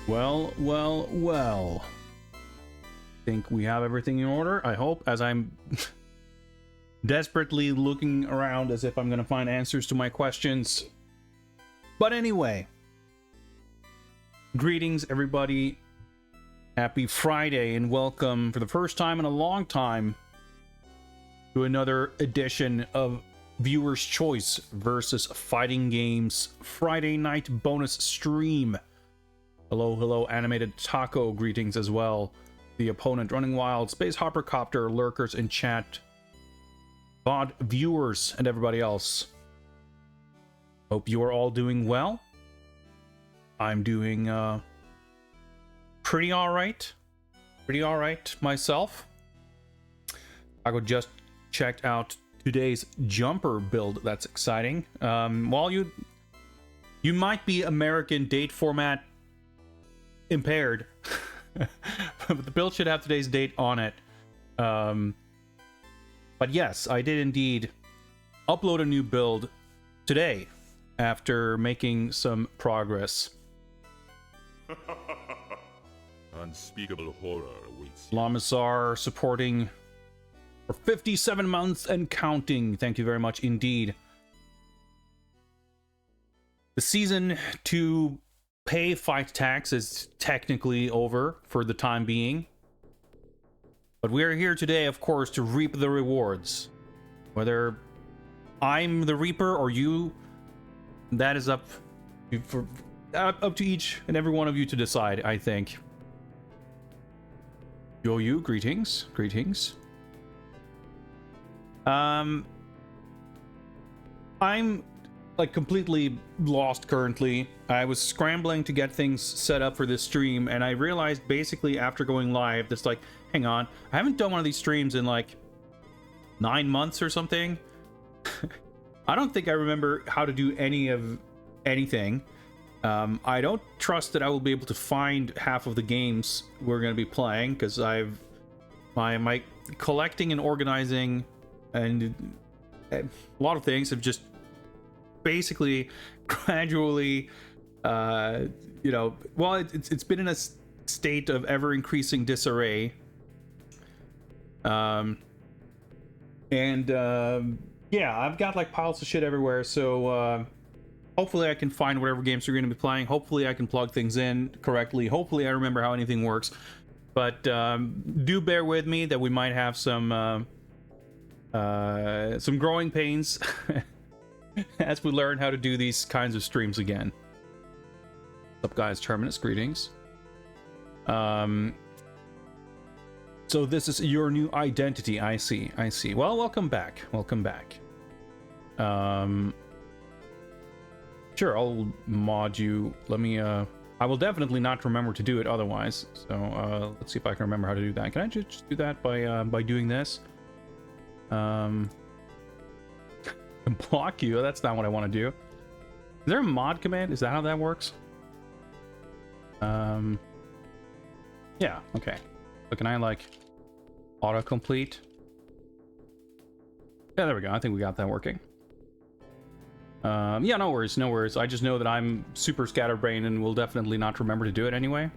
Well. Think we have everything in order, I hope, as I'm desperately looking around as if I'm going to find answers to my questions. But anyway, greetings, everybody. Happy Friday, and welcome for the first time in a long time to another edition of Viewer's Choice versus Fighting Games Friday night bonus stream. Hello, Animated Taco, greetings as well. The opponent, Running Wild, Space Hoppercopter, lurkers in chat, VOD viewers, and everybody else. Hope you are all doing well. I'm doing pretty alright myself. I just checked out today's jumper build. That's exciting. While you might be American date format impaired, but the build should have today's date on it. But yes, I did indeed upload a new build today after making some progress. Unspeakable horror awaits. Lamazar supporting for 57 months and counting. Thank you very much indeed. The season 2 pay fight tax is technically over for the time being. But we are here today, of course, to reap the rewards. Whether I'm the reaper or you, that is up to each and every one of you to decide, I think. You, greetings. I'm like completely lost currently. I was scrambling to get things set up for this stream, and I realized basically after going live, that's like, hang on, I haven't done one of these streams in like 9 months or something. I don't think I remember how to do anything. I don't trust that I will be able to find half of the games we're going to be playing, because my collecting and organizing and a lot of things have just basically gradually it's been in a state of ever increasing disarray, yeah, I've got like piles of shit everywhere, so hopefully I can find whatever games we're going to be playing. Hopefully I can plug things in correctly. Hopefully I remember how anything works. But do bear with me that we might have some growing pains as we learn how to do these kinds of streams again. What's up, guys? Terminus, greetings. So this is your new identity. I see. Well, welcome back. Sure, I'll mod you. Let me, I will definitely not remember to do it otherwise. So, let's see if I can remember how to do that. Can I just do that by doing this? Block you? That's not what I want to do. Is there a mod command? Is that how that works? Yeah, okay. So can I, like, autocomplete? Yeah, there we go. I think we got that working. Yeah, no worries. I just know that I'm super scatterbrained and will definitely not remember to do it anyway.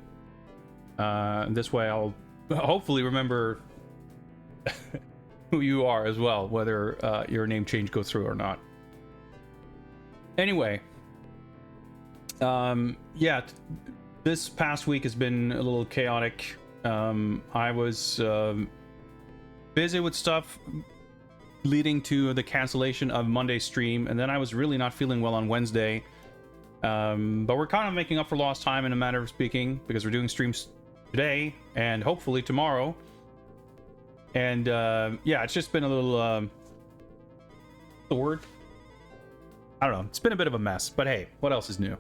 This way I'll hopefully remember who you are as well, whether your name change goes through or not. Anyway, yeah, this past week has been a little chaotic. I was busy with stuff leading to the cancellation of Monday's stream, and then I was really not feeling well on Wednesday. But we're kind of making up for lost time in a matter of speaking, because we're doing streams today and hopefully tomorrow. And yeah, it's just been a little the word, I don't know, it's been a bit of a mess, but hey, what else is new?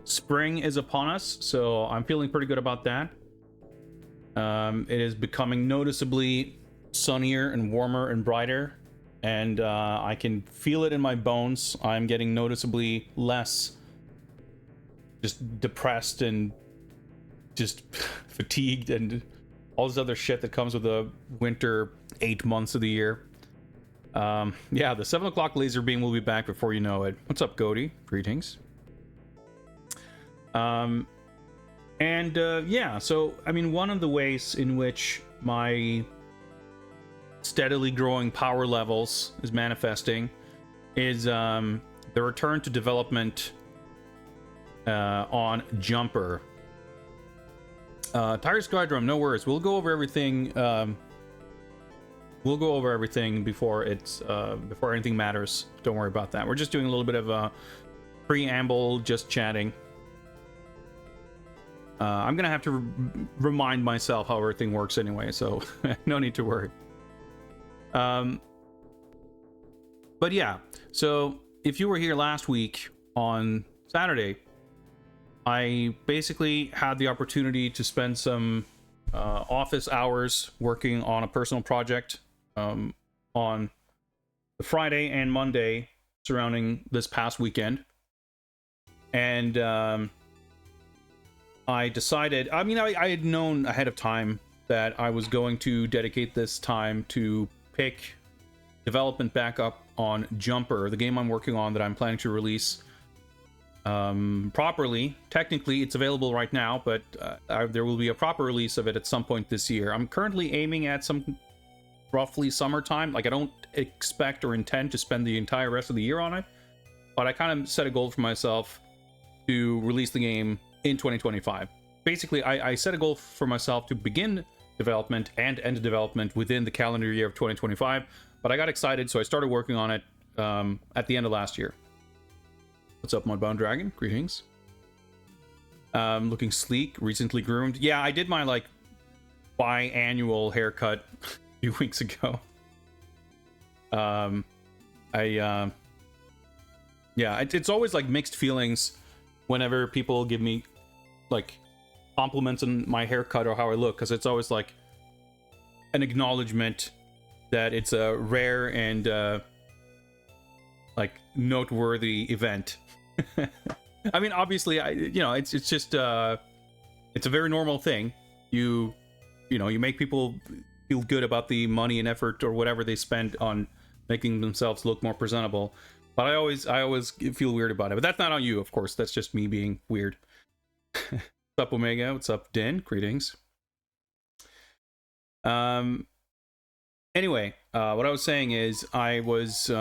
Spring is upon us, so I'm feeling pretty good about that. It is becoming noticeably sunnier and warmer and brighter, and I can feel it in my bones. I'm getting noticeably less just depressed and just fatigued and all this other shit that comes with the winter 8 months of the year. Yeah, the 7 o'clock laser beam will be back before you know it. What's up, Goaty? Greetings. And yeah, so I mean, one of the ways in which my steadily growing power levels is manifesting is the return to development on Jumper. Tire Skydrum, no worries. We'll go over everything. We'll go over everything before it's before anything matters. Don't worry about that. We're just doing a little bit of a preamble, just chatting. I'm gonna have to remind myself how everything works anyway, so no need to worry. But yeah, so if you were here last week on Saturday, I basically had the opportunity to spend some office hours working on a personal project on the Friday and Monday surrounding this past weekend. And I decided, I mean, I had known ahead of time that I was going to dedicate this time to pick development back up on Jumper, the game I'm working on that I'm planning to release properly. Technically, it's available right now, but there will be a proper release of it at some point this year. I'm currently aiming at some roughly summertime. Like, I don't expect or intend to spend the entire rest of the year on it, but I kind of set a goal for myself to release the game in 2025. Basically, I set a goal for myself to begin development and end development within the calendar year of 2025, but I got excited, so I started working on it at the end of last year. What's up, Mudbound Dragon? Greetings. Looking sleek, recently groomed. Yeah, I did my, like, biannual haircut a few weeks ago. Yeah, it's always, like, mixed feelings whenever people give me, like, compliments on my haircut or how I look, because it's always, like, an acknowledgement that it's a rare and, like, noteworthy event. I mean, obviously, it's just, it's a very normal thing. You make people feel good about the money and effort or whatever they spend on making themselves look more presentable. But I always feel weird about it. But that's not on you, of course. That's just me being weird. What's up, Omega? What's up, Din? Greetings. Anyway, what I was saying is I was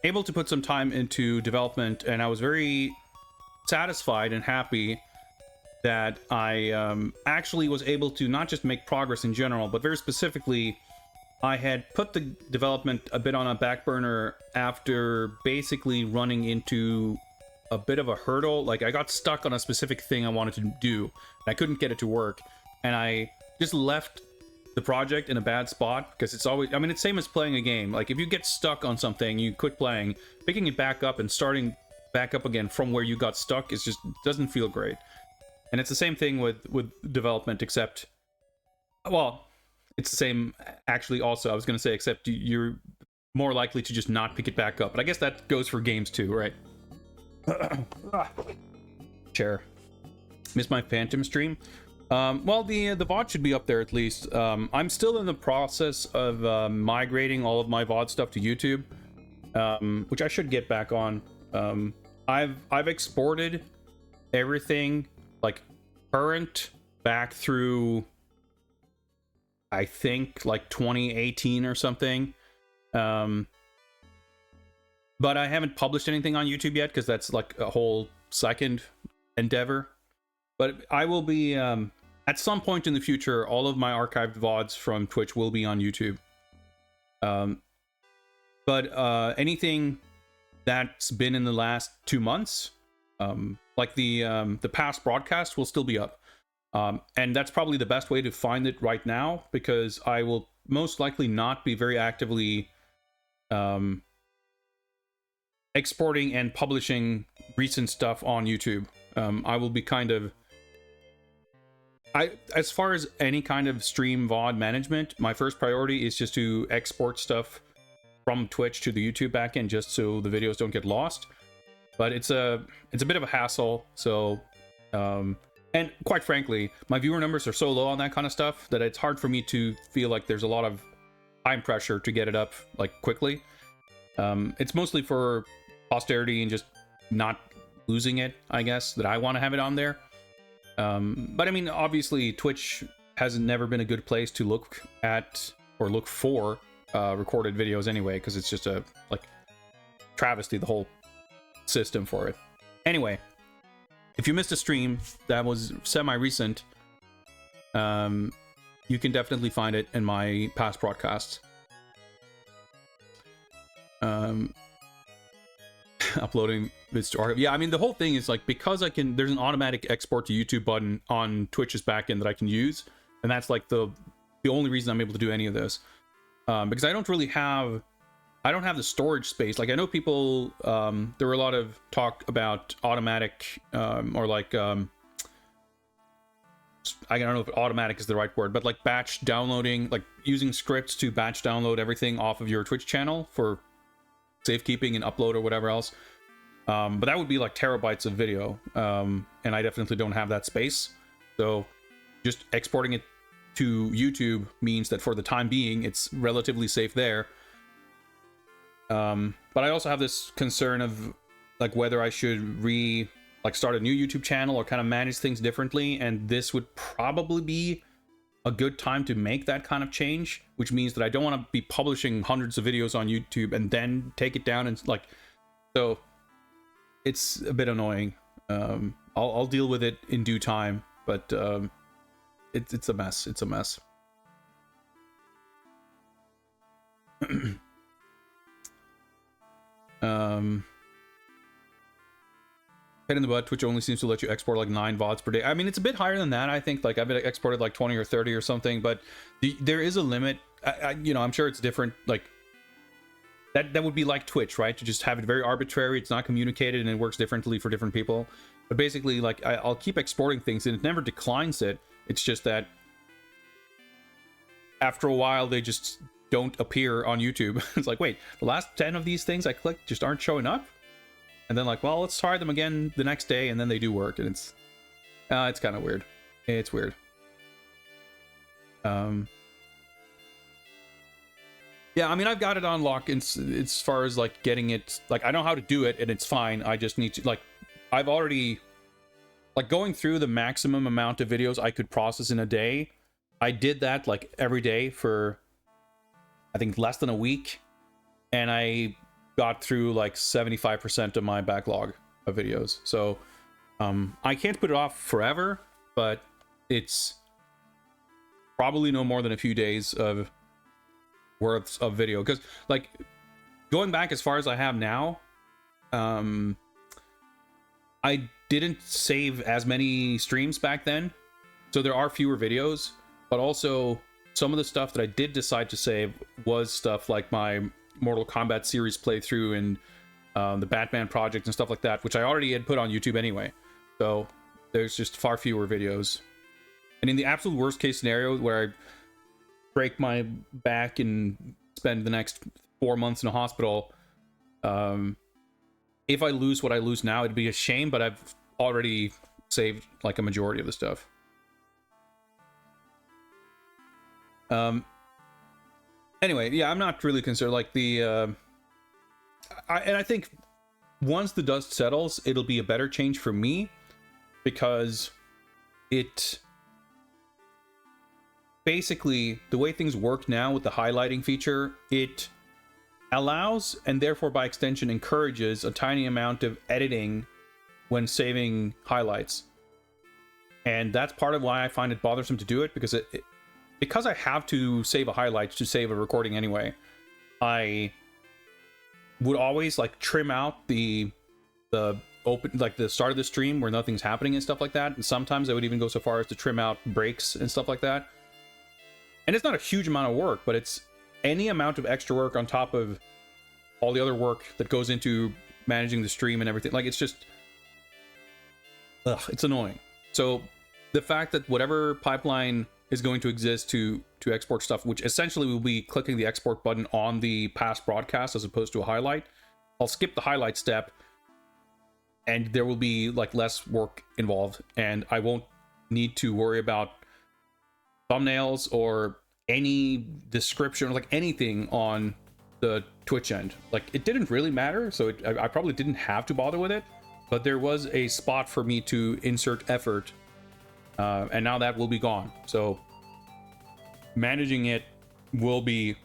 able to put some time into development, and I was very satisfied and happy that I actually was able to not just make progress in general, but very specifically, I had put the development a bit on a back burner after basically running into a bit of a hurdle. Like, I got stuck on a specific thing I wanted to do, and I couldn't get it to work, and I just left the project in a bad spot, because it's always, I mean, it's same as playing a game. Like, if you get stuck on something, you quit playing, picking it back up and starting back up again from where you got stuck is just doesn't feel great. And it's the same thing with development, except, well, it's the same actually also, I was going to say, except you're more likely to just not pick it back up. But I guess that goes for games too, right? Chair. Missed my Phantom stream? Well, the VOD should be up there at least. I'm still in the process of migrating all of my VOD stuff to YouTube, which I should get back on. I've exported everything, like, current back through, I think, like 2018 or something. But I haven't published anything on YouTube yet, because that's like a whole second endeavor. But I will be, at some point in the future, all of my archived VODs from Twitch will be on YouTube. But anything that's been in the last 2 months, like the past broadcast, will still be up. And that's probably the best way to find it right now, because I will most likely not be very actively exporting and publishing recent stuff on YouTube. I will be kind of, as far as any kind of stream VOD management, my first priority is just to export stuff from Twitch to the YouTube backend, just so the videos don't get lost. But it's a bit of a hassle, so and quite frankly, my viewer numbers are so low on that kind of stuff that it's hard for me to feel like there's a lot of time pressure to get it up, like, quickly. It's mostly for posterity and just not losing it, I guess, that I want to have it on there. But I mean, obviously Twitch has never been a good place to look at or look for recorded videos anyway, because it's just a like travesty, the whole system for it. Anyway, if you missed a stream that was semi-recent, you can definitely find it in my past broadcasts. Uploading this to archive. Yeah, I mean, the whole thing is like, because there's an automatic export to YouTube button on Twitch's backend that I can use, and that's like the only reason I'm able to do any of this. Because I don't have the storage space. Like, I know people, there were a lot of talk about automatic, or like, I don't know if automatic is the right word, but like batch downloading, like using scripts to batch download everything off of your Twitch channel for safekeeping and upload or whatever else. But that would be like terabytes of video, and I definitely don't have that space. So just exporting it to YouTube means that for the time being, it's relatively safe there. But I also have this concern of like whether I should start a new YouTube channel or kind of manage things differently, and this would probably be a good time to make that kind of change, which means that I don't want to be publishing hundreds of videos on YouTube and then take it down, and like, so it's a bit annoying. I'll deal with it in due time, but it's a mess. It's a mess. Head in the butt. Twitch only seems to let you export like 9 VODs per day. I mean, it's a bit higher than that. I think like I've exported like 20 or 30 or something, but there is a limit. You know, I'm sure it's different. Like that would be like Twitch, right? To just have it very arbitrary. It's not communicated and it works differently for different people. But basically, like I'll keep exporting things and it never declines it. It's just that after a while they just don't appear on YouTube. It's like, wait, the last 10 of these things I clicked just aren't showing up. And then like, well, let's try them again the next day, and then they do work, and it's kind of weird. It's weird. Yeah, I mean, I've got it on lock as far as like getting it. Like, I know how to do it, and it's fine. I just need to like, I've already like going through the maximum amount of videos I could process in a day. I did that like every day for I think less than a week, and I got through like 75% of my backlog of videos. So I can't put it off forever, but it's probably no more than a few days of worth of video, because like going back as far as I have now, I didn't save as many streams back then, so there are fewer videos, but also some of the stuff that I did decide to save was stuff like my Mortal Kombat series playthrough and the Batman project and stuff like that, which I already had put on YouTube anyway. So there's just far fewer videos. And in the absolute worst case scenario where I break my back and spend the next 4 months in a hospital, if I lose what I lose now, it'd be a shame, but I've already saved like a majority of the stuff. Anyway, yeah, I'm not really concerned. Like I think once the dust settles, it'll be a better change for me, because it basically, the way things work now with the highlighting feature, it allows, and therefore by extension encourages, a tiny amount of editing when saving highlights. And that's part of why I find it bothersome to do it, because because I have to save a highlight to save a recording anyway, I would always like trim out the open, like the start of the stream where nothing's happening and stuff like that. And sometimes I would even go so far as to trim out breaks and stuff like that. And it's not a huge amount of work, but it's any amount of extra work on top of all the other work that goes into managing the stream and everything. Like, it's just, it's annoying. So the fact that whatever pipeline is going to exist to export stuff, which essentially will be clicking the export button on the past broadcast as opposed to a highlight, I'll skip the highlight step, and there will be like less work involved, and I won't need to worry about thumbnails or any description or like anything on the Twitch end. Like, it didn't really matter, so I probably didn't have to bother with it, but there was a spot for me to insert effort and now that will be gone. So managing it will be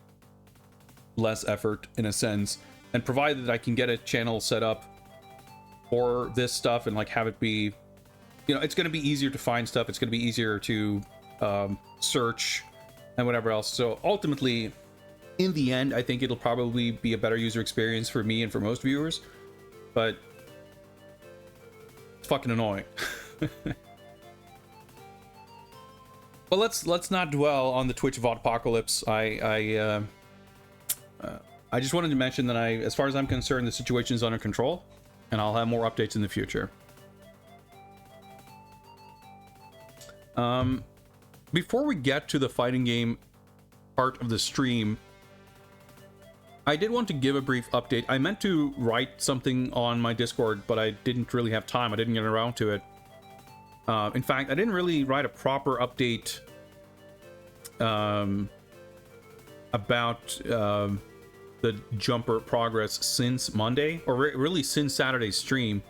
less effort in a sense, and provided that I can get a channel set up for this stuff and like have it be, you know, it's going to be easier to find stuff, it's going to be easier to search and whatever else. So ultimately, in the end, I think it'll probably be a better user experience for me and for most viewers, but it's fucking annoying. But let's not dwell on the Twitch VOD apocalypse. I just wanted to mention that as far as I'm concerned, the situation is under control, and I'll have more updates in the future. Before we get to the fighting game part of the stream, I did want to give a brief update. I meant to write something on my Discord, but I didn't really have time. I didn't get around to it. In fact, I didn't really write a proper update about the jumper progress since Monday, or really since Saturday's stream.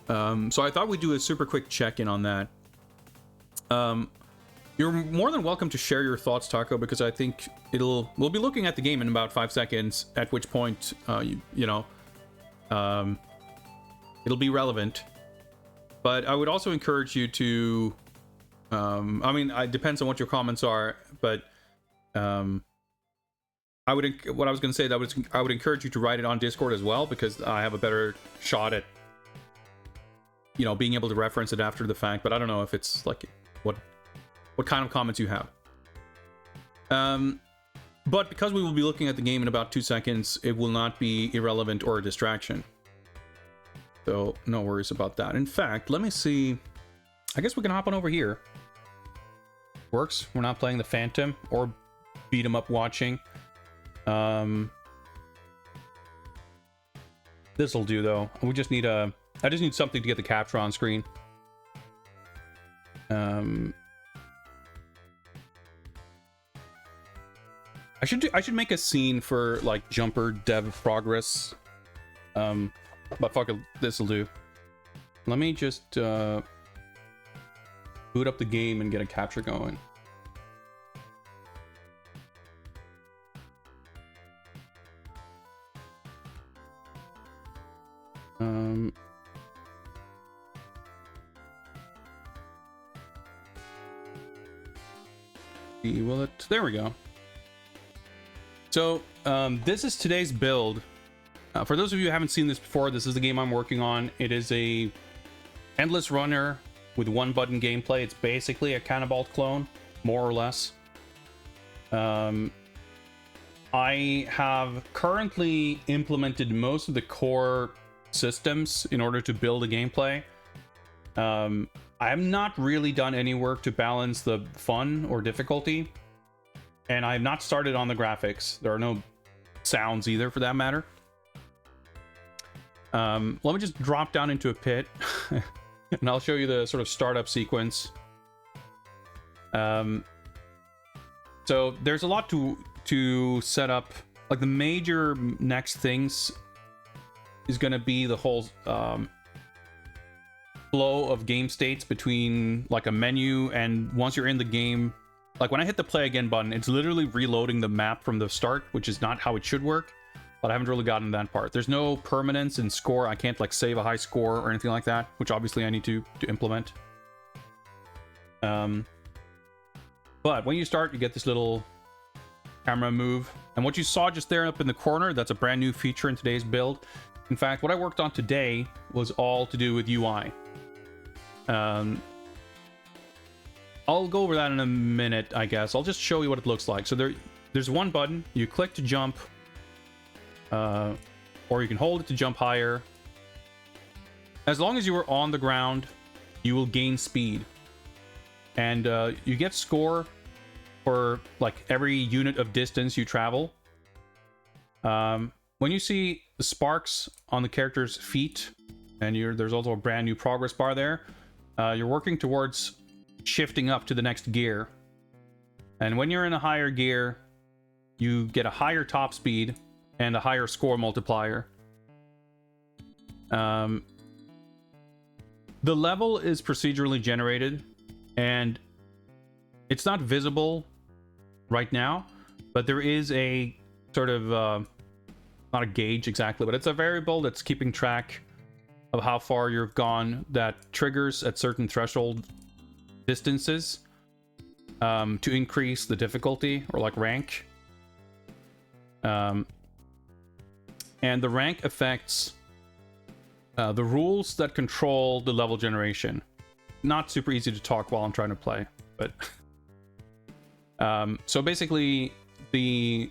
So I thought we'd do a super quick check-in on that. You're more than welcome to share your thoughts, Taco, because I think we'll be looking at the game in about 5 seconds, at which point, it'll be relevant. But I would also encourage you to, it depends on what your comments are, but I would encourage you to write it on Discord as well, because I have a better shot at, being able to reference it after the fact. But I don't know if it's like what kind of comments you have. But because we will be looking at the game in about 2 seconds, it will not be irrelevant or a distraction. So no worries about that. In fact, let me see. I guess we can hop on over here. Works. We're not playing the Phantom or beat 'em up watching. This'll do though. We just need I just need something to get the capture on screen. I should make a scene for like jumper dev progress. But fuck it, this'll do. Let me just boot up the game and get a capture going. Will it? There we go. So this is today's build. For those of you who haven't seen this before, this is the game I'm working on. It is a endless runner with one button gameplay. It's basically a Cannibal clone, more or less. I have currently implemented most of the core systems in order to build a gameplay. I have not really done any work to balance the fun or difficulty, and I have not started on the graphics. There are no sounds either, for that matter. Let me just drop down into a pit and I'll show you the sort of startup sequence. So there's a lot to set up. Like the major next things is going to be the whole flow of game states between like a menu, and once you're in the game, like when I hit the play again button, it's literally reloading the map from the start, which is not how it should work. But I haven't really gotten that part. There's no permanence in score. I can't like save a high score or anything like that, which obviously I need to implement. But when you start, you get this little camera move. And what you saw just there up in the corner, that's a brand new feature in today's build. In fact, what I worked on today was all to do with UI. I'll go over that in a minute, I guess. I'll just show you what it looks like. So there's one button. You click to jump. Or you can hold it to jump higher. As long as you are on the ground, you will gain speed. And you get score for like every unit of distance you travel. When you see the sparks on the character's feet, and there's also a brand new progress bar there, you're working towards shifting up to the next gear. And when you're in a higher gear, you get a higher top speed and a higher score multiplier. The level is procedurally generated, and it's not visible right now, but there is a sort of not a gauge exactly, but it's a variable that's keeping track of how far you've gone that triggers at certain threshold distances to increase the difficulty or like rank. And the rank affects the rules that control the level generation. Not super easy to talk while I'm trying to play, but so basically the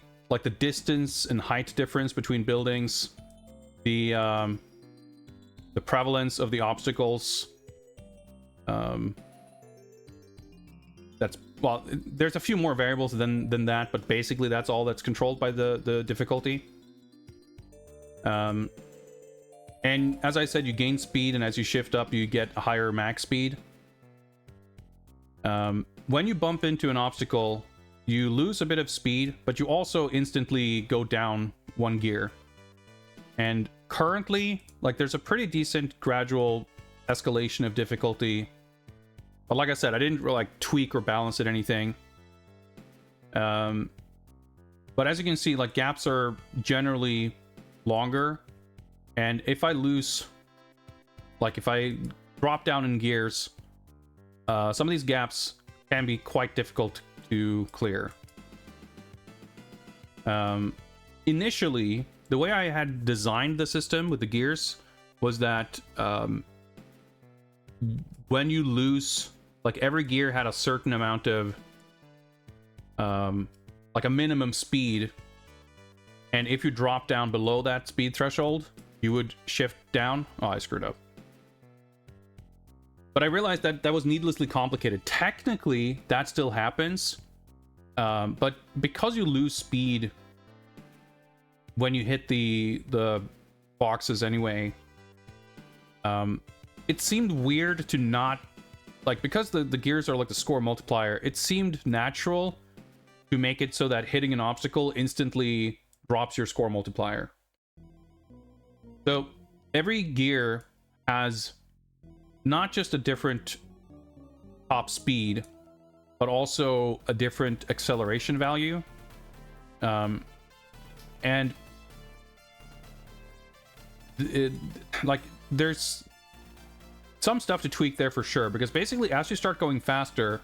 distance and height difference between buildings, the prevalence of the obstacles, that's, well, there's a few more variables than that, but basically that's all that's controlled by the difficulty. And as I said, you gain speed, and as you shift up, you get a higher max speed. When you bump into an obstacle, you lose a bit of speed, but you also instantly go down 1 gear. And currently, like, there's a pretty decent gradual escalation of difficulty. But like I said, I didn't really, like, tweak or balance it anything. But as you can see, like, gaps are generally longer. And if I lose, like, if I drop down in gears, some of these gaps can be quite difficult to clear. Initially, the way I had designed the system with the gears was that when you lose, like, every gear had a certain amount of like a minimum speed, and if you drop down below that speed threshold, you would shift down. Oh, I screwed up. But I realized that that was needlessly complicated. Technically, that still happens, but because you lose speed when you hit the boxes anyway, it seemed weird to not, like, because the gears are like the score multiplier, it seemed natural to make it so that hitting an obstacle instantly drops your score multiplier. So every gear has not just a different top speed, but also a different acceleration value. And like, there's some stuff to tweak there for sure, because basically as you start going faster,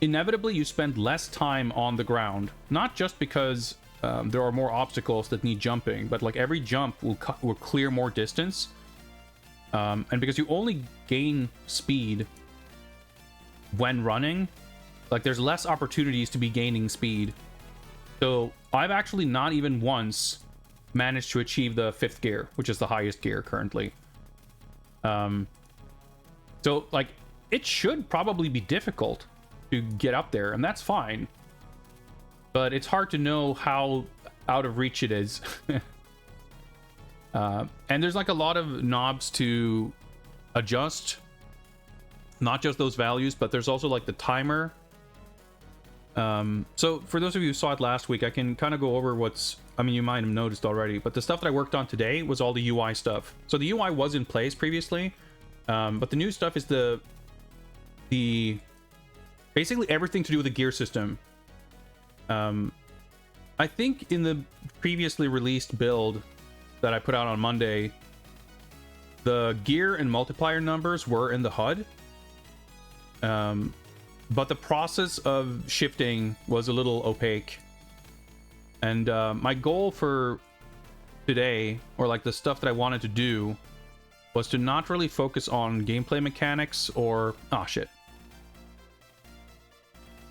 inevitably you spend less time on the ground, not just because there are more obstacles that need jumping, but like every jump will clear more distance, and because you only gain speed when running, like, there's less opportunities to be gaining speed. So I've actually not even once managed to achieve the 5th gear, which is the highest gear currently. So, like, it should probably be difficult to get up there, and that's fine. But it's hard to know how out of reach it is. And there's like a lot of knobs to adjust. Not just those values, but there's also like the timer. So for those of you who saw it last week, I can kind of go over what's, I mean, you might have noticed already, but the stuff that I worked on today was all the UI stuff. So the UI was in place previously, but the new stuff is the basically everything to do with the gear system. I think in the previously released build that I put out on Monday, the gear and multiplier numbers were in the HUD. But the process of shifting was a little opaque. And my goal for today, or like the stuff that I wanted to do, was to not really focus on gameplay mechanics or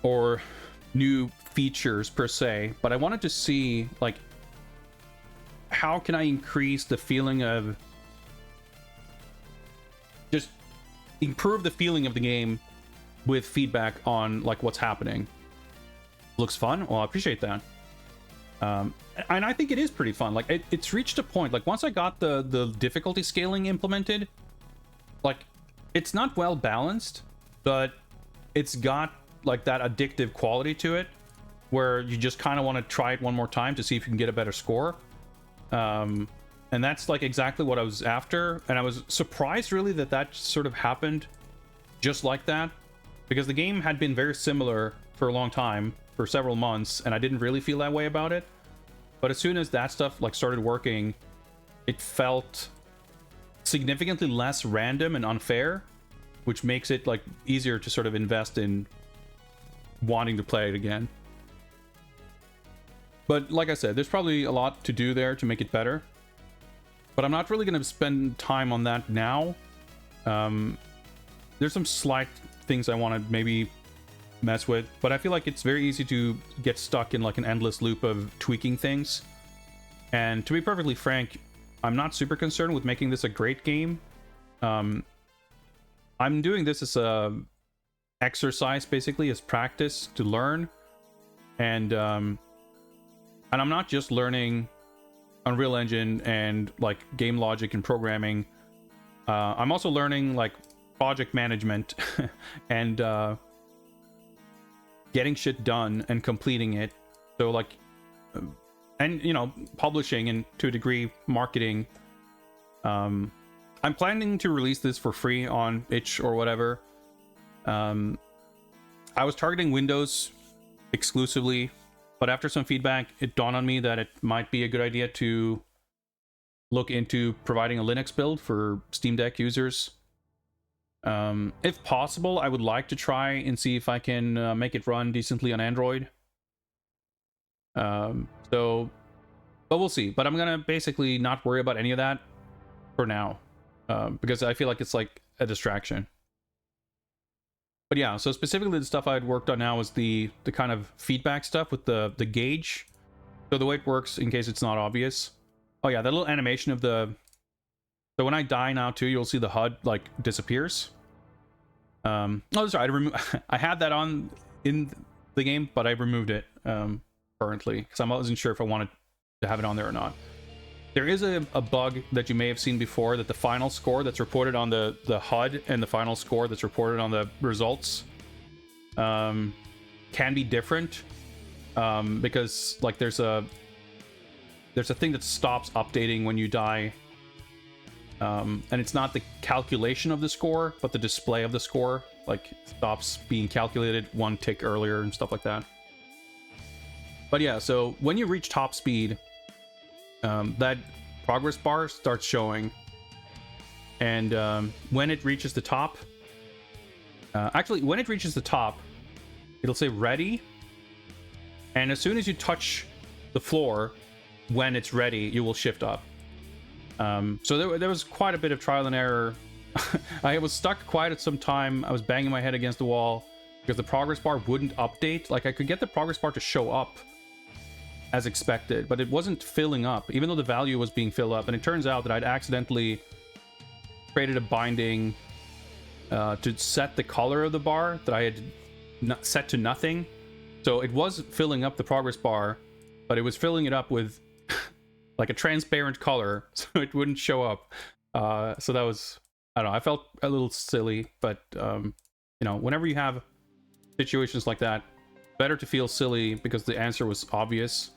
or new features per se, but I wanted to see, like, how can I increase the feeling of, just improve the feeling of the game with feedback on, like, what's happening. Looks fun? Well, I appreciate that. And I think it is pretty fun. Like, it's reached a point, like, once I got the difficulty scaling implemented, like, it's not well balanced, but it's got, like, that addictive quality to it, where you just kind of want to try it one more time to see if you can get a better score. And that's, like, exactly what I was after, and I was surprised, really, that sort of happened just like that. because the game had been very similar for a long time, for several months, and I didn't really feel that way about it. But as soon as that stuff like started working, it felt significantly less random and unfair, which makes it like easier to sort of invest in wanting to play it again. But like I said, there's probably a lot to do there to make it better, but I'm not really going to spend time on that now. There's some slight things I want to maybe mess with, but I feel like it's very easy to get stuck in like an endless loop of tweaking things. And to be perfectly frank, I'm not super concerned with making this a great game. I'm doing this as a exercise, basically, as practice to learn. And I'm not just learning Unreal Engine and like game logic and programming. I'm also learning like project management and getting shit done and completing it. So like, and you know, publishing and to a degree marketing. I'm planning to release this for free on itch or whatever. I was targeting Windows exclusively, but after some feedback, it dawned on me that it might be a good idea to look into providing a Linux build for Steam Deck users. If possible, I would like to try and see if I can make it run decently on Android. But we'll see. But I'm gonna basically not worry about any of that for now, because I feel like it's like a distraction. But yeah, so specifically the stuff I had worked on now was the kind of feedback stuff with the gauge. So the way it works, in case it's not obvious. Oh yeah, that little animation of the... So when I die now too, you'll see the HUD like disappears. Oh, that's right. I had that on in the game, but I removed it currently because I wasn't sure if I wanted to have it on there or not. There is a bug that you may have seen before, that the final score that's reported on the HUD and the final score that's reported on the results can be different, because like there's a thing that stops updating when you die, and it's not the calculation of the score, but the display of the score like stops being calculated one tick earlier and stuff like that. But yeah, so when you reach top speed, that progress bar starts showing, and when it reaches the top, actually when it reaches the top, it'll say ready, and as soon as you touch the floor, when it's ready, you will shift up. So there was quite a bit of trial and error. I was stuck quite at some time. I was banging my head against the wall because the progress bar wouldn't update. Like I could get the progress bar to show up as expected, but it wasn't filling up, even though the value was being filled up. And it turns out that I'd accidentally created a binding to set the color of the bar that I had set to nothing. So it was filling up the progress bar, but it was filling it up with like a transparent color, so it wouldn't show up. So that was, I don't know, I felt a little silly, but you know, whenever you have situations like that, better to feel silly because the answer was obvious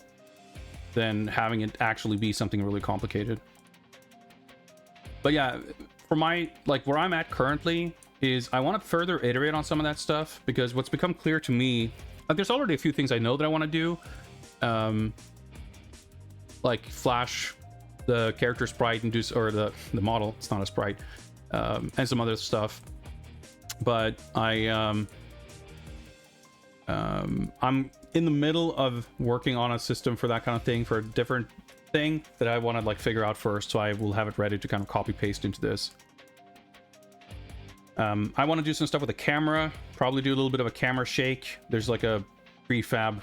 than having it actually be something really complicated. But yeah, for my, like where I'm at currently is I want to further iterate on some of that stuff, because what's become clear to me, like there's already a few things I know that I want to do, like flash the character sprite and do, or the model, it's not a sprite, and some other stuff. But I'm in the middle of working on a system for that kind of thing, for a different thing that I want to like figure out first, so I will have it ready to kind of copy paste into this. I want to do some stuff with the camera, probably do a little bit of a camera shake. There's like a prefab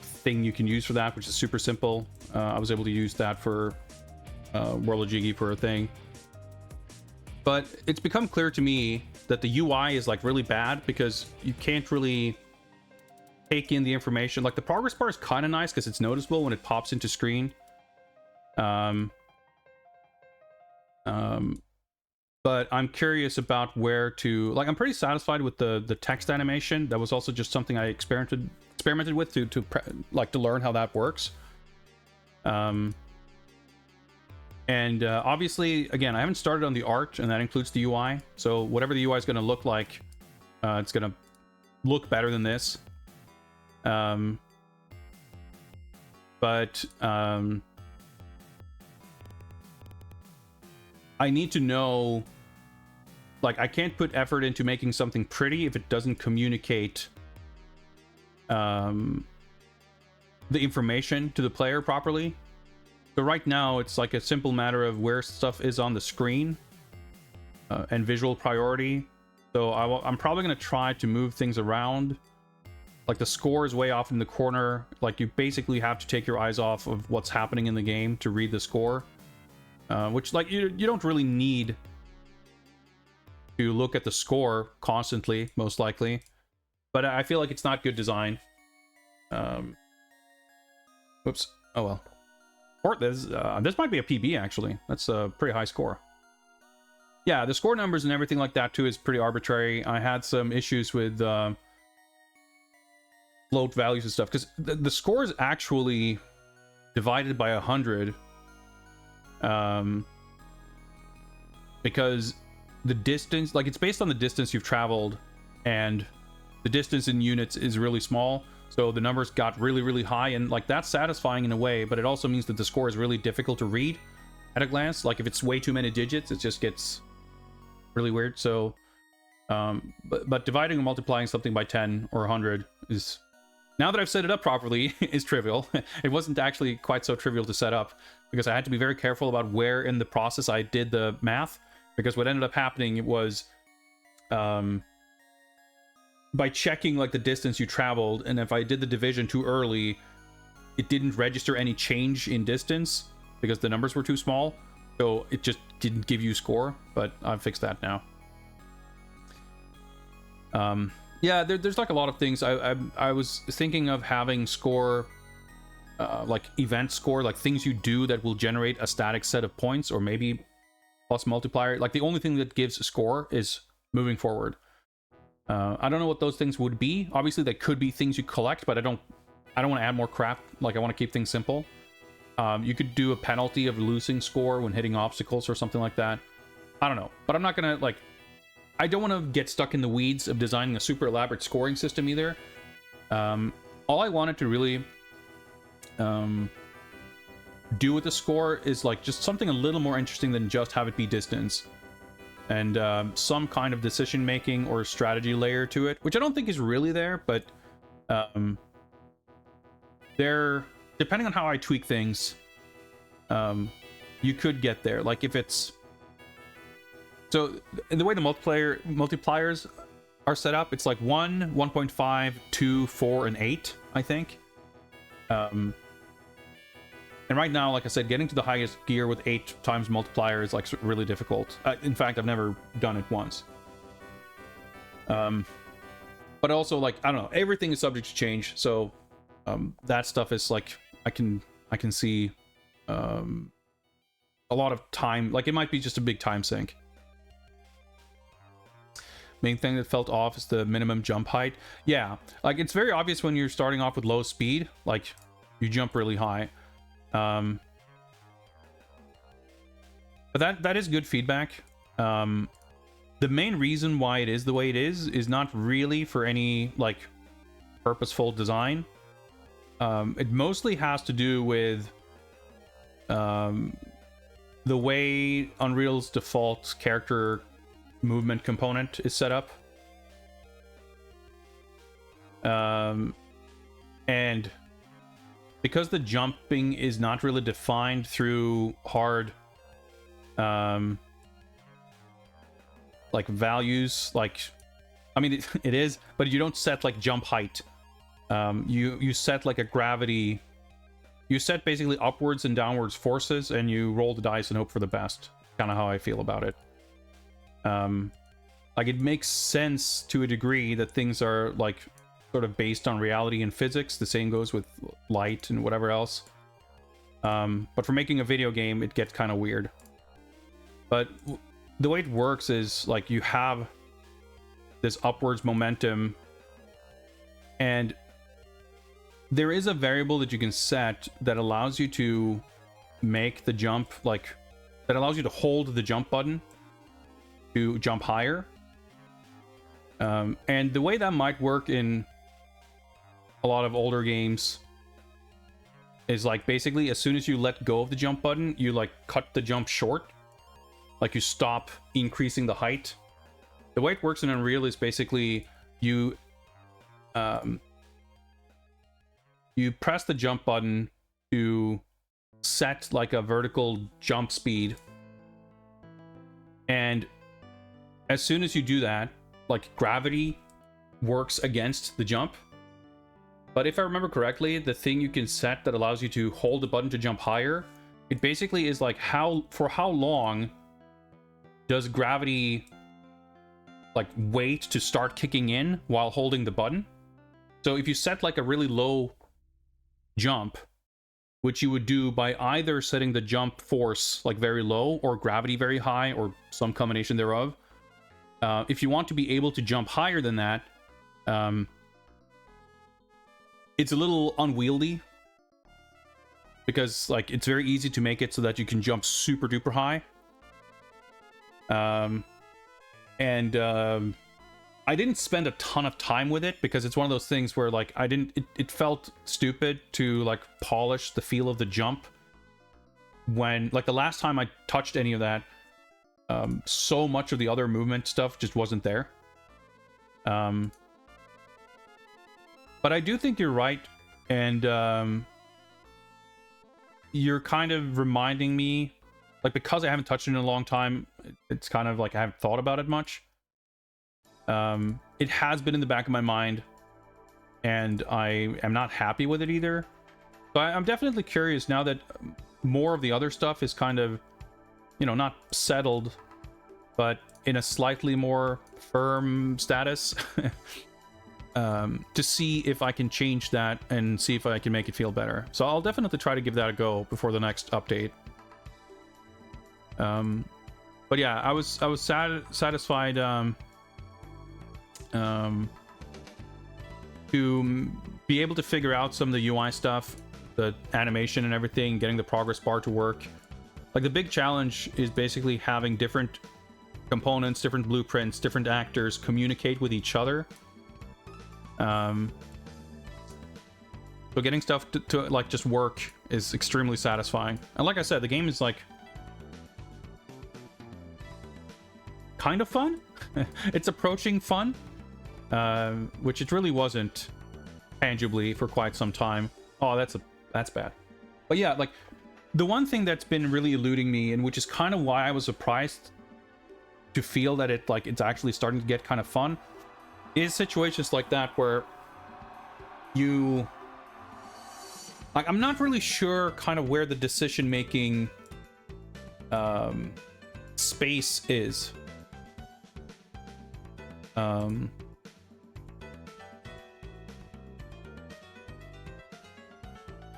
thing you can use for that, which is super simple. I was able to use that for World of Jiggy for a thing. But it's become clear to me that the UI is like really bad because you can't really take in the information. Like the progress bar is kind of nice because it's noticeable when it pops into screen. But I'm curious about where to, like, I'm pretty satisfied with the text animation. That was also just something I experimented with to learn how that works. Obviously, again, I haven't started on the art, and that includes the UI. So whatever the UI is going to look like, It's gonna look better than this. But I need to know, like, I can't put effort into making something pretty if it doesn't communicate the information to the player properly. So right now it's like a simple matter of where stuff is on the screen and visual priority. So I'm probably going to try to move things around. Like the score is way off in the corner. Like you basically have to take your eyes off of what's happening in the game to read the score. Which, like, you don't really need to look at the score constantly, most likely. But I feel like it's not good design. Oops. Oh well. This might be a PB, actually. That's a pretty high score. Yeah, the score numbers and everything like that, too, is pretty arbitrary. I had some issues with float values and stuff, because the score is actually divided by 100. Because the distance, like, it's based on the distance you've traveled, and the distance in units is really small. So the numbers got really, really high, and like that's satisfying in a way, but it also means that the score is really difficult to read at a glance. Like if it's way too many digits, it just gets really weird. So, but dividing or multiplying something by 10 or 100 is, now that I've set it up properly, is trivial. It wasn't actually quite so trivial to set up, because I had to be very careful about where in the process I did the math, because what ended up happening was, by checking like the distance you traveled, and if I did the division too early, it didn't register any change in distance because the numbers were too small, so it just didn't give you score. But I've fixed that now. Yeah, there's like a lot of things. I was thinking of having score, like event score, like things you do that will generate a static set of points, or maybe plus multiplier. Like the only thing that gives score is moving forward. I don't know what those things would be. Obviously, they could be things you collect, but I don't want to add more crap. Like, I want to keep things simple. You could do a penalty of losing score when hitting obstacles or something like that. I don't know. But I'm not going to, like... I don't want to get stuck in the weeds of designing a super elaborate scoring system either. All I wanted to really do with the score is, like, just something a little more interesting than just have it be distance. And some kind of decision-making or strategy layer to it, which I don't think is really there, but depending on how I tweak things, you could get there. Like if it's... So, in the way the multipliers are set up, it's like 1, 1.5, 2, 4, and 8, I think. And right now, like I said, getting to the highest gear with 8 times multiplier is like really difficult. In fact, I've never done it once. But also, like, I don't know, everything is subject to change, so that stuff is like, I can see a lot of time, like it might be just a big time sink. Main thing that felt off is the minimum jump height. Yeah, like it's very obvious when you're starting off with low speed, like you jump really high. But that is good feedback. The main reason why it is the way it is not really for any like purposeful design. It mostly has to do with the way Unreal's default character movement component is set up. And because the jumping is not really defined through hard like values, like I mean it is, but you don't set like jump height. You set like a gravity, you set basically upwards and downwards forces, and you roll the dice and hope for the best. Kind of how I feel about it. Like it makes sense to a degree that things are like sort of based on reality and physics. The same goes with light and whatever else. But for making a video game, it gets kind of weird. But the way it works is like you have this upwards momentum, and there is a variable that you can set that allows you to make the jump, like that allows you to hold the jump button to jump higher. And the way that might work in a lot of older games is like basically as soon as you let go of the jump button, you like cut the jump short. Like you stop increasing the height. The way it works in Unreal is basically you press the jump button to set like a vertical jump speed. And as soon as you do that, like gravity works against the jump. But if I remember correctly, the thing you can set that allows you to hold the button to jump higher, it basically is like for how long does gravity like wait to start kicking in while holding the button. So if you set like a really low jump, which you would do by either setting the jump force like very low or gravity very high or some combination thereof, if you want to be able to jump higher than that, it's a little unwieldy because like it's very easy to make it so that you can jump super duper high. I didn't spend a ton of time with it because it's one of those things where like it felt stupid to like polish the feel of the jump when like the last time I touched any of that, so much of the other movement stuff just wasn't there. But I do think you're right, and you're kind of reminding me, like, because I haven't touched it in a long time, it's kind of like I haven't thought about it much. It has been in the back of my mind, and I am not happy with it either. So I'm definitely curious now that more of the other stuff is kind of, you know, not settled, but in a slightly more firm status. To see if I can change that and see if I can make it feel better. So I'll definitely try to give that a go before the next update. But yeah, I was satisfied to be able to figure out some of the UI stuff, the animation and everything, getting the progress bar to work. Like the big challenge is basically having different components, different blueprints, different actors communicate with each other. So getting stuff to like just work is extremely satisfying. And like I said, the game is like kind of fun. It's approaching fun, which it really wasn't tangibly for quite some time. Oh, that's bad. But yeah, like the one thing that's been really eluding me, and which is kind of why I was surprised to feel that it's actually starting to get kind of fun, is situations like that where you like, I'm not really sure kind of where the decision making space is.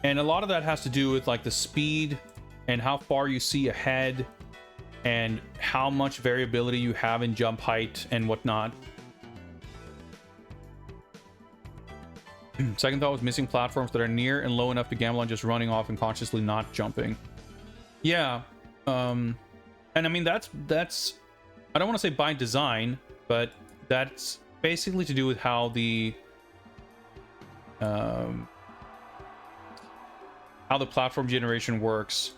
And a lot of that has to do with like the speed and how far you see ahead and how much variability you have in jump height and whatnot. Second thought was missing platforms that are near and low enough to gamble on just running off and consciously not jumping. Yeah. And I mean, that's I don't want to say by design, but that's basically to do with how the platform generation works.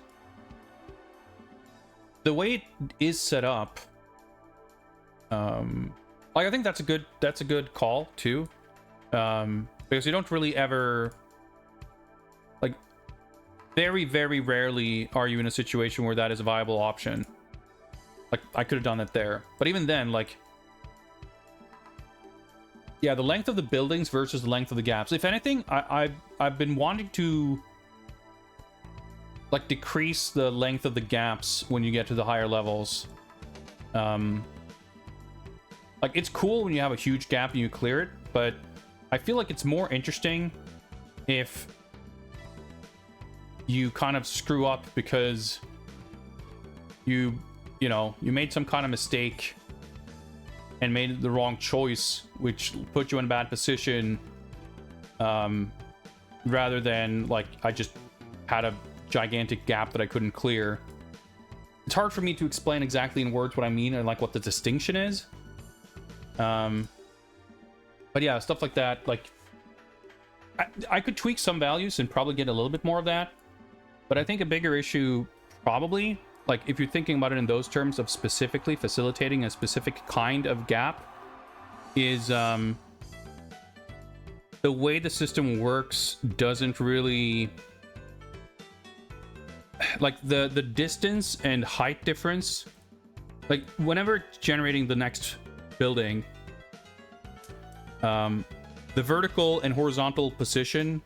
The way it is set up, like I think that's a good call too. Because you don't really ever, like, very, very rarely are you in a situation where that is a viable option. Like, I could have done that there. But even then, like, yeah, the length of the buildings versus the length of the gaps. If anything, I've been wanting to, like, decrease the length of the gaps when you get to the higher levels. Like, it's cool when you have a huge gap and you clear it, but I feel like it's more interesting if you kind of screw up because you made some kind of mistake and made the wrong choice, which put you in a bad position, rather than like I just had a gigantic gap that I couldn't clear. It's hard for me to explain exactly in words what I mean and like what the distinction is. But yeah, stuff like that, like I could tweak some values and probably get a little bit more of that. But I think a bigger issue probably, like if you're thinking about it in those terms of specifically facilitating a specific kind of gap, is the way the system works doesn't really, like the distance and height difference, like whenever generating the next building, the vertical and horizontal position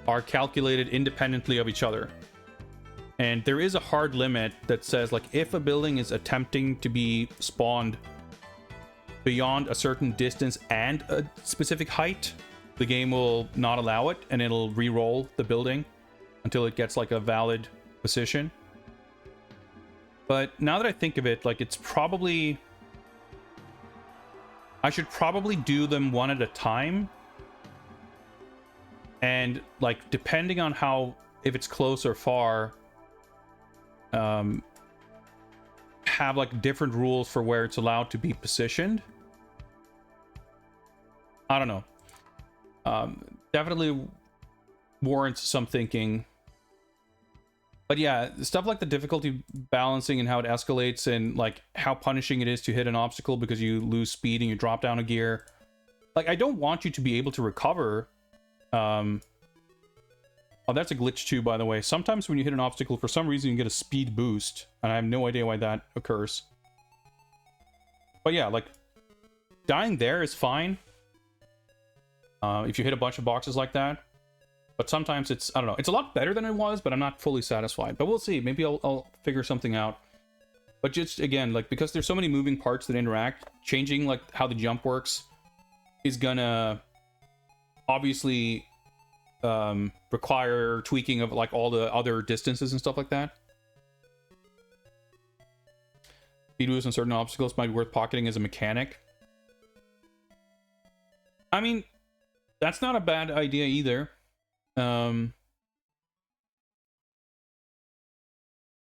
are calculated independently of each other. And there is a hard limit that says, like, if a building is attempting to be spawned beyond a certain distance and a specific height, the game will not allow it, and it'll re-roll the building until it gets, like, a valid position. But now that I think of it, like, it's probably... I should probably do them one at a time. And, like, depending on how... if it's close or far... have like different rules for where it's allowed to be positioned. I don't know. Definitely warrants some thinking. But yeah, stuff like the difficulty balancing and how it escalates, and like how punishing it is to hit an obstacle because you lose speed and you drop down a gear. Like, I don't want you to be able to recover. Oh, that's a glitch too, by the way. Sometimes when you hit an obstacle, for some reason you get a speed boost, and I have no idea why that occurs. But yeah, like, dying there is fine if you hit a bunch of boxes like that. But sometimes it's, I don't know, it's a lot better than it was, but I'm not fully satisfied. But we'll see. Maybe I'll figure something out. But just, again, like, because there's so many moving parts that interact, changing, like, how the jump works is gonna obviously... require tweaking of like all the other distances and stuff like that. Speed boosts on certain obstacles might be worth pocketing as a mechanic. I mean, that's not a bad idea either. But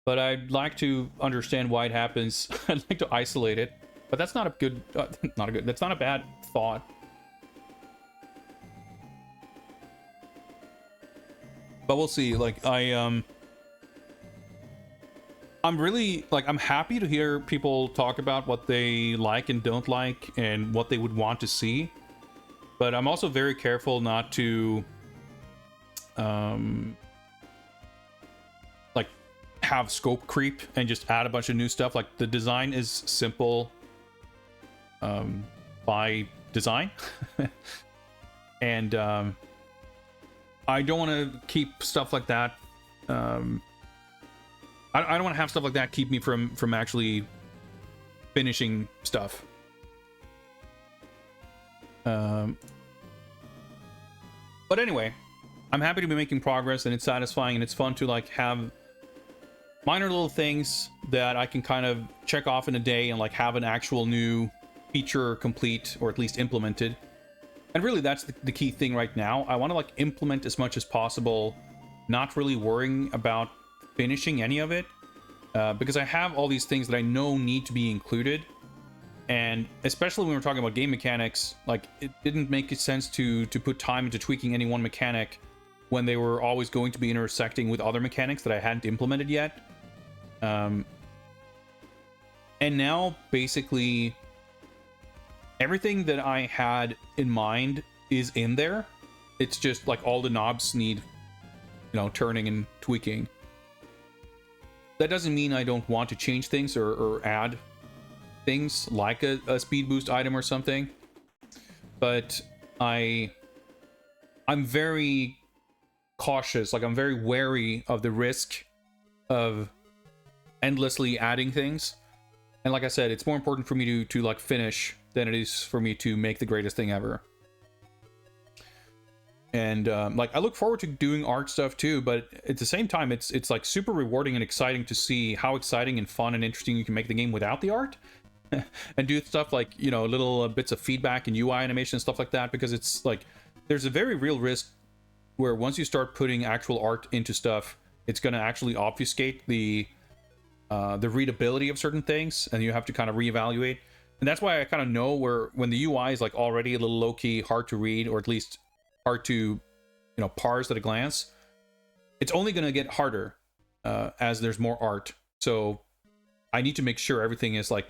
I'd like to understand why it happens. I'd like to isolate it, but that's not a good, that's not a bad thought. But we'll see. Like, I'm really, like, I'm happy to hear people talk about what they like and don't like and what they would want to see. But I'm also very careful not to, like, have scope creep and just add a bunch of new stuff. Like, the design is simple by design. And, I don't want to keep stuff like that. I don't want to have stuff like that keep me from actually finishing stuff. But anyway, I'm happy to be making progress, and it's satisfying, and it's fun to like have minor little things that I can kind of check off in a day and like have an actual new feature complete, or at least implemented. And really, that's the key thing right now. I want to like implement as much as possible, not really worrying about finishing any of it, because I have all these things that I know need to be included. And especially when we're talking about game mechanics, like, it didn't make sense to put time into tweaking any one mechanic when they were always going to be intersecting with other mechanics that I hadn't implemented yet. And now, basically... everything that I had in mind is in there. It's just like all the knobs need, you know, turning and tweaking. That doesn't mean I don't want to change things or add things like a speed boost item or something. But I'm very cautious. Like, I'm very wary of the risk of endlessly adding things. And like I said, it's more important for me to like finish than it is for me to make the greatest thing ever. And like, I look forward to doing art stuff too, but at the same time, it's like super rewarding and exciting to see how exciting and fun and interesting you can make the game without the art. And do stuff like, you know, little bits of feedback and UI animation and stuff like that, because it's like, there's a very real risk where once you start putting actual art into stuff, it's going to actually obfuscate the readability of certain things, and you have to kind of reevaluate. And that's why I kind of know where when the UI is like already a little low-key, hard to read, or at least hard to, you know, parse at a glance, it's only going to get harder as there's more art. So I need to make sure everything is like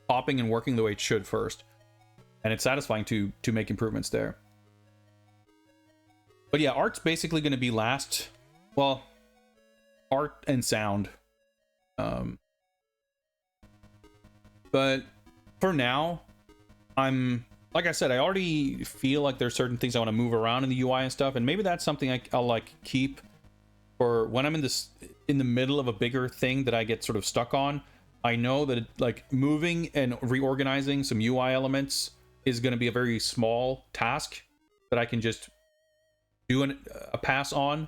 popping and working the way it should first. And it's satisfying to make improvements there. But yeah, art's basically going to be last. Well, art and sound. But for now, I'm, like I said, I already feel like there's certain things I want to move around in the UI and stuff, and maybe that's something I'll like keep for when I'm in the middle of a bigger thing that I get sort of stuck on. I know that like moving and reorganizing some UI elements is going to be a very small task that I can just do a pass on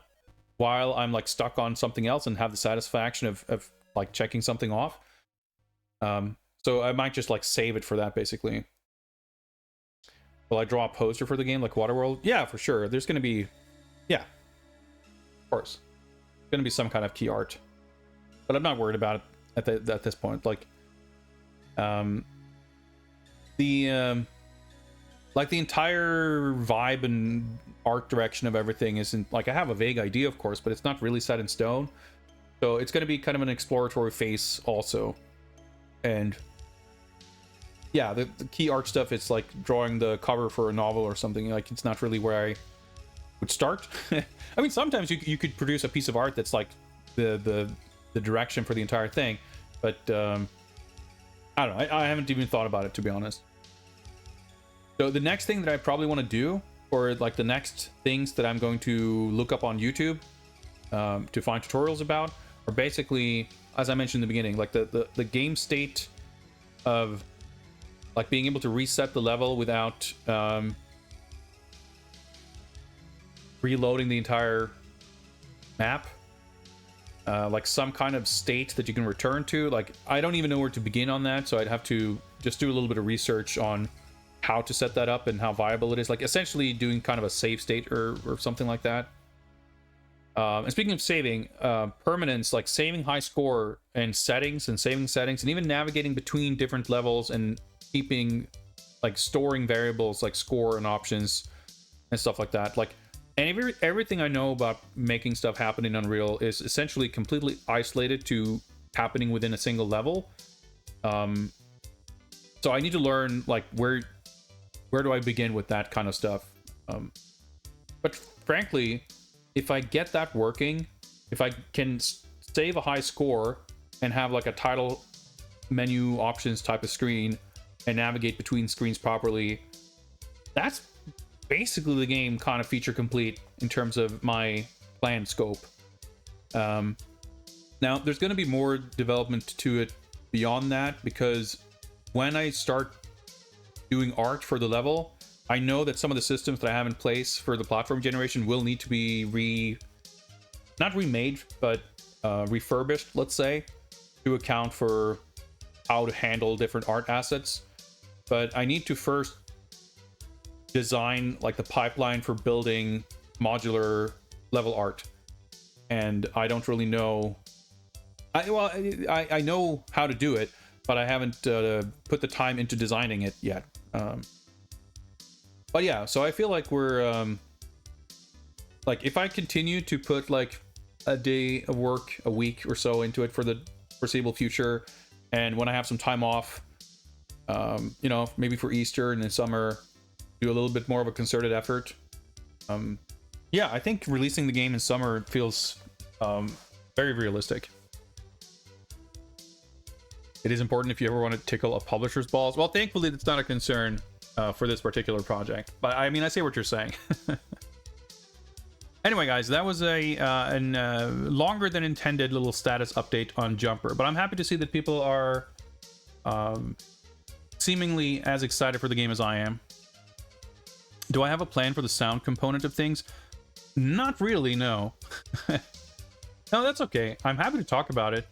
while I'm like stuck on something else and have the satisfaction of like checking something off. So I might just like save it for that, basically. Will I draw a poster for the game like Waterworld? Yeah, for sure. There's going to be, yeah, of course, going to be some kind of key art, but I'm not worried about it at this point. Like, like the entire vibe and art direction of everything isn't like, I have a vague idea, of course, but it's not really set in stone. So it's going to be kind of an exploratory phase also. And yeah, the key art stuff, it's like drawing the cover for a novel or something. Like, it's not really where I would start. I mean, sometimes you could produce a piece of art that's like the direction for the entire thing, but I don't know. I haven't even thought about it, to be honest. So the next thing that I probably want to do, or like the next things that I'm going to look up on YouTube to find tutorials about, are basically, as I mentioned in the beginning, like the game state of like being able to reset the level without reloading the entire map. Like some kind of state that you can return to. Like, I don't even know where to begin on that, so I'd have to just do a little bit of research on how to set that up and how viable it is. Like, essentially doing kind of a save state or something like that. And speaking of saving, permanence, like saving high score and settings and saving settings, and even navigating between different levels and keeping, like, storing variables like score and options and stuff like that. Like, and everything I know about making stuff happen in Unreal is essentially completely isolated to happening within a single level. So I need to learn, like, where do I begin with that kind of stuff. But frankly, if I get that working, if I can save a high score and have like a title menu options type of screen and navigate between screens properly, that's basically the game kind of feature complete in terms of my planned scope. Now, there's going to be more development to it beyond that, because when I start doing art for the level, I know that some of the systems that I have in place for the platform generation will need to be not remade, but refurbished, let's say, to account for how to handle different art assets. But I need to first design like the pipeline for building modular level art, and I don't really know. I know how to do it, but I haven't put the time into designing it yet. But yeah, so I feel like we're like, if I continue to put like a day of work a week or so into it for the foreseeable future, and when I have some time off, you know, maybe for Easter and in summer, do a little bit more of a concerted effort. Yeah, I think releasing the game in summer feels very realistic. It is important if you ever want to tickle a publisher's balls. Well, thankfully, that's not a concern for this particular project. But I mean, I see what you're saying. Anyway, guys, that was a longer than intended little status update on Jumper. But I'm happy to see that people are seemingly as excited for the game as I am. Do I have a plan for the sound component of things? Not really, no. No, that's okay. I'm happy to talk about it.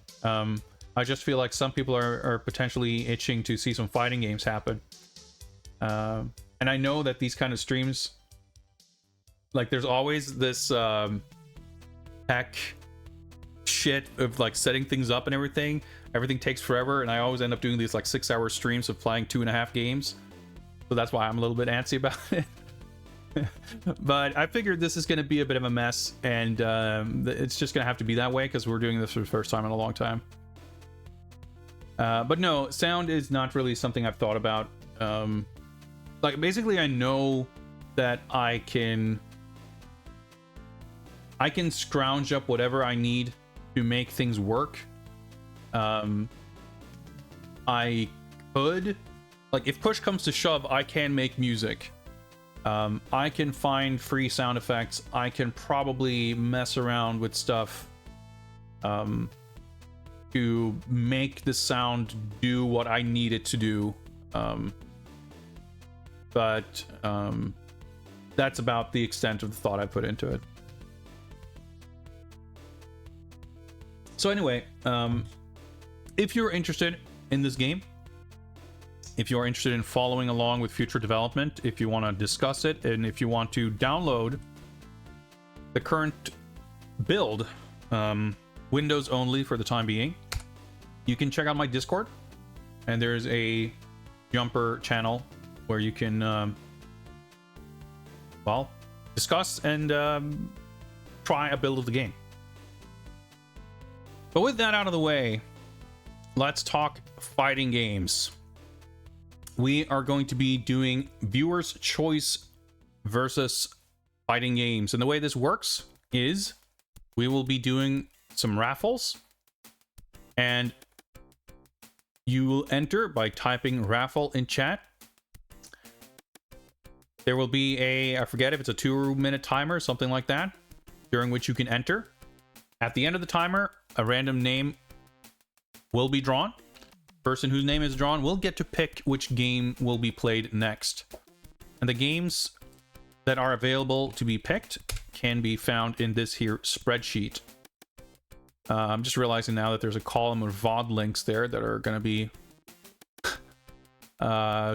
I just feel like some people are potentially itching to see some fighting games happen. And I know that these kind of streams, like, there's always this tech shit of like setting things up and everything. Everything takes forever, and I always end up doing these like 6-hour streams of playing 2.5 games. So that's why I'm a little bit antsy about it. But I figured this is going to be a bit of a mess, and it's just going to have to be that way because we're doing this for the first time in a long time. But no, sound is not really something I've thought about. Like, basically, I know that I can scrounge up whatever I need to make things work. I could, like, if push comes to shove, I can make music. I can find free sound effects. I can probably mess around with stuff to make the sound do what I need it to do. But that's about the extent of the thought I put into it. So anyway, if you're interested in this game, if you're interested in following along with future development, if you want to discuss it, and if you want to download the current build, Windows only for the time being, you can check out my Discord, and there's a Jumper channel where you can, well, discuss and try a build of the game. But with that out of the way, let's talk fighting games. We are going to be doing viewers' choice versus fighting games. And the way this works is we will be doing some raffles, and you will enter by typing raffle in chat. There will be I forget if it's a 2-minute timer, something like that, during which you can enter. At the end of the timer, a random name will be drawn. Person whose name is drawn will get to pick which game will be played next. And the games that are available to be picked can be found in this here spreadsheet. I'm just realizing now that there's a column of VOD links there that are going to be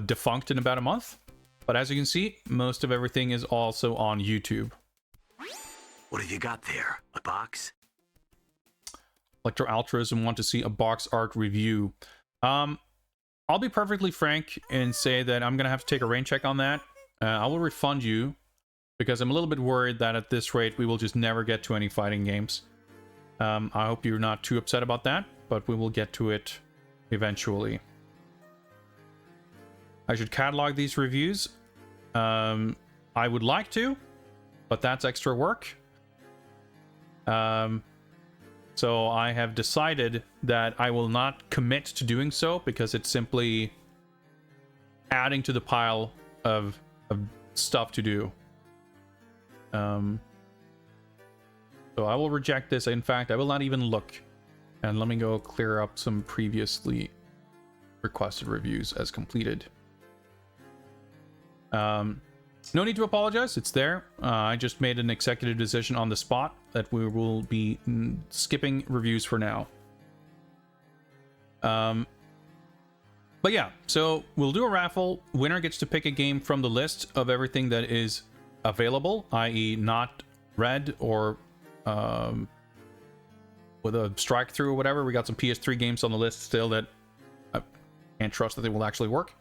defunct in about a month. But as you can see, most of everything is also on YouTube. What have you got there? A box? Electro Altruism want to see a box art review. I'll be perfectly frank and say that I'm gonna have to take a rain check on that. I will refund you because I'm a little bit worried that at this rate we will just never get to any fighting games. I hope you're not too upset about that, but we will get to it eventually. I should catalog these reviews. I would like to, but that's extra work. So I have decided that I will not commit to doing so because it's simply adding to the pile of stuff to do. So I will reject this. In fact, I will not even look. And let me go clear up some previously requested reviews as completed. No need to apologize, it's there. I just made an executive decision on the spot that we will be skipping reviews for now. But yeah, so we'll do a raffle. Winner gets to pick a game from the list of everything that is available, i.e. not red or with a strike through or whatever. We got some PS3 games on the list still that I can't trust that they will actually work.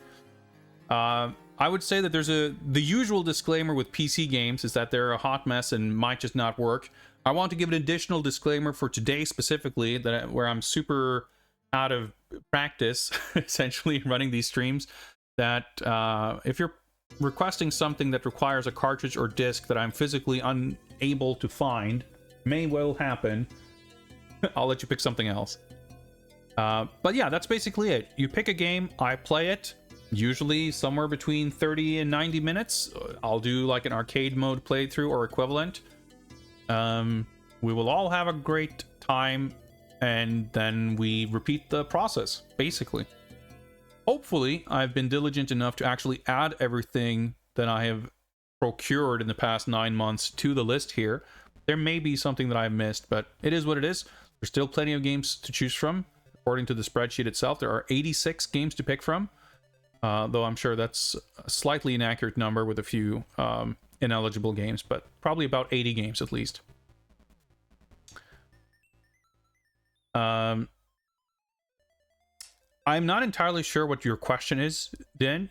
I would say that there's the usual disclaimer with PC games is that they're a hot mess and might just not work. I want to give an additional disclaimer for today specifically, that where I'm super out of practice, essentially running these streams, that if you're requesting something that requires a cartridge or disc that I'm physically unable to find, may well happen, I'll let you pick something else. But yeah, that's basically it. You pick a game, I play it. Usually somewhere between 30 and 90 minutes. I'll do like an arcade mode playthrough or equivalent. We will all have a great time, and then we repeat the process, basically. Hopefully, I've been diligent enough to actually add everything that I have procured in the past 9 months to the list here. There may be something that I've missed, but it is what it is. There's still plenty of games to choose from. According to the spreadsheet itself, there are 86 games to pick from. Though I'm sure that's a slightly inaccurate number with a few ineligible games, but probably about 80 games at least. I'm not entirely sure what your question is, Din.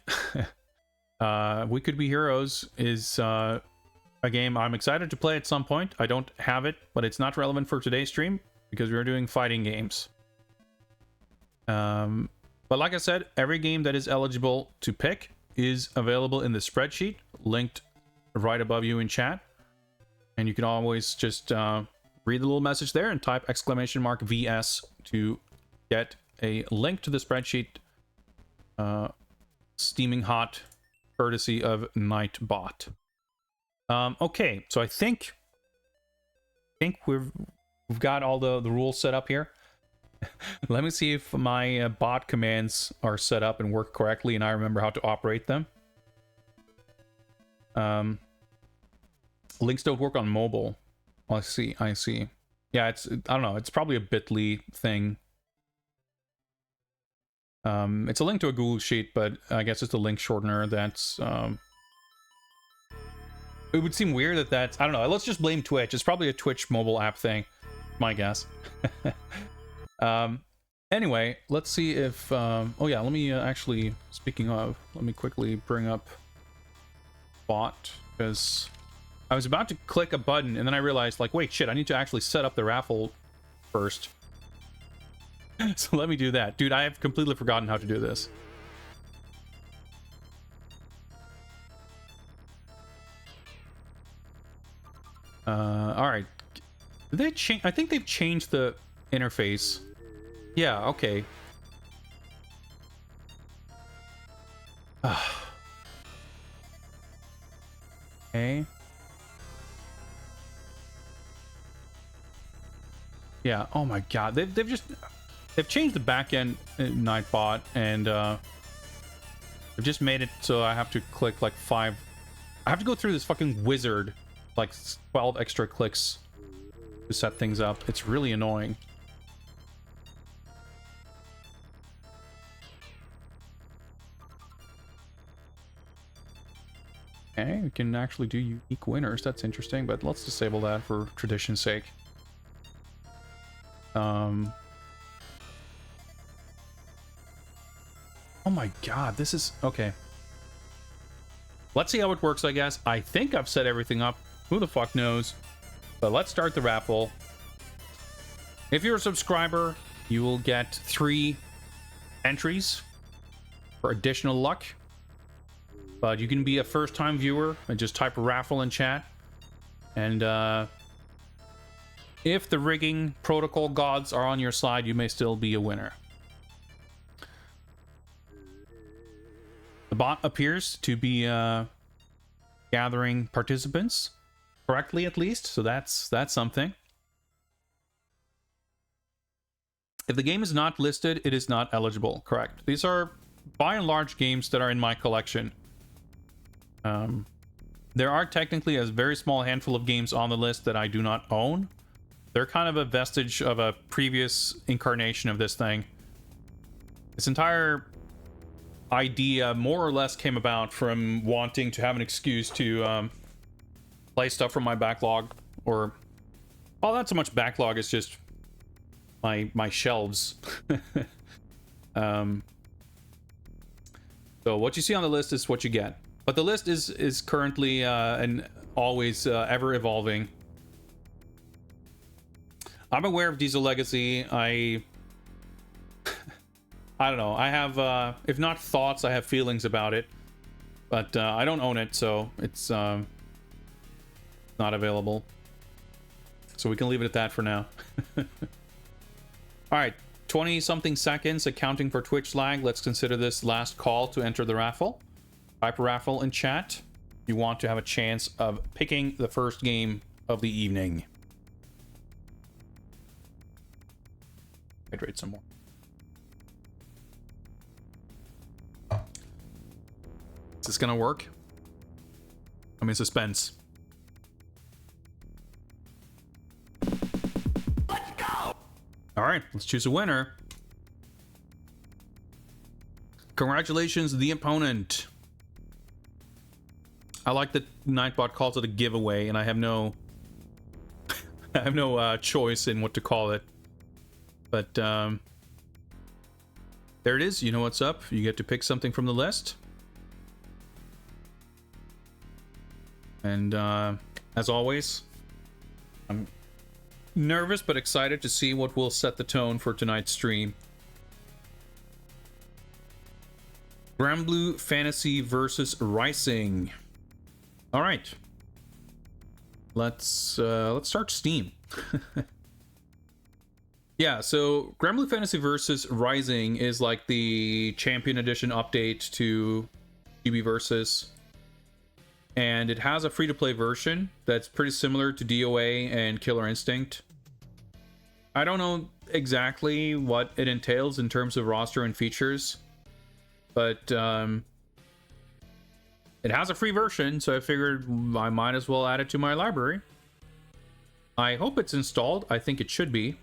We Could Be Heroes is a game I'm excited to play at some point. I don't have it, but it's not relevant for today's stream because we're doing fighting games. But like I said, every game that is eligible to pick is available in the spreadsheet, linked right above you in chat. And you can always just read the little message there and type !VS to get a link to the spreadsheet, steaming hot, courtesy of Nightbot. Okay, so I think we've got all the rules set up here. Let me see if my bot commands are set up and work correctly and I remember how to operate them. Links don't work on mobile. I see. Yeah, I don't know, it's probably a bit.ly thing. It's a link to a Google Sheet, but I guess it's a link shortener that's... It would seem weird that that's... I don't know, let's just blame Twitch. It's probably a Twitch mobile app thing, my guess. Anyway, let's see if... oh yeah, let me actually, speaking of, let me quickly bring up bot, because I was about to click a button, and then I realized, like, wait, shit, I need to actually set up the raffle first. So let me do that. Dude, I have completely forgotten how to do this. Alright. Did they change? I think they've changed the interface. Yeah, okay. Okay. Yeah, oh my god. They've changed the backend Nightbot, and they've just made it so I have to click like 5. I have to go through this fucking wizard, like 12 extra clicks to set things up. It's really annoying. Okay, we can actually do unique winners. That's interesting, but let's disable that for tradition's sake. Oh my god, this is... Okay. Let's see how it works, I guess. I think I've set everything up. Who the fuck knows? But let's start the raffle. If you're a subscriber, you will get 3 entries for additional luck. But you can be a first-time viewer and just type raffle in chat. And if the rigging protocol gods are on your side, you may still be a winner. The bot appears to be gathering participants correctly, at least, so that's something. If the game is not listed, it is not eligible. Correct. These are by and large games that are in my collection. There are technically a very small handful of games on the list that I do not own. They're kind of a vestige of a previous incarnation of this thing. This entire idea more or less came about from wanting to have an excuse to play stuff from my backlog, or well, not so much backlog, it's just my shelves. So what you see on the list is what you get, but the list is currently and always ever evolving. I'm aware of Diesel Legacy. I don't know. I have, if not thoughts, I have feelings about it. But I don't own it, so it's not available. So we can leave it at that for now. Alright, 20-something seconds, accounting for Twitch lag. Let's consider this last call to enter the raffle. Type raffle in chat. You want to have a chance of picking the first game of the evening. Hydrate some more. Is this gonna work? I'm in suspense. Let's go! Alright, let's choose a winner. Congratulations, the opponent. I like that Nightbot calls it a giveaway, and I have no I have no choice in what to call it. But there it is. You know what's up. You get to pick something from the list. And as always, I'm nervous but excited to see what will set the tone for tonight's stream. Granblue Fantasy versus Rising. All right, let's start Steam. Yeah, so Granblue Fantasy versus Rising is like the Champion Edition update to GB Versus, and it has a free-to-play version that's pretty similar to DOA and Killer Instinct. I don't know exactly what it entails in terms of roster and features, but it has a free version, so I figured I might as well add it to my library. I hope it's installed. I think it should be.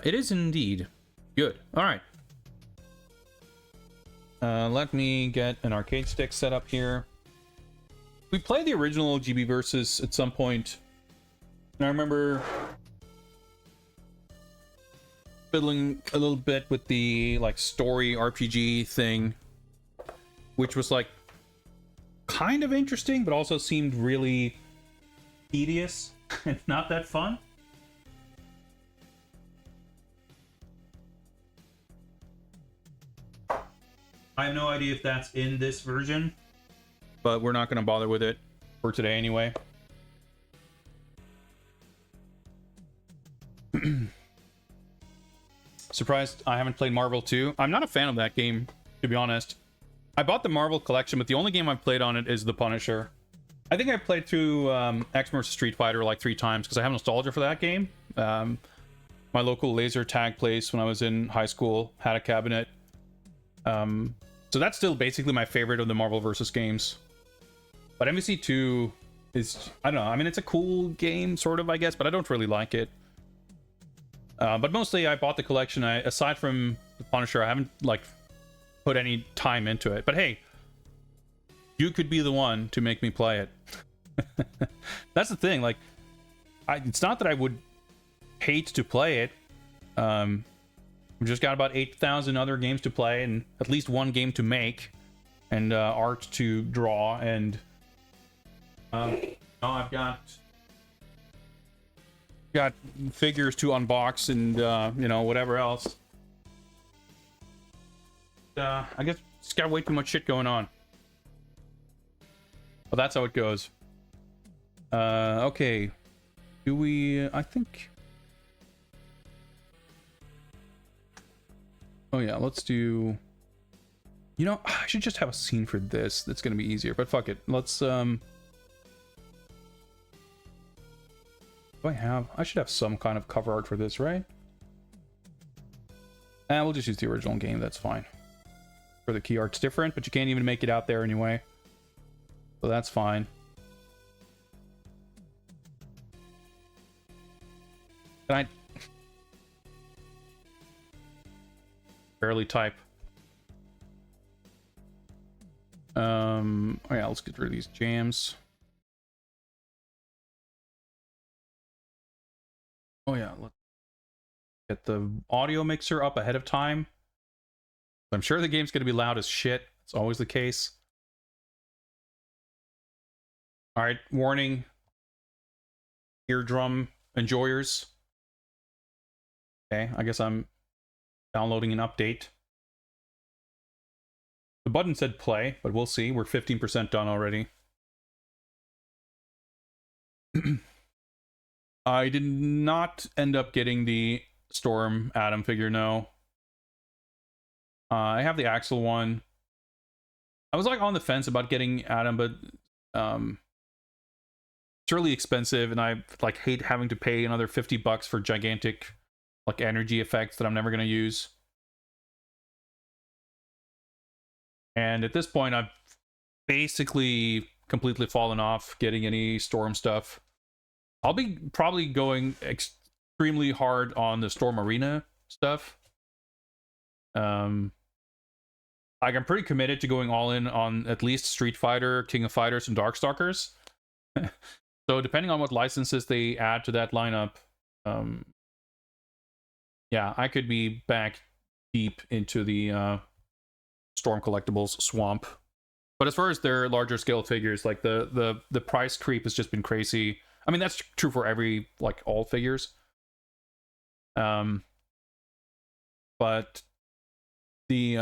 It is indeed. Good. All right. Let me get an arcade stick set up here. We played the original GB Versus at some point, and I remember fiddling a little bit with the like story RPG thing, which was like kind of interesting, but also seemed really tedious and not that fun. I have no idea if that's in this version, but we're not going to bother with it for today anyway. Surprised I haven't played Marvel 2. I'm not a fan of that game, to be honest. I bought the Marvel collection, but the only game I've played on it is The Punisher. I think I played through X vs Street Fighter like 3 times because I have nostalgia for that game. My local laser tag place when I was in high school had a cabinet. So that's still basically my favorite of the Marvel vs. games. But MVC 2 is, I don't know, I mean, it's a cool game, sort of, I guess, but I don't really like it. But mostly I bought the collection. Aside from The Punisher, I haven't, like, put any time into it. But hey, you could be the one to make me play it. That's the thing, like, it's not that I would hate to play it. We've just got about 8,000 other games to play and at least one game to make and art to draw, and I've got figures to unbox and you know, whatever else. I guess just got way too much shit going on. Well, that's how it goes. Okay, do we, I think, oh yeah, let's do, you know, I should just have a scene for this. That's gonna be easier, but fuck it. Let's do I should have some kind of cover art for this, right? We'll just use the original game, that's fine. For the key art's different, but you can't even make it out there anyway, so that's fine. Can I barely type? Oh yeah, let's get rid of these jams. Oh yeah, let's get the audio mixer up ahead of time. I'm sure the game's gonna be loud as shit. It's always the case. All right, warning, eardrum enjoyers. Okay, I guess I'm downloading an update. The button said play, but we'll see. We're 15% done already. I did not end up getting the Storm Atom figure, no. I have the Axel one. I was like on the fence about getting Atom, but it's really expensive, and I like hate having to pay another $50 for gigantic like energy effects that I'm never gonna use. And at this point, I've basically completely fallen off getting any Storm stuff. I'll be probably going extremely hard on the Storm Arena stuff. Like, I'm pretty committed to going all in on at least Street Fighter, King of Fighters, and Darkstalkers. So depending on what licenses they add to that lineup, yeah, I could be back deep into the Storm Collectibles swamp. But as far as their larger scale figures, like the price creep has just been crazy. I mean, that's true for every, like, all figures. But the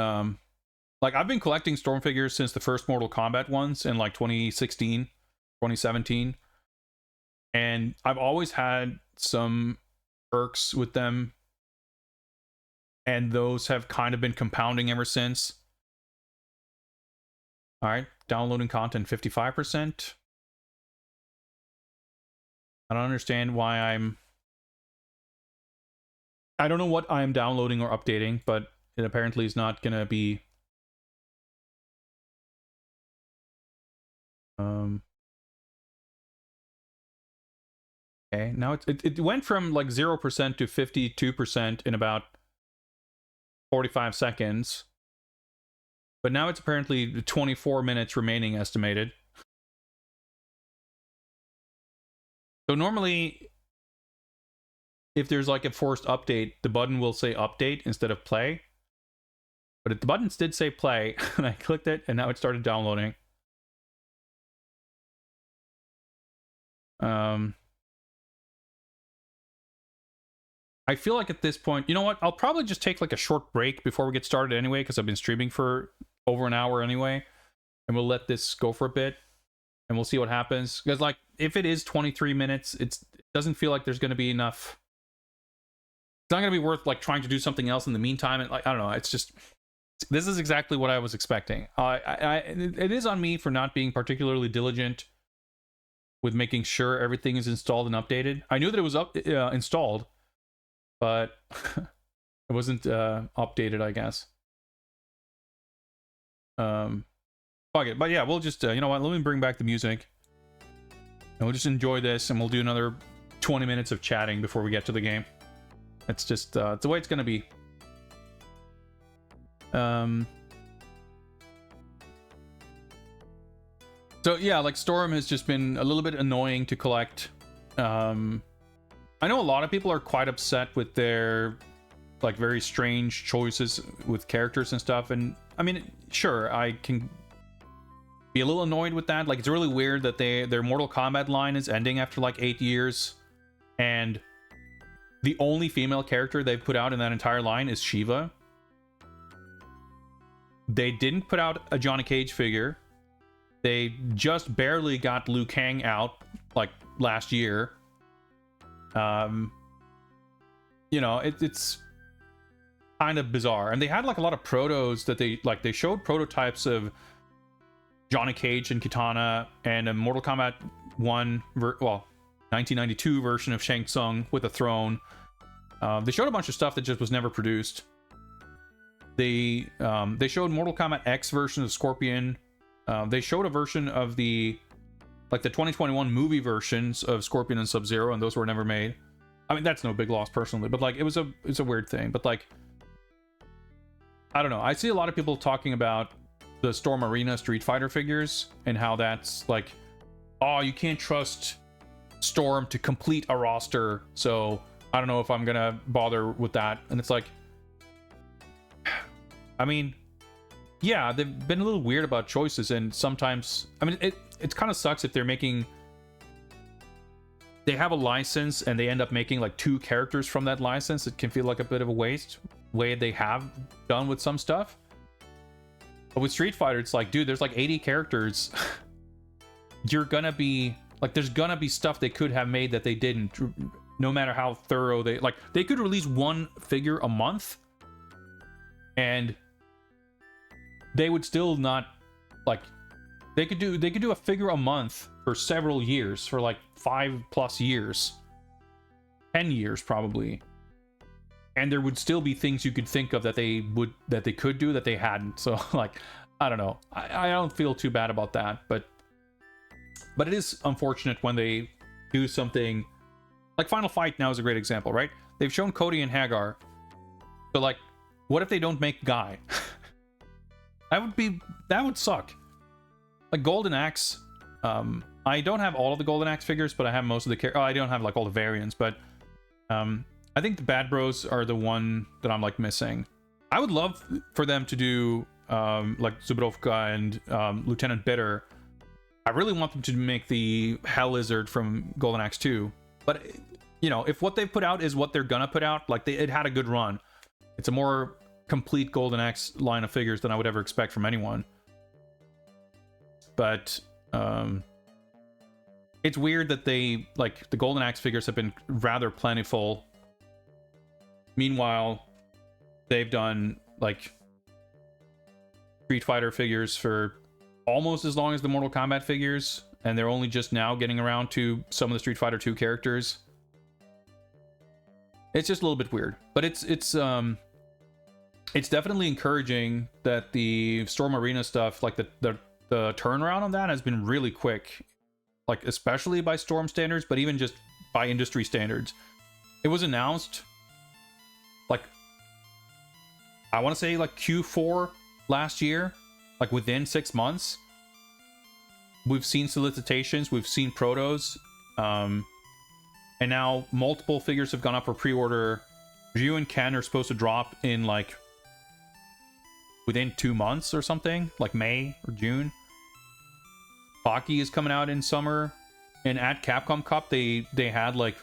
like, I've been collecting Storm figures since the first Mortal Kombat ones in like 2016, 2017. And I've always had some irks with them. And those have kind of been compounding ever since. All right, downloading content 55%. I don't understand why I don't know what I'm downloading or updating, but it apparently is not gonna be okay, now it went from like 0% to 52% in about 45 seconds. But now it's apparently 24 minutes remaining estimated. So normally, if there's like a forced update, the button will say update instead of play. But the buttons did say play, and I clicked it, and now it started downloading. I feel like at this point, you know what? I'll probably just take like a short break before we get started anyway, because I've been streaming for over an hour anyway. And we'll let this go for a bit, and we'll see what happens. Because, like, if it is 23 minutes, it doesn't feel like there's going to be enough. It's not going to be worth, like, trying to do something else in the meantime. And, like, I don't know. It's just, this is exactly what I was expecting. It is on me for not being particularly diligent with making sure everything is installed and updated. I knew that it was installed, but it wasn't updated, I guess. Fuck it. But yeah, we'll just, you know what, let me bring back the music. And we'll just enjoy this, and we'll do another 20 minutes of chatting before we get to the game. It's just, it's the way it's gonna be. So yeah, like, Storm has just been a little bit annoying to collect. I know a lot of people are quite upset with their, like, very strange choices with characters and stuff. And I mean, sure, I can be a little annoyed with that. Like, it's really weird that their Mortal Kombat line is ending after like 8 years, and the only female character they've put out in that entire line is Shiva. They didn't put out a Johnny Cage figure. They just barely got Liu Kang out, like, last year. You know, it's kind of bizarre. And they had like a lot of protos that they showed prototypes of Johnny Cage and Kitana, and a Mortal Kombat 1 1992 version of Shang Tsung with a throne. They showed a bunch of stuff that just was never produced. They showed Mortal Kombat X version of Scorpion. They showed a version of the 2021 movie versions of Scorpion and Sub-Zero, and those were never made. I mean, that's no big loss personally, but like, it's a weird thing. But like, I don't know. I see a lot of people talking about the Storm Arena Street Fighter figures and how that's like, oh, you can't trust Storm to complete a roster, so I don't know if I'm gonna bother with that. And it's like, I mean, yeah, they've been a little weird about choices, and sometimes, I mean, it kind of sucks if they have a license and they end up making like 2 characters from that license. It can feel like a bit of a waste, way they have done with some stuff. But with Street Fighter, it's like, dude, there's like 80 characters. You're gonna be like, there's gonna be stuff they could have made that they didn't, no matter how thorough they could release 1 figure a month, and they would still not, like, they could do a figure a month for several years, for like 5+ years, 10 years probably, and there would still be things you could think of that they could do that they hadn't. So like, I don't know, I don't feel too bad about that, but it is unfortunate when they do something like Final Fight. Now is a great example, right? They've shown Cody and Hagar, so like, what if they don't make Guy? That would suck. Like Golden Axe, I don't have all of the Golden Axe figures, but I have most of the I don't have like all the variants, but I I think the Bad Bros are the one that I'm like missing. I would love for them to do like Zubrovka and Lieutenant Bitter. I really want them to make the Hell Lizard from Golden Axe 2. But, you know, if what they've put out is what they're gonna put out, like it had a good run. It's a more complete Golden Axe line of figures than I would ever expect from anyone. But it's weird that they, like, the Golden Axe figures have been rather plentiful. Meanwhile, they've done, like, Street Fighter figures for almost as long as the Mortal Kombat figures, and they're only just now getting around to some of the Street Fighter 2 characters. It's just a little bit weird, but it's definitely encouraging that the Storm Arena stuff, like the turnaround on that has been really quick, like especially by Storm standards, but even just by industry standards. It was announced, like, I want to say like Q4 last year, like within 6 months. We've seen solicitations, we've seen protos, and now multiple figures have gone up for pre-order. Ryu and Ken are supposed to drop in like within 2 months or something, like May or June. Baki is coming out in summer, and at Capcom Cup they had like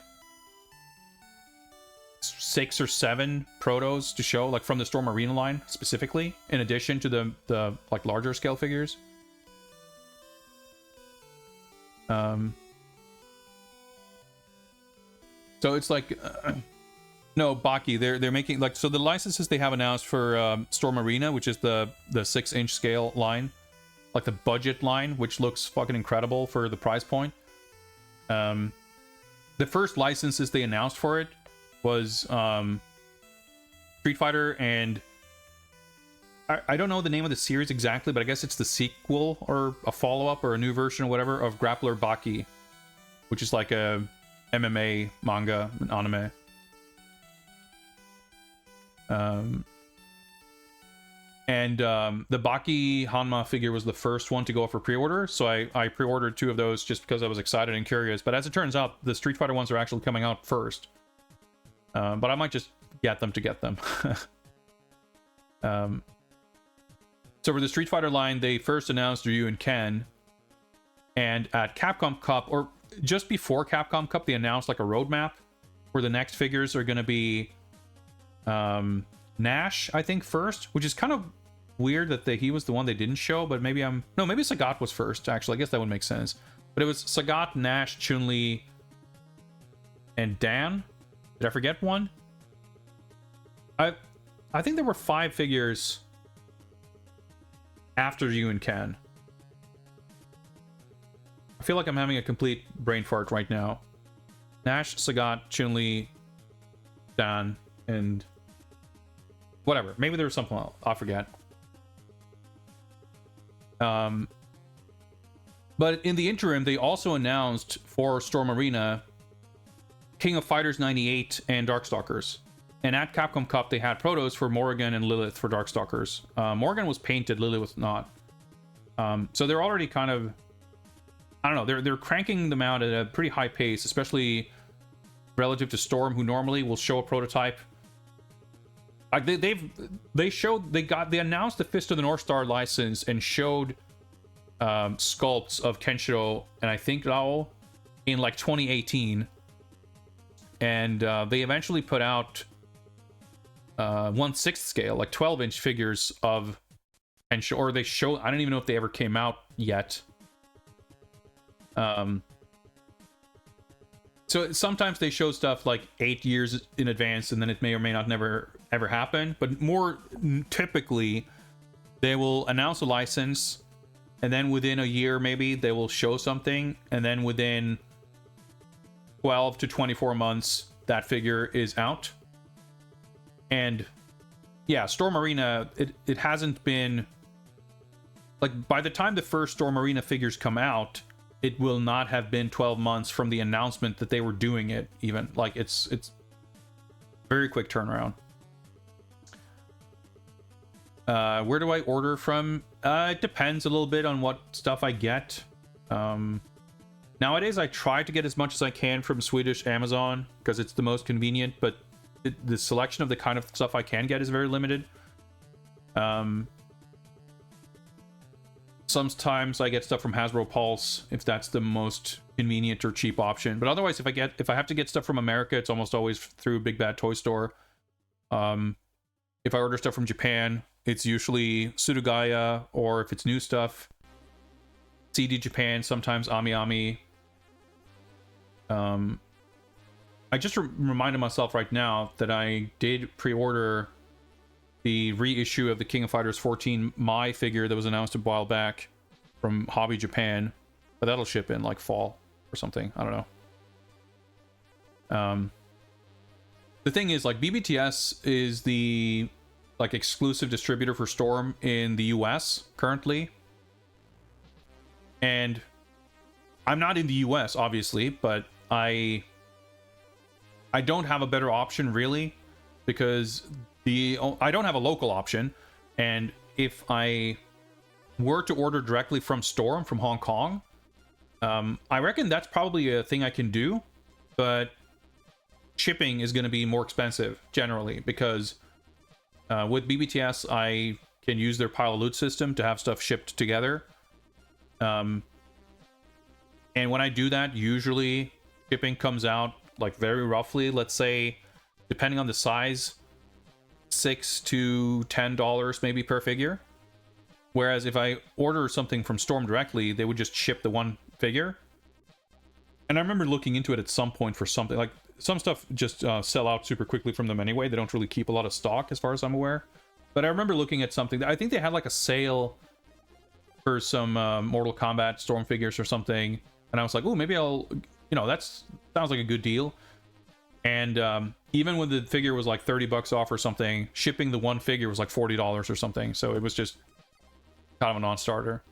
6 or 7 protos to show, like from the Storm Arena line specifically, in addition to the like larger scale figures. So it's like no, Baki, they're making, like, so the licenses they have announced for Storm Arena, which is the 6-inch scale line, like the budget line, which looks fucking incredible for the price point. The first licenses they announced for it was Street Fighter, and I don't know the name of the series exactly, but I guess it's the sequel or a follow-up or a new version or whatever of Grappler Baki, which is like a MMA manga, an anime. The Baki Hanma figure was the first one to go up for pre-order, so I pre-ordered 2 of those just because I was excited and curious. But as it turns out, the Street Fighter ones are actually coming out first. But I might just get them to get them. So for the Street Fighter line, they first announced Ryu and Ken, and at Capcom Cup, or just before Capcom Cup, they announced like a roadmap where the next figures are going to be Nash, I think, first, which is kind of weird that he was the one they didn't show, but maybe maybe Sagat was first, actually. I guess that would make sense. But it was Sagat, Nash, Chun-Li, and Dan. Did I forget one? I think there were 5 figures after Ryu and Ken. I feel like I'm having a complete brain fart right now. Nash, Sagat, Chun-Li, Dan, and whatever. Maybe there was something else. I forget. But in the interim, they also announced for Storm Arena King of Fighters 98 and Darkstalkers. And at Capcom Cup, they had protos for Morrigan and Lilith for Darkstalkers. Morrigan was painted, Lilith was not. So they're already kind of, I don't know, they're cranking them out at a pretty high pace, especially relative to Storm, who normally will show a prototype. Like they announced the Fist of the North Star license and showed sculpts of Kenshiro and I think Rao in like 2018, and they eventually put out 1/6 scale, like 12-inch figures of Kenshiro, or they show, I don't even know if they ever came out yet. So sometimes they show stuff like 8 years in advance, and then it may or may not never ever happen. But more typically, they will announce a license, and then within a year maybe they will show something, and then within 12 to 24 months that figure is out. And yeah, Storm Arena, it hasn't been, like, by the time the first Storm Arena figures come out, it will not have been 12 months from the announcement that they were doing it, even. Like, it's very quick turnaround. Where do I order from? It depends a little bit on what stuff I get. Nowadays I try to get as much as I can from Swedish Amazon because it's the most convenient, but the selection of the kind of stuff I can get is very limited. Sometimes I get stuff from Hasbro Pulse if that's the most convenient or cheap option. But otherwise, if I have to get stuff from America, it's almost always through Big Bad Toy Store. If I order stuff from Japan, it's usually Surugaya, or if it's new stuff, CD Japan, sometimes Ami. I just reminded myself right now that I did pre-order the reissue of the King of Fighters 14 Mai figure that was announced a while back from Hobby Japan, but that'll ship in like fall or something. I don't know. The thing is, like, BBTS is the like exclusive distributor for Storm in the US currently, and I'm not in the US obviously, but I don't have a better option really, because I don't have a local option, and if I were to order directly from Storm from Hong Kong, I reckon that's probably a thing I can do, but shipping is going to be more expensive generally, because with BBTS I can use their pile of loot system to have stuff shipped together, and when I do that, usually shipping comes out like very roughly, let's say, depending on the size, $6 to $10 maybe per figure. Whereas if I order something from Storm directly, they would just ship the one figure. And I remember looking into it at some point for something like, some stuff just sell out super quickly from them anyway. They don't really keep a lot of stock as far as I'm aware. But I remember looking at something, I think they had like a sale for some Mortal Kombat Storm figures or something, and I was like, oh, maybe I'll, that sounds like a good deal. And even when the figure was like $30 off or something, shipping the one figure was like $40 or something, so it was just kind of a non-starter.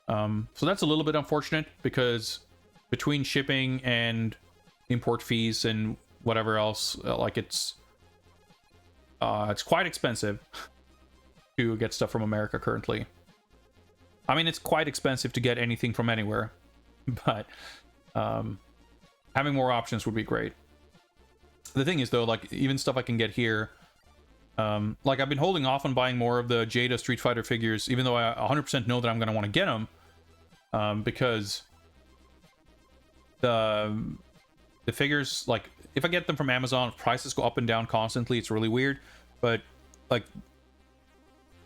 So that's a little bit unfortunate, because between shipping and import fees and whatever else, like it's quite expensive to get stuff from America currently. I mean, it's quite expensive to get anything from anywhere, but having more options would be great. The thing is, though, like, even stuff I can get here, like, I've been holding off on buying more of the Jada Street Fighter figures, even though I 100% know that I'm going to want to get them, because the figures, like, if I get them from Amazon, prices go up and down constantly. It's really weird, but, like,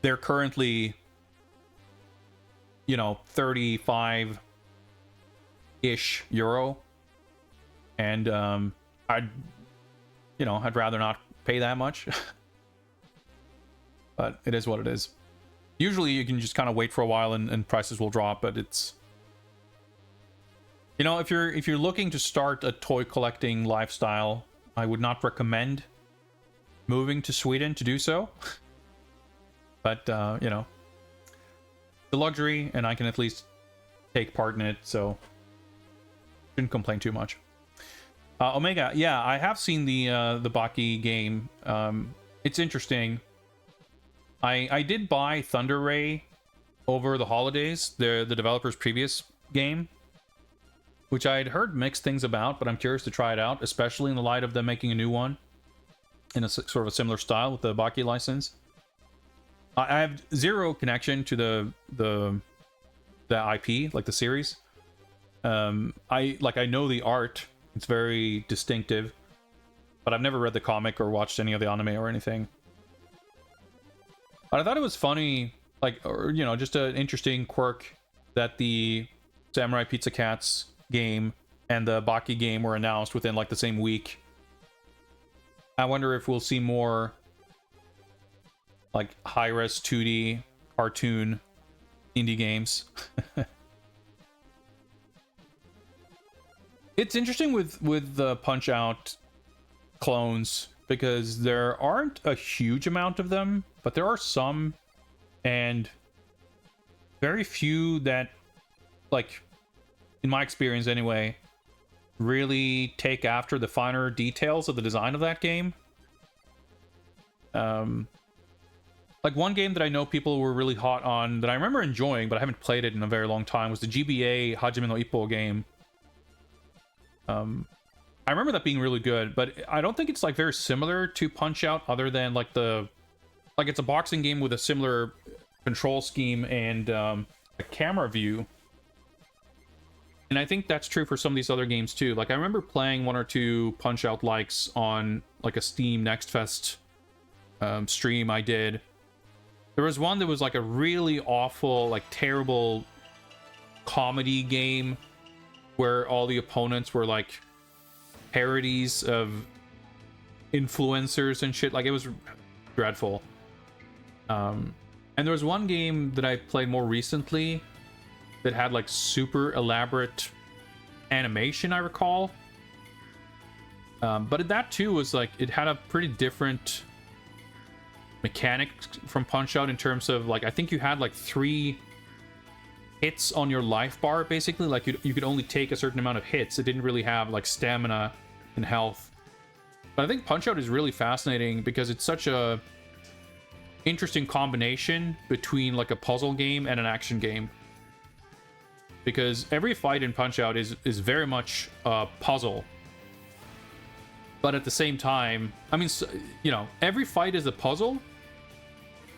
they're currently, 35-ish euro, and I'd rather not pay that much. But it is what it is. Usually you can just kind of wait for a while and prices will drop, but it's, if you're looking to start a toy collecting lifestyle, I would not recommend moving to Sweden to do so. But the luxury, and I can at least take part in it, so shouldn't complain too much. Omega, yeah, I have seen the Baki game. It's interesting. I did buy Thunder Ray over the holidays, the developer's previous game, which I had heard mixed things about, but I'm curious to try it out, especially in the light of them making a new one in a sort of a similar style with the Baki license. I have zero connection to the IP, like the series. I know the art; it's very distinctive, but I've never read the comic or watched any of the anime or anything. But I thought it was funny, just an interesting quirk that the Samurai Pizza Cats game and the Baki game were announced within like the same week. I wonder if we'll see more like high-res 2D cartoon indie games. It's interesting with the Punch-Out clones, because there aren't a huge amount of them, but there are some, and very few that, like, in my experience anyway, really take after the finer details of the design of that game. Like, one game that I know people were really hot on, that I remember enjoying, but I haven't played it in a very long time, was the GBA Hajime no Ippo game. I remember that being really good, but I don't think it's like very similar to Punch Out, other than like it's a boxing game with a similar control scheme and a camera view. And I think that's true for some of these other games too. Like I remember playing 1 or 2 Punch Out likes on like a Steam Next Fest stream I did. There was one that was like a really awful, like terrible comedy game where all the opponents were like parodies of influencers and shit. Like it was dreadful. And there was one game that I played more recently that had like super elaborate animation, I recall. But that too was like, it had a pretty different mechanic from Punch Out in terms of like, I think you had like 3 hits on your life bar, basically. Like you could only take a certain amount of hits. It didn't really have like stamina and health. But I think Punch Out is really fascinating because it's such a interesting combination between like a puzzle game and an action game. Because every fight in Punch Out is very much a puzzle. But at the same time, I mean, you know, every fight is a puzzle,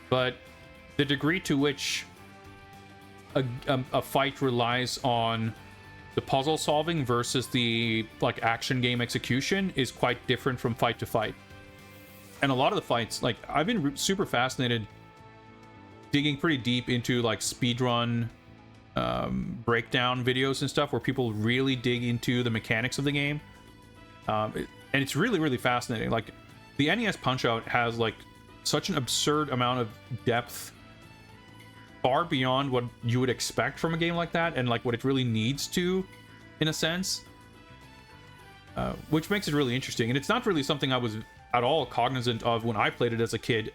but the degree to which a fight relies on the puzzle solving versus the like action game execution is quite different from fight to fight. And a lot of the fights, like I've been super fascinated digging pretty deep into like speedrun breakdown videos and stuff where people really dig into the mechanics of the game. And it's really, really fascinating. Like the NES Punch Out has like such an absurd amount of depth, far beyond what you would expect from a game like that, and like what it really needs to, in a sense, which makes it really interesting. And it's not really something I was at all cognizant of when I played it as a kid.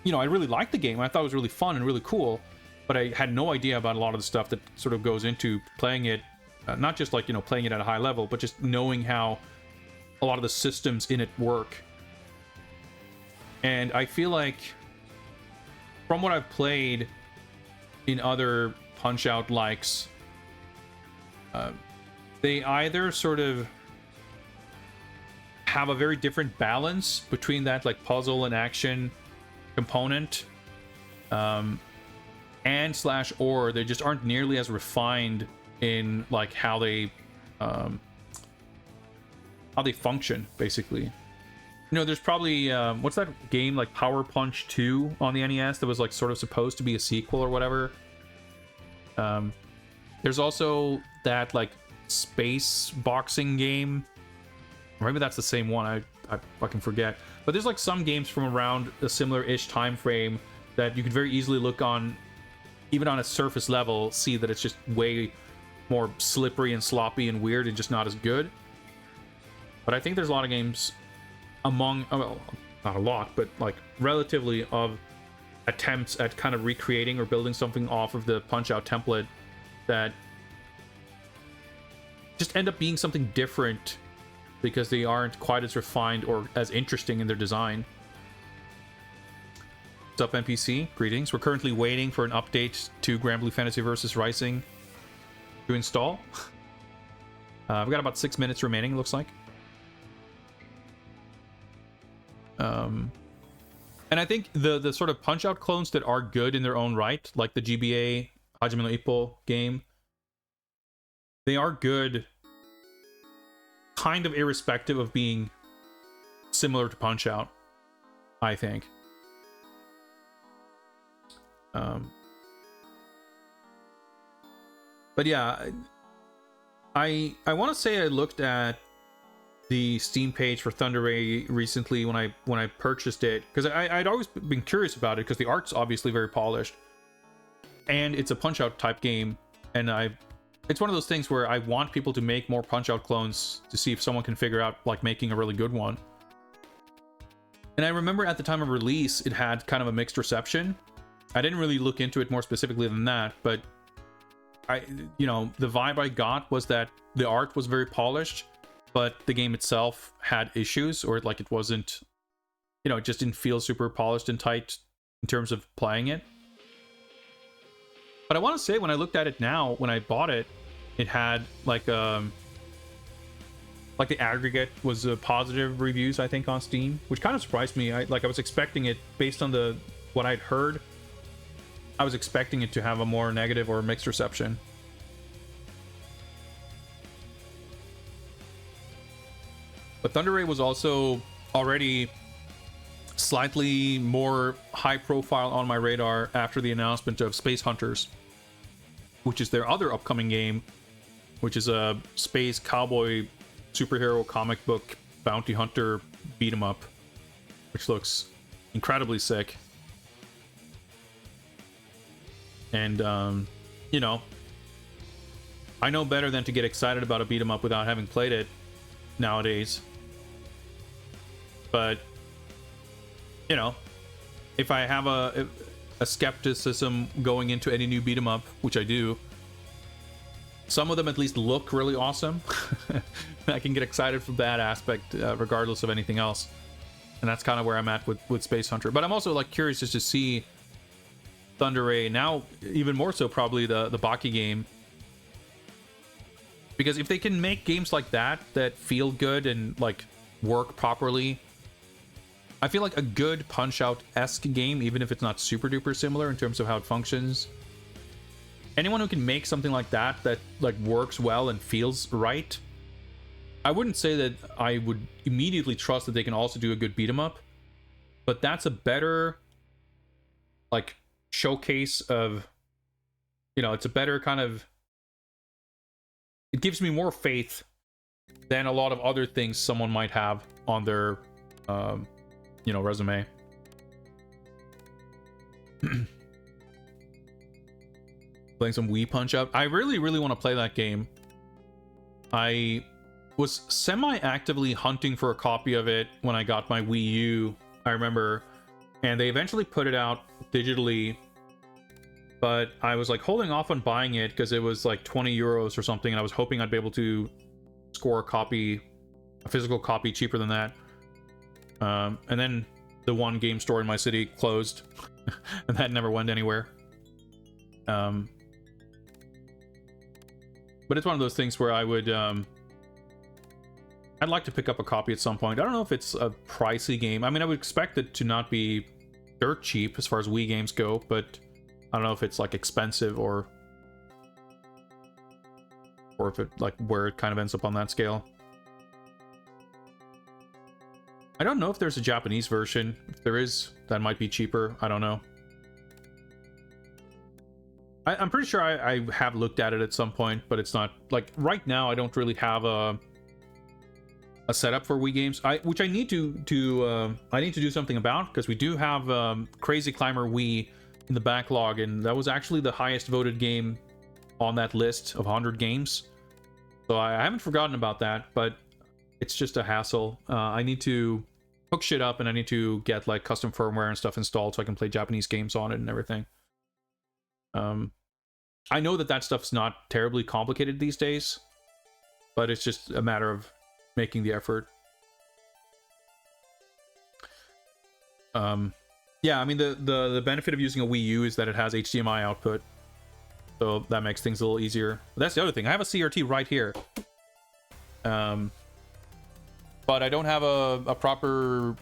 You know, I really liked the game. I thought it was really fun and really cool, but I had no idea about a lot of the stuff that sort of goes into playing it, not just like, you know, playing it at a high level, but just knowing how a lot of the systems in it work. And I feel like from what I've played in other Punch Out likes, they either sort of have a very different balance between that like puzzle and action component, and slash or they just aren't nearly as refined in like how they function, basically. You know, there's probably what's that game like Power Punch 2 on the NES that was like sort of supposed to be a sequel or whatever. There's also that like space boxing game, or maybe that's the same one. I fucking forget. But there's like some games from around a similar-ish time frame that you could very easily look on, even on a surface level, see that it's just way more slippery and sloppy and weird and just not as good. But I think there's a lot of games among, well, not a lot, but like relatively, of attempts at kind of recreating or building something off of the Punch-Out template that just end up being something different because they aren't quite as refined or as interesting in their design. What's up, NPC? Greetings. We're currently waiting for an update to Granblue Fantasy Versus Rising to install. We've got about 6 minutes remaining, it looks like. And I think the sort of Punch-Out clones that are good in their own right, like the GBA Hajime no Ippo game, they are good kind of irrespective of being similar to Punch-Out, I think. But yeah, I want to say I looked at the Steam page for Thunder Ray recently when I purchased it, because I'd always been curious about it because the art's obviously very polished and it's a Punch-Out type game, and it's one of those things where I want people to make more Punch-Out clones to see if someone can figure out like making a really good one. And I remember at the time of release it had kind of a mixed reception. I didn't really look into it more specifically than that, but you know, the vibe I got was that the art was very polished, but the game itself had issues, or like it wasn't, you know, it just didn't feel super polished and tight in terms of playing it. But I want to say, when I looked at it now, when I bought it, it had like a like the aggregate was positive reviews, I think, on Steam, which kind of surprised me. I was expecting it based on what I'd heard. I was expecting it to have a more negative or mixed reception. But Thunder Ray was also already slightly more high profile on my radar after the announcement of Space Hunters, which is their other upcoming game, which is a space cowboy superhero comic book bounty hunter beat 'em up, which looks incredibly sick. And you know, I know better than to get excited about a beat 'em up without having played it nowadays. But you know, if I have a skepticism going into any new beat 'em up, which I do, some of them at least look really awesome. I can get excited from that aspect, regardless of anything else. And that's kind of where I'm at with Space Hunter. But I'm also like curious just to see Thunder Ray now, even more so probably the Baki game, because if they can make games like that feel good and like work properly, I feel like a good Punch-Out-esque game, even if it's not super duper similar in terms of how it functions, anyone who can make something like that like works well and feels right, I wouldn't say that I would immediately trust that they can also do a good beat 'em up, but that's a better like showcase of, you know, it's a better kind of, it gives me more faith than a lot of other things someone might have on their you know, resume. Playing some Wii Punch-Out. I really want to play that game. I was semi-actively hunting for a copy of it when I got my Wii U, I remember, and they eventually put it out digitally, but I was like holding off on buying it because it was like 20 euros or something, and I was hoping I'd be able to score a physical copy cheaper than that. And then the one game store in my city closed, and that never went anywhere. But it's one of those things where I would, I'd like to pick up a copy at some point. I don't know if it's a pricey game. I mean, I would expect it to not be dirt cheap as far as Wii games go, but I don't know if it's like expensive or if it like where it kind of ends up on that scale. I don't know if there's a Japanese version. If there is, that might be cheaper. I don't know. I'm pretty sure I have looked at it at some point, but it's not like right now. I don't really have a setup for Wii games, which I need to do something about, because we do have Crazy Climber Wii in the backlog, and that was actually the highest voted game on that list of 100 games. So I haven't forgotten about that, but it's just a hassle. I need to hook shit up, and I need to get like custom firmware and stuff installed so I can play Japanese games on it and everything. I know that stuff's not terribly complicated these days, but it's just a matter of making the effort. Yeah, I mean, the benefit of using a Wii U is that it has HDMI output, so that makes things a little easier. But that's the other thing. I have a CRT right here, but I don't have a proper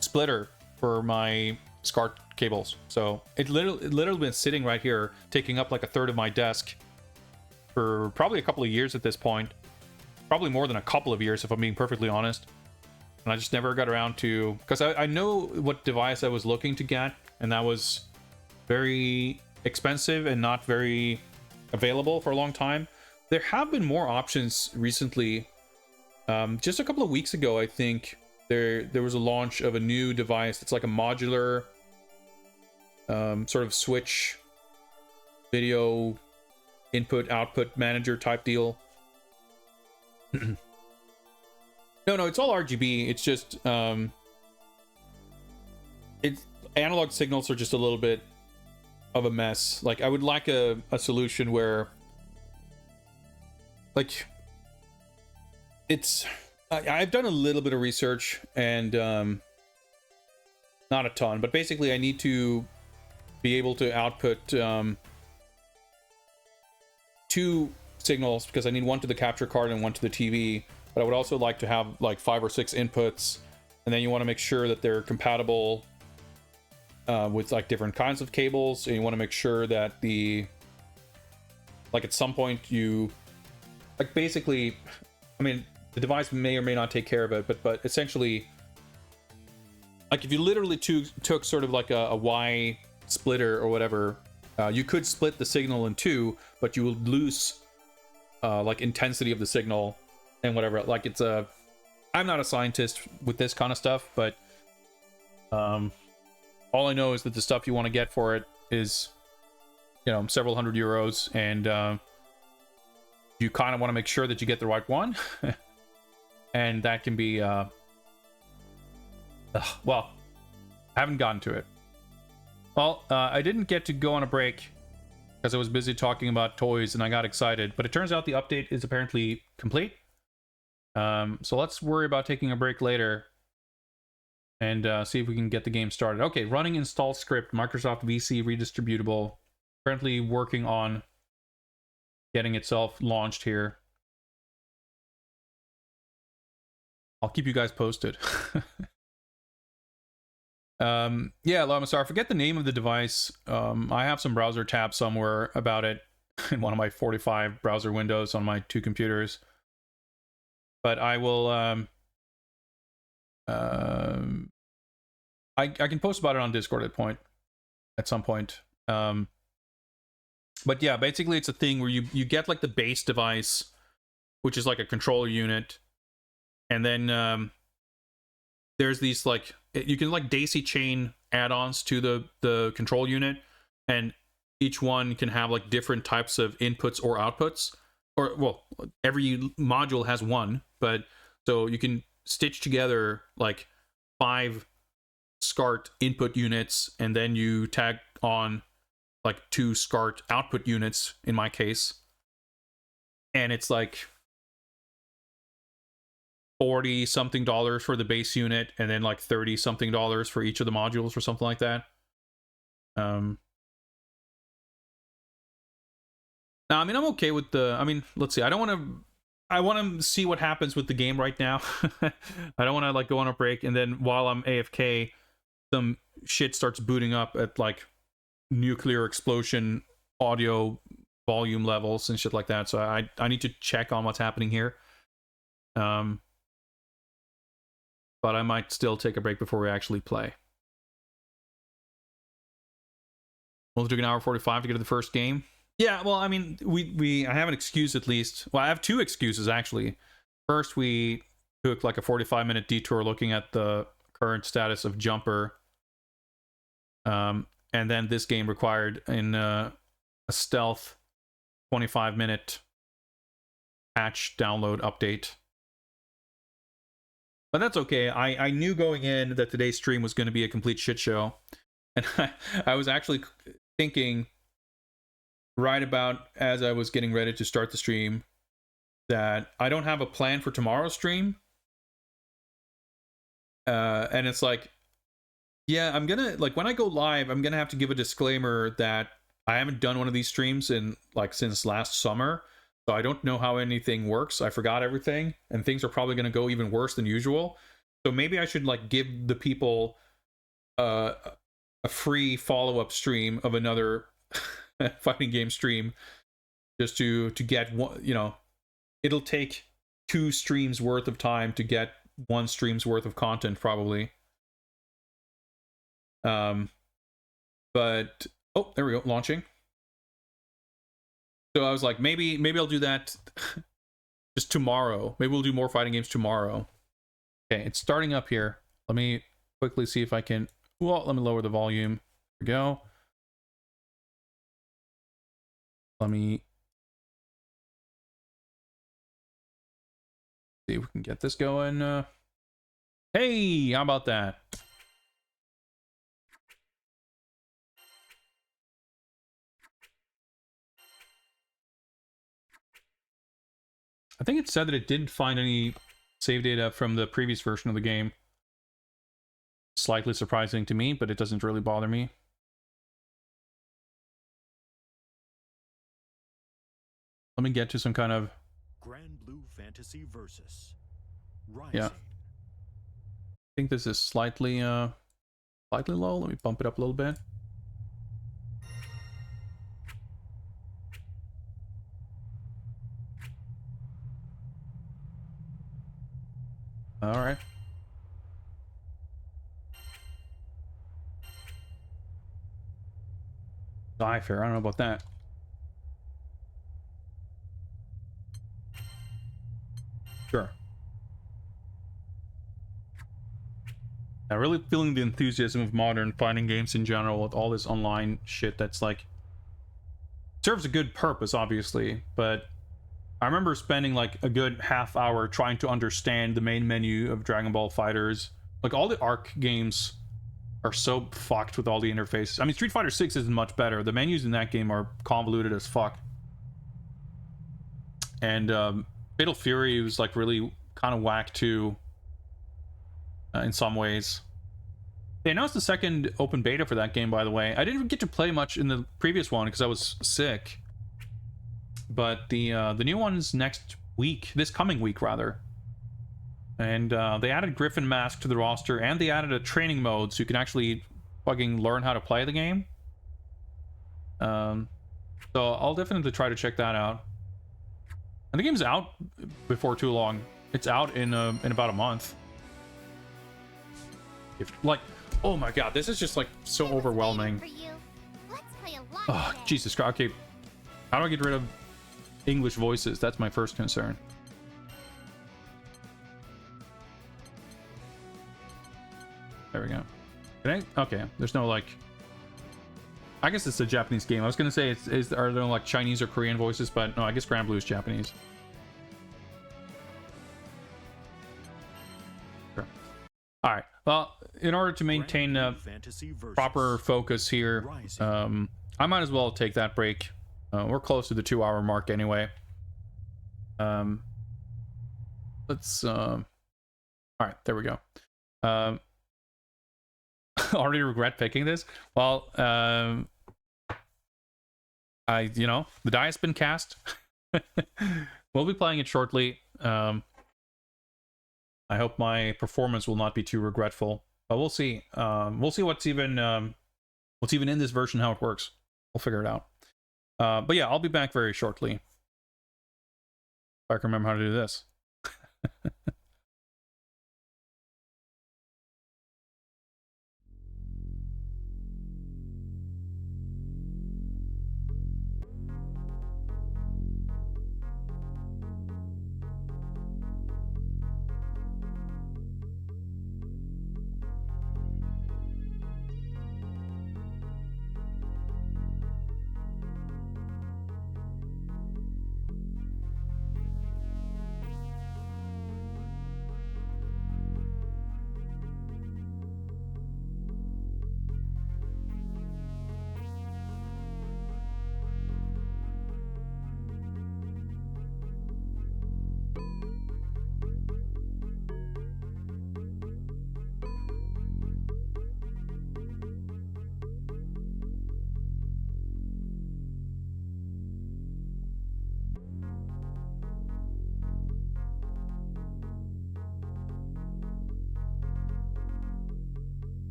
splitter for my SCART cables, so it literally been sitting right here, taking up like a third of my desk for probably a couple of years at this point. Probably more than a couple of years, if I'm being perfectly honest. And I just never got around to, because I know what device I was looking to get, and that was very expensive and not very available for a long time. There have been more options recently. Just a couple of weeks ago, I think there was a launch of a new device that's like a modular sort of switch video input output manager type deal. No, it's all RGB. It's just it's analog signals are just a little bit of a mess. Like, I would like a solution where, like, it's I've done a little bit of research, and not a ton, but basically I need to be able to output two signals because I need one to the capture card and one to the TV. But I would also like to have like 5 or 6 inputs, and then you want to make sure that they're compatible with like different kinds of cables, and you want to make sure that the like at some point you like basically, I mean, the device may or may not take care of it, but essentially, like if you literally took sort of like a Y splitter or whatever, you could split the signal in two, but you will lose like intensity of the signal and whatever. Like it's a, I'm not a scientist with this kind of stuff, but all I know is that the stuff you want to get for it is, you know, several €100, and you kind of want to make sure that you get the right one. And that can be well, I haven't gotten to it. Well, I didn't get to go on a break because I was busy talking about toys and I got excited, but it turns out the update is apparently complete. So let's worry about taking a break later and see if we can get the game started. Okay, running install script, Microsoft VC redistributable. Currently working on getting itself launched here. I'll keep you guys posted. Yeah, Lamasar, I forget the name of the device. I have some browser tabs somewhere about it in one of my 45 browser windows on my 2 computers. But I will I can post about it on Discord at some point. But yeah, basically it's a thing where you get like the base device, which is like a controller unit, and then there's these like, you can like daisy chain add-ons to the control unit, and each one can have like different types of inputs or outputs, or well, every module has one, but so you can stitch together like 5 SCART input units, and then you tag on like 2 SCART output units in my case, and it's like $40 something for the base unit, and then like $30 something for each of the modules or something like that. Now, I mean, I'm okay with the, I mean, let's see, I want to see what happens with the game right now. I don't want to like go on a break and then while I'm AFK, some shit starts booting up at like nuclear explosion audio volume levels and shit like that. So I need to check on what's happening here. But I might still take a break before we actually play. Only took an hour 45 to get to the first game. Yeah, well, I mean, I have an excuse at least. Well, I have 2 excuses actually. First, we took like a 45-minute detour looking at the current status of Jumper. And then this game required a stealth 25-minute patch download update. But that's okay. I knew going in that today's stream was going to be a complete shit show. And I was actually thinking right about as I was getting ready to start the stream that I don't have a plan for tomorrow's stream. And it's like, yeah, I'm gonna, like, when I go live, I'm gonna have to give a disclaimer that I haven't done one of these streams in, like, since last summer. So I don't know how anything works. I forgot everything, and things are probably gonna go even worse than usual. So maybe I should, like, give the people a free follow-up stream of another fighting game stream, just to get one, you know, it'll take 2 streams worth of time to get 1 stream's worth of content probably. But oh, there we go, launching. So I was like, maybe I'll do that just tomorrow. Maybe we'll do more fighting games tomorrow. Okay, it's starting up here. Let me quickly see if I can, well, let me lower the volume. There we go. Let me see if we can get this going. Hey, how about that? I think it said that it didn't find any save data from the previous version of the game. Slightly surprising to me, but it doesn't really bother me. Let me get to some kind of... Granblue Fantasy Versus. Rising. Yeah. I think this is slightly low. Let me bump it up a little bit. All right. Die fair. I don't know about that. Sure. I'm really feeling the enthusiasm of modern fighting games in general with all this online shit that's like serves a good purpose, obviously, but I remember spending like a good half hour trying to understand the main menu of Dragon Ball FighterZ. Like all the ARC games are so fucked with all the interfaces. I mean, Street Fighter 6 isn't much better. The menus in that game are convoluted as fuck. And Fatal Fury was like really kind of whack too, in some ways. They announced the second open beta for that game, by the way. I didn't get to play much in the previous one because I was sick. But the new one's next week, this coming week rather. And they added Griffin Mask to the roster, and they added a training mode so you can actually fucking learn how to play the game. So I'll definitely try to check that out. And the game's out before too long. It's out in about a month. If like, oh my god, this is just like so overwhelming. Oh, Jesus Christ. Okay, how do I get rid of English voices? That's my first concern. There we go. Can I? Okay, there's no like... I guess it's a Japanese game. I was gonna say, are there no like Chinese or Korean voices, but no, I guess Granblue is Japanese. Sure. Alright, well, in order to maintain proper focus here, I might as well take that break. We're close to the 2-hour mark anyway. Let's... Alright, there we go. Already regret picking this? Well, you know, the die has been cast. We'll be playing it shortly. I hope my performance will not be too regretful, but we'll see. We'll see what's even in this version, how it works. We'll figure it out. But yeah, I'll be back very shortly. If I can remember how to do this.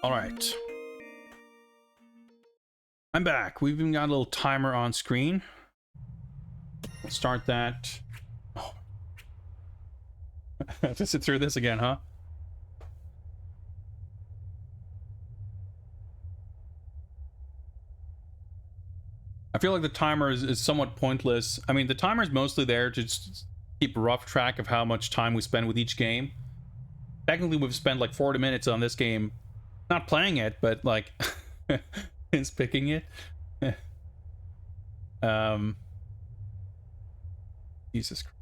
All right. I'm back. We've even got a little timer on screen. Let's start that. Oh. I have to sit through this again, huh? feel like the timer is somewhat pointless. I mean, the timer is mostly there to just keep a rough track of how much time we spend with each game. Technically, we've spent like 40 minutes on this game, not playing it, but like since picking it. Jesus Christ.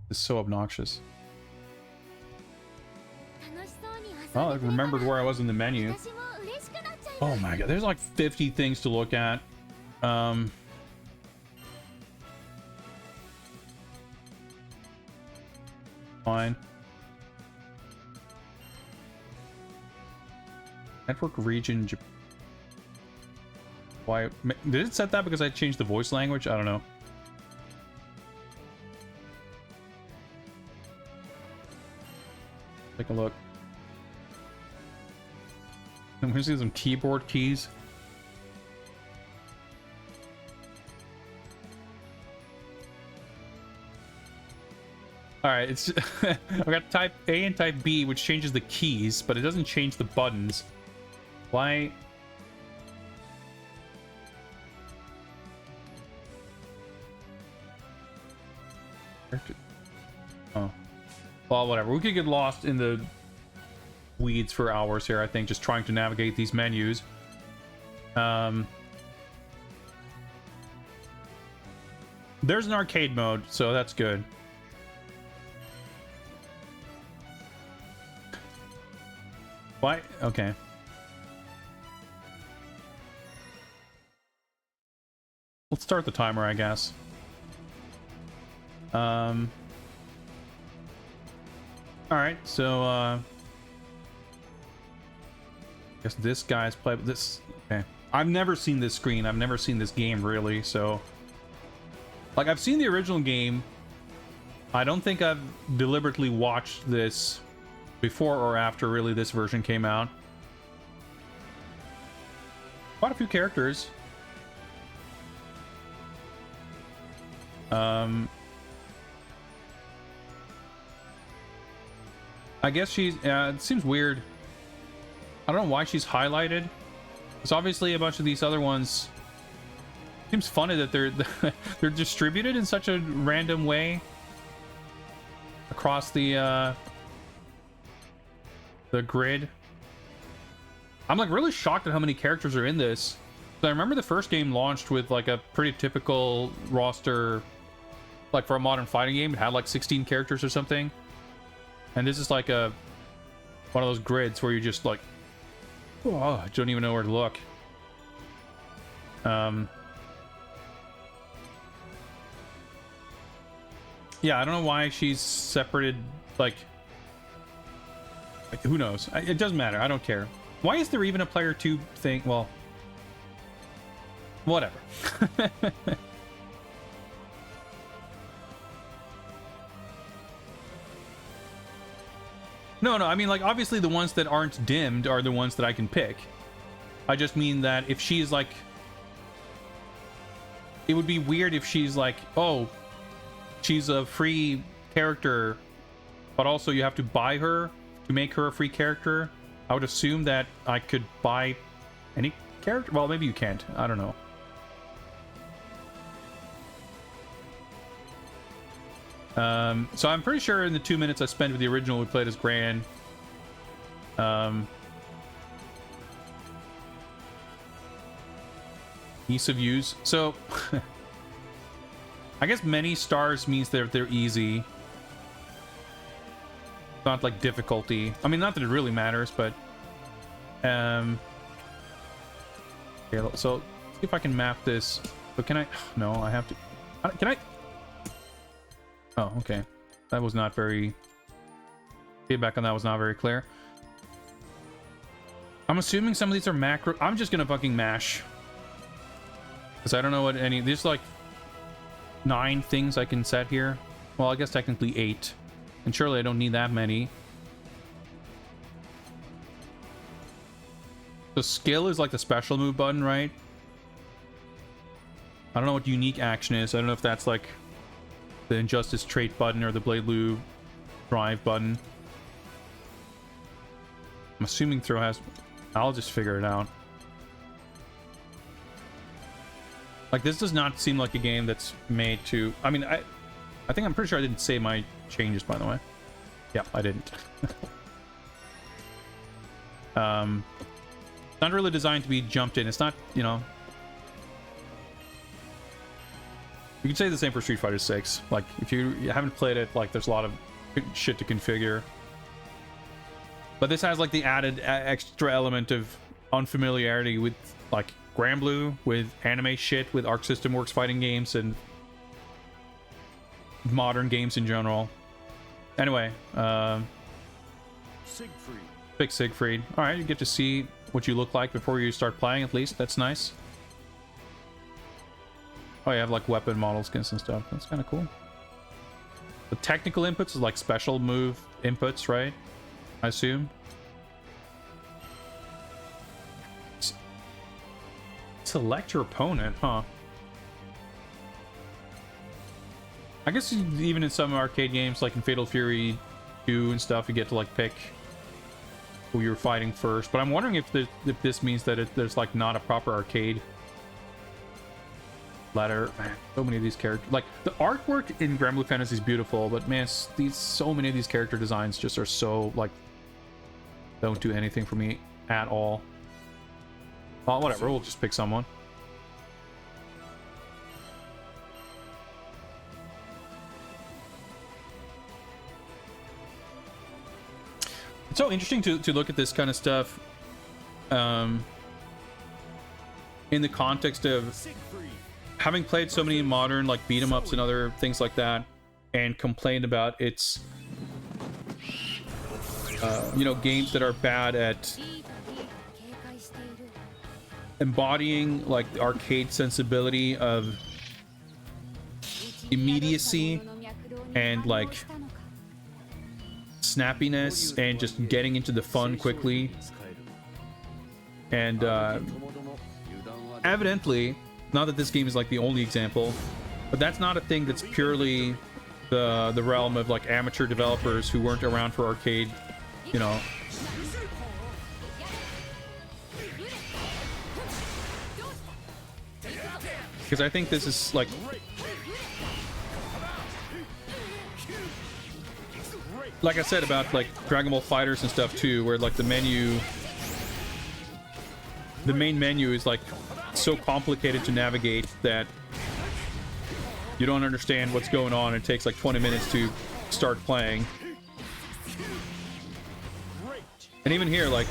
This is so obnoxious. Oh, I remembered where I was in the menu. Oh my god, there's like 50 things to look at. Fine. Network region. Why did it set that because I changed the voice language? I don't know. Take a look. I'm gonna see some keyboard keys. All right, it's I've got type A and type B, which changes the keys, but it doesn't change the buttons. Why? Oh, well, whatever. We could get lost in the weeds for hours here, I think, just trying to navigate these menus. There's an arcade mode, so that's good. Why? Okay. Let's start the timer, I guess. All right, so I guess this guy's played this. Okay, I've never seen this screen. I've never seen this game really. So, like, I've seen the original game. I don't think I've deliberately watched this before or after really this version came out. Quite a few characters. I guess she's it seems weird. I don't know why she's highlighted. It's obviously a bunch of these other ones. Seems funny that they're distributed in such a random way across the grid. I'm like really shocked at how many characters are in this. So I remember the first game launched with like a pretty typical roster, like for a modern fighting game. It had like 16 characters or something. And this is like one of those grids where you just like, oh, I don't even know where to look. Yeah, I don't know why she's separated. Like who knows? It doesn't matter. I don't care. Why is there even a player 2 thing? Well, whatever. No, I mean, like, obviously the ones that aren't dimmed are the ones that I can pick. I just mean that if she's like, it would be weird if she's like, oh, she's a free character, but also you have to buy her to make her a free character. I would assume that I could buy any character. Well, maybe you can't. I don't know. So I'm pretty sure in the 2 minutes I spent with the original, we played as Gran. Ease of use. So I guess many stars means that they're easy. Not like difficulty. I mean, not that it really matters, but okay, so see if I can map this. But can I? No, I have to. Can I? Oh, okay. That was not very... Feedback on that was not very clear. I'm assuming some of these are macro... I'm just gonna fucking mash. Because I don't know what any... There's like 9 things I can set here. Well, I guess technically 8. And surely I don't need that many. So skill is like the special move button, right? I don't know what unique action is. I don't know if that's like the Injustice trait button or the Granblue drive button. I'm assuming throw has... I'll just figure it out. Like, this does not seem like a game that's made to... I mean, I think I'm pretty sure I didn't say my changes, by the way. Yeah, I didn't. Not really designed to be jumped in. It's not, you know... You could say the same for Street Fighter 6. Like, if you haven't played it, like, there's a lot of shit to configure. But this has, like, the added extra element of unfamiliarity with, like, Granblue, with anime shit, with Arc System Works fighting games, and modern games in general. Anyway, Siegfried. pick Siegfried. Alright, you get to see what you look like before you start playing, at least. That's nice. Oh, you have, like, weapon model skins and stuff. That's kind of cool. The technical inputs is, like, special move inputs, right? I assume. Select your opponent, huh? I guess even in some arcade games, like in Fatal Fury 2 and stuff, you get to, like, pick who you're fighting first. But I'm wondering if this means that there's, like, not a proper arcade ladder. Man, so many of these characters, like, the artwork in Granblue Fantasy is beautiful, but man, so many of these character designs just are so, like, don't do anything for me at all. Well, whatever, we'll just pick someone. It's so interesting to look at this kind of stuff in the context of having played so many modern, like, beat 'em ups and other things like that, and complained about its you know, games that are bad at embodying, like, the arcade sensibility of immediacy and, like, snappiness and just getting into the fun quickly. And evidently, not that this game is, like, the only example, but that's not a thing that's purely the realm of, like, amateur developers who weren't around for arcade, you know. Because I think this is, like I said about, like, Dragon Ball Fighters and stuff too, where, like, the main menu is, like, so complicated to navigate that you don't understand what's going on. It takes, like, 20 minutes to start playing. And even here, like,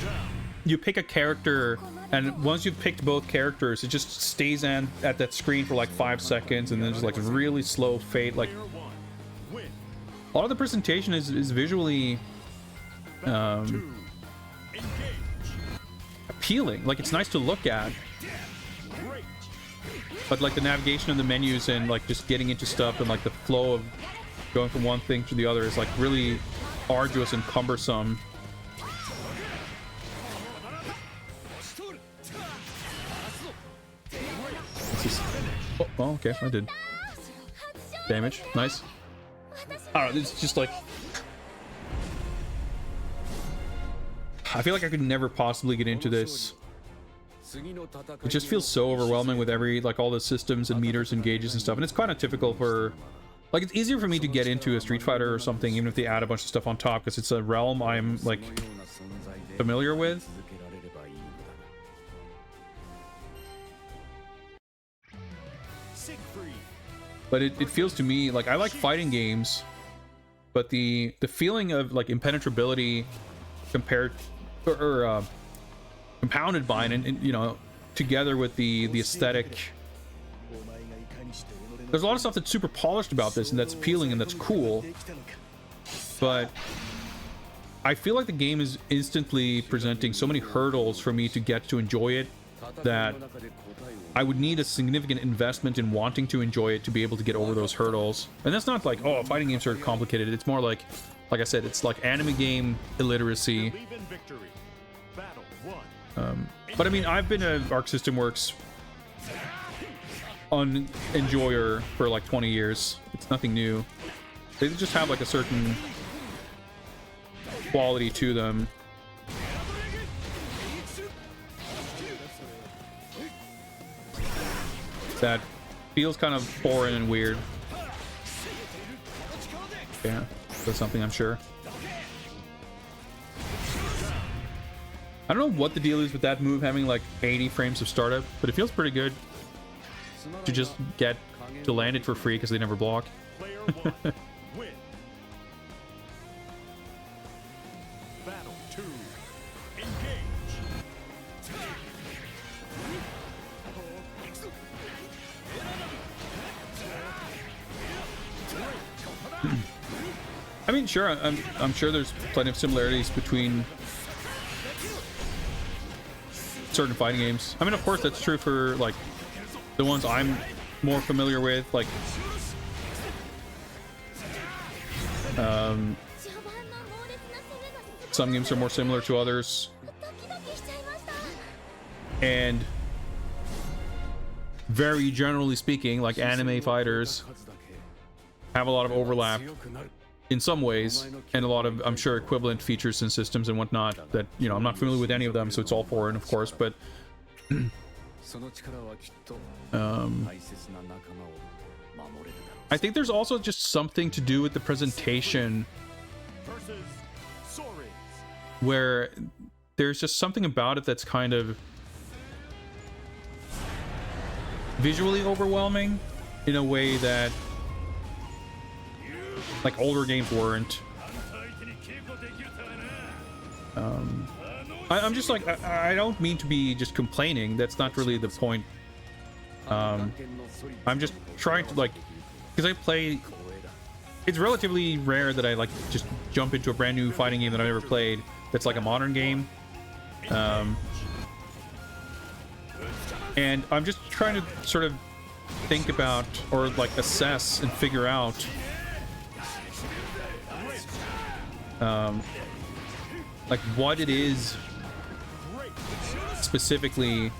you pick a character, and once you've picked both characters, it just stays at that screen for, like, 5 seconds, and then just, like, really slow fade. Like, a lot of the presentation is visually appealing. Like, it's nice to look at, but, like, the navigation of the menus and, like, just getting into stuff and, like, the flow of going from one thing to the other is, like, really arduous and cumbersome. Oh, okay, I did damage. Nice. I don't know, it's just, like, I feel like I could never possibly get into this. It just feels so overwhelming with like, all the systems and meters and gauges and stuff, and it's kind of typical for, like, it's easier for me to get into a Street Fighter or something, even if they add a bunch of stuff on top, because it's a realm I'm, like, familiar with. But it feels to me like I like fighting games, but the feeling of, like, impenetrability compared or compounded by and you know, together with the aesthetic. There's a lot of stuff that's super polished about this and that's appealing and that's cool, but I feel like the game is instantly presenting so many hurdles for me to get to enjoy it that I would need a significant investment in wanting to enjoy it to be able to get over those hurdles. And that's not like, oh, fighting games are complicated. It's more like I said, it's like anime game illiteracy. But I mean, I've been an Arc System Works enjoyer for like 20 years. It's nothing new. They just have, like, a certain quality to them. that feels kind of foreign and weird. Yeah, that's something I'm sure. I don't know what the deal is with that move having like 80 frames of startup, but it feels pretty good to just get to land it for free because they never block. Player one, win. Battle two, engage. I mean, sure, I'm sure there's plenty of similarities between certain fighting games. I mean, of course, that's true for like the ones I'm more familiar with, like some games are more similar to others, and very generally speaking, like anime fighters have a lot of overlap in some ways, and a lot of, I'm sure, equivalent features and systems and whatnot that, you know, I'm not familiar with any of them, so it's all foreign, of course, but I think there's also just something to do with the presentation Versus Sores. where there's just something about it that's kind of visually overwhelming in a way that like older games weren't. I'm just like, I don't mean to be just complaining. That's not really the point. I'm just trying to, like, because I play, it's relatively rare that I like just jump into a brand new fighting game that I've never played that's like a modern game. And I'm just trying to sort of think about, or like assess and figure out like what it is specifically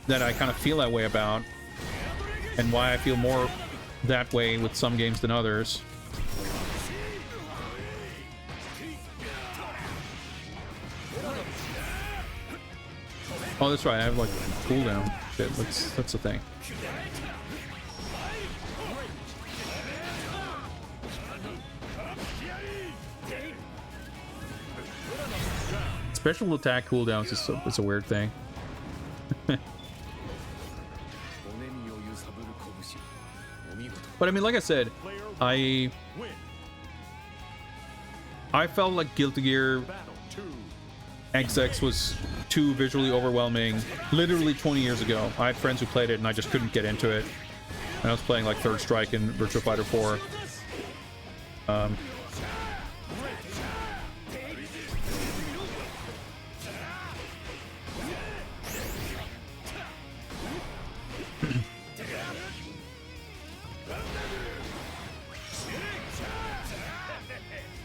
that I kind of feel that way about, and why I feel more that way with some games than others. Oh, that's right, I have like cooldown shit. That's the thing. Special attack cooldowns is a weird thing. But I mean, like I said, I felt like Guilty Gear XX was too visually overwhelming literally 20 years ago. I had friends who played it and I just couldn't get into it. And I was playing like Third Strike and Virtua Fighter 4.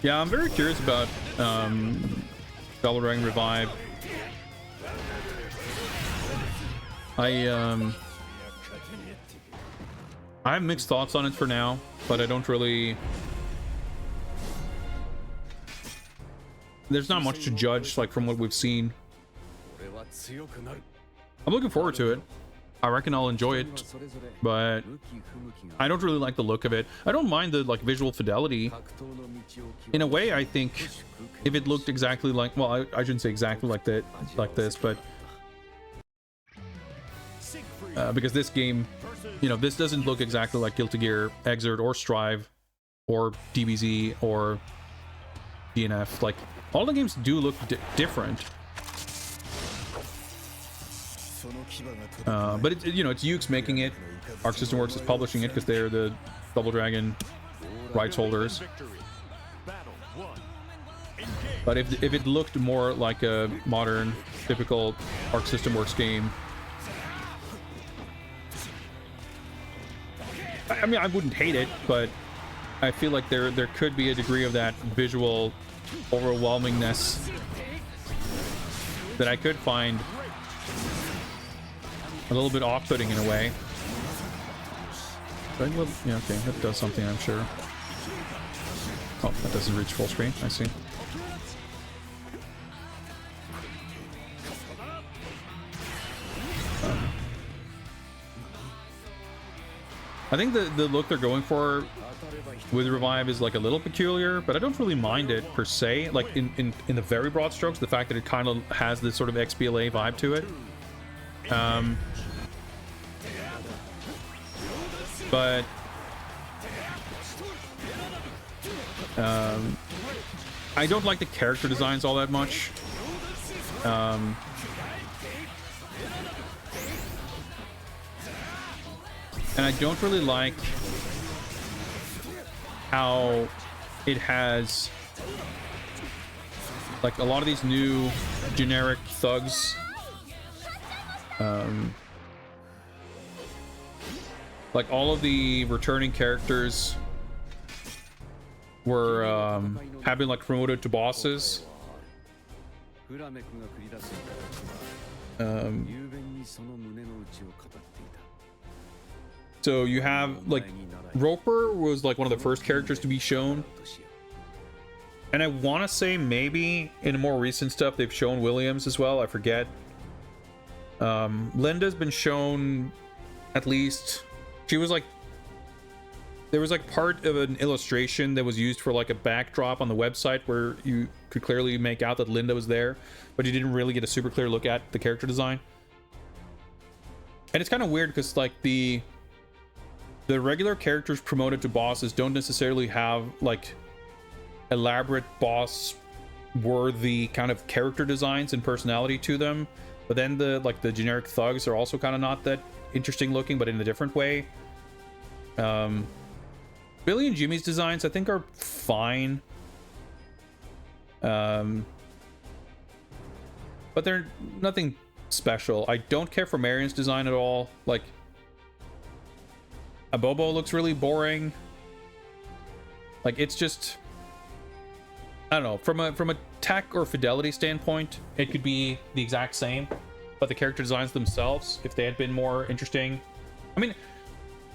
Yeah, I'm very curious about Double Dragon Revive. I have mixed thoughts on it for now, but I don't really. There's not much to judge, like, from what we've seen. I'm looking forward to it. I reckon I'll enjoy it, but I don't really like the look of it. I don't mind the like visual fidelity. In a way, I think if it looked exactly like, well, I shouldn't say exactly like that, like this, but because this game, you know, this doesn't look exactly like Guilty Gear Xrd or Strive or DBZ or DNF. Like, all the games do look different. But it, you know, it's Yuke's making it. Arc System Works is publishing it because they're the Double Dragon rights holders. But if it looked more like a modern, typical Arc System Works game, I mean, I wouldn't hate it, but I feel like there could be a degree of that visual overwhelmingness that I could find a little bit off-putting in a way. But, well, yeah, okay, that does something, I'm sure. Oh, that doesn't reach full screen, I see. I think the look they're going for with Revive is like a little peculiar, but I don't really mind it per se. Like in the very broad strokes, the fact that it kind of has this sort of XBLA vibe to it. But I don't like the character designs all that much. And I don't really like how it has like a lot of these new generic thugs. Like all of the returning characters were have been like promoted to bosses. So you have like Roper was like one of the first characters to be shown, and I want to say maybe in more recent stuff they've shown Williams as well. I forget. Linda's been shown at least. She was like, there was like part of an illustration that was used for like a backdrop on the website where you could clearly make out that Linda was there, but you didn't really get a super clear look at the character design. And it's kind of weird because like the regular characters promoted to bosses don't necessarily have like elaborate boss worthy kind of character designs and personality to them, but then the generic thugs are also kind of not that interesting looking, but in a different way. Billy and Jimmy's designs I think are fine, but they're nothing special. I don't care for Marion's design at all. Like Abobo looks really boring. Like it's just, I don't know, from a tech or fidelity standpoint it could be the exact same, but the character designs themselves, if they had been more interesting, I mean,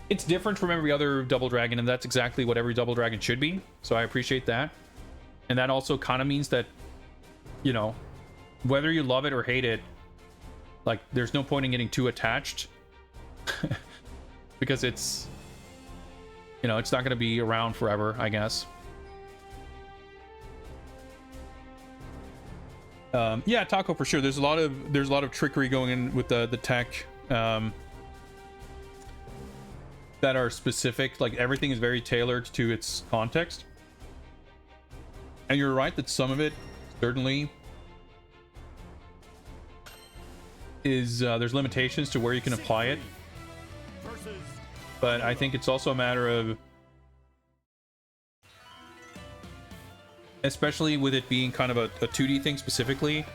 it's different from every other Double Dragon, and that's exactly what every Double Dragon should be, so I appreciate that. And that also kind of means that, you know, whether you love it or hate it, like there's no point in getting too attached because it's, you know, it's not going to be around forever, I guess. Yeah, Taco, for sure. There's a lot of trickery going in with the tech that are specific. Like everything is very tailored to its context. And you're right that some of it certainly is there's limitations to where you can apply it. But I think it's also a matter of, especially with it being kind of a 2D thing specifically,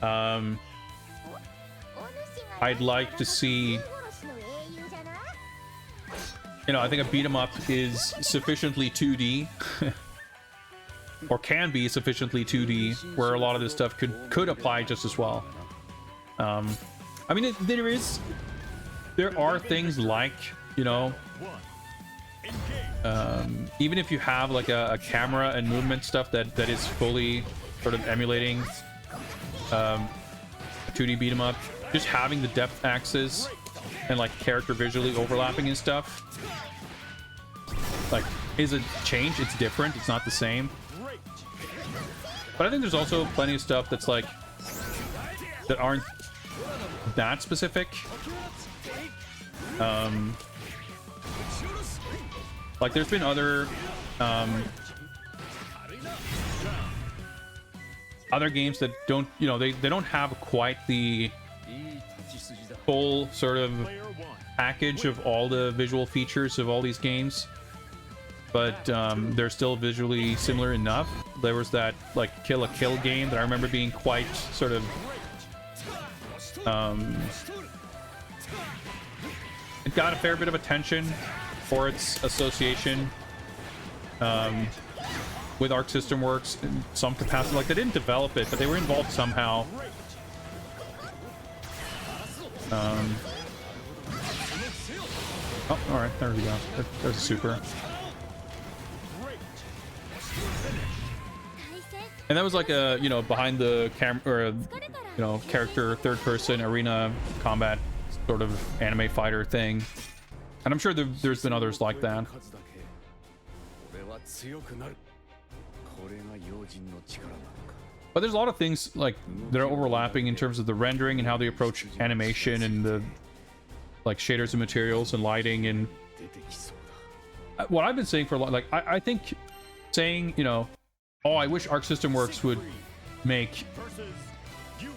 I'd like to see, you know, I think a beat 'em up is sufficiently 2D or can be sufficiently 2D where a lot of this stuff could apply just as well. I mean, there are things like, you know, even if you have like a camera and movement stuff that is fully sort of emulating 2D beat 'em up, just having the depth axis and like character visually overlapping and stuff like is a change. It's different, it's not the same. But I think there's also plenty of stuff that's like that aren't that specific. Like there's been other games that don't, you know, they don't have quite the full sort of package of all the visual features of all these games, but they're still visually similar enough. There was that like Kill a Kill game that I remember being quite sort of it got a fair bit of attention for its association with Arc System Works in some capacity. Like they didn't develop it, but they were involved somehow. Oh, all right, there we go. There's a super. And that was like a, you know, behind the camera, or you know, character third-person arena combat sort of anime fighter thing. And I'm sure there's been others like that. But there's a lot of things like that are overlapping in terms of the rendering and how they approach animation and the like shaders and materials and lighting. And what I've been saying for a lot, like I think saying, you know, oh, I wish Arc System Works would make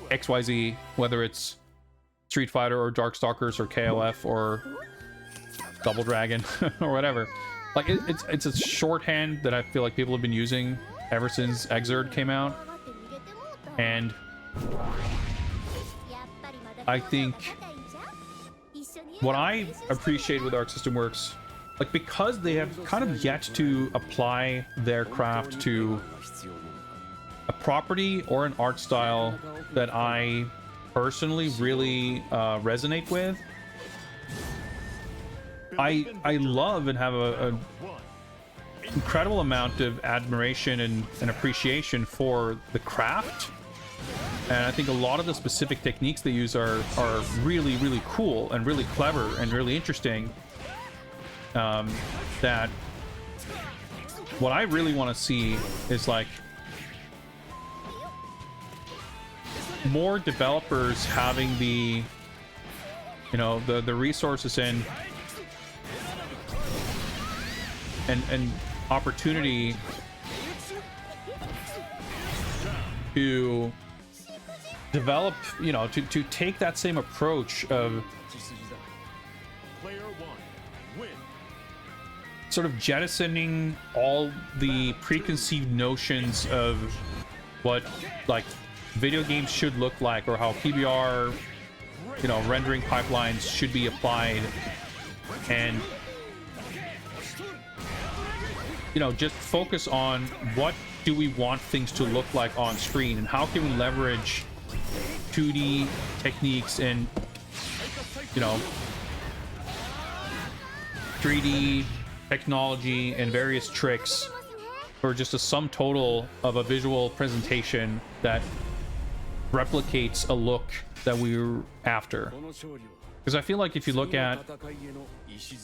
XYZ, whether it's Street Fighter or Darkstalkers or KOF or Double Dragon or whatever. Like it's a shorthand that I feel like people have been using ever since Xrd came out. And I think what I appreciate with Arc System Works, like because they have kind of yet to apply their craft to a property or an art style that I personally really resonate with. I love and have a incredible amount of admiration and appreciation for the craft, and I think a lot of the specific techniques they use are really, really cool and really clever and really interesting. That what I really want to see is like more developers having the, you know, the resources and opportunity to develop, you know, to take that same approach of sort of jettisoning all the preconceived notions of what like video games should look like, or how PBR, you know, rendering pipelines should be applied, and you know, just focus on what do we want things to look like on screen, and how can we leverage 2D techniques and, you know, 3D technology and various tricks for just a sum total of a visual presentation that replicates a look that we're after. Because I feel like if you look at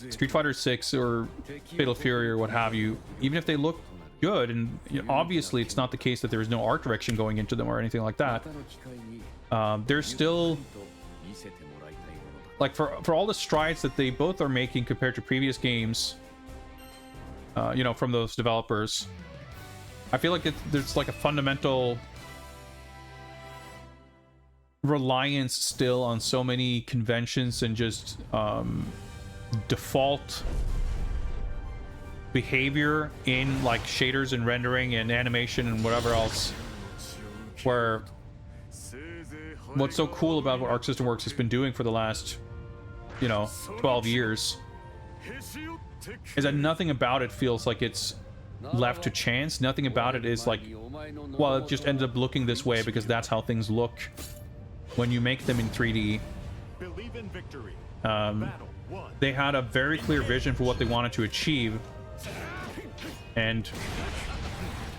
Street Fighter 6 or Fatal Fury or what have you, even if they look good, and you know, obviously it's not the case that there's no art direction going into them or anything like that, there's still, like, for all the strides that they both are making compared to previous games, you know, from those developers, I feel like there's like a fundamental reliance still on so many conventions and just default behavior in like shaders and rendering and animation and whatever else, where what's so cool about what Arc System Works has been doing for the last, you know, 12 years is that nothing about it feels like it's left to chance. Nothing about it is like, well, it just ended up looking this way because that's how things look when you make them in 3D. They had a very clear vision for what they wanted to achieve, and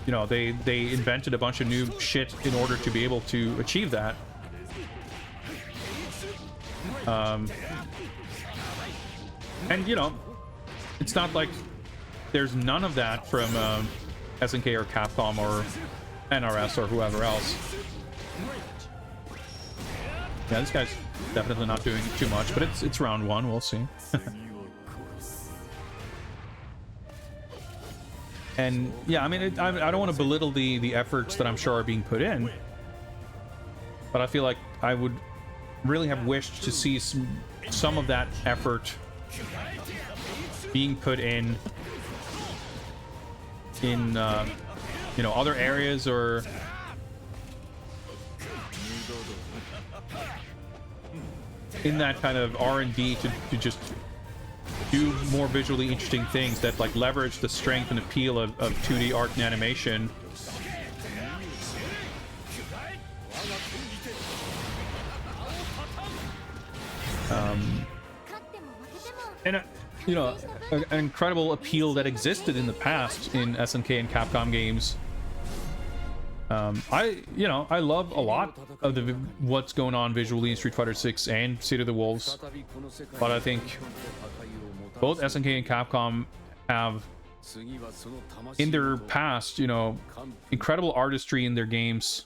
you know, they invented a bunch of new shit in order to be able to achieve that. And you know, it's not like there's none of that from SNK or Capcom or NRS or whoever else. Yeah, this guy's definitely not doing too much, but it's round one. We'll see. And yeah, I mean, I don't want to belittle the efforts that I'm sure are being put in, but I feel like I would really have wished to see some of that effort being put in you know, other areas, or in that kind of R&D to just do more visually interesting things that like leverage the strength and appeal of 2D art and animation. And you know, an incredible appeal that existed in the past in SNK and Capcom games. I love a lot of what's going on visually in Street Fighter 6 and City of the Wolves, but I think both SNK and Capcom have in their past, you know, incredible artistry in their games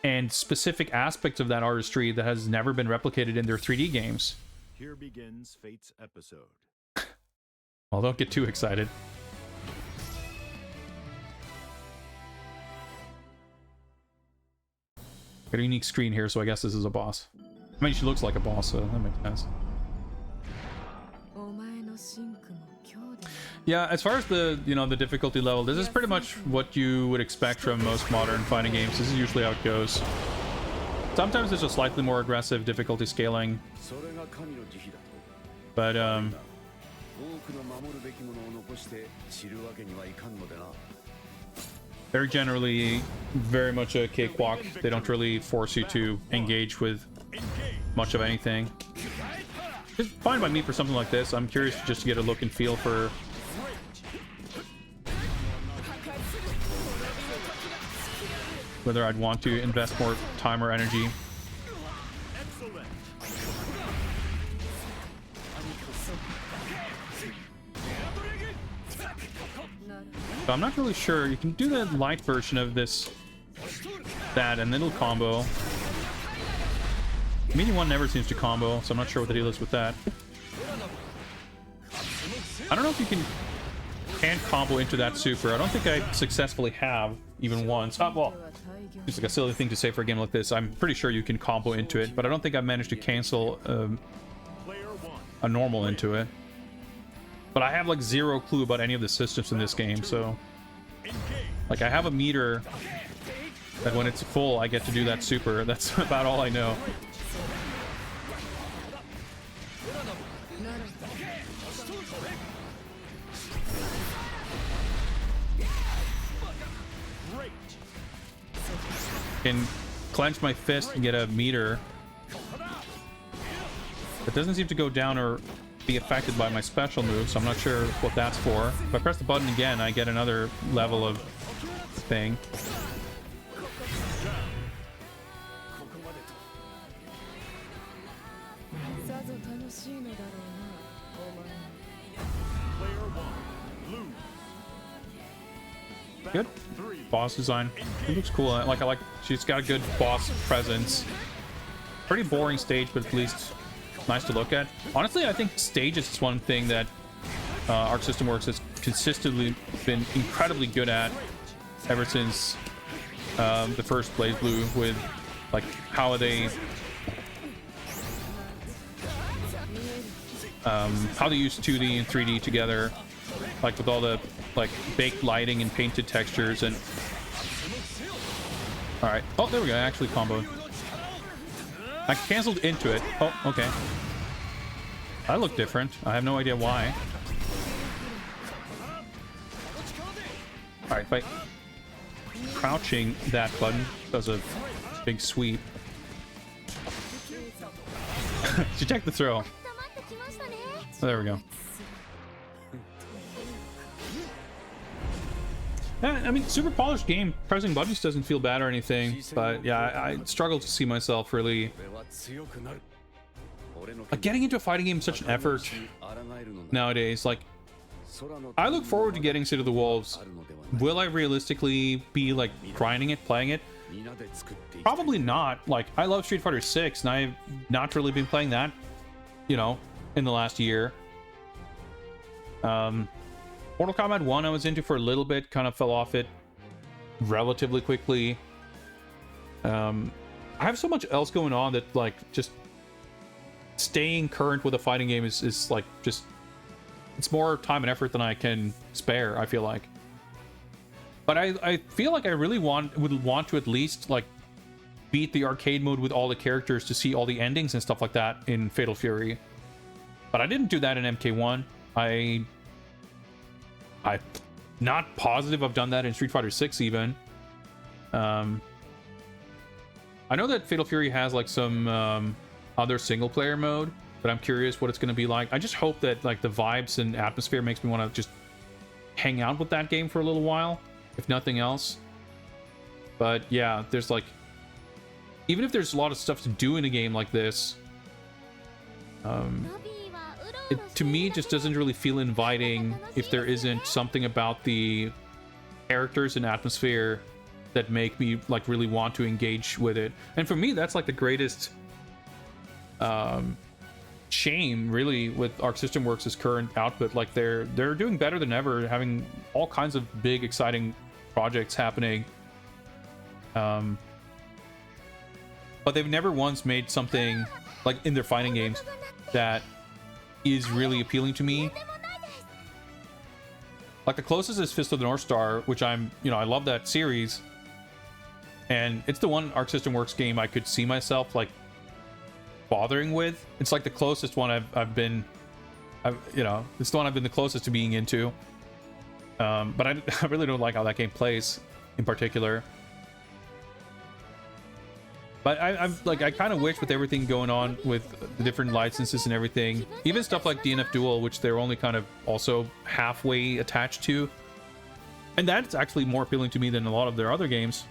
and specific aspects of that artistry that has never been replicated in their 3D games. Here begins Fate's episode. Well, don't get too excited. Got a unique screen here, so I guess this is a boss. I mean, she looks like a boss, so that makes sense. Yeah, as far as the, you know, the difficulty level, this is pretty much what you would expect from most modern fighting games. This is usually how it goes. Sometimes there's a slightly more aggressive difficulty scaling, but they're generally very much a cakewalk. They don't really force you to engage with much of anything. It's fine by me for something like this. I'm curious just to get a look and feel for whether I'd want to invest more time or energy. So I'm not really sure. You can do the light version of this, that, and little combo. The medium one never seems to combo, so I'm not sure what the deal is with that. I don't know if you can combo into that super. I don't think I successfully have even once. Well, it's like a silly thing to say for a game like this. I'm pretty sure you can combo into it, but I don't think I've managed to cancel a normal into it. But I have like zero clue about any of the systems in this game, so like I have a meter that when it's full I get to do that super. That's about all I know. Can clench my fist and get a meter. It doesn't seem to go down or be affected by my special move, so I'm not sure what that's for. If I press the button again, I get another level of thing. Good boss design. It looks cool. I like she's got a good boss presence. Pretty boring stage, but at least nice to look at. Honestly, I think stages is one thing that Arc System Works has consistently been incredibly good at ever since the first Granblue, with like how they use 2D and 3D together, like with all the like baked lighting and painted textures. And all right, oh there we go, I actually comboed. I canceled into it. Oh, okay. That looked different. I have no idea why. Alright, by crouching that button does a big sweep. She checked the throw. Oh, there we go. Yeah, I mean, super polished game. Pressing buttons doesn't feel bad or anything, but yeah, I struggle to see myself really. Like, getting into a fighting game is such an effort nowadays. Like, I look forward to getting City of the Wolves. Will I realistically be like grinding it, playing it? Probably not. Like, I love Street Fighter 6, and I've not really been playing that, you know, in the last year. Mortal Kombat 1 I was into for a little bit, kind of fell off it relatively quickly. I have so much else going on that, like, just staying current with a fighting game is like, just, it's more time and effort than I can spare, I feel like. But I feel like I really would want to at least, like, beat the arcade mode with all the characters to see all the endings and stuff like that in Fatal Fury. But I didn't do that in MK1. I'm not positive I've done that in Street Fighter 6 even. I know that Fatal Fury has like some other single player mode, but I'm curious what it's going to be like. I just hope that like the vibes and atmosphere makes me want to just hang out with that game for a little while, if nothing else. But yeah, there's like, even if there's a lot of stuff to do in a game like this, to me, it just doesn't really feel inviting if there isn't something about the characters and atmosphere that make me like really want to engage with it. And for me, that's like the greatest shame really with Arc System Works' current output. Like they're doing better than ever, having all kinds of big exciting projects happening, but they've never once made something like in their fighting games that is really appealing to me. Like the closest is Fist of the North Star, which I love that series, and it's the one Arc System Works game I could see myself like bothering with. It's like the closest one it's the one I've been the closest to being into. But I really don't like how that game plays in particular. But I kind of wish, with everything going on with the different licenses and everything, even stuff like DNF Duel, which they're only kind of also halfway attached to, and that's actually more appealing to me than a lot of their other games.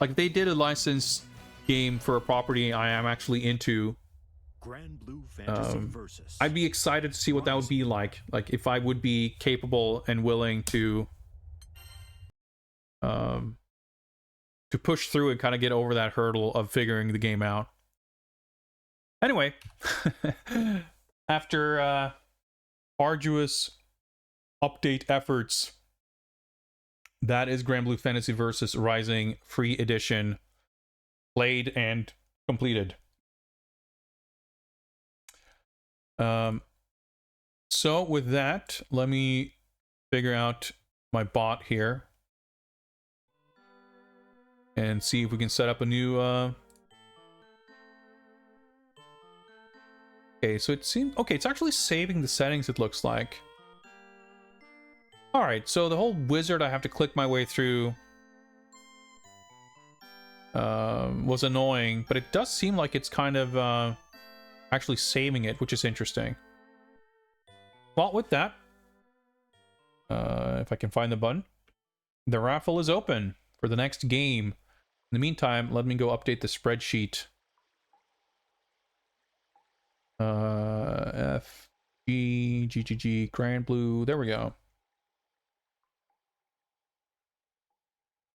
Like if they did a licensed game for a property I am actually into, Granblue Fantasy Versus. I'd be excited to see what that would be like if I would be capable and willing to push through and kind of get over that hurdle of figuring the game out. Anyway, after arduous update efforts, that is Granblue Fantasy Versus Rising Free Edition, played and completed. So with that, let me figure out my bot here and see if we can set up a new okay, so it seems okay, it's actually saving the settings, it looks like. All right, so the whole wizard I have to click my way through was annoying, but it does seem like it's kind of actually saving it, which is interesting. Well, with that, if I can find the button, the raffle is open for the next game. In the meantime, let me go update the spreadsheet. F G G G G Granblue. There we go.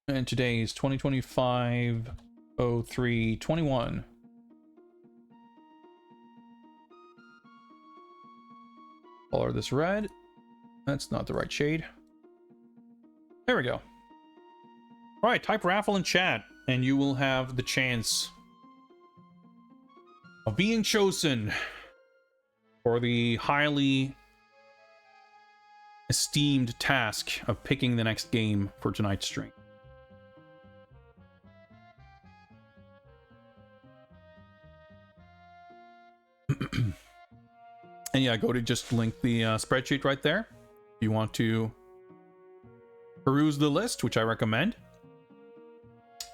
And today is 2025-03-21. Color this red. That's not the right shade. There we go. All right, type raffle in chat, and you will have the chance of being chosen for the highly esteemed task of picking the next game for tonight's stream. And yeah, go to just link the spreadsheet right there if you want to peruse the list, which I recommend.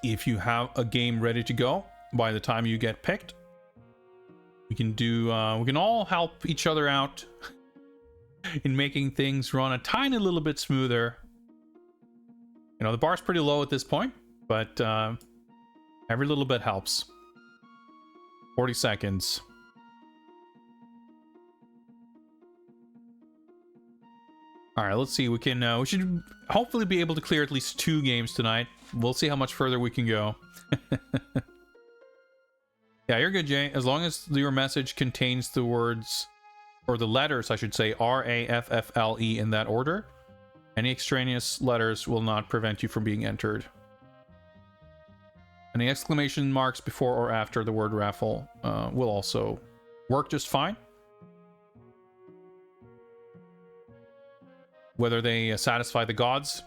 If you have a game ready to go by the time you get picked, we can do we can all help each other out in making things run a tiny little bit smoother. You know, the bar's pretty low at this point, but every little bit helps. 40 seconds. All right, let's see. We can we should hopefully be able to clear at least 2 games tonight. We'll see how much further we can go. Yeah, you're good, Jay. As long as your message contains the words, or the letters, I should say, R-A-F-F-L-E in that order. Any extraneous letters will not prevent you from being entered. Any exclamation marks before or after the word raffle will also work just fine. Whether they satisfy the gods,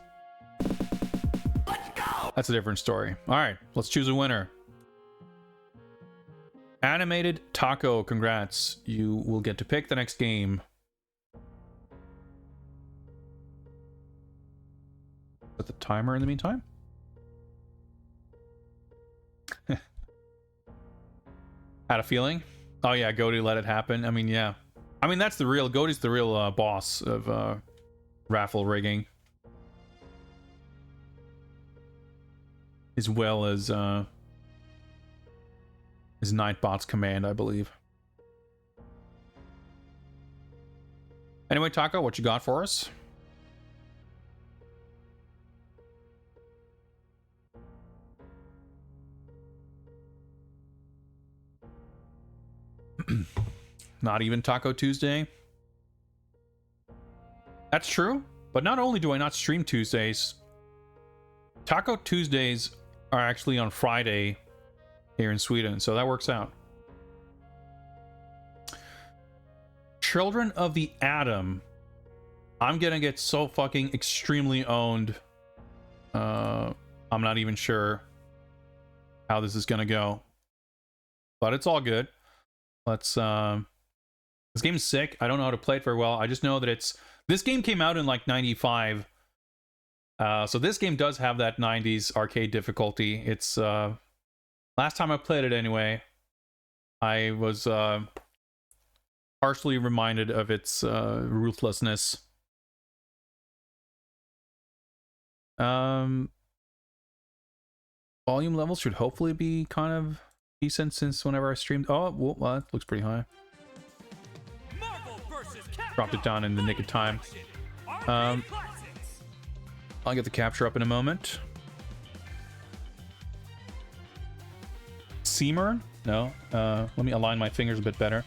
that's a different story. All right, let's choose a winner. Animated Taco, congrats. You will get to pick the next game. Set the timer in the meantime. Had a feeling. Oh yeah, Goaty let it happen. I mean, yeah. I mean, that's the real, Goaty's the real boss of raffle rigging. As well as his Nightbot's command, I believe. Anyway, Taco, what you got for us? Not even Taco Tuesday. That's true, but not only do I not stream Tuesdays, Taco Tuesdays are actually on Friday here in Sweden, so that works out. Children of the Atom. I'm gonna get so fucking extremely owned. I'm not even sure how this is gonna go, but it's all good. Let's this game's sick. I don't know how to play it very well. I just know that this game came out in like 95. So this game does have that 90s arcade difficulty. It's last time I played it anyway, I was partially reminded of its ruthlessness. Volume levels should hopefully be kind of decent since whenever I streamed. Oh, well, that looks pretty high. Dropped it down in the nick of time. I'll get the capture up in a moment. Seamer? No. Let me align my fingers a bit better.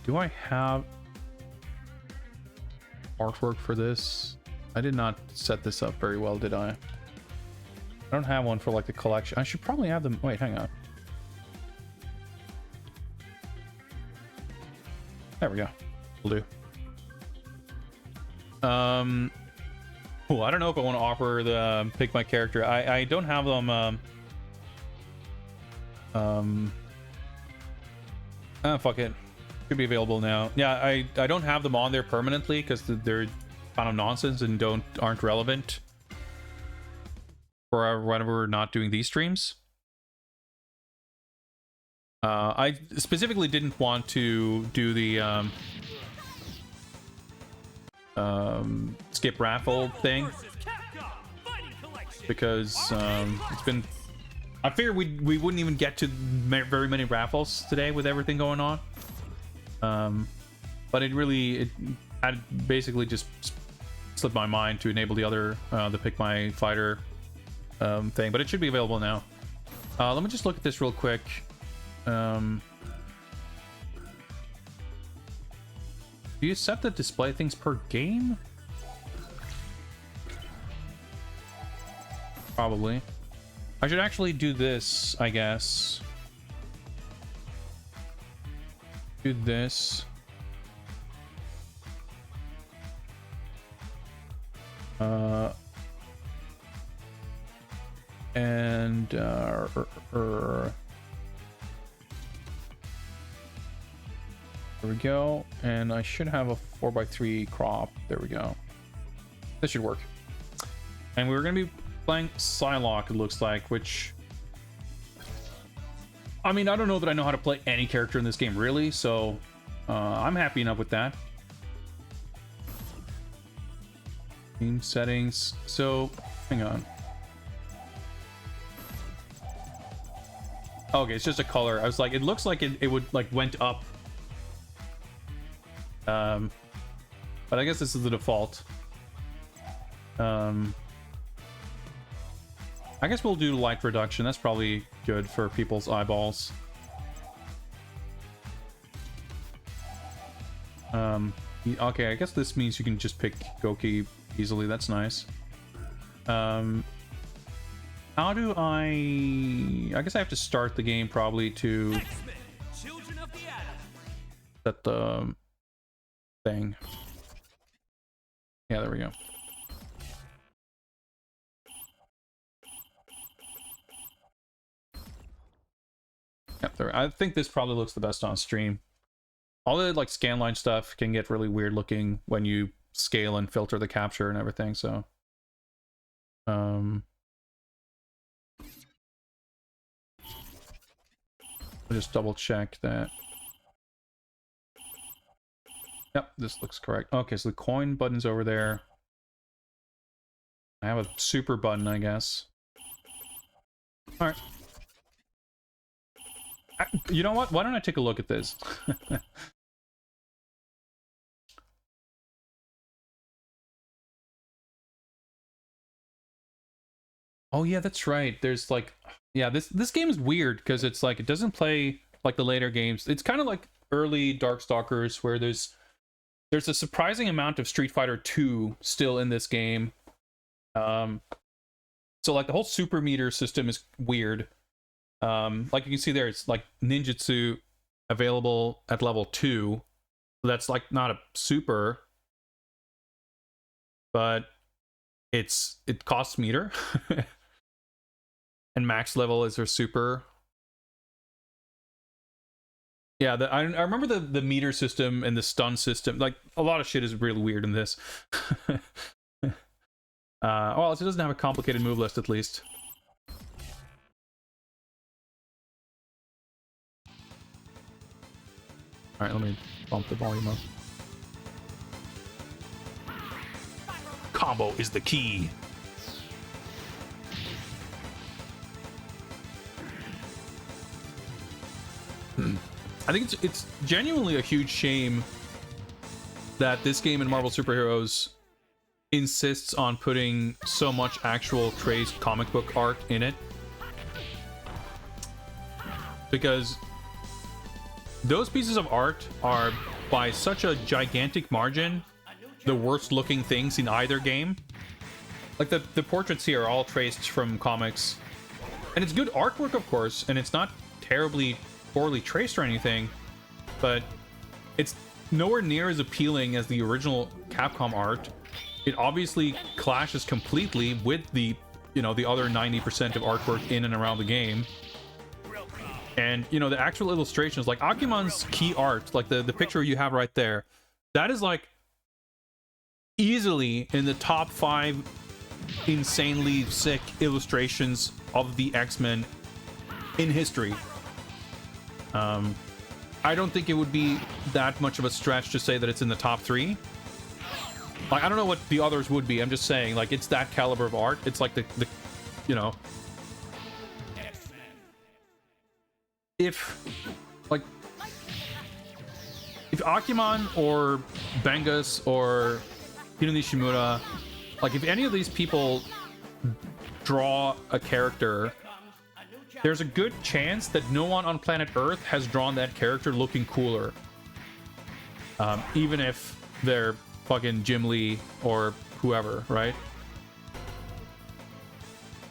Do I have artwork for this? I did not set this up very well, did I? I don't have one for like the collection. I should probably have them. Wait, hang on. There we go. Will do. Oh, I don't know if I want to offer the pick my character. I don't have them. Fuck it. Could be available now. Yeah, I don't have them on there permanently because they're kind of nonsense and aren't relevant for whenever we're not doing these streams. I specifically didn't want to do the skip raffle thing because it's been. I figured we wouldn't even get to very many raffles today with everything going on. But it had basically just slipped my mind to enable the other the pick my fighter thing, but it should be available now. Let me just look at this real quick. Do you set the display things per game? Probably. I should actually do this, I guess. Do this. And there we go. And I should have a 4x3 crop. There we go. This should work. And we're gonna be playing Psylocke, it looks like, which I mean, I don't know that I know how to play any character in this game really, so I'm happy enough with that. Game settings. So hang on. Okay, it's just a color. I was like, it looks like it would like went up. But I guess this is the default. I guess we'll do light reduction. That's probably good for people's eyeballs. Okay, I guess this means you can just pick Goki easily. That's nice. How do I guess I have to start the game probably to set the thing. Yeah, there we go. Yep, there. I think this probably looks the best on stream. All the like scanline stuff can get really weird looking when you scale and filter the capture and everything, so I'll just double check that. Yep, this looks correct. Okay, so the coin button's over there. I have a super button, I guess. All right. You know what? Why don't I take a look at this? Oh yeah, that's right. There's like, yeah, this game is weird because it's like it doesn't play like the later games. It's kind of like early Darkstalkers where there's a surprising amount of Street Fighter 2 still in this game. So like the whole super meter system is weird. Like you can see there, it's like ninjutsu available at level 2. So that's like not a super, but it costs meter. And max level is their super. Yeah, I remember the meter system and the stun system. Like a lot of shit is really weird in this. Well, it doesn't have a complicated move list at least. All right, let me bump the volume up. Combo is the key. I think it's genuinely a huge shame that this game in Marvel Superheroes insists on putting so much actual traced comic book art in it, because those pieces of art are by such a gigantic margin the worst looking things in either game. Like the portraits here are all traced from comics, and it's good artwork, of course, and it's not terribly poorly traced or anything, but it's nowhere near as appealing as the original Capcom art. It obviously clashes completely with the, the other 90% of artwork in and around the game. And, the actual illustrations, like Akuman's key art, like the picture you have right there, that is like easily in the top 5 insanely sick illustrations of the X-Men in history. I don't think it would be that much of a stretch to say that it's in the top 3. Like, I don't know what the others would be. I'm just saying, like, it's that caliber of art. It's like the if Akuman or Bengus or Hiro Nishimura, like, if any of these people draw a character, there's a good chance that no one on planet Earth has drawn that character looking cooler. Even if they're fucking Jim Lee or whoever, right?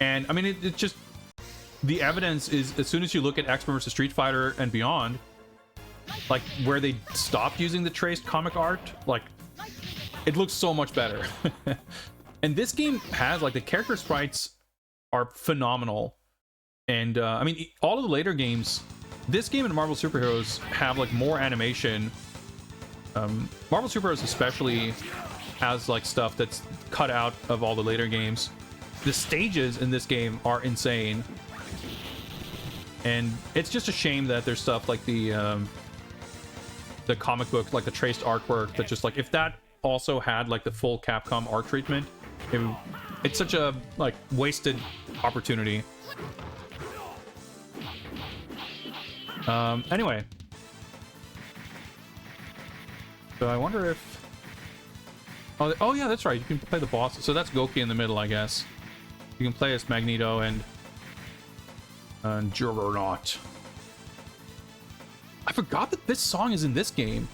And I mean, it just, the evidence is, as soon as you look at X-Men vs. Street Fighter and beyond, like where they stopped using the traced comic art, like it looks so much better. And this game has, like, the character sprites are phenomenal. And I mean, all of the later games, this game and Marvel Superheroes have like more animation. Marvel Superheroes especially has like stuff that's cut out of all the later games. The stages in this game are insane, and it's just a shame that there's stuff like the comic book, like the traced artwork, that just like, if that also had like the full Capcom art treatment, it's such a like wasted opportunity. Anyway, so I wonder if, oh yeah, that's right, you can play the boss. So that's Goki in the middle, I guess. You can play as Magneto and Juggernaut. I forgot that this song is in this game,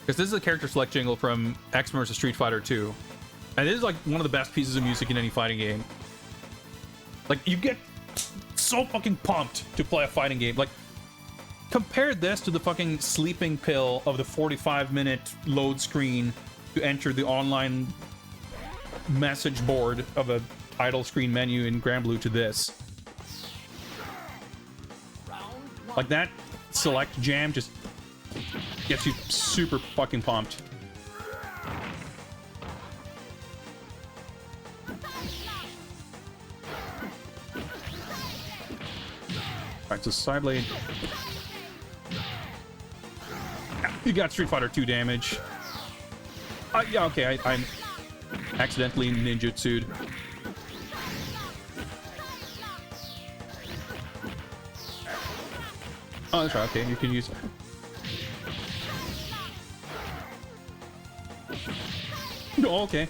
because this is a character select jingle from X-Men vs. Street Fighter 2, and it is like one of the best pieces of music in any fighting game. Like, you get so fucking pumped to play a fighting game. Like, compare this to the fucking sleeping pill of the 45-minute load screen to enter the online message board of a title screen menu in Granblue to this. Like, that select jam just gets you super fucking pumped. Alright, so side blade. You got Street Fighter 2 damage. Yeah, okay, I'm accidentally ninjutsu'd. Oh, that's right. Okay, you can use. Oh, okay.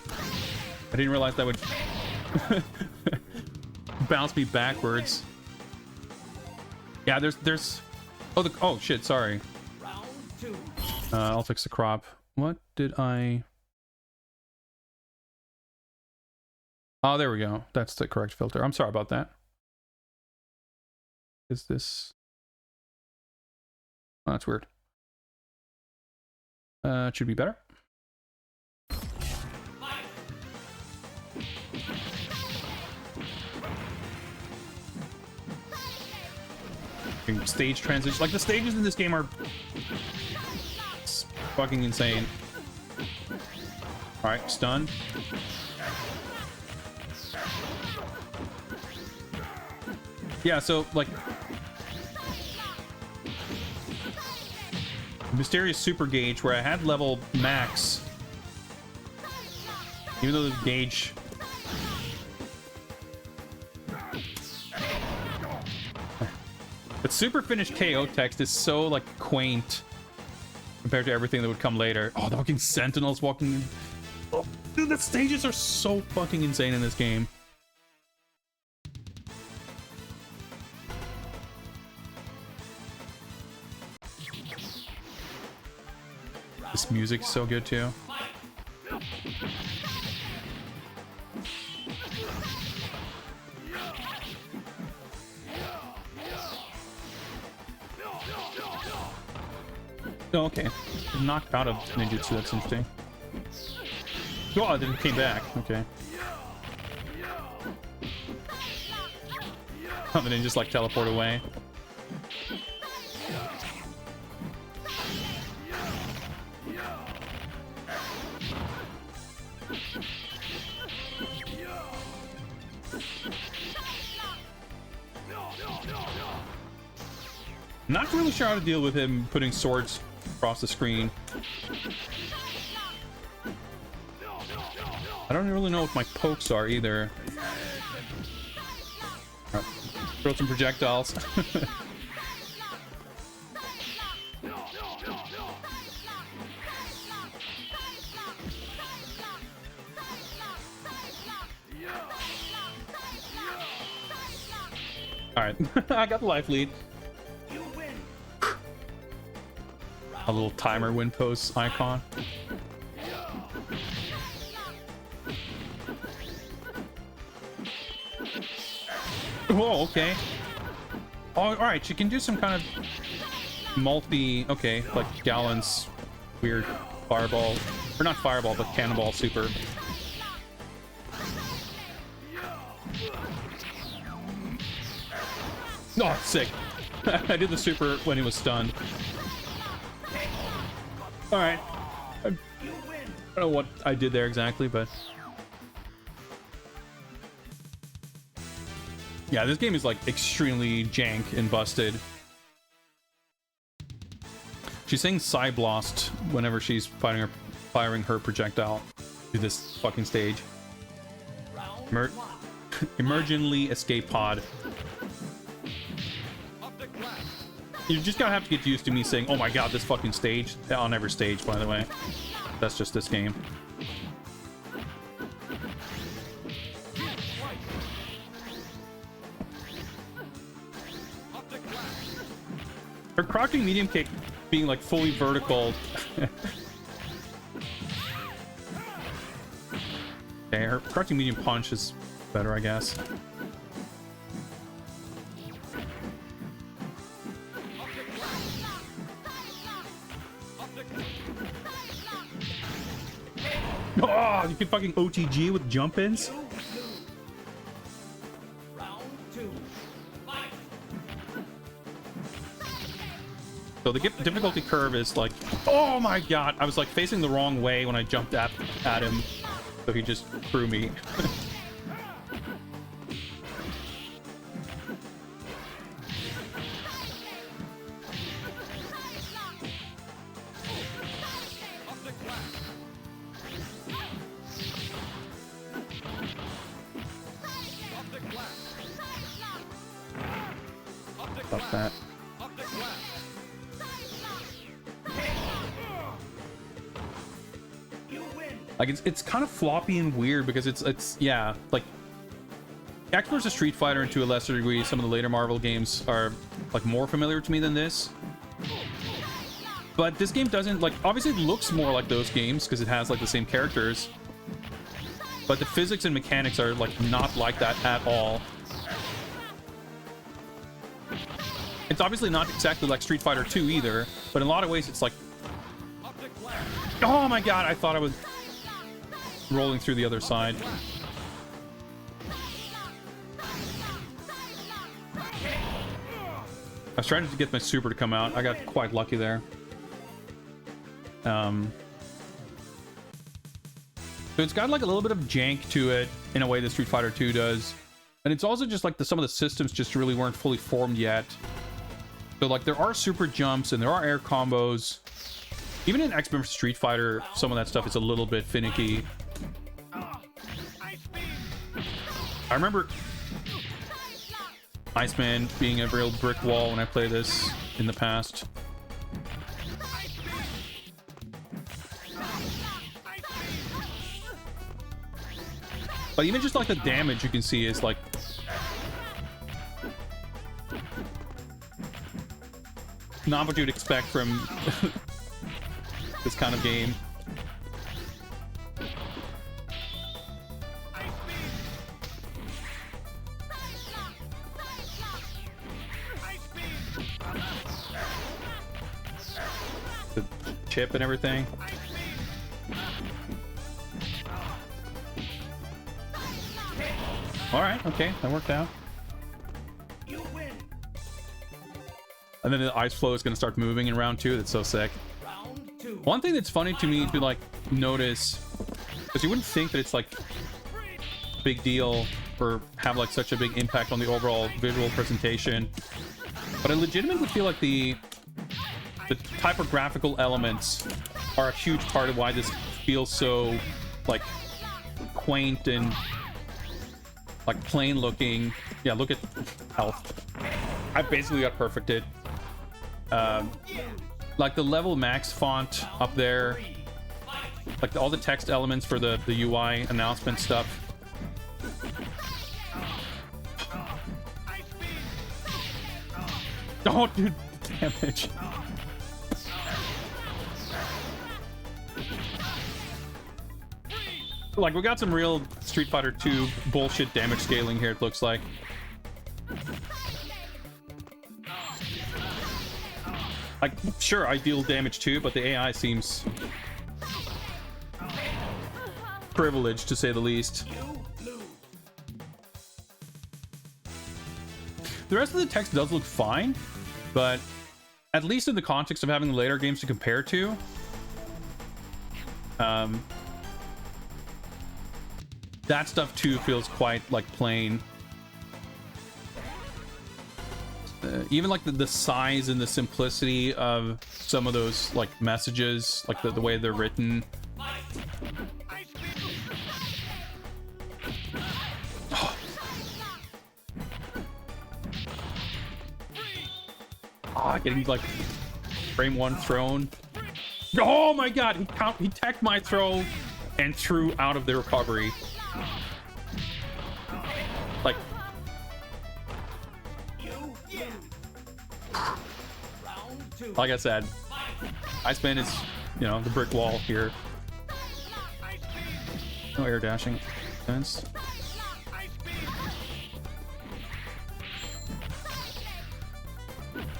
I didn't realize that would bounce me backwards. Yeah, there's. Oh, oh shit. Sorry. I'll fix the crop. What did I? Oh, there we go. That's the correct filter. I'm sorry about that. Is this? Oh, that's weird. It should be better. Stage transition. Like, the stages in this game are fucking insane. Alright, stun. Yeah, so, like, Mysterious Super Gauge, where I had level max, even though the gauge... But Super Finish KO text is so, like, quaint compared to everything that would come later. Oh, the fucking Sentinels walking in. Oh, dude, the stages are so fucking insane in this game. This music's so good, too. Oh, okay. Knocked out of ninjutsu, that's interesting. Oh, then it came back. Okay. Oh, and then just like teleport away. Not really sure how to deal with him putting swords across the screen. I don't really know what my pokes are either. Right. Throw some projectiles. Alright, I got the life lead. A little timer win post icon. Whoa, okay. Oh, alright, she can do some kind of multi... Okay, like Gallon's weird fireball. Or not fireball, but cannonball super. Oh, sick. I did the super when he was stunned. Alright. I don't know what I did there exactly, but... Yeah, this game is, like, extremely jank and busted. She's saying Psyblast whenever she's firing her projectile to this fucking stage. Emergently escape pod. You're just gonna have to get used to me saying, oh my god, this fucking stage. On every stage, by the way. That's just this game. Her crouching medium kick being like fully vertical. Okay, her crouching medium punch is better, I guess. Oh, you can fucking OTG with jump-ins? So the difficulty curve is like, oh my god, I was like facing the wrong way when I jumped at him, so he just threw me. Stop that. Like it's kind of floppy and weird because it's yeah, like X vs Street Fighter, and to a lesser degree some of the later Marvel games are like more familiar to me than this. But this game doesn't, like, obviously it looks more like those games because it has like the same characters. But the physics and mechanics are like not like that at all. It's obviously not exactly like Street Fighter 2 either, but in a lot of ways it's like, oh my god, I thought I was rolling through the other side. I was trying to get my super to come out. I got quite lucky there. So it's got like a little bit of jank to it in a way that Street Fighter 2 does. And it's also just like some of the systems just really weren't fully formed yet. So like there are super jumps and there are air combos. Even in X vs Street Fighter, some of that stuff is a little bit finicky. I remember Iceman being a real brick wall when I played this in the past. But even just like the damage you can see is like not what you'd expect from this kind of game. The chip and everything. All right, okay, that worked out. And then the ice flow is going to start moving in round 2. That's so sick. One thing that's funny to me to like notice, because you wouldn't think that it's like a big deal or have like such a big impact on the overall visual presentation, but I legitimately feel like the typographical elements are a huge part of why this feels so like quaint and like plain looking. Yeah, look at health. I basically got perfected. Like the level max font up there, like all the text elements for the UI announcement stuff. Oh, dude, damage. Like, we got some real Street Fighter 2 bullshit damage scaling here, it looks like. Like, sure, I deal damage too, but the AI seems privileged, to say the least. The rest of the text does look fine, but at least in the context of having the later games to compare to, that stuff too feels quite like plain. Even like the size and the simplicity of some of those like messages, like the way they're written. Getting like frame 1 thrown. Oh my god, he teched my throw and threw out of the recovery. Like, like I said, Iceman is, you know, the brick wall here. No air dashing. Sense.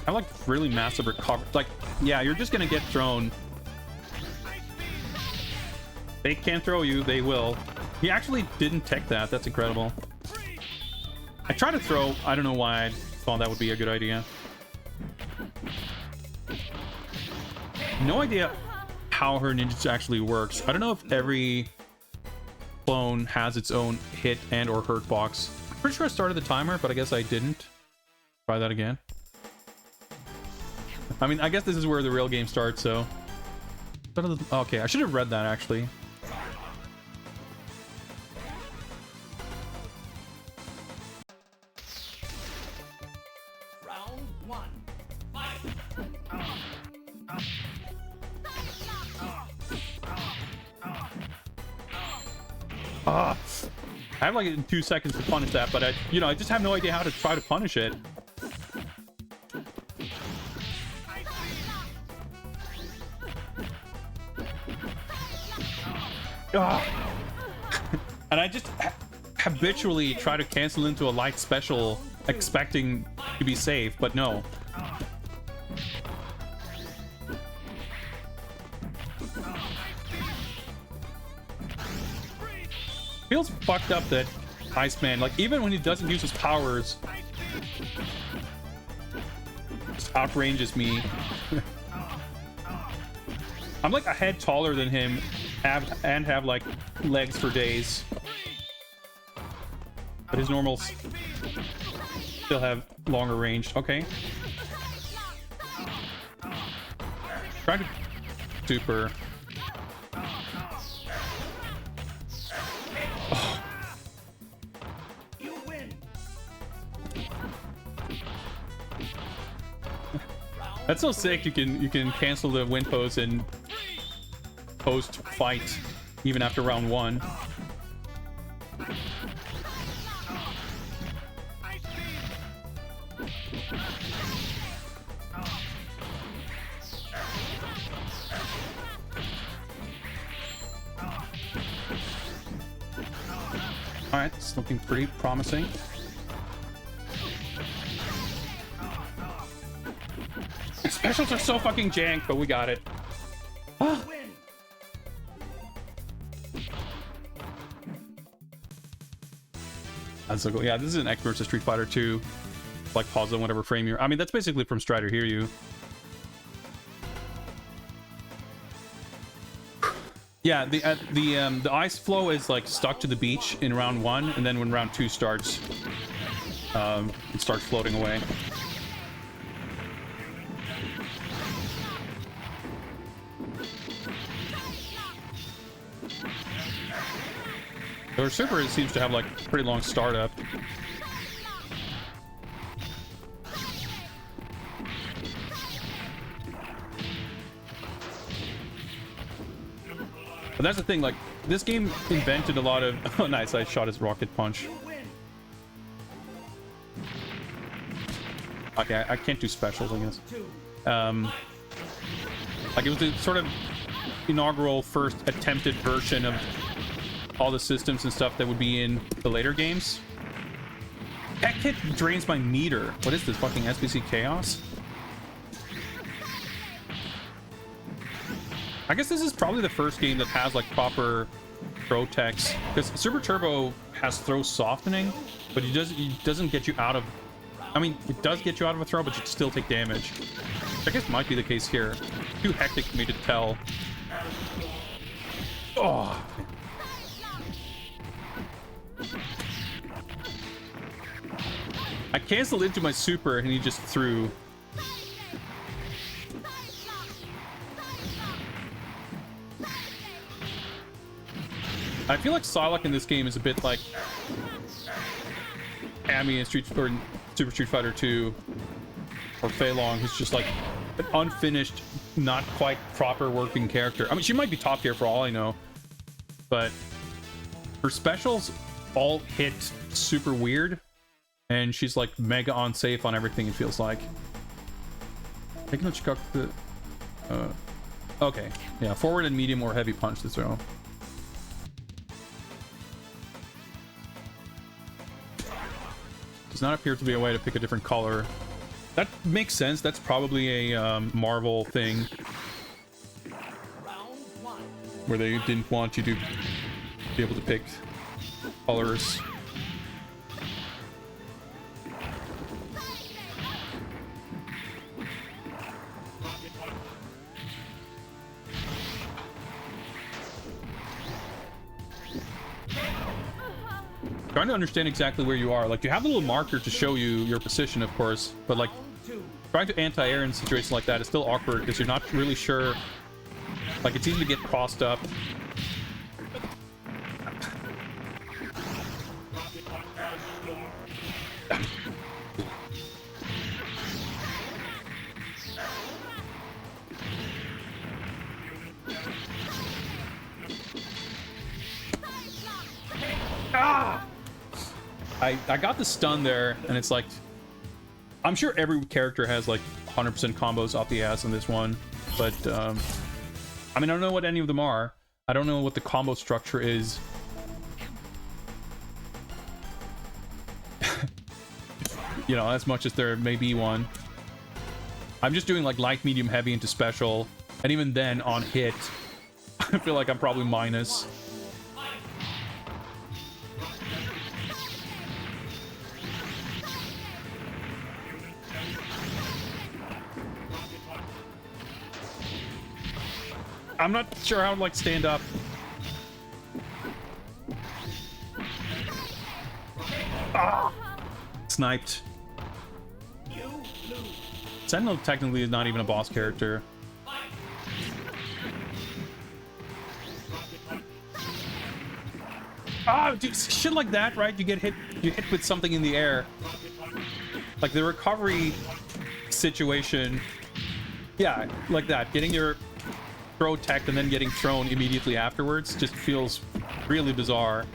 I like really massive recovery. Like, yeah, you're just gonna get thrown. They can't throw you, they will. He actually didn't tech that. That's incredible. I tried to throw. I don't know why I thought that would be a good idea. No idea how her ninjutsu actually works. I don't know if every clone has its own hit and or hurt box. I'm pretty sure I started the timer, but I guess I didn't. Try that again. I mean, I guess this is where the real game starts, so... Okay, I should have read that, actually. Round 1. Fight. I have like 2 seconds to punish that, but I just have no idea how to try to punish it. And I just habitually try to cancel into a light special expecting to be safe, but no. Feels fucked up that Iceman, like, even when he doesn't use his powers, just outranges me. I'm like a head taller than him, have like legs for days, but his normals still have longer range. Okay, try to super. You win. That's so sick. You can cancel the win pose and post fight even after round 1. All right, it's looking pretty promising. Specials are so fucking jank, but we got it. Ah. That's so cool. Yeah, this is an X versus Street Fighter 2. Like, pause on whatever frame you're. I mean, that's basically from Strider Hear You. Yeah, the ice flow is like stuck to the beach in round 1, and then when round 2 starts, it starts floating away. Their super seems to have like pretty long startup. But that's the thing, like, this game invented a lot of... Oh, nice, I shot his rocket punch. Okay, I can't do specials, I guess. Like, it was the sort of inaugural first attempted version of all the systems and stuff that would be in the later games. That kit drains my meter. What is this, fucking SBC Chaos? I guess this is probably the first game that has like proper throw techs, because Super Turbo has throw softening, but it doesn't get you out of... I mean, it does get you out of a throw, but you still take damage. I guess might be the case here. Too hectic for me to tell. Oh. I canceled into my super and he just threw. I feel like Psylocke in this game is a bit like Amy in Super Street Fighter 2, or Fei Long, who's just like an unfinished, not quite proper working character. I mean, she might be top tier for all I know, but her specials all hit super weird, and she's like mega unsafe on everything, it feels like. Taking a check out the... okay, yeah, forward and medium or heavy punch this throw. Does not appear to be a way to pick a different color. That makes sense. That's probably a Marvel thing, where they didn't want you to be able to pick colors. Trying to understand exactly where you are. Like, you have a little marker to show you your position, of course, but like trying to anti-air in situations like that is still awkward because you're not really sure. Like, it's easy to get crossed up. I got the stun there, and it's like, I'm sure every character has like 100% combos off the ass in this one, but I mean, I don't know what any of them are. I don't know what the combo structure is. You know, as much as there may be one. I'm just doing like light, medium, heavy into special, and even then on hit, I feel like I'm probably minus. I'm not sure how to like stand up. Ah! Sniped. Sentinel technically is not even a boss character. Ah, dude, shit like that, right? You hit with something in the air. Like the recovery situation. Yeah, like that. Getting your throw tech and then getting thrown immediately afterwards just feels really bizarre.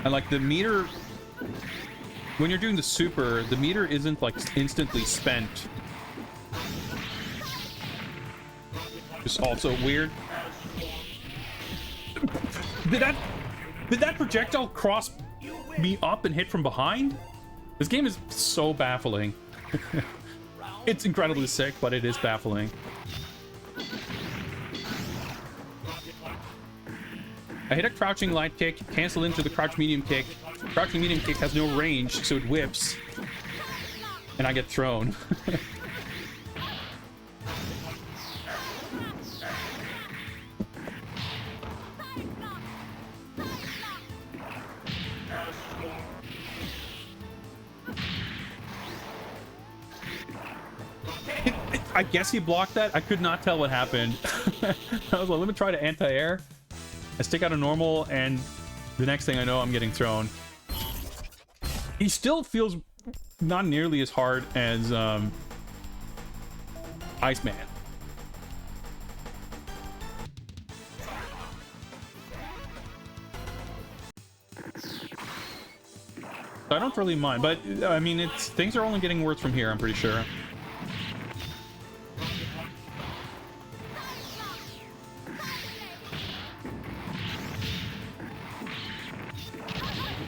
And like the meter, when you're doing the super, the meter isn't like instantly spent. Just also weird. Did that projectile cross me up and hit from behind? This game is so baffling. It's incredibly sick, but it is baffling. I hit a crouching light kick, cancel into the crouch medium kick. Crouching medium kick has no range, so it whips. And I get thrown. I guess he blocked that. I could not tell what happened. I was like, let me try to anti-air. I stick out a normal, and the next thing I know, I'm getting thrown. He still feels not nearly as hard as Iceman. I don't really mind, but I mean, things are only getting worse from here, I'm pretty sure.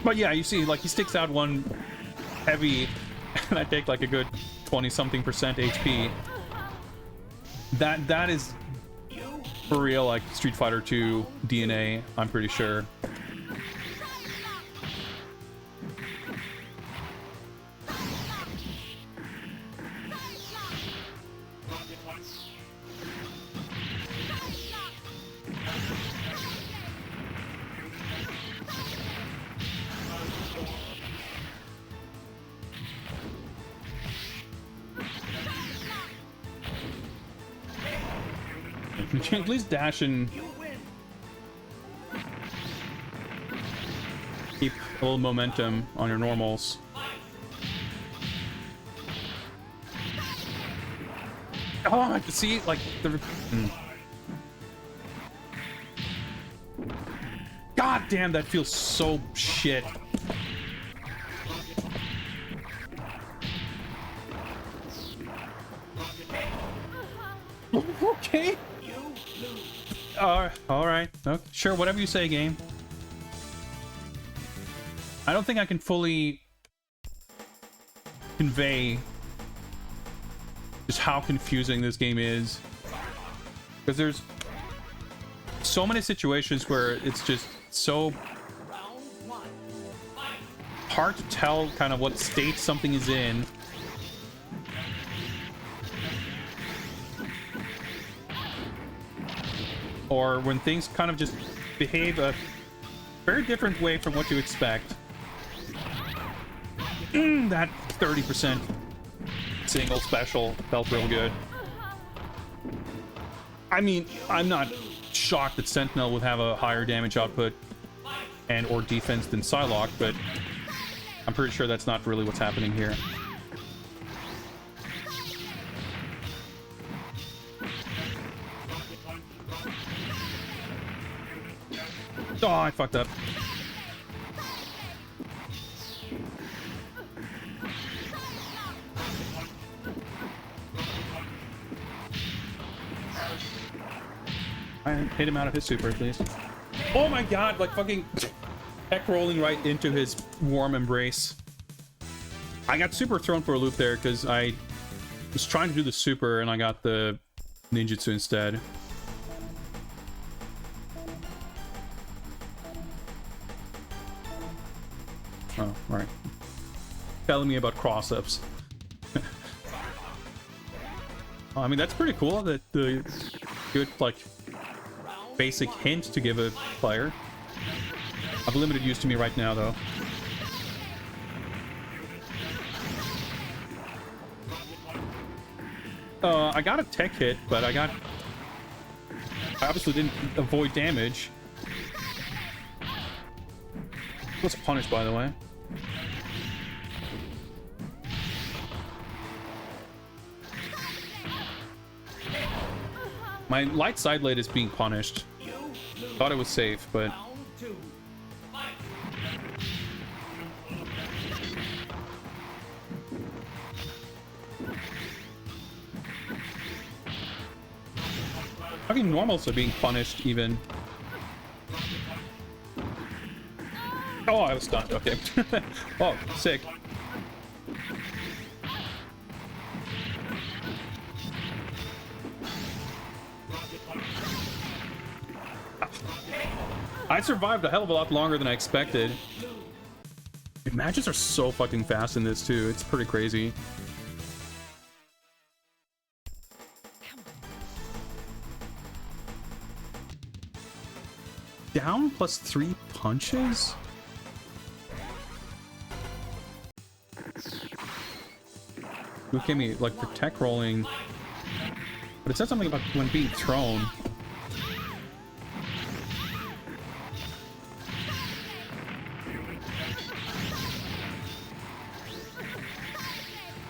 But yeah, you see, like, he sticks out one heavy, and I take like a good 20-something% HP. That is for real, like Street Fighter 2 DNA, I'm pretty sure. At least dash and keep a little momentum on your normals. Oh, I can see like the. God damn, that feels so shit. Okay. All right. Okay. Sure, whatever you say, game. I don't think I can fully convey just how confusing this game is. Because there's so many situations where it's just so hard to tell kind of what state something is in. Or when things kind of just behave a very different way from what you expect. That 30% single special felt real good. I mean, I'm not shocked that Sentinel would have a higher damage output and or defense than Psylocke, but I'm pretty sure that's not really what's happening here. Oh, I fucked up. I hit him out of his super, please. Oh my god, like fucking tech rolling right into his warm embrace. I got super thrown for a loop there because I was trying to do the super and I got the ninjutsu instead. Oh, right. Telling me about cross-ups. I mean, that's pretty cool that the good, like, basic hint to give a player. I've limited use to me right now, though. I got a tech hit, but I obviously didn't avoid damage. Was punished, by the way. My light side blade is being punished. Thought it was safe, but... Fucking normals are being punished, even. Oh, I was stunned. Okay. Oh, sick. I survived a hell of a lot longer than I expected. Dude, matches are so fucking fast in this, too. It's pretty crazy. Down plus 3 punches? Look at me, like, for tech rolling. But it said something about when being thrown.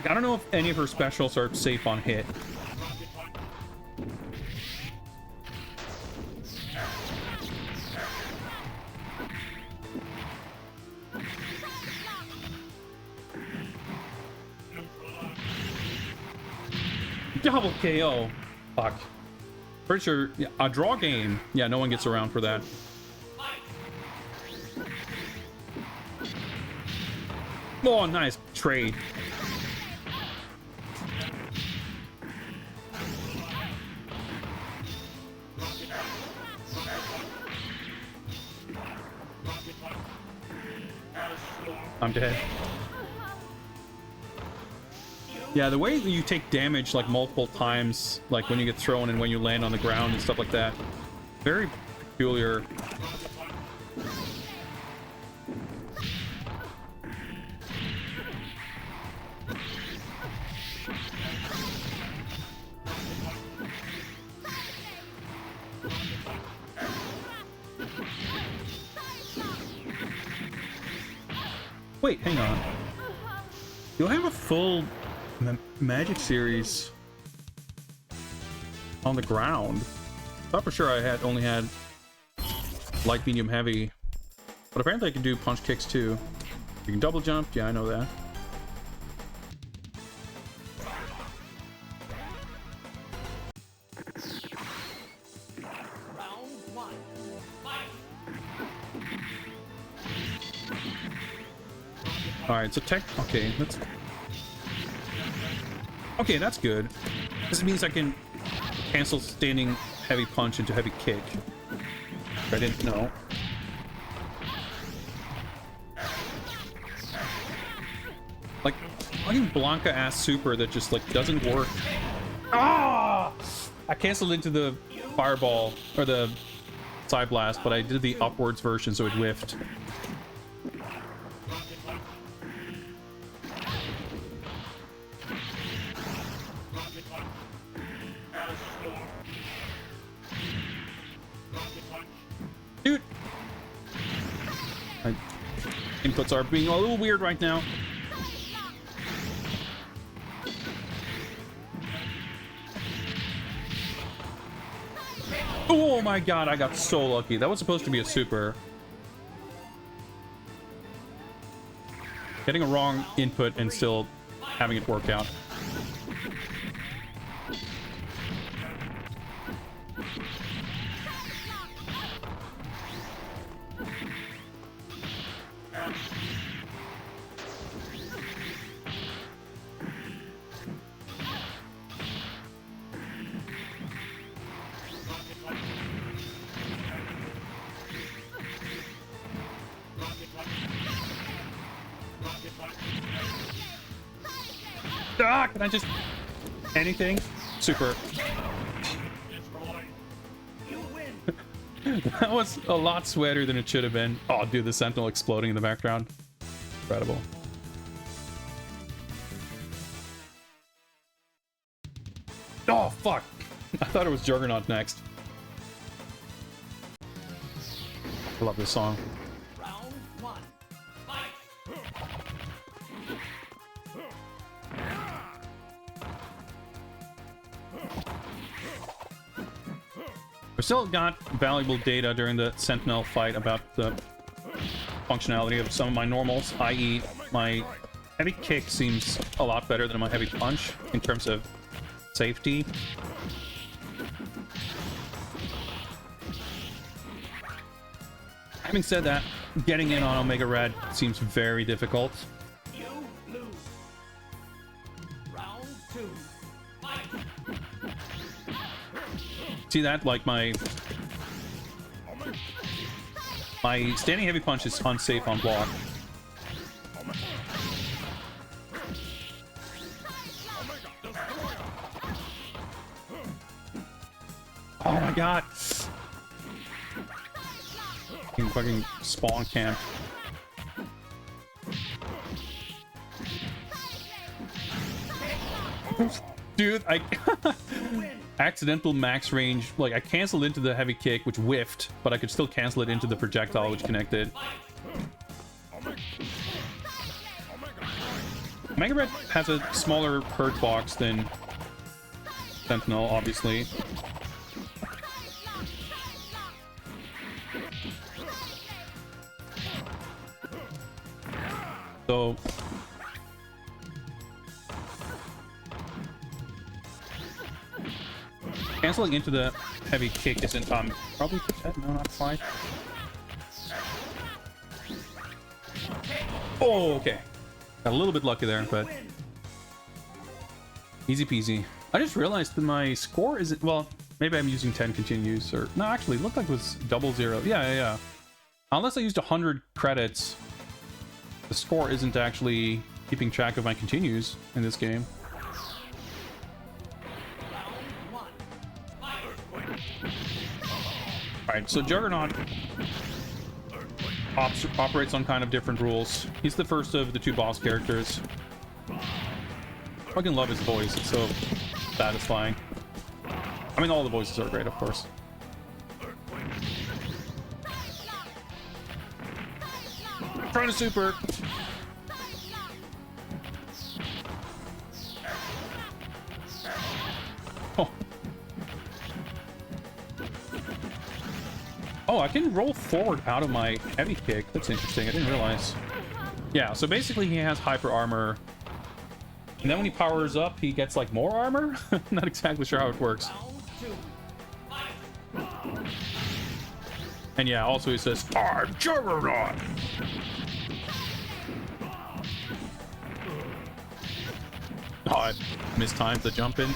I don't know if any of her specials are safe on hit. Double KO. Fuck. Pretty sure, yeah, a draw game. Yeah, no one gets around for that. Oh, nice trade. I'm dead. Yeah, the way that you take damage like multiple times, like when you get thrown and when you land on the ground and stuff like that, very peculiar. Wait, hang on. Do I have a full magic series on the ground? I thought for sure I had only had light, medium, heavy, but apparently I can do punch kicks too. You can double jump. Yeah, I know that. Alright, so tech... Okay, that's... Okay, that's good. This means I can cancel standing heavy punch into heavy kick. I didn't know. Like, fucking Blanca-ass super that just, like, doesn't work. Ah! I canceled into the fireball, or the side blast, but I did the upwards version, so it whiffed. Dude! My inputs are being a little weird right now. Oh my god, I got so lucky. That was supposed to be a super. Getting a wrong input and still having it work out. Ah, can I just... anything? Super. That was a lot sweatier than it should have been. Oh, dude, the Sentinel exploding in the background. Incredible. Oh, fuck. I thought it was Juggernaut next. I love this song. Round one. Fight. We still got valuable data during the Sentinel fight about the functionality of some of my normals, i.e. my heavy kick seems a lot better than my heavy punch in terms of safety. Having said that, getting in on Omega Red seems very difficult. You lose. Round two. Fight. See that? Like my standing heavy punch is unsafe on block. Oh my god! Fucking spawn camp. Dude, I accidental max range, like I canceled into the heavy kick which whiffed, but I could still cancel it into the projectile which connected. Omega Red has a smaller hurt box than Sentinel, obviously. So canceling into the heavy kick isn't probably no, not quite. Oh, okay. Got a little bit lucky there, but easy peasy. I just realized that my score isn't, well, maybe I'm using 10 continues, or no, actually it looked like it was 00. Yeah. Unless I used 100 credits, the score isn't actually keeping track of my continues in this game. Alright, so Juggernaut operates on kind of different rules. He's the first of the two boss characters. I fucking love his voice, it's so satisfying. I mean, all the voices are great, of course. Trying to super. Oh, I can roll forward out of my heavy kick. That's interesting. I didn't realize. Yeah, so basically he has hyper armor. And then when he powers up, he gets like more armor? Not exactly sure how it works. And yeah, also he says, I'm Juggernaut! Oh, I mistimed the jump in.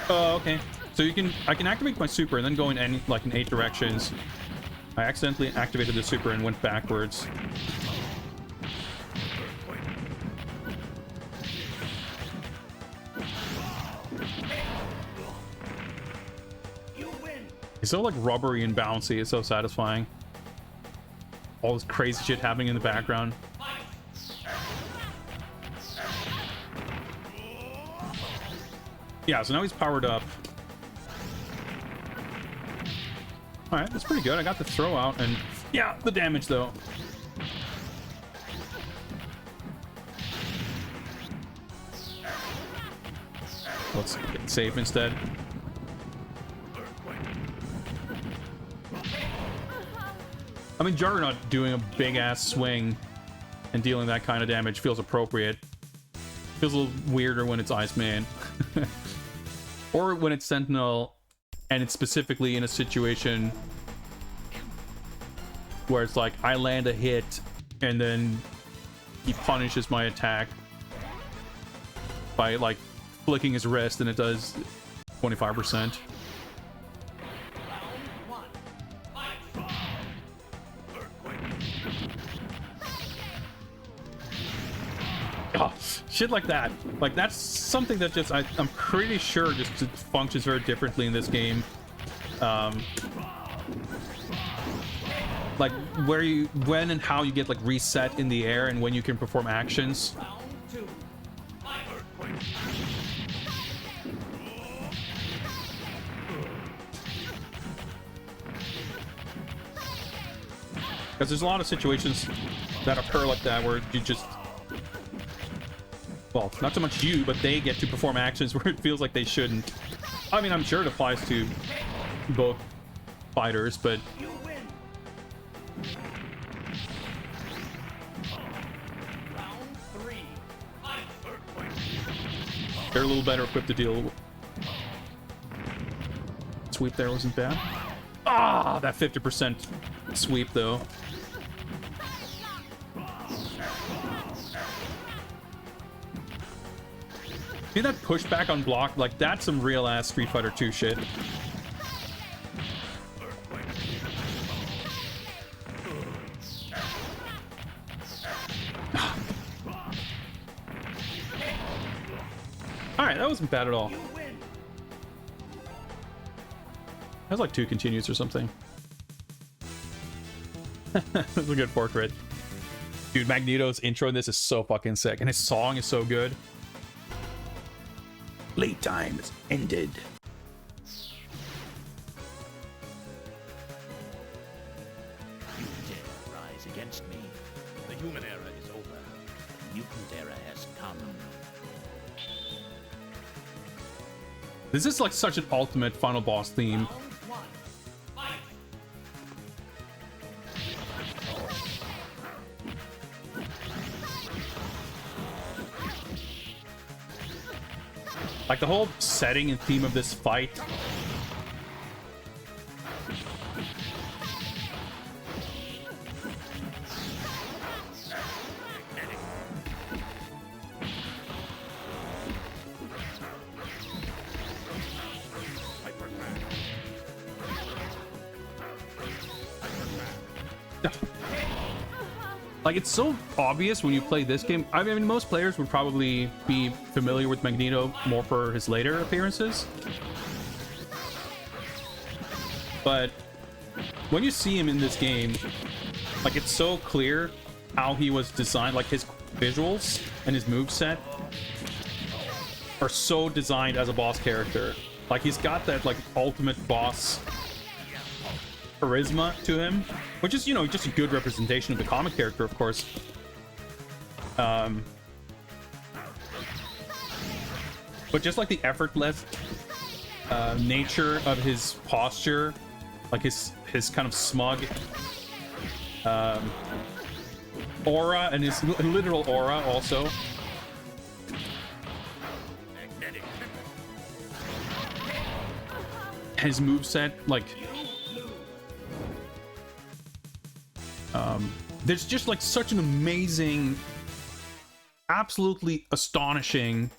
Oh, okay. So I can activate my super and then go in any, like in 8 directions. I accidentally activated the super and went backwards. It's so like rubbery and bouncy. It's so satisfying. All this crazy shit happening in the background. Yeah, so now he's powered up. Alright, that's pretty good. I got the throw out and yeah, the damage though. Let's get safe instead. I mean, Juggernaut doing a big-ass swing and dealing that kind of damage feels appropriate. Feels a little weirder when it's Iceman. Or when it's Sentinel, and it's specifically in a situation where it's like, I land a hit, and then he punishes my attack by, like, flicking his wrist, and it does 25%. Oh, shit like that. Like, that's something that just, I'm pretty sure just functions very differently in this game. Like, when and how you get, like, reset in the air and when you can perform actions. Because there's a lot of situations that occur like that where you just... Well, not so much you, but they get to perform actions where it feels like they shouldn't. I mean, I'm sure it applies to both fighters, but... They're a little better equipped to deal with... Sweep there wasn't bad. Ah, that 50% sweep, though. See that pushback on block? Like, that's some real-ass Street Fighter 2 shit. Alright, that wasn't bad at all. That was like 2 continues or something. That was a good portrait. Dude, Magneto's intro in this is so fucking sick, and his song is so good. Playtime is ended. You dare rise against me. The human era is over. The mutant era has come. This is like such an ultimate final boss theme. Like, the whole setting and theme of this fight. Like, it's so obvious when you play this game. I mean, most players would probably be familiar with Magneto more for his later appearances. But when you see him in this game, like, it's so clear how he was designed. Like, his visuals and his moveset are so designed as a boss character. Like, he's got that, like, ultimate boss charisma to him, which is, you know, just a good representation of the comic character, of course. But just like the effortless nature of his posture, like his kind of smug aura, and his literal aura also. His moveset, like, there's just like such an amazing, absolutely astonishing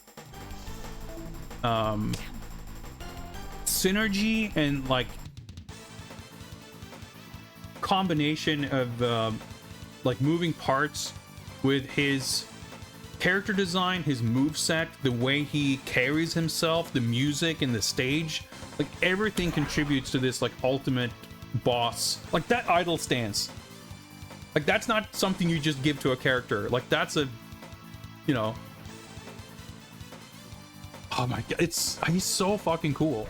synergy and like combination of like moving parts with his character design, his moveset, the way he carries himself, the music and the stage. Like, everything contributes to this like ultimate boss. Like, that idle stance, like, that's not something you just give to a character. Like, that's a, you know, oh my god, he's so fucking cool.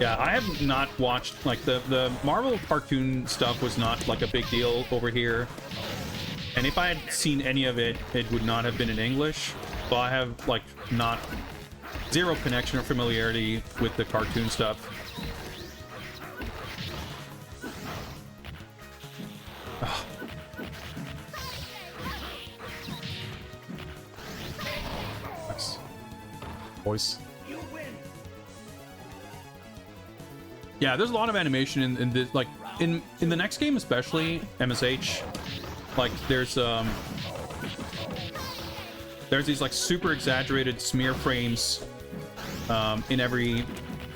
Yeah, I have not watched, like, the Marvel cartoon stuff was not like a big deal over here. And if I had seen any of it, it would not have been in English. So I have, like, not... zero connection or familiarity with the cartoon stuff. Ugh. Nice. Voice. You win. Yeah, there's a lot of animation in this, like, in the next game especially, MSH. Like, there's these, like, super exaggerated smear frames in every,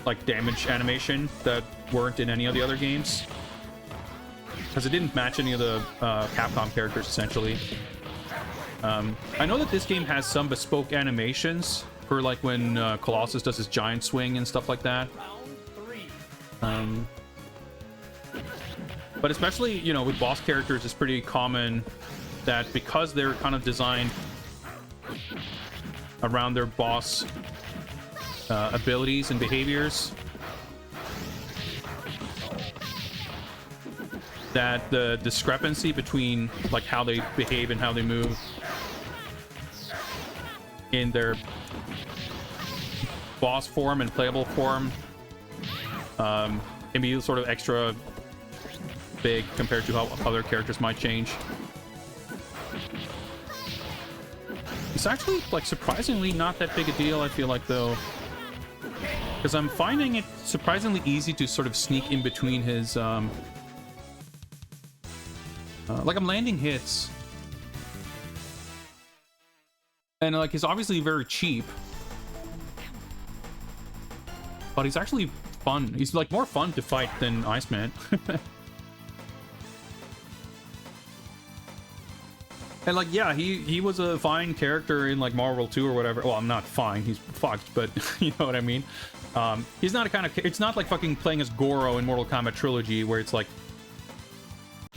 like, damage animation that weren't in any of the other games. Because it didn't match any of the Capcom characters, essentially. I know that this game has some bespoke animations for, like, when Colossus does his giant swing and stuff like that. Round 3. But especially, you know, with boss characters, it's pretty common that because they're kind of designed around their boss abilities and behaviors, that the discrepancy between, like, how they behave and how they move in their boss form and playable form can be sort of extra big compared to how other characters might change. It's actually, like, surprisingly not that big a deal, I feel like, though. Because I'm finding it surprisingly easy to sort of sneak in between his, like, I'm landing hits. And, like, he's obviously very cheap. But he's actually fun. He's, like, more fun to fight than Iceman. And, like, yeah, he was a fine character in, like, Marvel 2 or whatever. Well, I'm not fine. He's fucked, but you know what I mean? He's not a kind of... It's not like fucking playing as Goro in Mortal Kombat Trilogy, where it's like...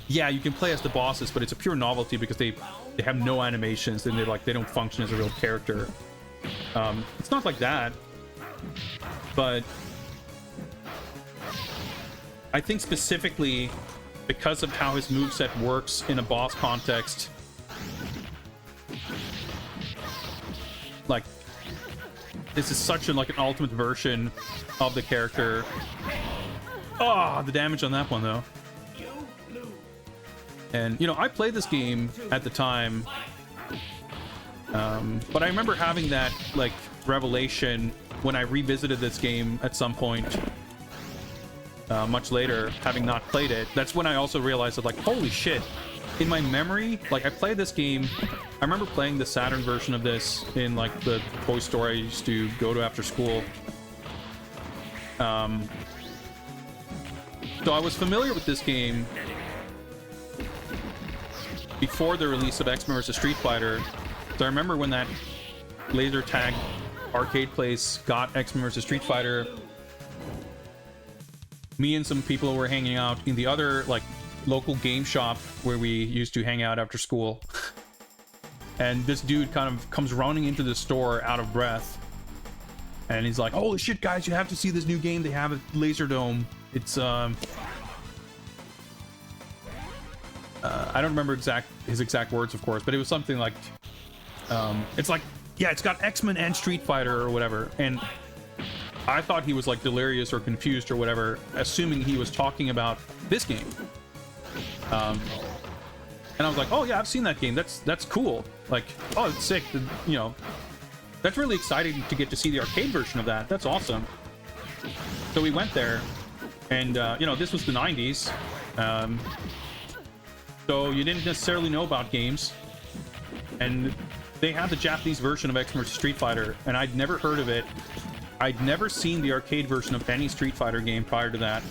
Yeah, you can play as the bosses, but it's a pure novelty because they have no animations and they don't function as a real character. It's not like that. But... I think specifically because of how his moveset works in a boss context... Like, this is such an, like, an ultimate version of the character. Oh, the damage on that one, though. You lose. And, you know, I played this game at the time. But I remember having that, like, revelation when I revisited this game at some point. Much later, having not played it. That's when I also realized that, like, holy shit. In my memory, like, I played this game... I remember playing the Saturn version of this in, like, the toy store I used to go to after school. So I was familiar with this game before the release of X-Men vs. Street Fighter. So I remember when that laser tag arcade place got X-Men vs. Street Fighter, me and some people were hanging out in the other, like, local game shop where we used to hang out after school. And this dude kind of comes running into the store out of breath. And he's like, holy shit, guys, you have to see this new game they have at Laserdome. It's, I don't remember his exact words, of course, but it was something like, it's like, yeah, it's got X-Men and Street Fighter or whatever. And I thought he was, like, delirious or confused or whatever, assuming he was talking about this game. And I was like, oh yeah, I've seen that game. That's cool. Like, oh, it's sick. You know, that's really exciting to get to see the arcade version of that. That's awesome. So we went there, and you know, this was the 90s. So you didn't necessarily know about games, and they had the Japanese version of X-Men vs. Street Fighter, and I'd never heard of it. I'd never seen the arcade version of any Street Fighter game prior to that.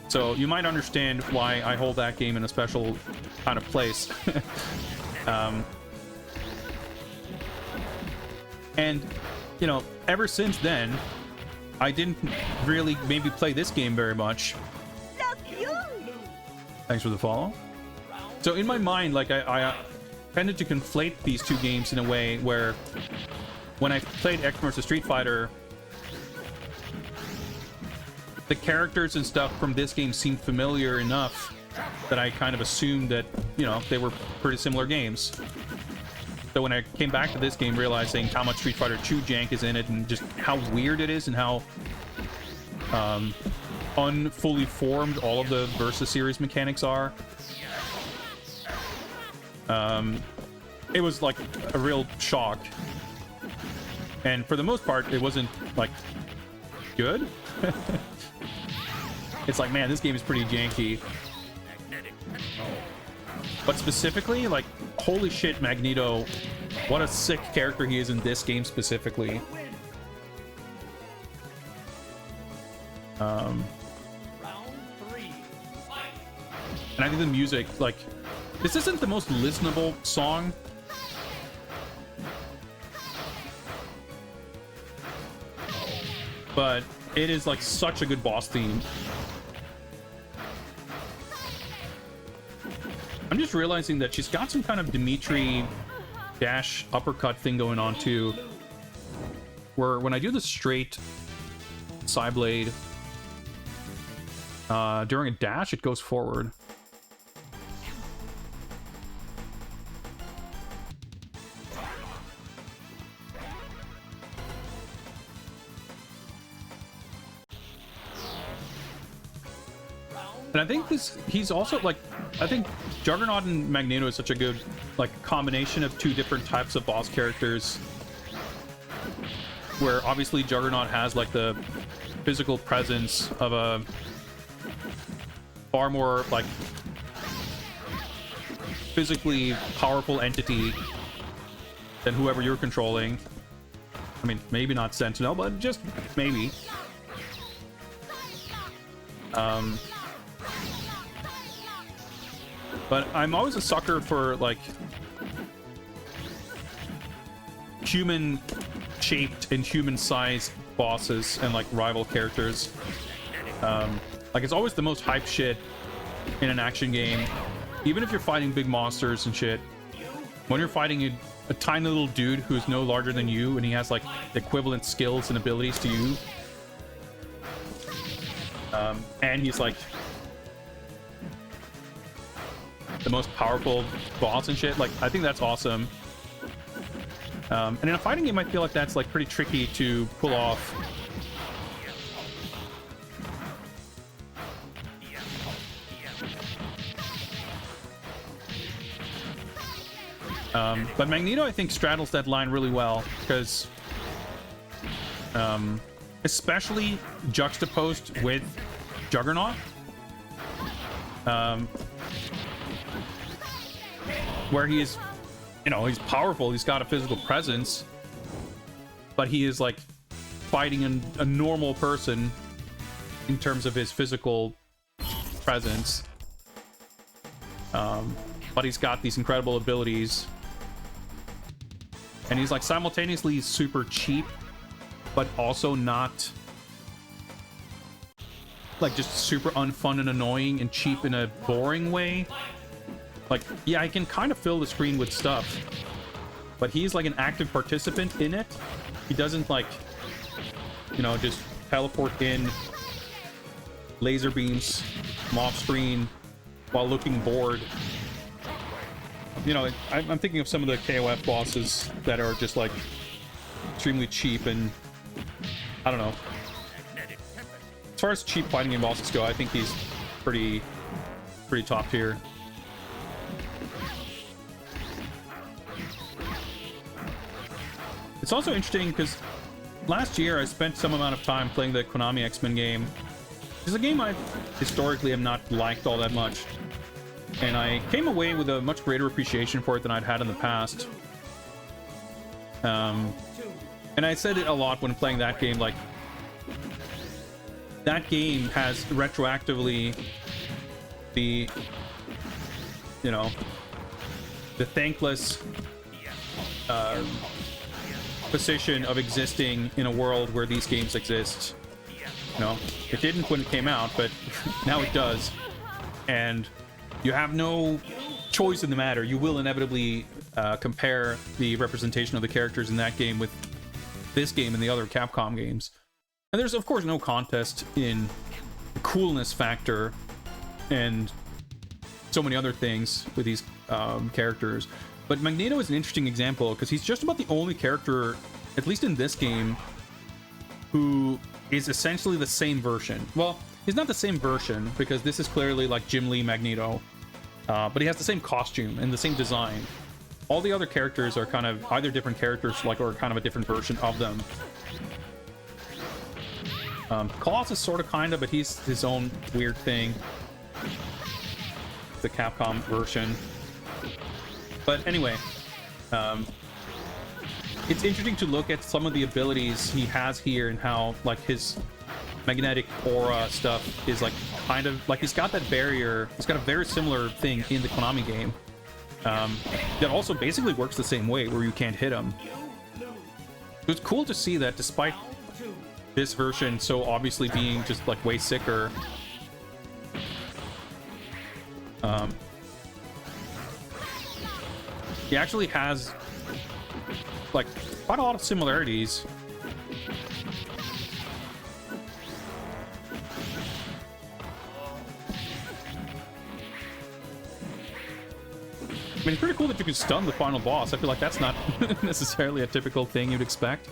So you might understand why I hold that game in a special kind of place. And, you know, ever since then, I didn't really maybe play this game very much. Thanks for the follow. So in my mind, like, I tended to conflate these two games in a way where when I played X vs. Street Fighter, the characters and stuff from this game seemed familiar enough that I kind of assumed that, you know, they were pretty similar games. So when I came back to this game, realizing how much Street Fighter 2 jank is in it and just how weird it is and how unfully formed all of the Versus series mechanics are, it was like a real shock. And for the most part, it wasn't like good. It's like, man, this game is pretty janky. But specifically, like, holy shit, Magneto, what a sick character he is in this game specifically. Round 3. Fight. And I think the music, like, this isn't the most listenable song. But it is like such a good boss theme. I'm just realizing that she's got some kind of Dimitri dash uppercut thing going on too. Where when I do the straight side blade, during a dash, it goes forward. And I think he's also like, I think Juggernaut and Magneto is such a good like combination of two different types of boss characters. Where obviously Juggernaut has like the physical presence of a far more like physically powerful entity than whoever you're controlling. I mean, maybe not Sentinel, but just maybe. But I'm always a sucker for, like, human-shaped and human-sized bosses and, like, rival characters. Like, it's always the most hype shit in an action game. Even if you're fighting big monsters and shit, when you're fighting a tiny little dude who's no larger than you and he has, like, equivalent skills and abilities to you, and he's, like, the most powerful boss and shit, like, I think that's awesome. And in a fighting game, I feel like that's, like, pretty tricky to pull off. But Magneto, I think, straddles that line really well, because especially juxtaposed with Juggernaut, where he is, you know, he's powerful, he's got a physical presence, but he is like fighting a normal person in terms of his physical presence. But he's got these incredible abilities, and he's like simultaneously super cheap, but also not like just super unfun and annoying and cheap in a boring way. Like, yeah, I can kind of fill the screen with stuff, but he's like an active participant in it. He doesn't, like, you know, just teleport in laser beams from off screen while looking bored. You know, I'm thinking of some of the KOF bosses that are just like extremely cheap, and I don't know. As far as cheap fighting game bosses go, I think he's pretty top tier. It's also interesting because last year I spent some amount of time playing the Konami X-Men game. It's a game I historically have not liked all that much, and I came away with a much greater appreciation for it than I'd had in the past. And I said it a lot when playing that game, like, that game has retroactively the, you know, the thankless position of existing in a world where these games exist. You know, it didn't when it came out, but now it does. And you have no choice in the matter. You will inevitably compare the representation of the characters in that game with this game and the other Capcom games. And there's, of course, no contest in the coolness factor and so many other things with these characters. But Magneto is an interesting example because he's just about the only character, at least in this game, who is essentially the same version. Well, he's not the same version because this is clearly like Jim Lee Magneto, but he has the same costume and the same design. All the other characters are kind of either different characters, like, or kind of a different version of them. Colossus sort of, kind of, but he's his own weird thing. The Capcom version. But anyway, it's interesting to look at some of the abilities he has here and how, like, his magnetic aura stuff is, like, kind of, like, he's got that barrier. He's got a very similar thing in the Konami game. That also basically works the same way, where you can't hit him. It's cool to see that despite this version so obviously being just like way sicker, he actually has like quite a lot of similarities. I mean, it's pretty cool that you can stun the final boss. I feel like that's not necessarily a typical thing you'd expect.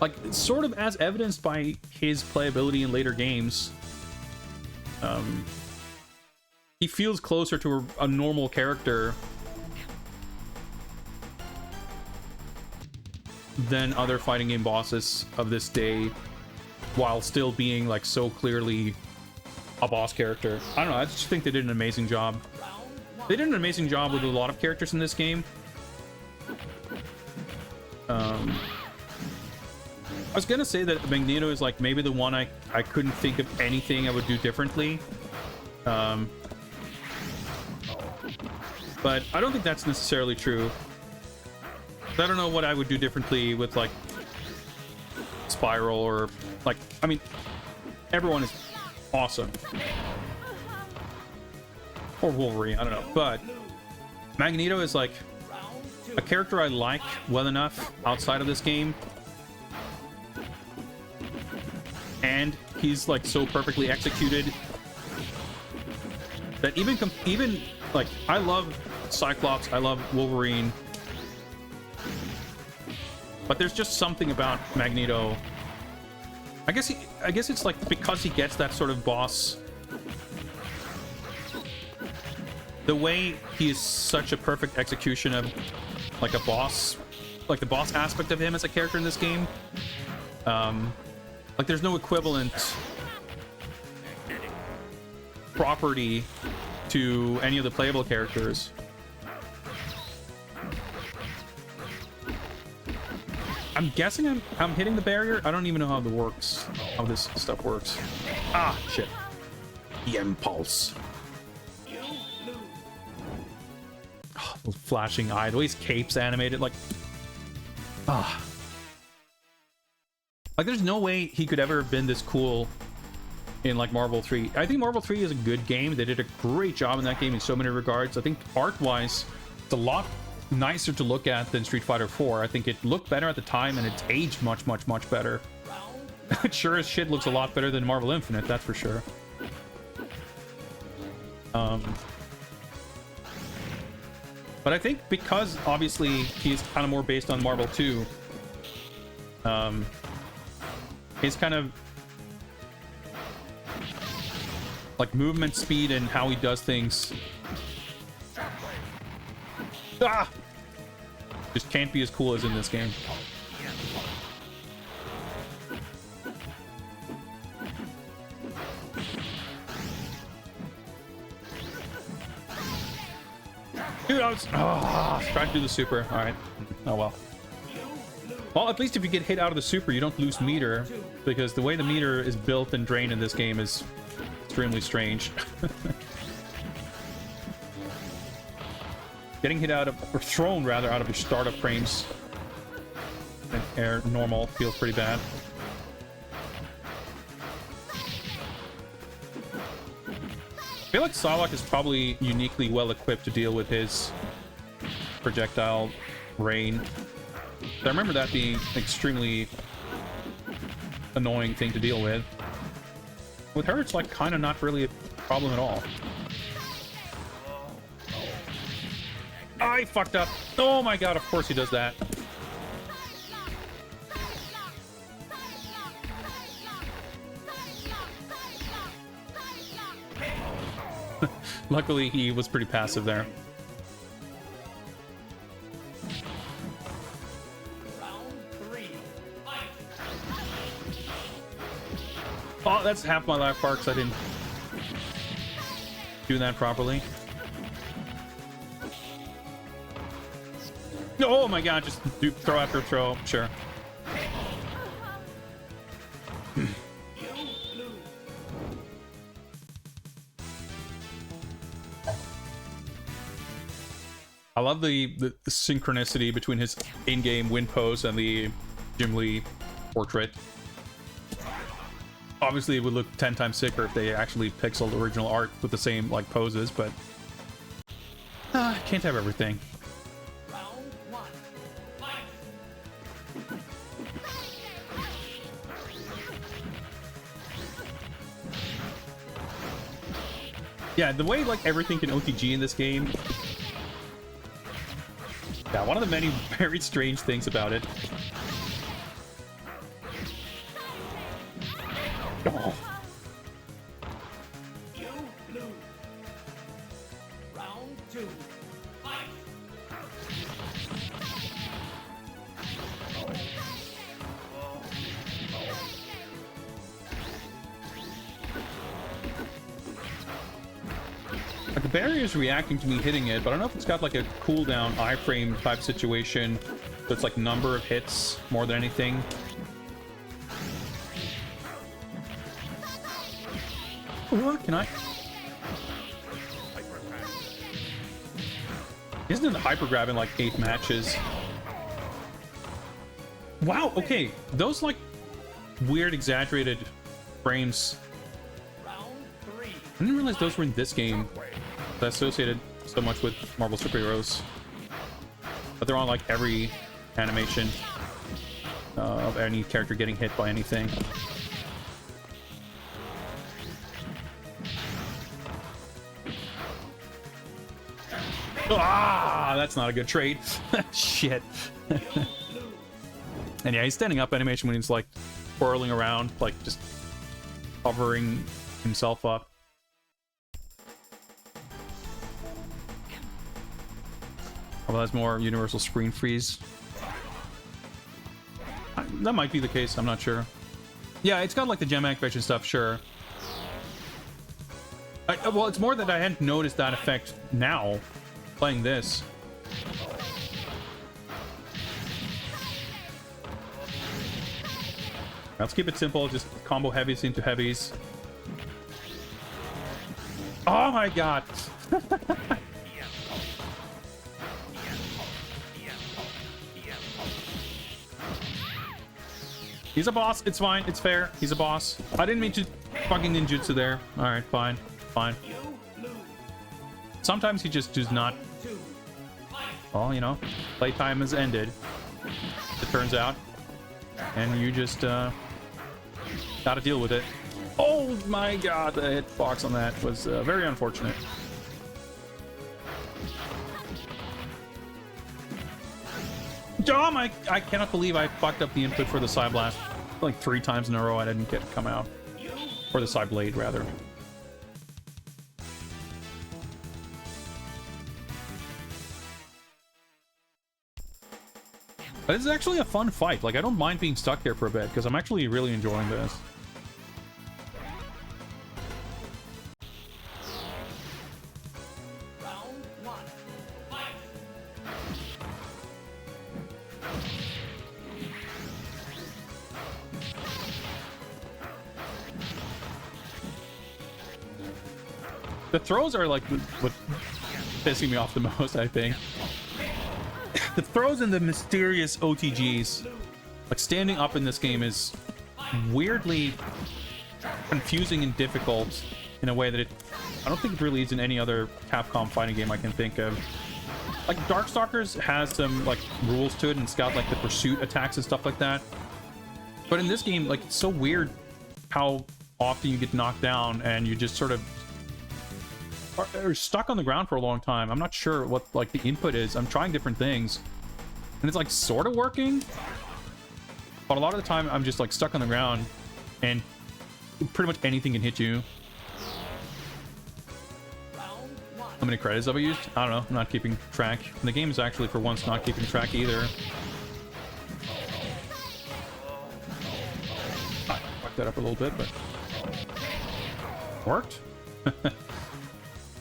Like, sort of as evidenced by his playability in later games. He feels closer to a normal character than other fighting game bosses of this day, while still being, like, so clearly a boss character. I don't know, I just think they did an amazing job. They did an amazing job with a lot of characters in this game. I was gonna say that Magneto is like maybe the one I couldn't think of anything I would do differently. But I don't think that's necessarily true. I don't know what I would do differently with like Spiral or like, I mean, everyone is awesome. Or Wolverine, I don't know. But Magneto is like a character I like well enough outside of this game. And he's like so perfectly executed that even like, I love Cyclops, I love Wolverine, but there's just something about Magneto. I guess it's like because he gets that sort of boss. The way he is such a perfect execution of like a boss, like the boss aspect of him as a character in this game. Like there's no equivalent property to any of the playable characters. I'm guessing I'm hitting the barrier. I don't even know how this stuff works. Ah, shit. The impulse. Oh, the flashing eye, the way his cape's animated, like, like there's no way he could ever have been this cool in like Marvel 3. I think Marvel 3 is a good game. They did a great job in that game in so many regards. I think art-wise, it's a lot nicer to look at than Street Fighter 4. I think it looked better at the time, and it's aged much, much, much better. It sure as shit looks a lot better than Marvel Infinite, that's for sure. But I think because obviously he's kind of more based on Marvel 2, his kind of like movement speed and how he does things just can't be as cool as in this game. Dude, I was trying to do the super. All right. Oh well. Well, at least if you get hit out of the super, you don't lose meter, because the way the meter is built and drained in this game is extremely strange. Getting hit out of, or thrown rather, out of your startup frames in air normal feels pretty bad. I feel like Psylocke is probably uniquely well equipped to deal with his projectile rain. I remember that being an extremely annoying thing to deal with. With her, it's like kind of not really a problem at all. I fucked up. Oh my god, of course he does that. Luckily, he was pretty passive there. Round 3. Fight. Oh, that's half my life bar because I didn't do that properly. Oh my god, just do throw after throw, sure. I love the synchronicity between his in-game win pose and the Jim Lee portrait. Obviously, it would look 10 times sicker if they actually pixeled the original art with the same like poses, but can't have everything. Round 1. Fight. Yeah, the way like everything can OTG in this game. Yeah, one of the many very strange things about it. Oh. You lose. Round 2. Fight. Like, the barrier is reacting to me hitting it, but I don't know if it's got like a cooldown iframe type situation that's like number of hits more than anything. What can I? Isn't it the hyper grab in like 8 matches? Wow, okay. Those like weird exaggerated frames. Round 3. I didn't realize those were in this game. That associated so much with Marvel superheroes. But they're on like every animation of any character getting hit by anything. Ah, that's not a good trade. Shit. And yeah, he's standing up animation when he's like whirling around, like just covering himself up. Oh, that's more universal screen freeze. That might be the case, I'm not sure. Yeah, it's got like the gem activation stuff, sure. Well, it's more that I hadn't noticed that effect now, playing this. Let's keep it simple, just combo heavies into heavies. Oh my god! He's a boss, it's fine, it's fair, he's a boss. I didn't mean to fucking ninjutsu there. Alright, fine, fine. Sometimes he just does not... Well, you know, playtime has ended, it turns out. And you just, gotta deal with it. Oh my god, the hitbox on that was very unfortunate. Oh my, I cannot believe I fucked up the input for the side blast like 3 times in a row. I didn't get it come out. Or the side blade, rather. But this is actually a fun fight. Like, I don't mind being stuck here for a bit, because I'm actually really enjoying this. Round 1. Fight. The throws are like what pissing me off the most, I think. The throws and the mysterious OTGs. Like, standing up in this game is weirdly confusing and difficult in a way that I don't think it really is in any other Capcom fighting game I can think of. Like, Darkstalkers has some like rules to it, and it's got like the pursuit attacks and stuff like that. But in this game, like, it's so weird how often you get knocked down and you just sort of are stuck on the ground for a long time. I'm not sure what like the input is. I'm trying different things, and it's like sort of working, but a lot of the time I'm just like stuck on the ground, and pretty much anything can hit you. How many credits have I used? I don't know. I'm not keeping track. And the game is actually for once not keeping track either. I fucked that up a little bit, but worked.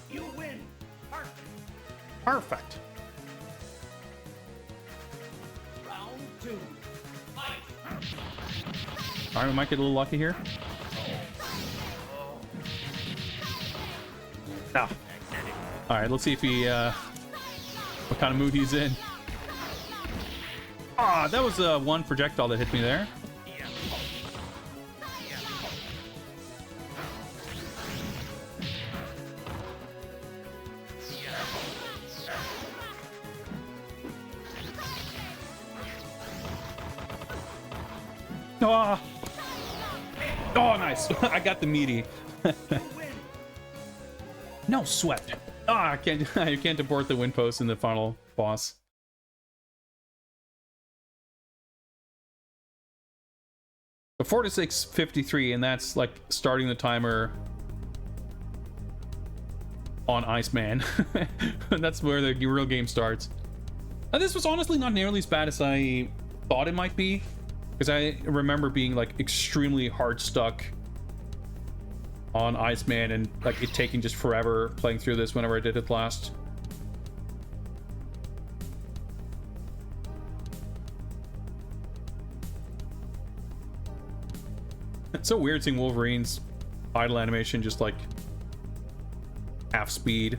You win. Perfect. Round 2. Fight. All right, we might get a little lucky here. Ah. All right, let's see if he, what kind of mood he's in. Ah, that was one projectile that hit me there. Ah. Oh, nice. I got the meaty. No sweat. Ah, I can't. You can't abort the win post in the final boss. So 4 to 6:53, and that's like starting the timer on Iceman. That's where the real game starts. Now, this was honestly not nearly as bad as I thought it might be, because I remember being like extremely hard stuck on Iceman and like it taking just forever playing through this whenever I did it last. It's so weird seeing Wolverine's idle animation just like half speed.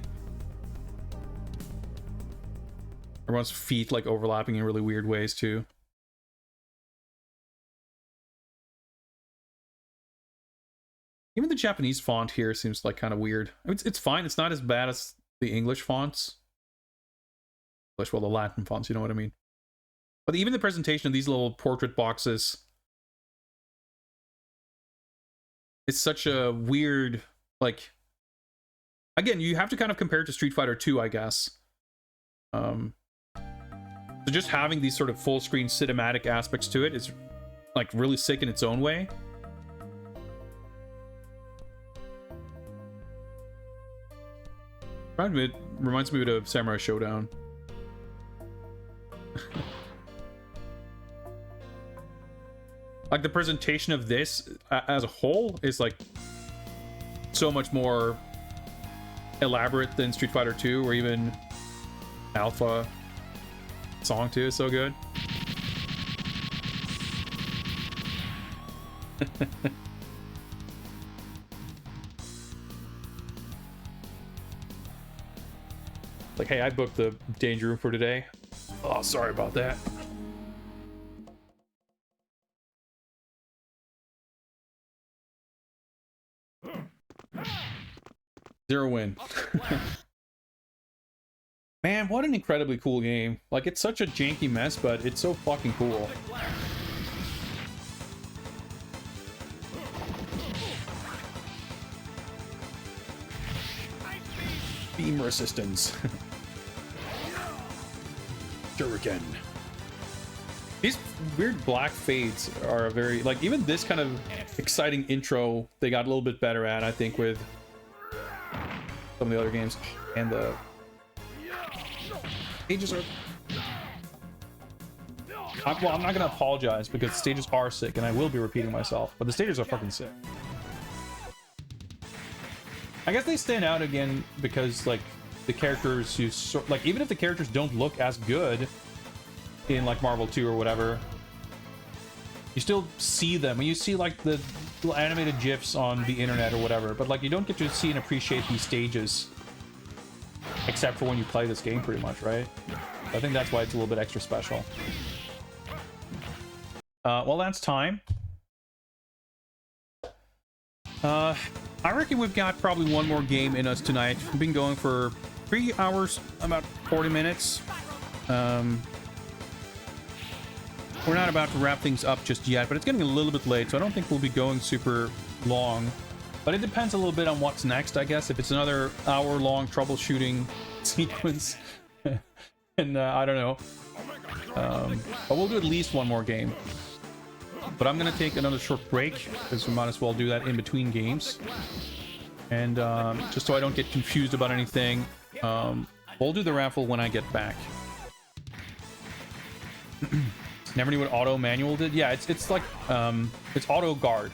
Everyone's feet like overlapping in really weird ways too. Even the Japanese font here seems like kind of weird. I mean, it's fine. It's not as bad as the English fonts. Well, the Latin fonts, you know what I mean. But even the presentation of these little portrait boxes, it's such a weird, like, again, you have to kind of compare it to Street Fighter 2, I guess. So just having these sort of full screen cinematic aspects to it is like really sick in its own way. It reminds me of Samurai Showdown. Like the presentation of this as a whole is like so much more elaborate than Street Fighter 2 or even Alpha. Song 2 is so good. Like, hey, I booked the danger room for today. Oh, sorry about that. Zero win. Man, what an incredibly cool game. Like, it's such a janky mess, but it's so fucking cool. Beam resistance. Shuriken. These weird black fades are very, like, even this kind of exciting intro, they got a little bit better at, I think, with some of the other games. And the stages are... well, I'm not going to apologize because the stages are sick, and I will be repeating myself, but the stages are fucking sick. I guess they stand out again because, like, the characters you like, even if the characters don't look as good in like Marvel 2 or whatever, you still see them. When you see like the little animated GIFs on the internet or whatever, but like you don't get to see and appreciate these stages except for when you play this game, pretty much, right? I think that's why it's a little bit extra special. Well, that's time. I reckon we've got probably one more game in us tonight. We've been going for 3 hours, about 40 minutes. We're not about to wrap things up just yet, but it's getting a little bit late, so I don't think we'll be going super long. But it depends a little bit on what's next, I guess. If it's another hour-long troubleshooting sequence, and I don't know. But we'll do at least one more game. But I'm gonna take another short break, because we might as well do that in between games. And just so I don't get confused about anything, we'll do the raffle when I get back. Never knew what auto manual did. Yeah, it's like it's auto guard.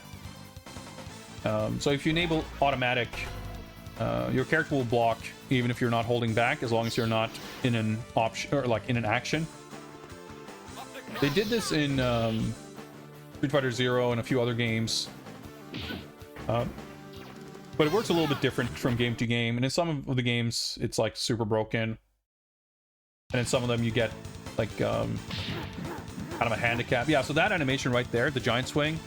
So if you enable automatic, your character will block even if you're not holding back, as long as you're not in an option or like in an action. They did this in Street Fighter Zero and a few other games, but it works a little bit different from game to game. And in some of the games, it's like super broken, and in some of them you get like kind of a handicap. Yeah, so that animation right there, the giant swing.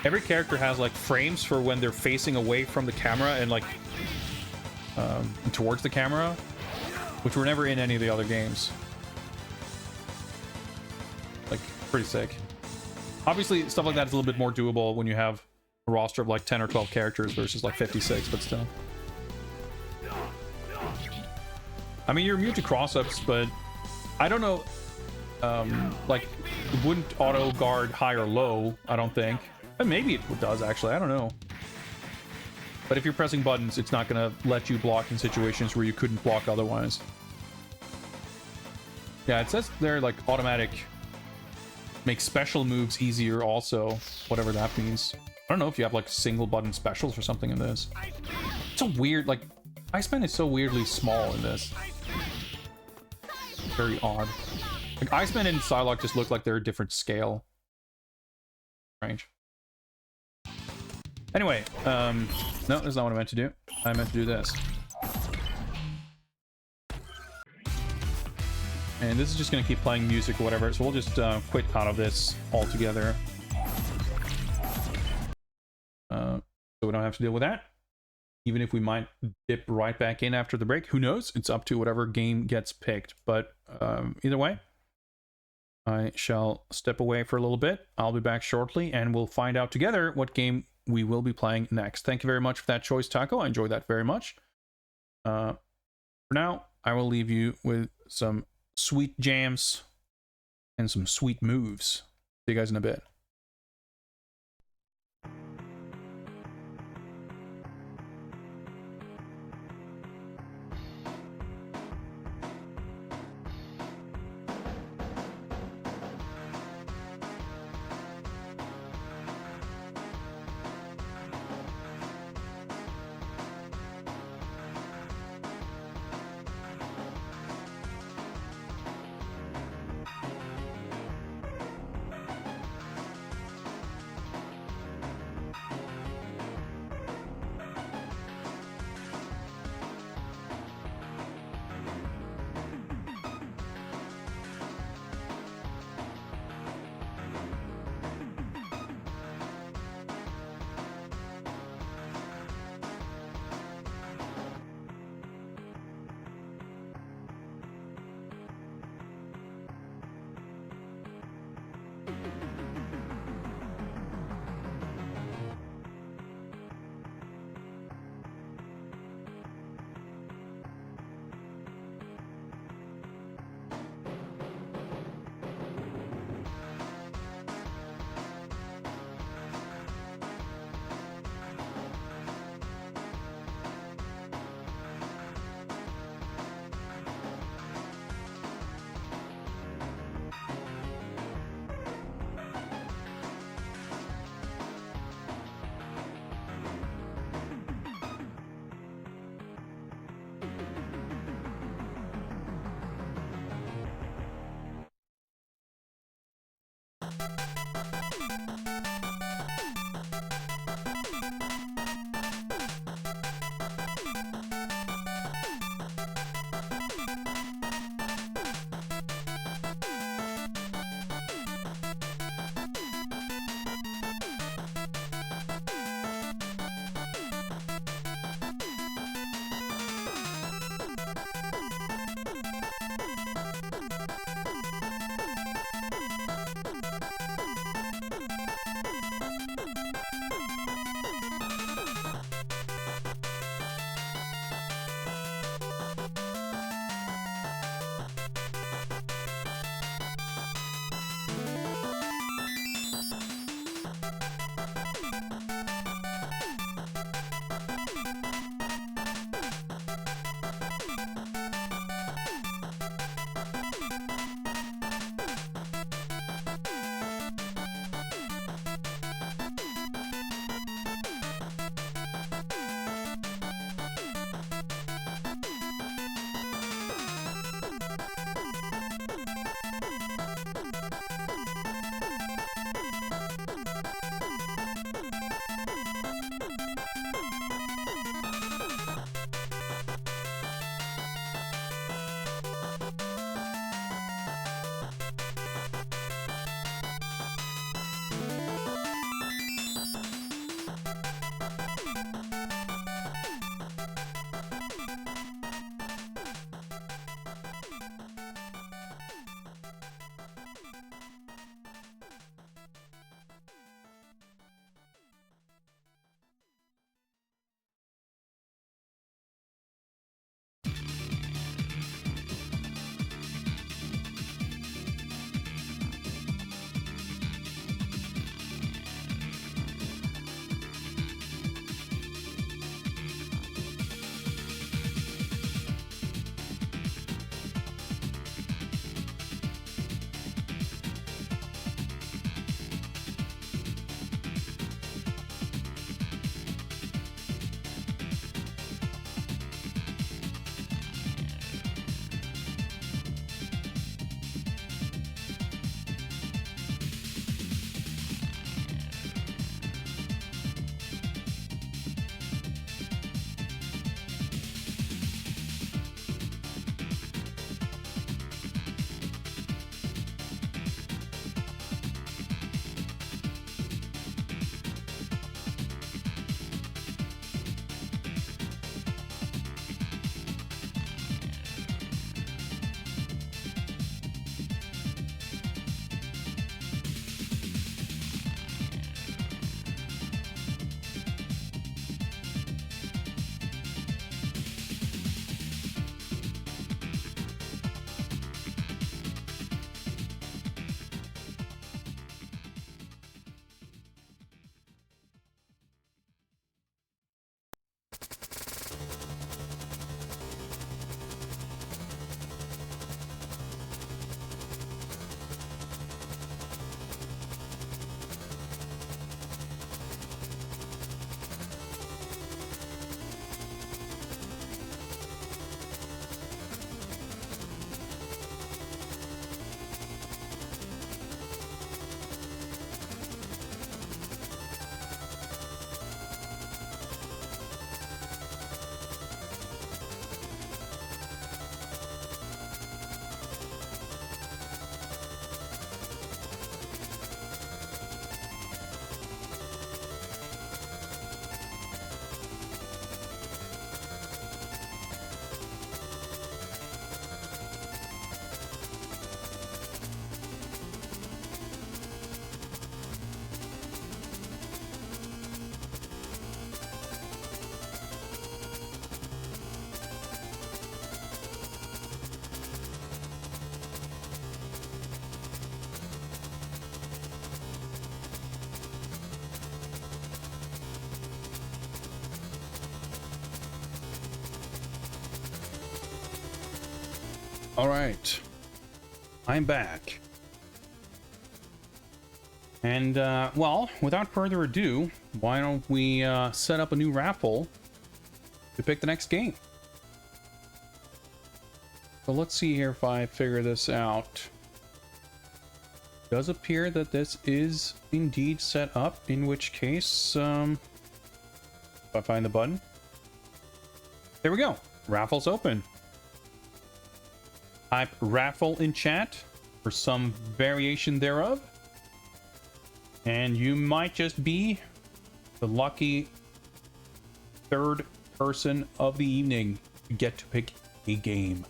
Every character has like frames for when they're facing away from the camera and like towards the camera, which were never in any of the other games. Like, pretty sick. Obviously, stuff like that is a little bit more doable when you have a roster of like 10 or 12 characters versus like 56, but still. I mean, you're immune to cross-ups, but I don't know, like, it wouldn't auto guard high or low, I don't think. Maybe it does, actually. I don't know. But if you're pressing buttons, it's not going to let you block in situations where you couldn't block otherwise. Yeah, it says they're like automatic. Make special moves easier also, whatever that means. I don't know if you have like single button specials or something in this. It's a weird, like, Iceman is so weirdly small in this. Very odd. Like, Iceman and Psylocke just look like they're a different scale. Strange. Anyway, no, that's not what I meant to do. I meant to do this. And this is just going to keep playing music or whatever, so we'll just quit out of this altogether. So we don't have to deal with that. Even if we might dip right back in after the break. Who knows? It's up to whatever game gets picked. But either way, I shall step away for a little bit. I'll be back shortly, and we'll find out together what game we will be playing next. Thank you very much for that choice, Taco. I enjoyed that very much. For now, I will leave you with some sweet jams and some sweet moves. See you guys in a bit. All right, I'm back. And, well, without further ado, why don't we set up a new raffle to pick the next game? So let's see here if I figure this out. It does appear that this is indeed set up, in which case, if I find the button. There we go. Raffle's open. Type raffle in chat for some variation thereof. And you might just be the lucky third person of the evening to get to pick a game.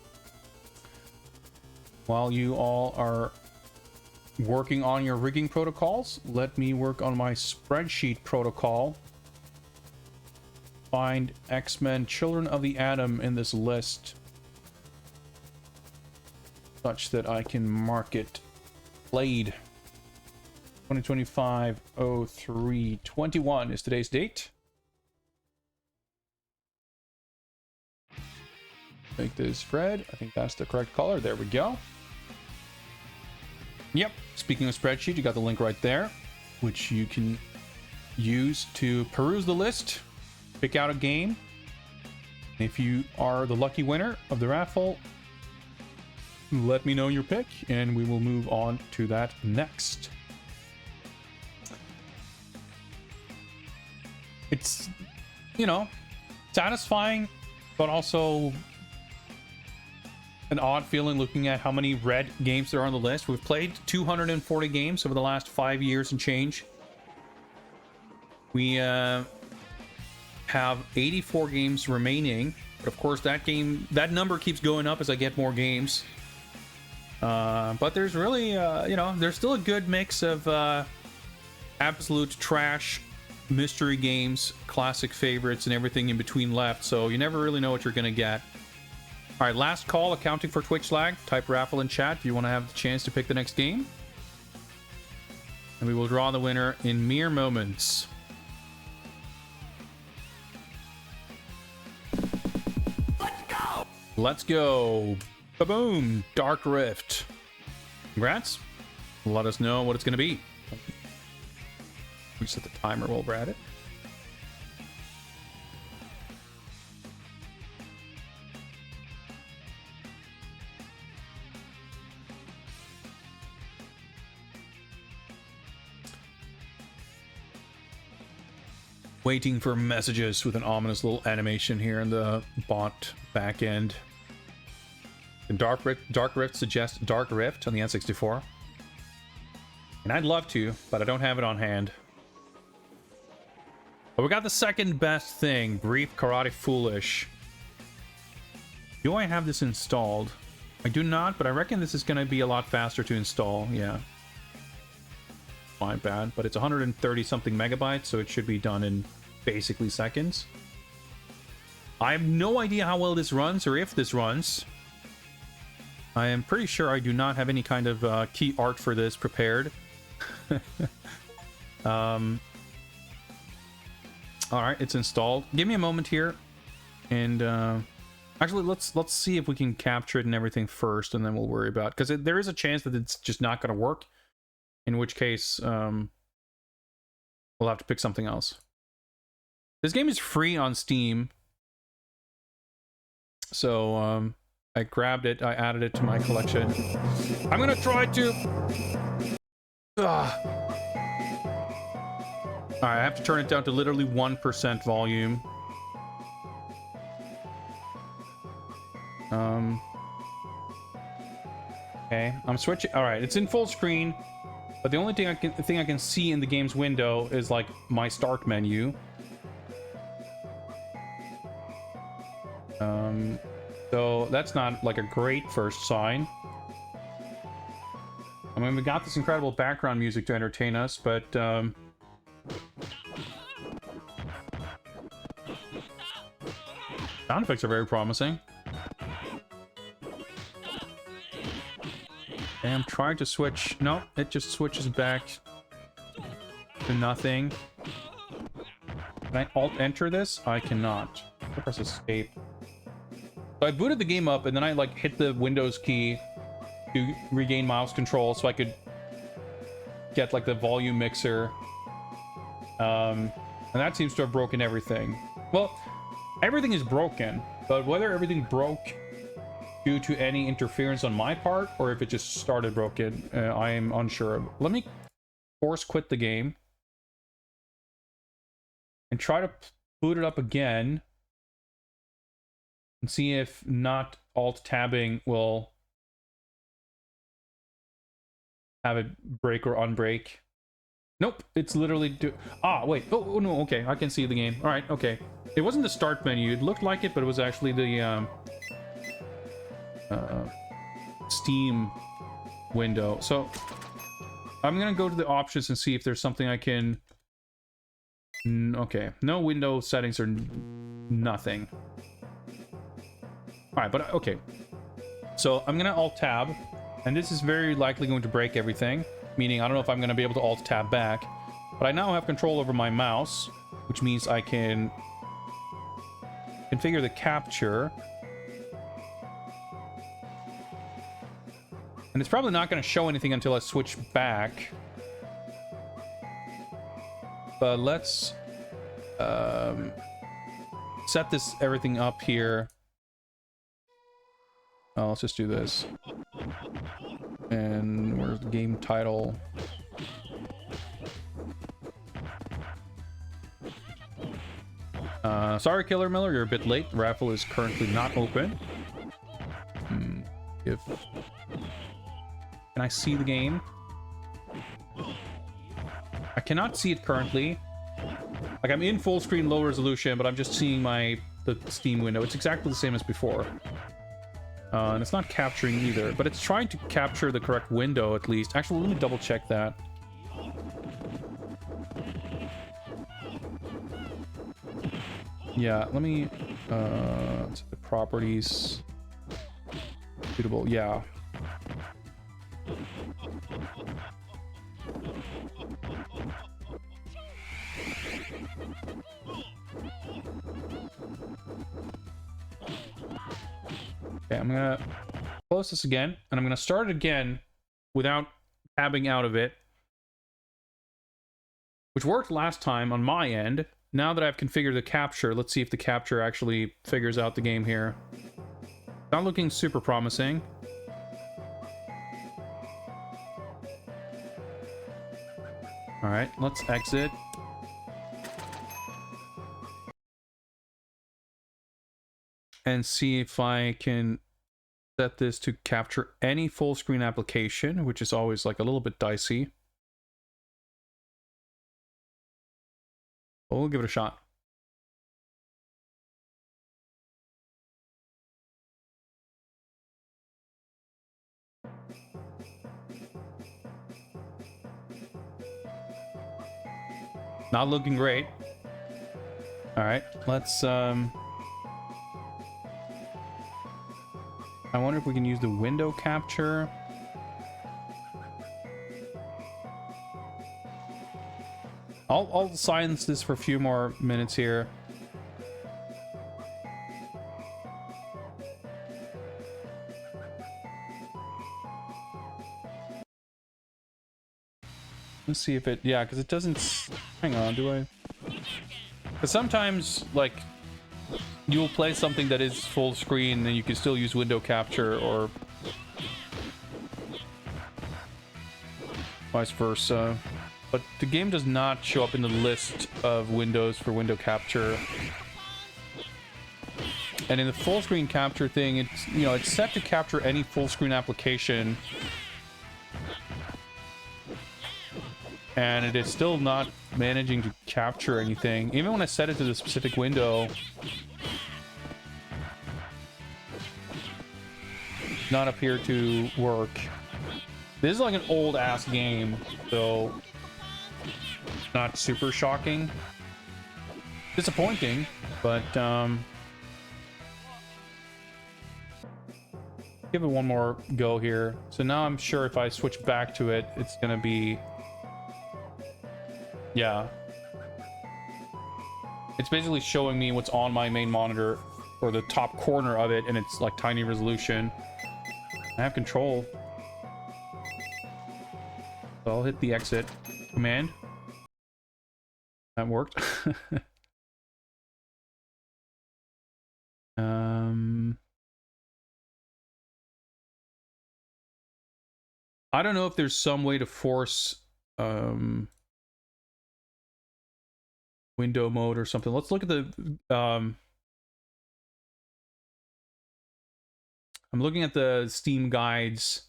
While you all are working on your rigging protocols, let me work on my spreadsheet protocol. Find X-Men Children of the Atom in this list, such that I can mark it played. 2025-03-21 is today's date. Make this red. I think that's the correct color. There we go. Yep. Speaking of spreadsheet, you got the link right there, which you can use to peruse the list, pick out a game. If you are the lucky winner of the raffle, let me know your pick, and we will move on to that next. It's, you know, satisfying, but also an odd feeling looking at how many red games there are on the list. We've played 240 games over the last 5 years and change. We have 84 games remaining, but of course that number keeps going up as I get more games. But there's really, you know, there's still a good mix of absolute trash, mystery games, classic favorites, and everything in between left, so you never really know what you're gonna get. All right, last call, accounting for Twitch lag. Type raffle in chat if you want to have the chance to pick the next game. And we will draw the winner in mere moments. Let's go. Ba-boom. Dark Rift. Congrats. Let us know what it's going to be. We set the timer while we're at it. Waiting for messages with an ominous little animation here in the bot back end. Dark Rift suggests Dark Rift on the N64. And I'd love to, but I don't have it on hand. But we got the second best thing, Brief Karate Foolish. Do I have this installed? I do not, but I reckon this is going to be a lot faster to install. Yeah. My bad, but it's 130 something megabytes, so it should be done in basically seconds. I have no idea how well this runs or if this runs. I am pretty sure I do not have any kind of key art for this prepared. All right, it's installed. Give me a moment here, and actually, let's see if we can capture it and everything first, and then we'll worry about, because there is a chance that it's just not going to work. In which case, we'll have to pick something else. This game is free on Steam, so I grabbed it, I added it to my collection. I'm gonna try to. Alright, I have to turn it down to literally 1% volume. Okay, I'm switching. Alright, it's in full screen, but the only thing I can see in the game's window is like my start menu. So that's not like a great first sign. I mean, we got this incredible background music to entertain us, but sound effects are very promising. And I'm trying to switch. No, it just switches back to nothing. Can I alt enter this? I cannot. Press escape. So I booted the game up, and then I like hit the Windows key to regain mouse control so I could get like the volume mixer. And that seems to have broken everything. Well, everything is broken, but whether everything broke due to any interference on my part or if it just started broken, I am unsure of. Let me force quit the game and try to boot it up again and see if not alt tabbing will have it break or unbreak. Nope, it's literally wait. Oh no, okay, I can see the game. All right, okay. It wasn't the start menu. It looked like it, but it was actually the Steam window. So I'm gonna go to the options and see if there's something I can. Okay, no window settings or nothing. All right, but okay. So I'm gonna alt tab, and this is very likely going to break everything. Meaning, I don't know if I'm going to be able to alt-tab back. But I now have control over my mouse, which means I can configure the capture. And it's probably not going to show anything until I switch back. But let's set this everything up here. Oh, let's just do this. And where's the game title? Sorry, Killer Miller, you're a bit late. The raffle is currently not open. Can I see the game? I cannot see it currently. Like, I'm in full screen low resolution, but I'm just seeing the Steam window. It's exactly the same as before. And it's not capturing either, but it's trying to capture the correct window at least. Actually, let me double check that. Yeah, let me set the properties suitable. Yeah. Okay, I'm gonna close this again, and I'm gonna start it again without tabbing out of it, which worked last time on my end. Now that I've configured the capture, let's see if the capture actually figures out the game here. Not looking super promising. All right, let's exit. And see if I can set this to capture any full screen application, which is always like a little bit dicey. But we'll give it a shot. Not looking great. All right, let's I wonder if we can use the window capture. I'll silence this for a few more minutes here. Let's see if it, yeah, because it doesn't, hang on, do I? Because sometimes, like, you will play something that is full screen and you can still use window capture or vice versa. But the game does not show up in the list of windows for window capture. And in the full screen capture thing, it's, you know, it's set to capture any full screen application. And it is still not managing to capture anything. Even when I set it to the specific window, not appear to work. This is like an old ass game, so not super shocking. Disappointing, but give it one more go here. So now I'm sure if I switch back to it, it's gonna be, yeah. It's basically showing me what's on my main monitor or the top corner of it, and it's like tiny resolution. I have control. So I'll hit the exit command. That worked. I don't know if there's some way to force window mode or something. Let's look at the I'm looking at the Steam guides.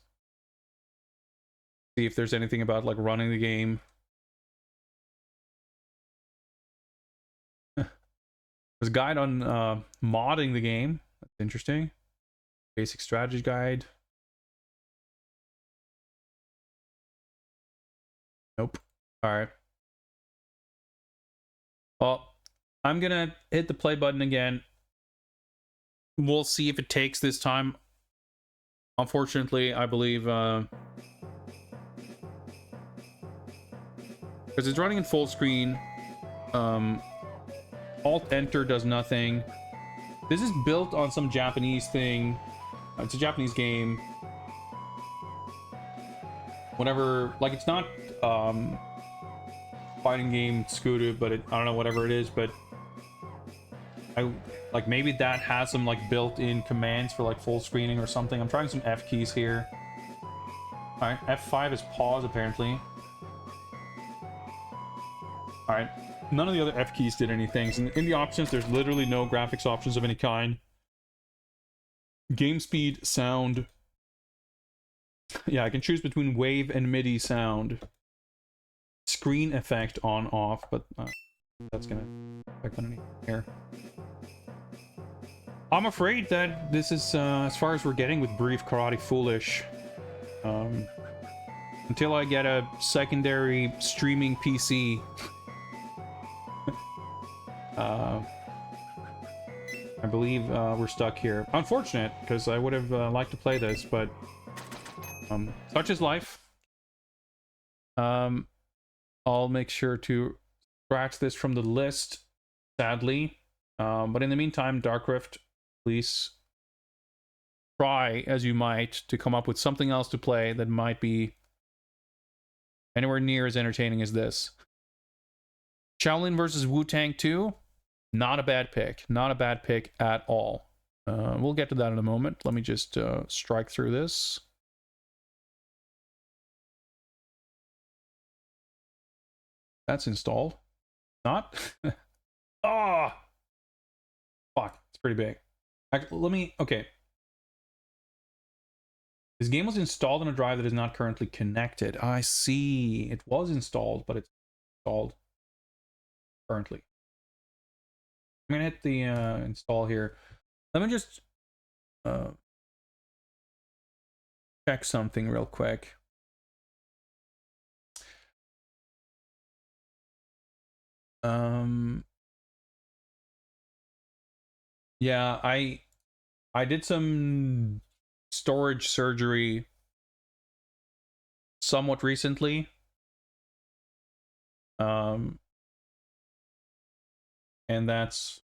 See if there's anything about like running the game. There's a guide on modding the game. That's interesting. Basic strategy guide. Nope. All right. Well, I'm gonna hit the play button again. We'll see if it takes this time. Unfortunately, I believe because it's running in full screen. Alt enter does nothing. This is built on some Japanese thing. It's a Japanese game. Whatever, like it's not fighting game scooter, but I don't know, whatever it is, but I like maybe that has some like built-in commands for like full screening or something. I'm trying some F keys here. All right, F5 is pause apparently. All right, none of the other F keys did anything. So in the options, there's literally no graphics options of any kind. Game speed, sound. Yeah, I can choose between wave and MIDI sound. Screen effect on off, but that's gonna affect anything here. I'm afraid that this is as far as we're getting with Brief Karate Foolish. Until I get a secondary streaming PC. I believe we're stuck here. Unfortunate, because I would have liked to play this, but such is life. I'll make sure to scratch this from the list, sadly. But in the meantime, Dark Rift, please try as you might to come up with something else to play that might be anywhere near as entertaining as this. Shaolin Vs Wutang 2, not a bad pick. Not a bad pick at all. We'll get to that in a moment. Let me just strike through this. That's installed. Not? Ah! Oh, fuck, it's pretty big. Actually, let me... Okay. This game was installed on a drive that is not currently connected. I see. It was installed, but it's installed currently. I'm gonna hit the install here. Let me just check something real quick. Yeah, I did some storage surgery somewhat recently. And that's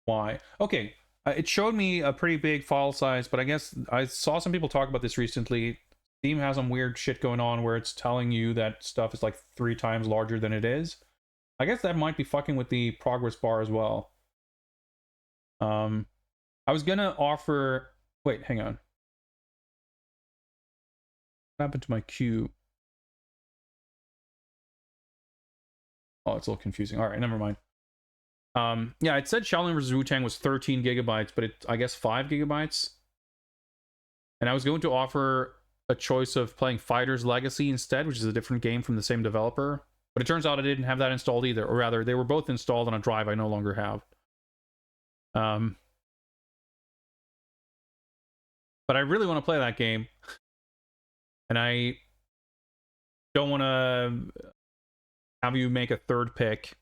why. Okay, it showed me a pretty big file size, but I guess I saw some people talk about this recently. Steam has some weird shit going on where it's telling you that stuff is like 3 times larger than it is. I guess that might be fucking with the progress bar as well. I was gonna offer... Wait, hang on. What happened to my queue? Oh, it's a little confusing. All right, never mind. Yeah, it said Shaolin vs. Wutang was 13 gigabytes, but I guess 5 gigabytes. And I was going to offer a choice of playing Fighter's Legacy instead, which is a different game from the same developer. But it turns out I didn't have that installed either. Or rather, they were both installed on a drive I no longer have. But I really want to play that game. And I don't want to have you make a third pick.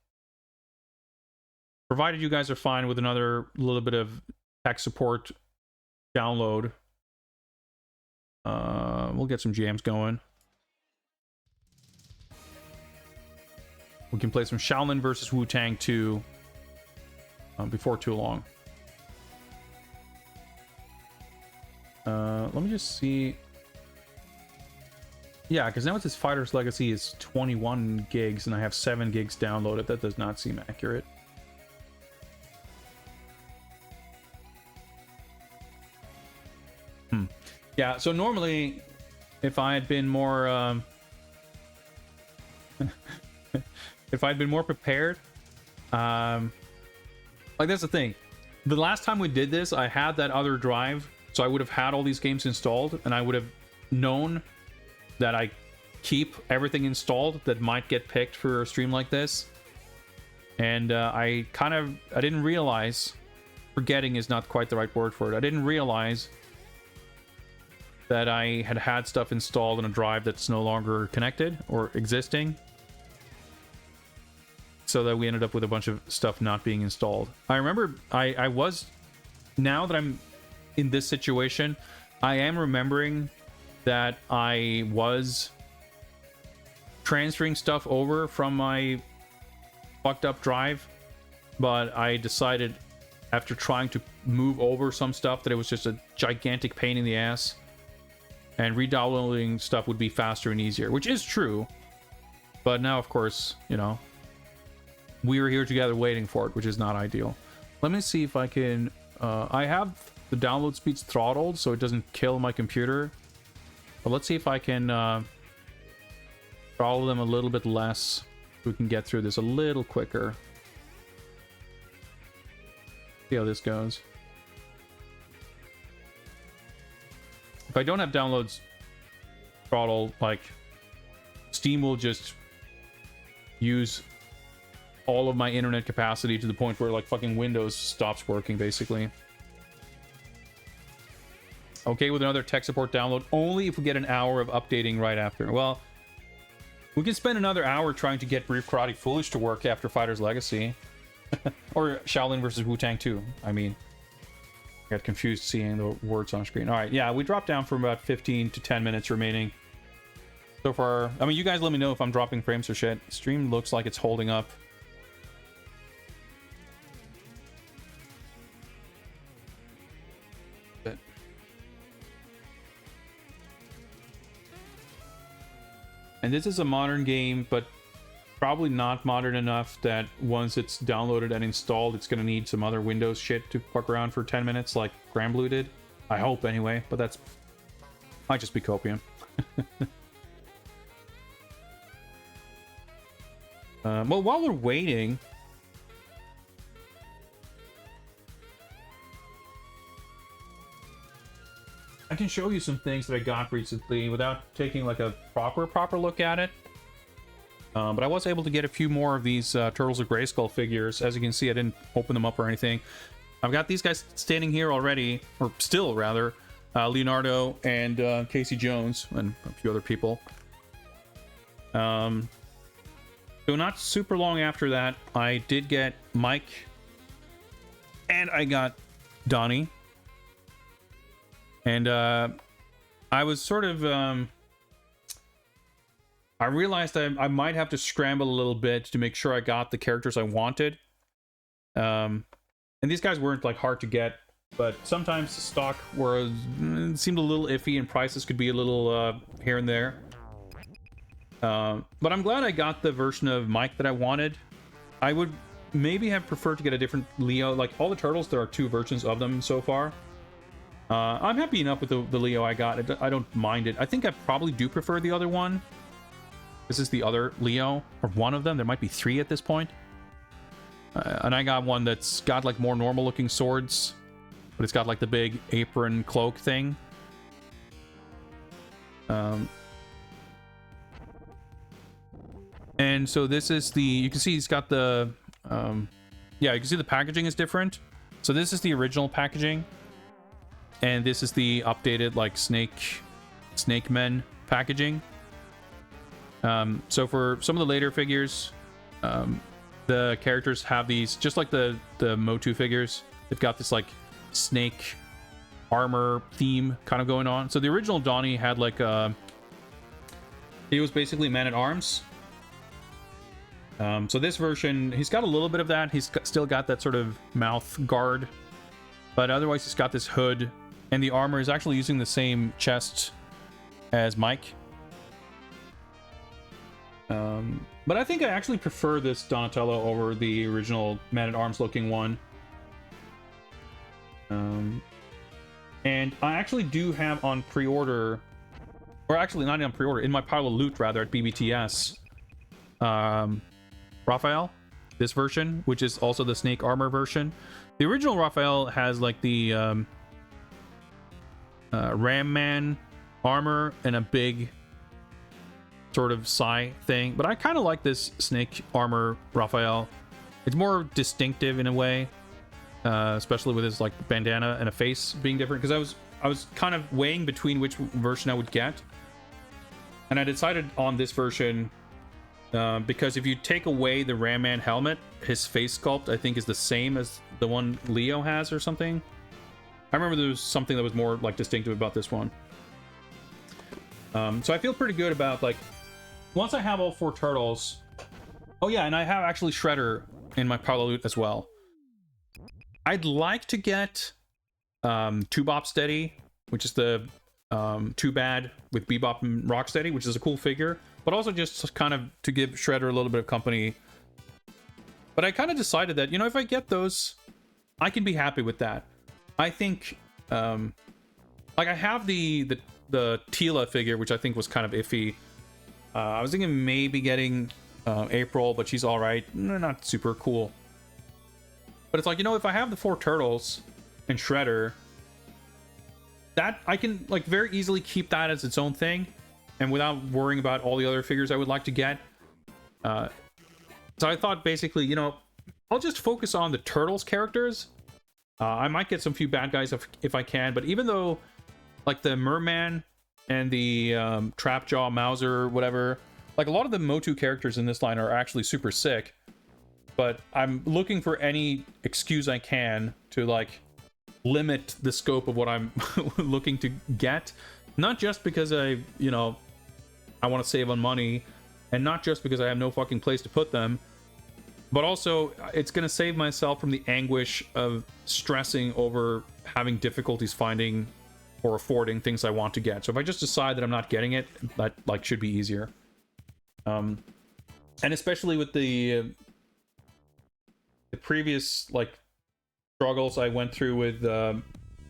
Provided you guys are fine with another little bit of tech support download. We'll get some jams going. We can play some Shaolin vs. Wutang 2. before too long. Let me just see. Yeah, because now it says Fighter's Legacy is 21 gigs and I have 7 gigs downloaded. That does not seem accurate. Yeah, so normally, if I had been more, if I'd been more prepared, like that's the thing. The last time we did this, I had that other drive, so I would have had all these games installed, and I would have known that I keep everything installed that might get picked for a stream like this. And I didn't realize, forgetting is not quite the right word for it. I didn't realize that I had stuff installed on a drive that's no longer connected or existing, so that we ended up with a bunch of stuff not being installed. I remember I was, now that I'm in this situation, I am remembering that I was transferring stuff over from my fucked up drive, but I decided after trying to move over some stuff that it was just a gigantic pain in the ass, and re-downloading stuff would be faster and easier, which is true. But now, of course, you know, we were here together waiting for it, which is not ideal. Let me see if I can... I have the download speeds throttled, so it doesn't kill my computer. But let's see if I can throttle them a little bit less. We can get through this a little quicker. See how this goes. If I don't have downloads throttle, like, Steam will just use all of my internet capacity to the point where, like, fucking Windows stops working, basically. Okay with another tech support download, only if we get an hour of updating right after. Well, we can spend another hour trying to get Brief Karate Foolish to work after Fighter's Legacy. Or Shaolin Vs Wutang 2, I mean. I got confused seeing the words on screen. Alright, yeah, we dropped down from about 15 to 10 minutes remaining. So far, I mean, you guys let me know if I'm dropping frames or shit. Stream looks like it's holding up. And this is a modern game, but probably not modern enough that once it's downloaded and installed, it's going to need some other Windows shit to fuck around for 10 minutes like Granblue did. I hope, anyway, but that's... might just be copium. Well, while we're waiting... I can show you some things that I got recently without taking like a proper look at it. But I was able to get a few more of these Turtles of Grayskull figures. As you can see, I didn't open them up or anything. I've got these guys standing here already, or still rather, Leonardo and Casey Jones and a few other people. So not super long after that, I did get Mike and I got Donnie. And I was sort of... I realized I might have to scramble a little bit to make sure I got the characters I wanted. And these guys weren't like hard to get, but sometimes the stock seemed a little iffy and prices could be a little here and there. But I'm glad I got the version of Mike that I wanted. I would maybe have preferred to get a different Leo. Like all the turtles, there are 2 versions of them so far. I'm happy enough with the Leo I got. I don't mind it. I think I probably do prefer the other one. This is the other Leo, or one of them. There might be 3 at this point. And I got one that's got like more normal looking swords, but it's got like the big apron cloak thing. And so this is the, you can see he's got the, yeah, you can see the packaging is different. So this is the original packaging. And this is the updated like Snake Men packaging. So for some of the later figures, the characters have these, just like the Motu figures, they've got this like snake armor theme kind of going on. So the original Donnie had like he was basically Man-at-Arms. So this version, he's got a little bit of that. Still got that sort of mouth guard, but otherwise he's got this hood, and the armor is actually using the same chest as Mike. But I think I actually prefer this Donatello over the original Man-at-Arms looking one. And I actually do have on pre-order, or actually not on pre-order, in my pile of loot rather at BBTS, Raphael, this version, which is also the snake armor version. The original Raphael has like the Ram Man armor and a big sort of Psy thing, but I kind of like this snake armor Raphael. It's more distinctive in a way, especially with his like bandana and a face being different, because I was kind of weighing between which version I would get, and I decided on this version because if you take away the Ram Man helmet, his face sculpt I think is the same as the one Leo has or something. I remember there was something that was more like distinctive about this one. So I feel pretty good about like once I have all 4 turtles. Oh yeah, and I have actually Shredder in my pile of loot as well. I'd like to get Bebop Steady, which is the Too Bad with Bebop and Rocksteady, which is a cool figure, but also just kind of to give Shredder a little bit of company. But I kind of decided that, you know, if I get those, I can be happy with that. I think, like I have the Tila figure, which I think was kind of iffy. I was thinking maybe getting April, but she's all right, not super cool. But it's like, you know, if I have the 4 turtles and Shredder, that I can like very easily keep that as its own thing, and without worrying about all the other figures I would like to get. So I thought basically, you know, I'll just focus on the turtles characters. I might get some few bad guys if I can, but even though like the Merman and the Trapjaw, Mauser, whatever, like a lot of the Motu characters in this line are actually super sick, but I'm looking for any excuse I can to like limit the scope of what I'm looking to get. Not just because I want to save on money, and not just because I have no fucking place to put them, but also it's going to save myself from the anguish of stressing over having difficulties finding or affording things I want to get. So if I just decide that I'm not getting it, that like should be easier. And especially with the previous like struggles I went through with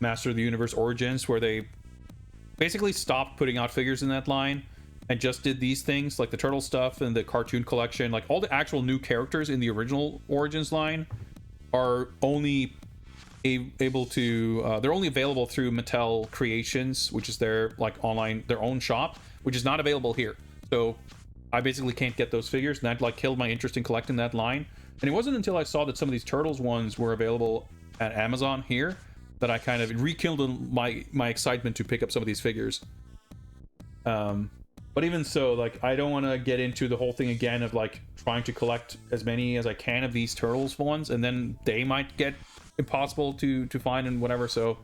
Master of the Universe Origins, where they basically stopped putting out figures in that line and just did these things like the turtle stuff and the cartoon collection. Like all the actual new characters in the original Origins line are only able to they're only available through Mattel Creations, which is their like online, their own shop, which is not available here. So I basically can't get those figures, and that like killed my interest in collecting that line. And it wasn't until I saw that some of these Turtles ones were available at Amazon here that I kind of rekindled my excitement to pick up some of these figures. But even so, like I don't want to get into the whole thing again of like trying to collect as many as I can of these Turtles ones, and then they might get impossible to find and whatever. So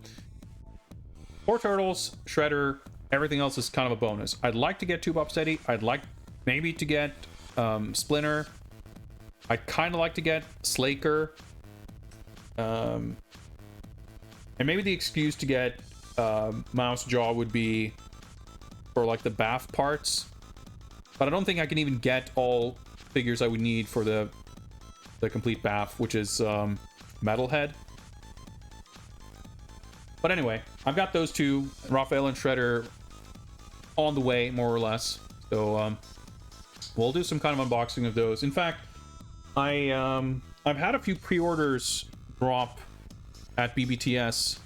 4 Turtles, Shredder, everything else is kind of a bonus. I'd like to get Bebop Steady. I'd like maybe to get Splinter. I'd kind of like to get Slaker. And maybe the excuse to get Mouse Jaw would be for like the Bath parts. But I don't think I can even get all figures I would need for the complete Bath, which is Metalhead. But anyway, I've got those 2, Raphael and Shredder, on the way, more or less. So we'll do some kind of unboxing of those. In fact, I've had a few pre-orders drop at BBTS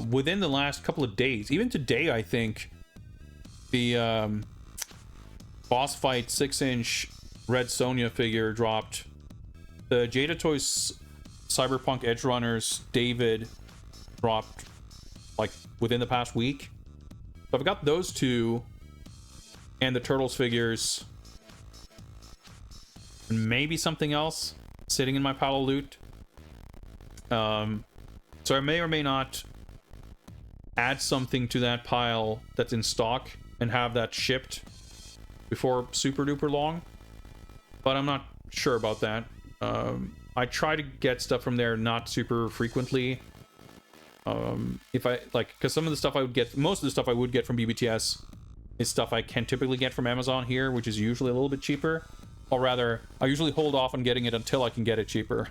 within the last couple of days. Even today, I think the boss fight 6-inch Red Sonja figure dropped. The Jada Toys Cyberpunk Edge Runners David dropped like within the past week. So I've got those 2 and the Turtles figures and maybe something else sitting in my pile of loot. So I may or may not add something to that pile that's in stock and have that shipped before super duper long, but I'm not sure about that. I try to get stuff from there not super frequently. If I like, because some of the stuff I would get, most of the stuff I would get from BBTS is stuff I can typically get from Amazon here, which is usually a little bit cheaper. Or rather, I usually hold off on getting it until I can get it cheaper.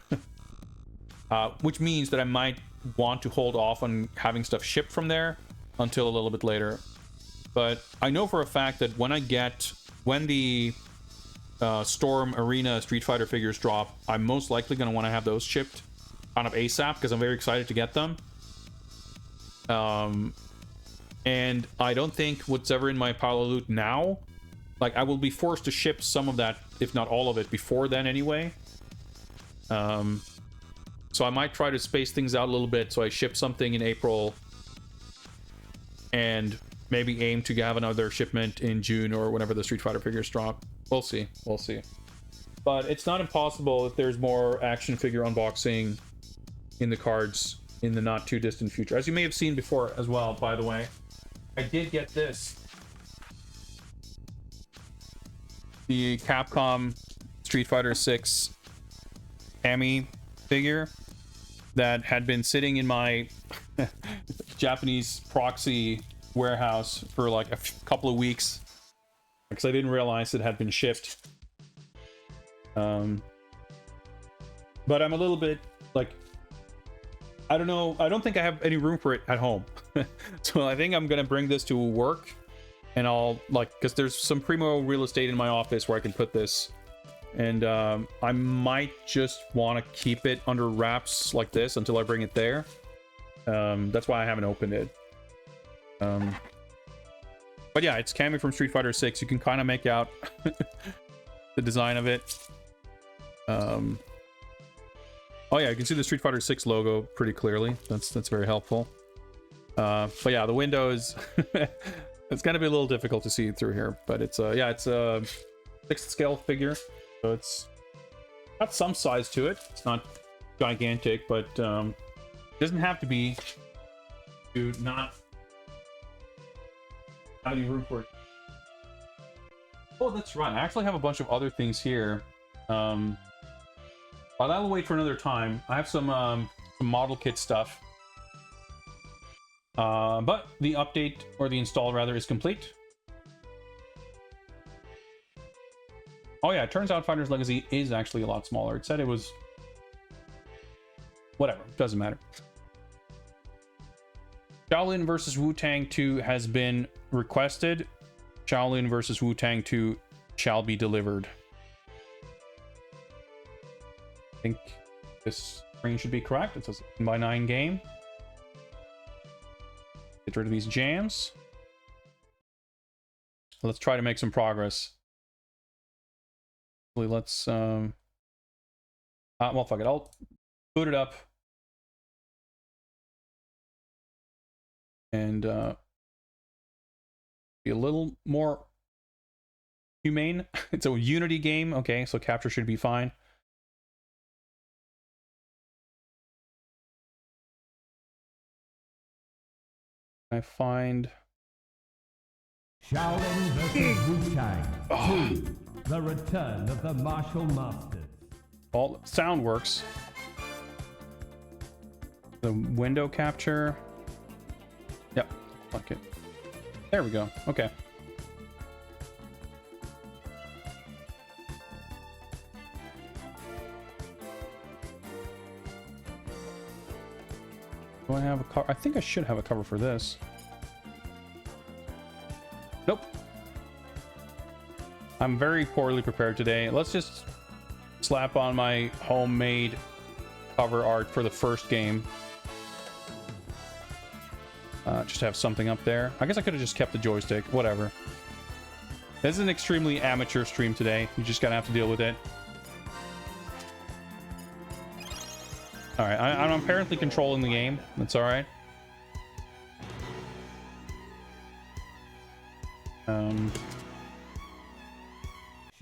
Which means that I might want to hold off on having stuff shipped from there until a little bit later. But I know for a fact that when the Storm Arena Street Fighter figures drop, I'm most likely going to want to have those shipped kind of ASAP because I'm very excited to get them. And I don't think what's ever in my pile of loot now, like, I will be forced to ship some of that, if not all of it, before then anyway. So I might try to space things out a little bit, so I ship something in April and maybe aim to have another shipment in June or whenever the Street Fighter figures drop. We'll see. We'll see. But it's not impossible if there's more action figure unboxing in the cards in the not too distant future. As you may have seen before as well, by the way, I did get this. The Capcom Street Fighter 6 Ami figure that had been sitting in my Japanese proxy warehouse for like a couple of weeks because I didn't realize it had been shipped. But I'm a little bit like, I don't know, I don't think I have any room for it at home. So I think I'm gonna bring this to work, and I'll like, because there's some primo real estate in my office where I can put this, and I might just want to keep it under wraps like this until I bring it there. That's why I haven't opened it. But yeah, it's Cammy from Street Fighter 6. You can kind of make out the design of it. Oh yeah, you can see the Street Fighter 6 logo pretty clearly. That's very helpful. But yeah, the windows it's gonna be a little difficult to see through here, but it's yeah, it's a 6th scale figure, so it's got some size to it. It's not gigantic, but it doesn't have to be to not have any room for it. Oh, that's right. I actually have a bunch of other things here. But I'll wait for another time. I have some model kit stuff. But the update, or the install rather, is complete. Oh yeah, it turns out Fighter's Legacy is actually a lot smaller. It said it was... whatever, doesn't matter. Shaolin Vs Wutang 2 has been requested. Shaolin Vs Wutang 2 shall be delivered. I think this screen should be correct. It's a 7x9 game. Get rid of these jams. Let's try to make some progress. Let's well, fuck it. I'll boot it up and be a little more humane. It's a Unity game. Okay, so capture should be fine. I find Shaolin vs Wutang 2, the return of the martial masters. all sound works. The window capture. Yep, fuck it. There we go. Okay. Do I have a cover? I think I should have a cover for this. Nope. I'm very poorly prepared today. Let's just slap on my homemade cover art for the first game. Just have something up there. I guess I could have just kept the joystick. Whatever. This is an extremely amateur stream today. You just gotta have to deal with it. Alright, I'm apparently controlling the game. That's alright. Shaolin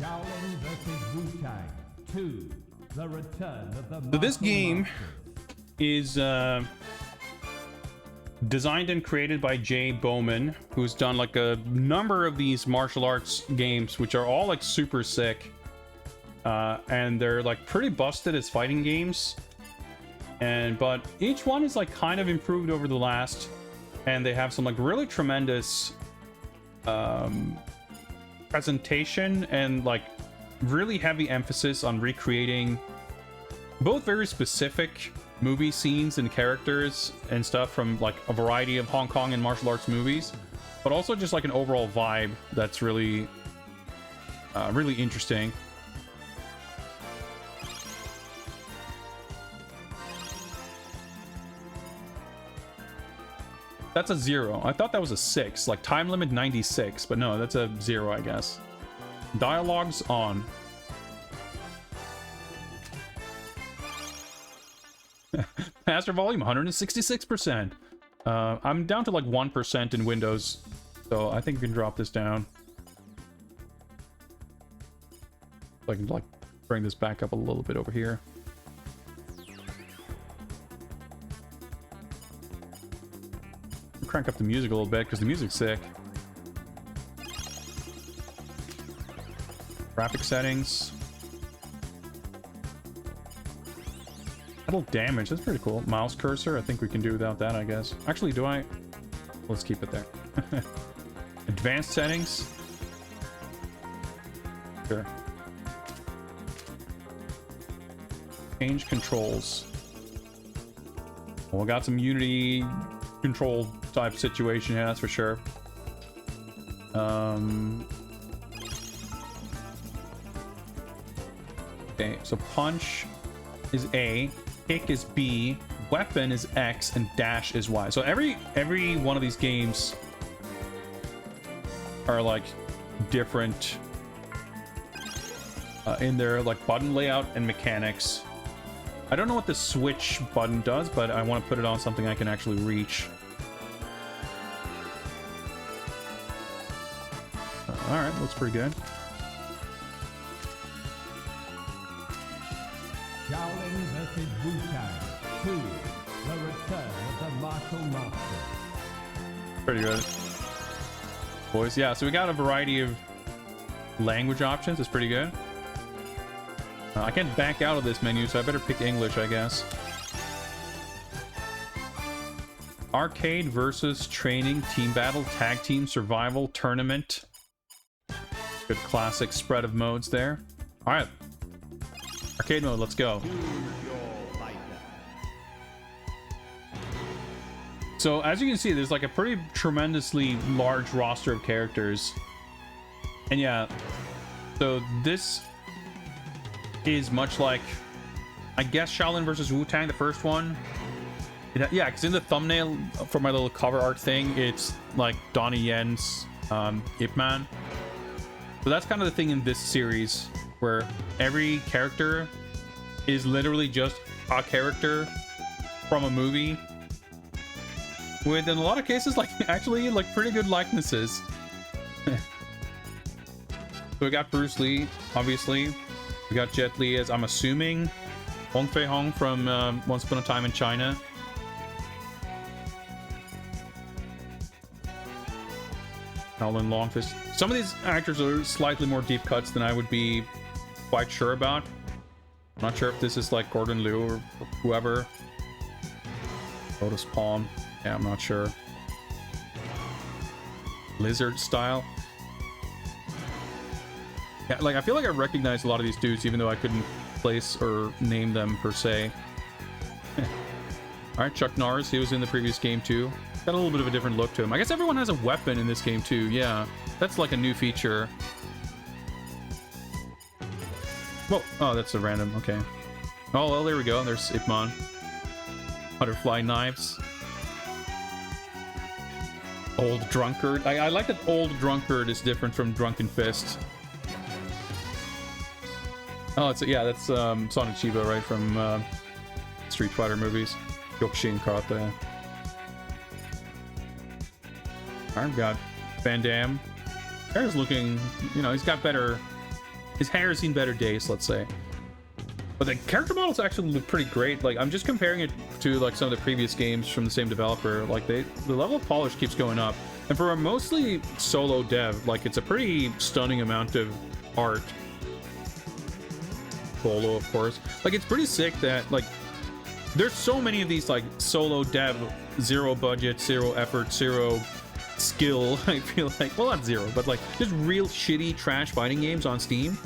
vs Wutang 2, the return of the So this martial game masters. is designed and created by Jay Bowman, who's done like a number of these martial arts games, which are all like super sick. and they're like pretty busted as fighting games. But each one is like kind of improved over the last, and they have some like really tremendous presentation and like really heavy emphasis on recreating both very specific movie scenes and characters and stuff from like a variety of Hong Kong and martial arts movies, but also just like an overall vibe that's really really interesting. That's a 0. I thought that was a 6, like time limit 96, but no, that's a 0, I guess. Dialogues on. Master volume 166%. I'm down to like 1% in Windows, so I think we can drop this down. So I can like bring this back up a little bit over here. Crank up the music a little bit because the music's sick. Graphic settings. Metal damage, that's pretty cool. Mouse cursor, I think we can do without that, I guess. Actually, do I? Let's keep it there. Advanced settings. Sure. Change controls. Well, we got some Unity control type situation, yeah, that's for sure. Okay, so punch is A, kick is B, weapon is X, and dash is Y. So every one of these games are like different in their like button layout and mechanics. I don't know what the switch button does, but I want to put it on something I can actually reach. Alright, looks pretty good. Shaolin Vs Wutang 2. The Return of the Martial Master. Pretty good. Boys, yeah, so we got a variety of language options. It's pretty good. I can't back out of this menu, so I better pick English, I guess. Arcade versus training, team battle, tag team, survival, tournament. Good classic spread of modes there. All right. Arcade mode, let's go. So as you can see, there's like a pretty tremendously large roster of characters. And yeah, so this is much like, I guess, Shaolin Vs Wutang, the first one. Yeah, because in the thumbnail for my little cover art thing, it's like Donnie Yen's Ip Man. So that's kind of the thing in this series, where every character is literally just a character from a movie, with in a lot of cases like actually like pretty good likenesses. So we got Bruce Lee, obviously. We got Jet Li as, I'm assuming, Wong Fei Hong from Once Upon a Time in China. Shaolin Longfist. Some of these actors are slightly more deep cuts than I would be quite sure about. I'm not sure if this is like Gordon Liu or whoever. Lotus Palm. Yeah, I'm not sure. Lizard style. Yeah, like I feel like I recognize a lot of these dudes, even though I couldn't place or name them per se. All right, Chuck Norris. He was in the previous game too. Got a little bit of a different look to him. I guess everyone has a weapon in this game too. Yeah, that's like a new feature. Whoa! Oh, that's a random. Okay. Oh, well, there we go. There's Ip Man. Butterfly knives. Old Drunkard. I like that Old Drunkard is different from Drunken Fist. Oh, it's yeah, that's Sonic Chiba, right, from Street Fighter movies. Yokushin Karate. I've got Van Damme. Hair's looking, you know, he's got better. His hair's seen better days, let's say. But the character models actually look pretty great. Like, I'm just comparing it to like some of the previous games from the same developer. Like, the level of polish keeps going up. And for a mostly solo dev, like, it's a pretty stunning amount of art. solo, of course. Like, it's pretty sick that, like, there's so many of these, like, solo dev, zero budget, zero effort, zero skill, I feel like. Well, not zero, but, like, just real shitty trash fighting games on Steam.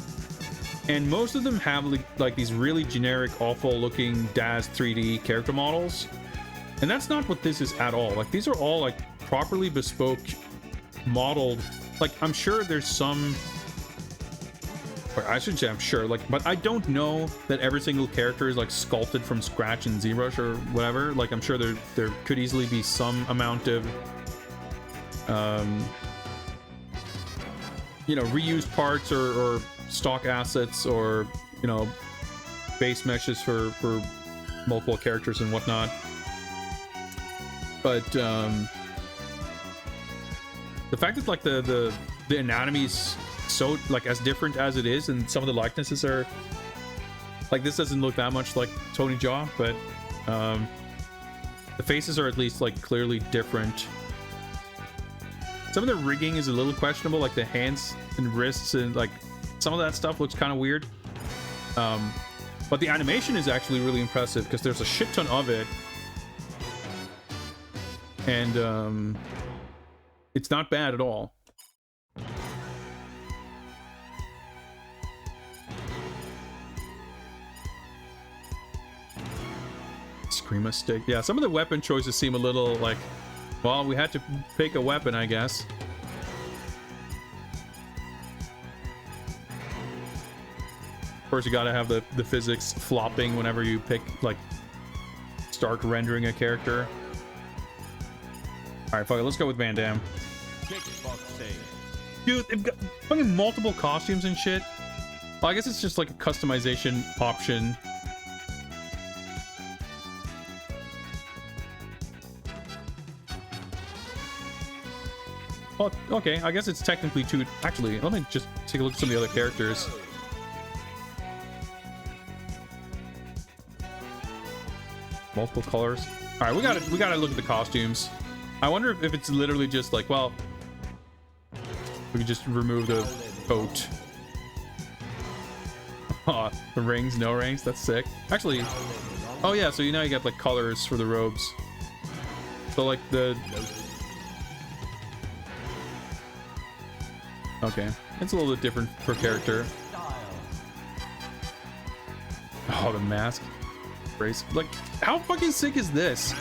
And most of them have, like these really generic, awful-looking DAZ 3D character models. And that's not what this is at all. Like, these are all, like, properly bespoke, modeled. Like, I'm sure there's some... Or I should say I'm sure, like, but I don't know that every single character is, like, sculpted from scratch in ZBrush or whatever. Like, I'm sure there could easily be some amount of, you know, reused parts or stock assets or, you know, base meshes for multiple characters and whatnot. But, the fact that, like, the anatomy's so, like, as different as it is, and some of the likenesses are like, this doesn't look that much like Tony Jaa, but the faces are at least, like, clearly different. Some of the rigging is a little questionable, like the hands and wrists, and, like, some of that stuff looks kind of weird. But the animation is actually really impressive because there's a shit ton of it, and it's not bad at all. Screama stick. Yeah, some of the weapon choices seem a little like, well, we had to pick a weapon, I guess. Of course, you gotta have the physics flopping whenever you pick, like, start rendering a character. Alright, fuck it, let's go with Van Damme. Dude, they've got fucking multiple costumes and shit. Well, I guess it's just like a customization option. Oh, okay, I guess it's technically two. Actually, let me just take a look at some of the other characters. Multiple colors. All right, we gotta look at the costumes. I wonder if it's literally just like, well, we could just remove the coat. Oh, the rings, no rings. That's sick. Actually, oh yeah. So you get like colors for the robes. So like the. Okay, it's a little bit different per character. Oh, the mask. Brace. Like, how fucking sick is this?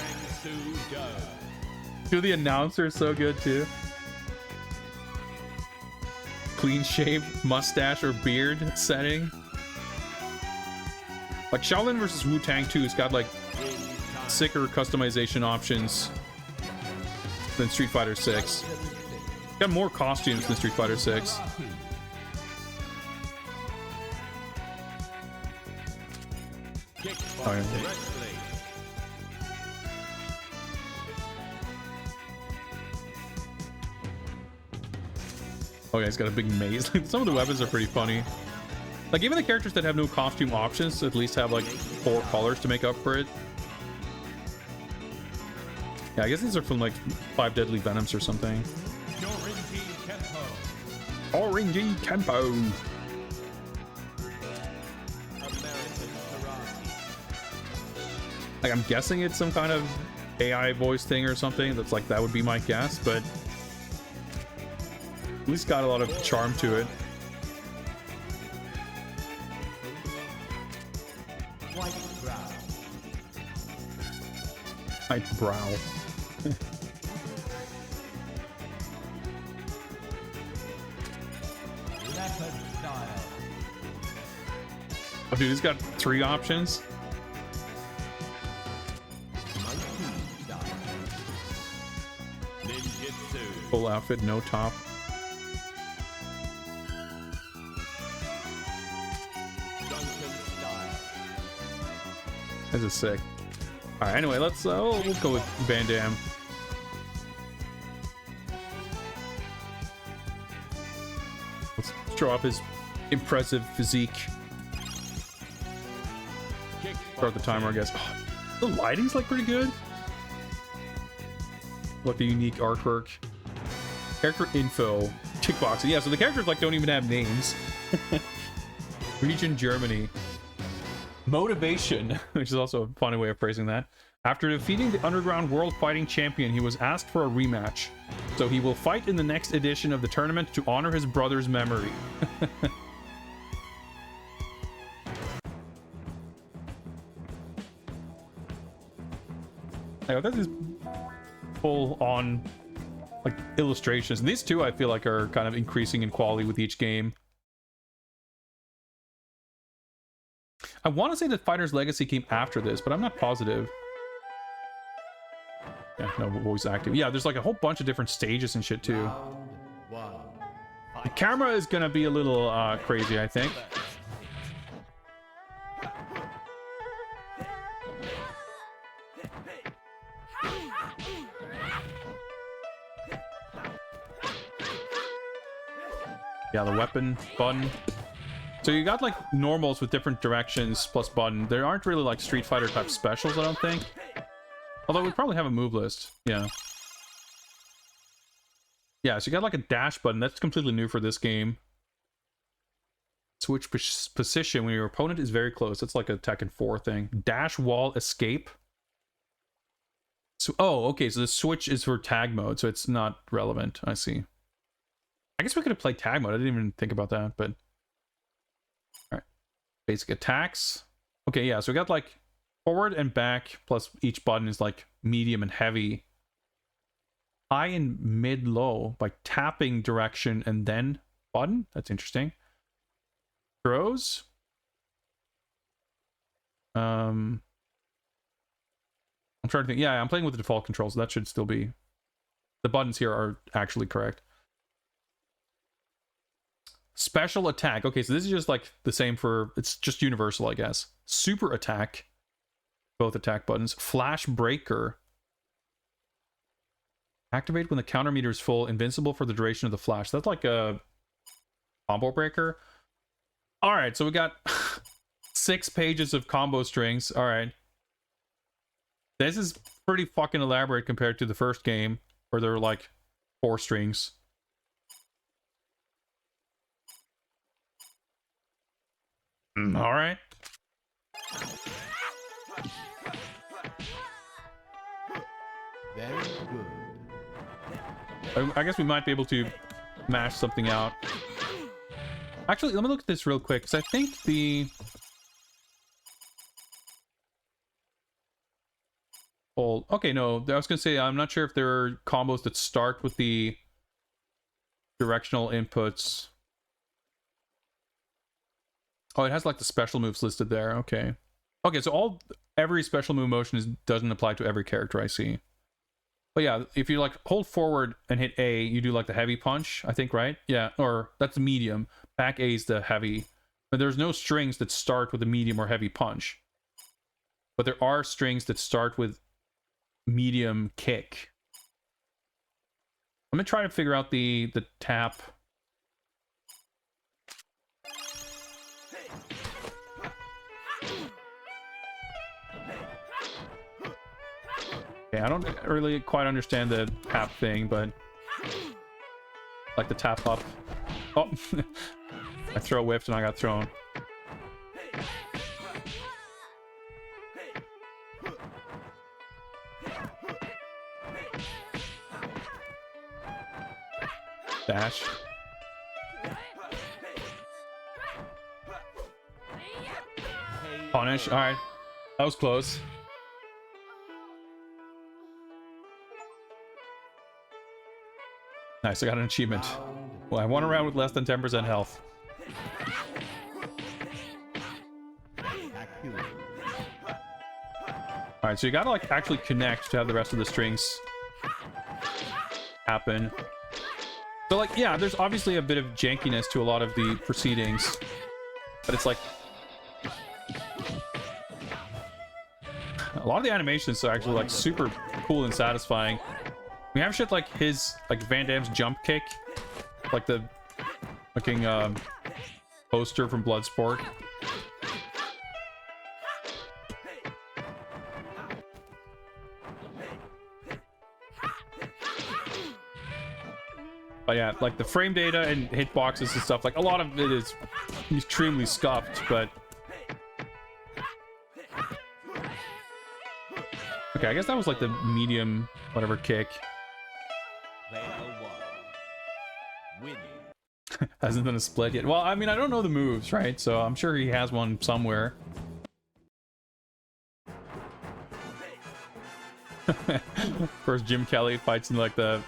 Dude, the announcer is so good too. Clean shaved mustache or beard setting. Like, Shaolin Vs Wutang 2 has got like sicker customization options than Street Fighter 6. Got more costumes than Street Fighter 6. Oh, yeah. Oh yeah, he's got a big maze. Some of the weapons are pretty funny. Like, even the characters that have no costume options at least have like 4 colors to make up for it. Yeah, I guess these are from like 5 Deadly Venoms or something. Orange Campo. Like, I'm guessing it's some kind of AI voice thing or something. That's like, that would be my guess, but at least got a lot of charm to it. White brow. Oh, dude, he's got 3 options. Full outfit, no top. This is sick. All right, anyway, let's we'll go with Van Damme. Let's show off his impressive physique. Start the timer, I guess. Oh, the lighting's like pretty good. Look, the unique artwork. Character info. Kickboxing. Yeah, so the characters like don't even have names. Region Germany. Motivation, which is also a funny way of phrasing that. After defeating the Underground World Fighting Champion, he was asked for a rematch. So he will fight in the next edition of the tournament to honor his brother's memory. Anyway, this is full on like illustrations. And these two I feel like are kind of increasing in quality with each game. I want to say that Fighter's Legacy came after this, but I'm not positive. Yeah, no voice active. Yeah, there's like a whole bunch of different stages and shit too. The camera is gonna be a little crazy, I think. Yeah, the weapon button. So you got like normals with different directions plus button. There aren't really like Street Fighter type specials, I don't think. Although we probably have a move list. Yeah. Yeah, so you got like a dash button. That's completely new for this game. Switch position when your opponent is very close. That's like a Tekken 4 thing. Dash, wall, escape. So, oh, okay. So the switch is for tag mode, so it's not relevant. I see. I guess we could have played tag mode. I didn't even think about that, but... Alright. Basic attacks. Okay, yeah, so we got like forward and back, plus each button is like medium and heavy. High and mid low by tapping direction and then button. That's interesting. Throws. I'm trying to think. Yeah, I'm playing with the default controls, so that should still be... The buttons here are actually correct. Special attack. Okay, so this is just like the same for... It's just universal, I guess. Super attack. Both attack buttons. Flash breaker. Activate when the counter meter is full. Invincible for the duration of the flash. That's like a combo breaker. Alright, so we got 6 pages of combo strings. Alright. This is pretty fucking elaborate compared to the first game, where there were like 4 strings. Alright. Very good. I guess we might be able to mash something out. Actually, let me look at this real quick, because I think the... Well, okay, no, I was going to say, I'm not sure if there are combos that start with the directional inputs. Oh, it has like the special moves listed there. Okay. Okay, so every special move motion doesn't apply to every character, I see. But yeah, if you like hold forward and hit A, you do like the heavy punch, I think, right? Yeah, or that's the medium. Back A is the heavy. But there's no strings that start with a medium or heavy punch. But there are strings that start with medium kick. I'm gonna try to figure out the tap. Okay, I don't really quite understand the tap thing, but like the tap up. Oh, I throw whiffed and I got thrown. Dash. Punish. All right, that was close. Nice, I got an achievement. Well, I won a round with less than 10% health. Alright, so you gotta like actually connect to have the rest of the strings happen. So like, yeah, there's obviously a bit of jankiness to a lot of the proceedings. But it's like... A lot of the animations are actually like super cool and satisfying. We have shit like his, like Van Damme's jump kick, like the fucking poster from Bloodsport. But yeah, like the frame data and hitboxes and stuff, like a lot of it is extremely scuffed, but Okay, I guess that was like the medium, whatever kick. Player one. Win. Hasn't done a split yet. Well, I mean, I don't know the moves, right? So I'm sure he has one somewhere. Of course, Jim Kelly fights in like the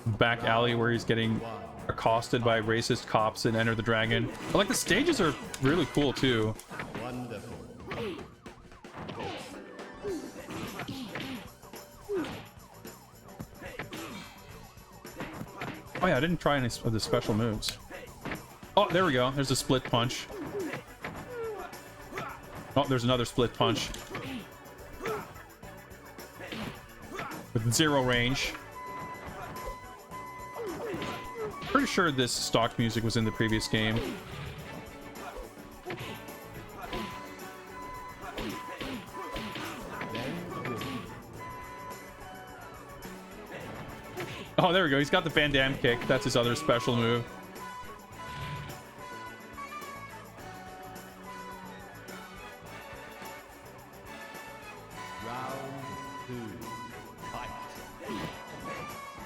back alley where he's getting accosted by racist cops in Enter the Dragon. But like the stages are really cool too. Wonderful. Oh yeah, I didn't try any of the special moves. Oh, there we go. There's a split punch. Oh, there's another split punch. With 0 range. Pretty sure this stock music was in the previous game. Oh, there we go. He's got the Van Damme kick. That's his other special move.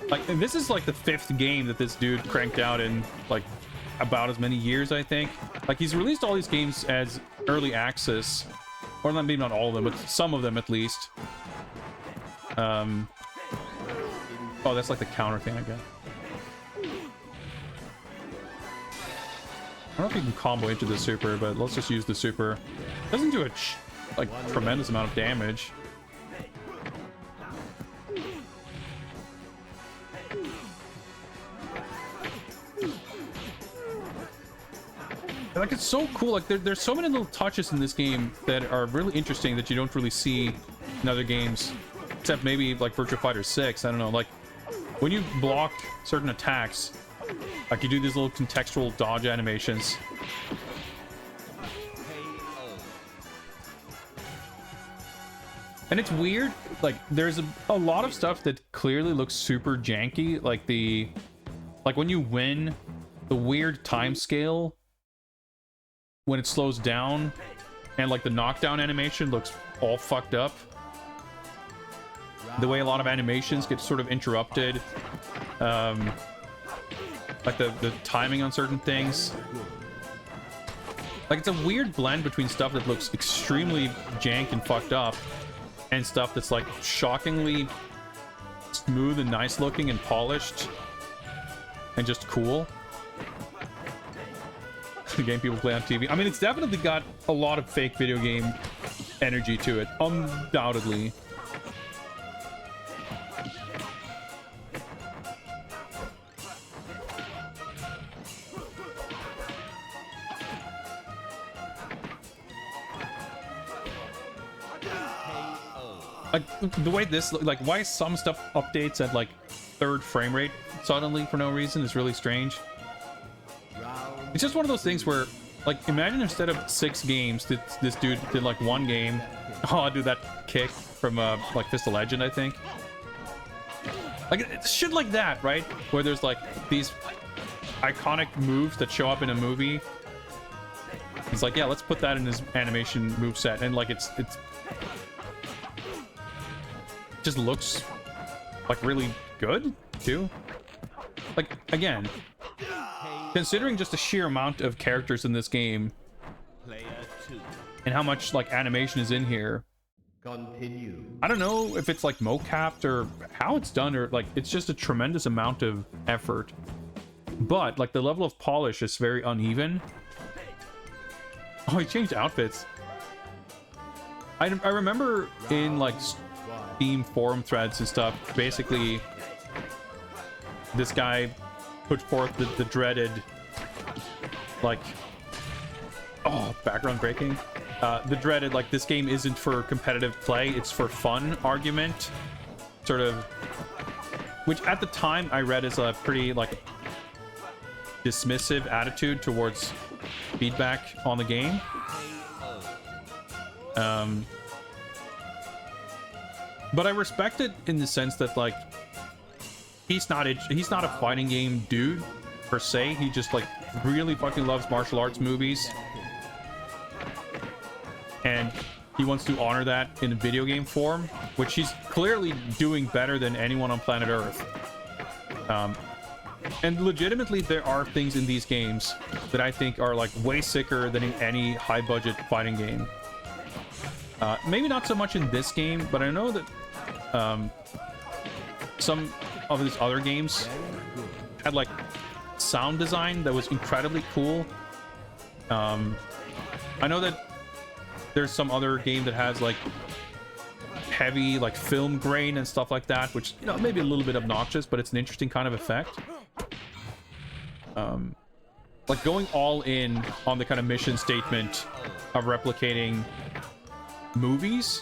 Like, and this is like the 5th game that this dude cranked out in like about as many years, I think. Like, he's released all these games as early access, or maybe not all of them, but some of them at least. Oh, that's like the counter thing, I guess. I don't know if you can combo into the super, but let's just use the super. Doesn't do a like tremendous amount of damage. Like, it's so cool. Like, there's so many little touches in this game that are really interesting that you don't really see in other games, except maybe like Virtua Fighter 6. I don't know. Like, when you block certain attacks, like you do these little contextual dodge animations. And it's weird. Like, there's a lot of stuff that clearly looks super janky. Like when you win, the weird time scale when it slows down, and like the knockdown animation looks all fucked up. The way a lot of animations get sort of interrupted, like the timing on certain things. Like, it's a weird blend between stuff that looks extremely jank and fucked up and stuff that's like shockingly smooth and nice looking and polished and just cool. The game people play on TV. I mean, it's definitely got a lot of fake video game energy to it, undoubtedly. Like, the way this, like, why some stuff updates at like 3rd frame rate suddenly for no reason is really strange. It's just one of those things where, like, imagine instead of 6 games, this dude did like 1 game. Oh, I'll do that kick from like Fist of Legend, I think. Like, it's shit like that, right? Where there's like these iconic moves that show up in a movie. It's like, yeah, let's put that in his animation moveset, and like it's just looks like really good too. Like, again, considering just the sheer amount of characters in this game and how much like animation is in here, Continue. I don't know if it's like mocapped or how it's done, or like it's just a tremendous amount of effort, but like the level of polish is very uneven. Oh, he changed outfits. I remember in like Steam forum threads and stuff, basically this guy put forth the dreaded, like, oh, background breaking, the dreaded, like, this game isn't for competitive play, it's for fun argument, sort of, which at the time I read as a pretty, like, dismissive attitude towards feedback on the game. But I respect it in the sense that, like, he's not a fighting game dude per se. He just like really fucking loves martial arts movies, and he wants to honor that in video game form, which he's clearly doing better than anyone on planet Earth. And legitimately, there are things in these games that I think are like way sicker than in any high-budget fighting game. Maybe not so much in this game, but I know that some of these other games had like sound design that was incredibly cool. I know that there's some other game that has like heavy like film grain and stuff like that, which, you know, maybe a little bit obnoxious, but it's an interesting kind of effect. Like going all in on the kind of mission statement of replicating movies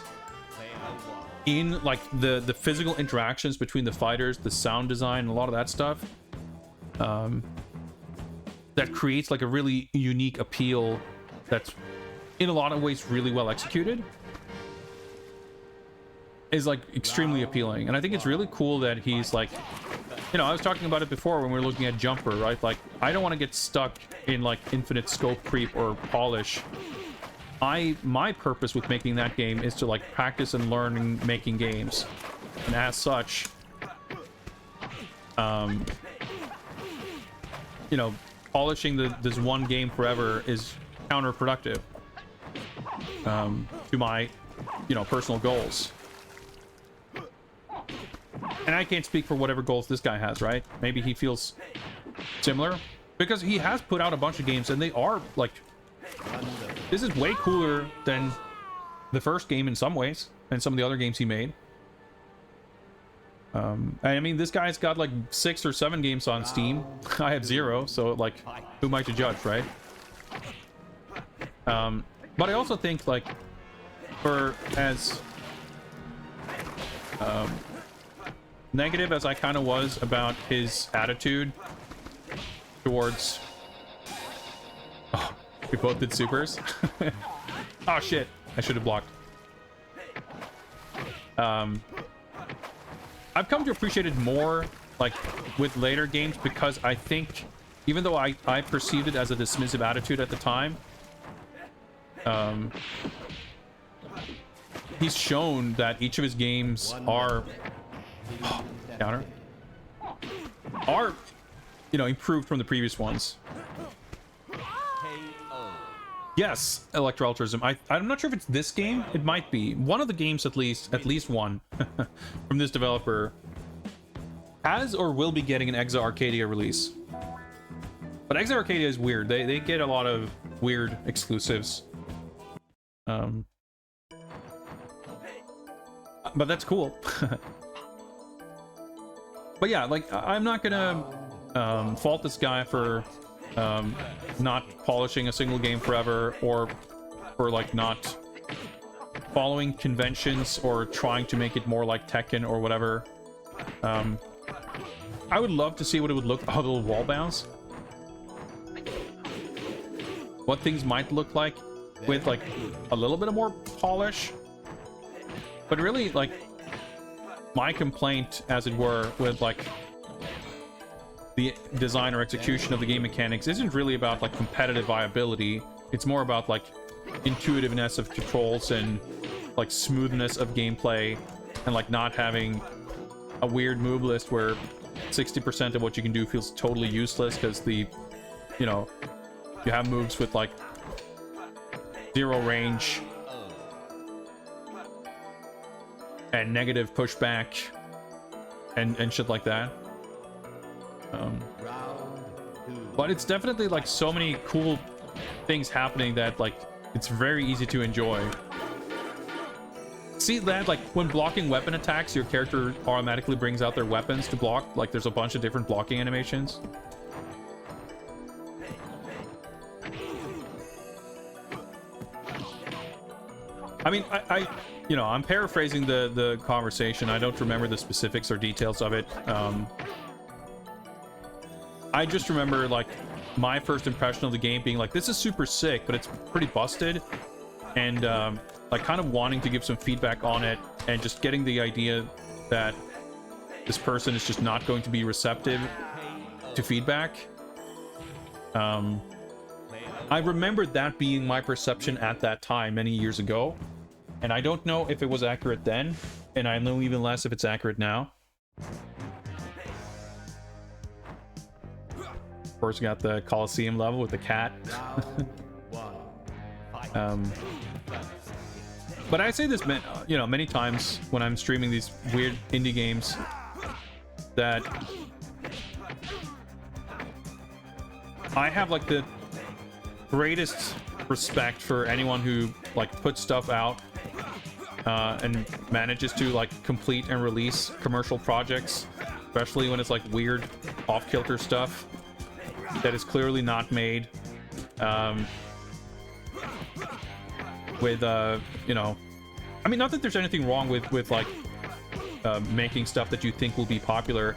in like the physical interactions between the fighters, the sound design, and a lot of that stuff, that creates like a really unique appeal that's in a lot of ways really well executed, is like extremely appealing. And I think it's really cool that he's like, you know, I was talking about it before when we were looking at Jumper, right? Like, I don't want to get stuck in like infinite scope creep or polish. My purpose with making that game is to like practice and learn making games, and as such, you know, polishing this one game forever is counterproductive to my, you know, personal goals. And I can't speak for whatever goals this guy has, right? Maybe he feels similar, because he has put out a bunch of games and they are like, this is way cooler than the first game in some ways, and some of the other games he made. I mean, this guy's got like 6 or 7 games on Steam. I have 0, so like, who am I to judge, right? But I also think like, for as negative as I kind of was about his attitude towards... Oh, we both did supers. Oh shit, I should have blocked. I've come to appreciate it more like with later games, because I think even though I perceived it as a dismissive attitude at the time, he's shown that each of his games are you know, improved from the previous ones. Yes, Electro Altruism. I'm not sure if it's this game. It might be one of the games, at least one from this developer has or will be getting an Exa Arcadia release. But Exa Arcadia is weird. They get a lot of weird exclusives. But that's cool. But yeah, like, I'm not gonna fault this guy for not polishing a single game forever, or for like not following conventions or trying to make it more like Tekken or whatever. I would love to see what it would look, a little wall bounce, what things might look like with like a little bit of more polish. But really, like, my complaint, as it were, with like the design or execution of the game mechanics isn't really about like competitive viability. It's more about like intuitiveness of controls and like smoothness of gameplay, and like not having a weird move list where 60% of what you can do feels totally useless because the, you know, you have moves with like 0 range and negative pushback and shit like that. But it's definitely like so many cool things happening that like it's very easy to enjoy. See that, like, when blocking weapon attacks, your character automatically brings out their weapons to block. Like, there's a bunch of different blocking animations. I mean, I you know, I'm paraphrasing the conversation. I don't remember the specifics or details of it. I just remember, like, my first impression of the game being like, this is super sick, but it's pretty busted. And, like, kind of wanting to give some feedback on it, and just getting the idea that this person is just not going to be receptive to feedback. I remember that being my perception at that time, many years ago. And I don't know if it was accurate then, and I know even less if it's accurate now. Of course, we got the Coliseum level with the cat. But I say this, you know, many times when I'm streaming these weird indie games, that I have like the greatest respect for anyone who like puts stuff out and manages to like complete and release commercial projects, especially when it's like weird off-kilter stuff that is clearly not made with you know, I mean, not that there's anything wrong with like making stuff that you think will be popular,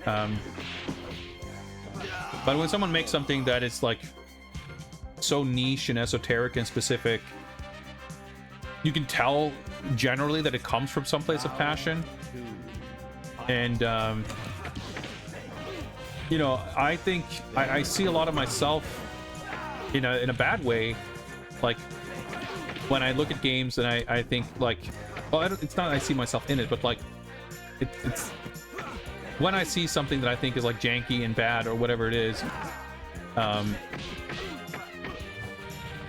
but when someone makes something that is like so niche and esoteric and specific, you can tell generally that it comes from some place of passion. And you know, I think I see a lot of myself in a bad way, like when I look at games and I think like, well, it's not I see myself in it, but like it's when I see something that I think is like janky and bad or whatever it is,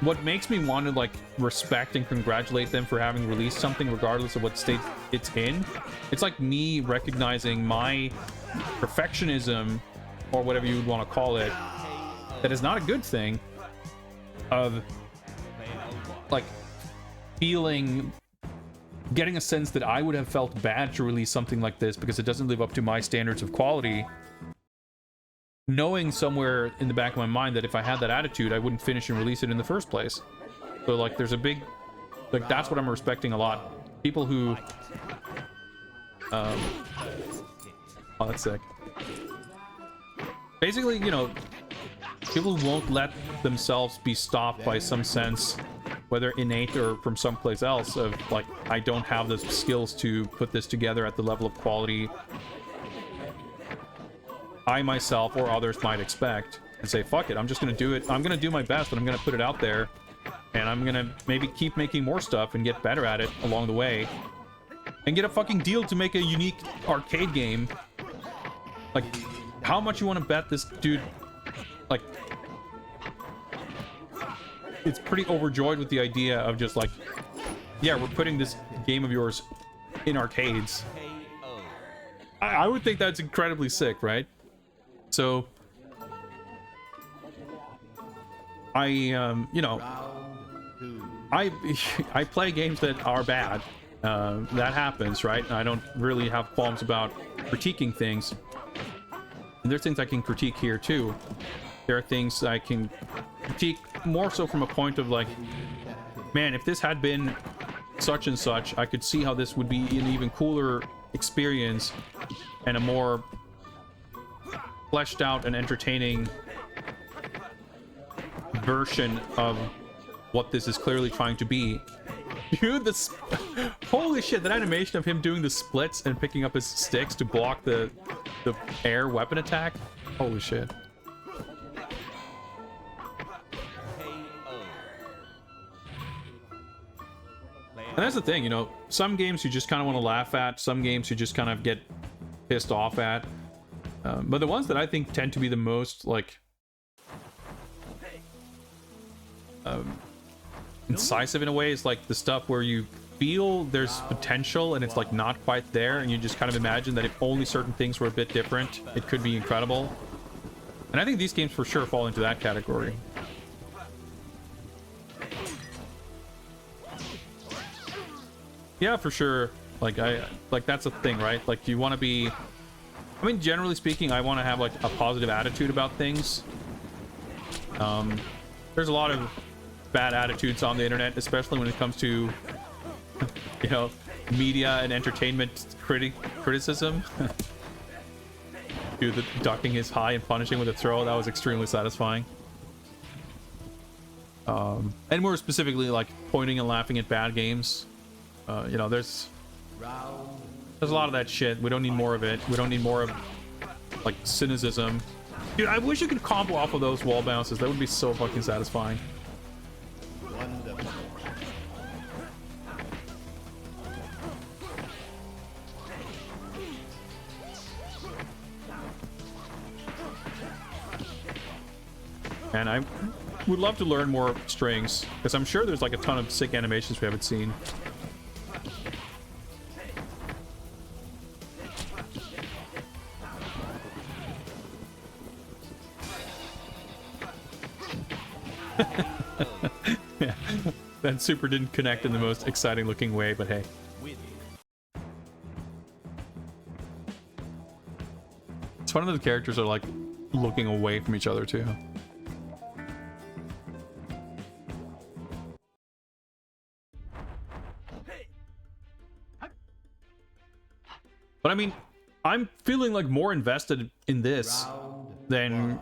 what makes me want to like respect and congratulate them for having released something regardless of what state it's in, it's like me recognizing my perfectionism, or whatever you would want to call it, that is not a good thing, of like getting a sense that I would have felt bad to release something like this because it doesn't live up to my standards of quality, knowing somewhere in the back of my mind that if I had that attitude, I wouldn't finish and release it in the first place. So like there's a big, like, that's what I'm respecting a lot. People who oh, that's sick. Basically, you know, people who won't let themselves be stopped by some sense, whether innate or from someplace else, of like, I don't have the skills to put this together at the level of quality I myself or others might expect, and say, fuck it, I'm just gonna do it. I'm gonna do my best, and I'm gonna put it out there, and I'm gonna maybe keep making more stuff and get better at it along the way, and get a fucking deal to make a unique arcade game. Like, how much you want to bet this dude, like, it's pretty overjoyed with the idea of just like, yeah, we're putting this game of yours in arcades. I would think that's incredibly sick, right? So I you know, I play games that are bad. That happens, right? I don't really have qualms about critiquing things. And there's things I can critique here too. There are things I can critique more so from a point of like, man, if this had been such and such, I could see how this would be an even cooler experience and a more fleshed out and entertaining version of what this is clearly trying to be. Dude, this holy shit, that animation of him doing the splits and picking up his sticks to block the air weapon attack. Holy shit. And that's the thing, you know, some games you just kind of want to laugh at, some games you just kind of get pissed off at. But the ones that I think tend to be the most, like, incisive in a way is like the stuff where you feel there's potential and it's like not quite there, and you just kind of imagine that if only certain things were a bit different, it could be incredible. And I think these games for sure fall into that category. Yeah, for sure. Like, that's a thing, right? Like, you want to be, I mean, generally speaking, I want to have like a positive attitude about things. There's a lot of bad attitudes on the internet, especially when it comes to, you know, media and entertainment criticism. Dude, the ducking his high and punishing with a throw, that was extremely satisfying. And more specifically, like, pointing and laughing at bad games. You know, there's a lot of that shit. We don't need more of it. We don't need more of, like, cynicism. Dude, I wish you could combo off of those wall bounces. That would be so fucking satisfying. And I would love to learn more strings, because I'm sure there's like a ton of sick animations we haven't seen. Yeah, that super didn't connect in the most exciting looking way, but hey. It's fun that the characters are like looking away from each other too. But I mean, I'm feeling like more invested in this than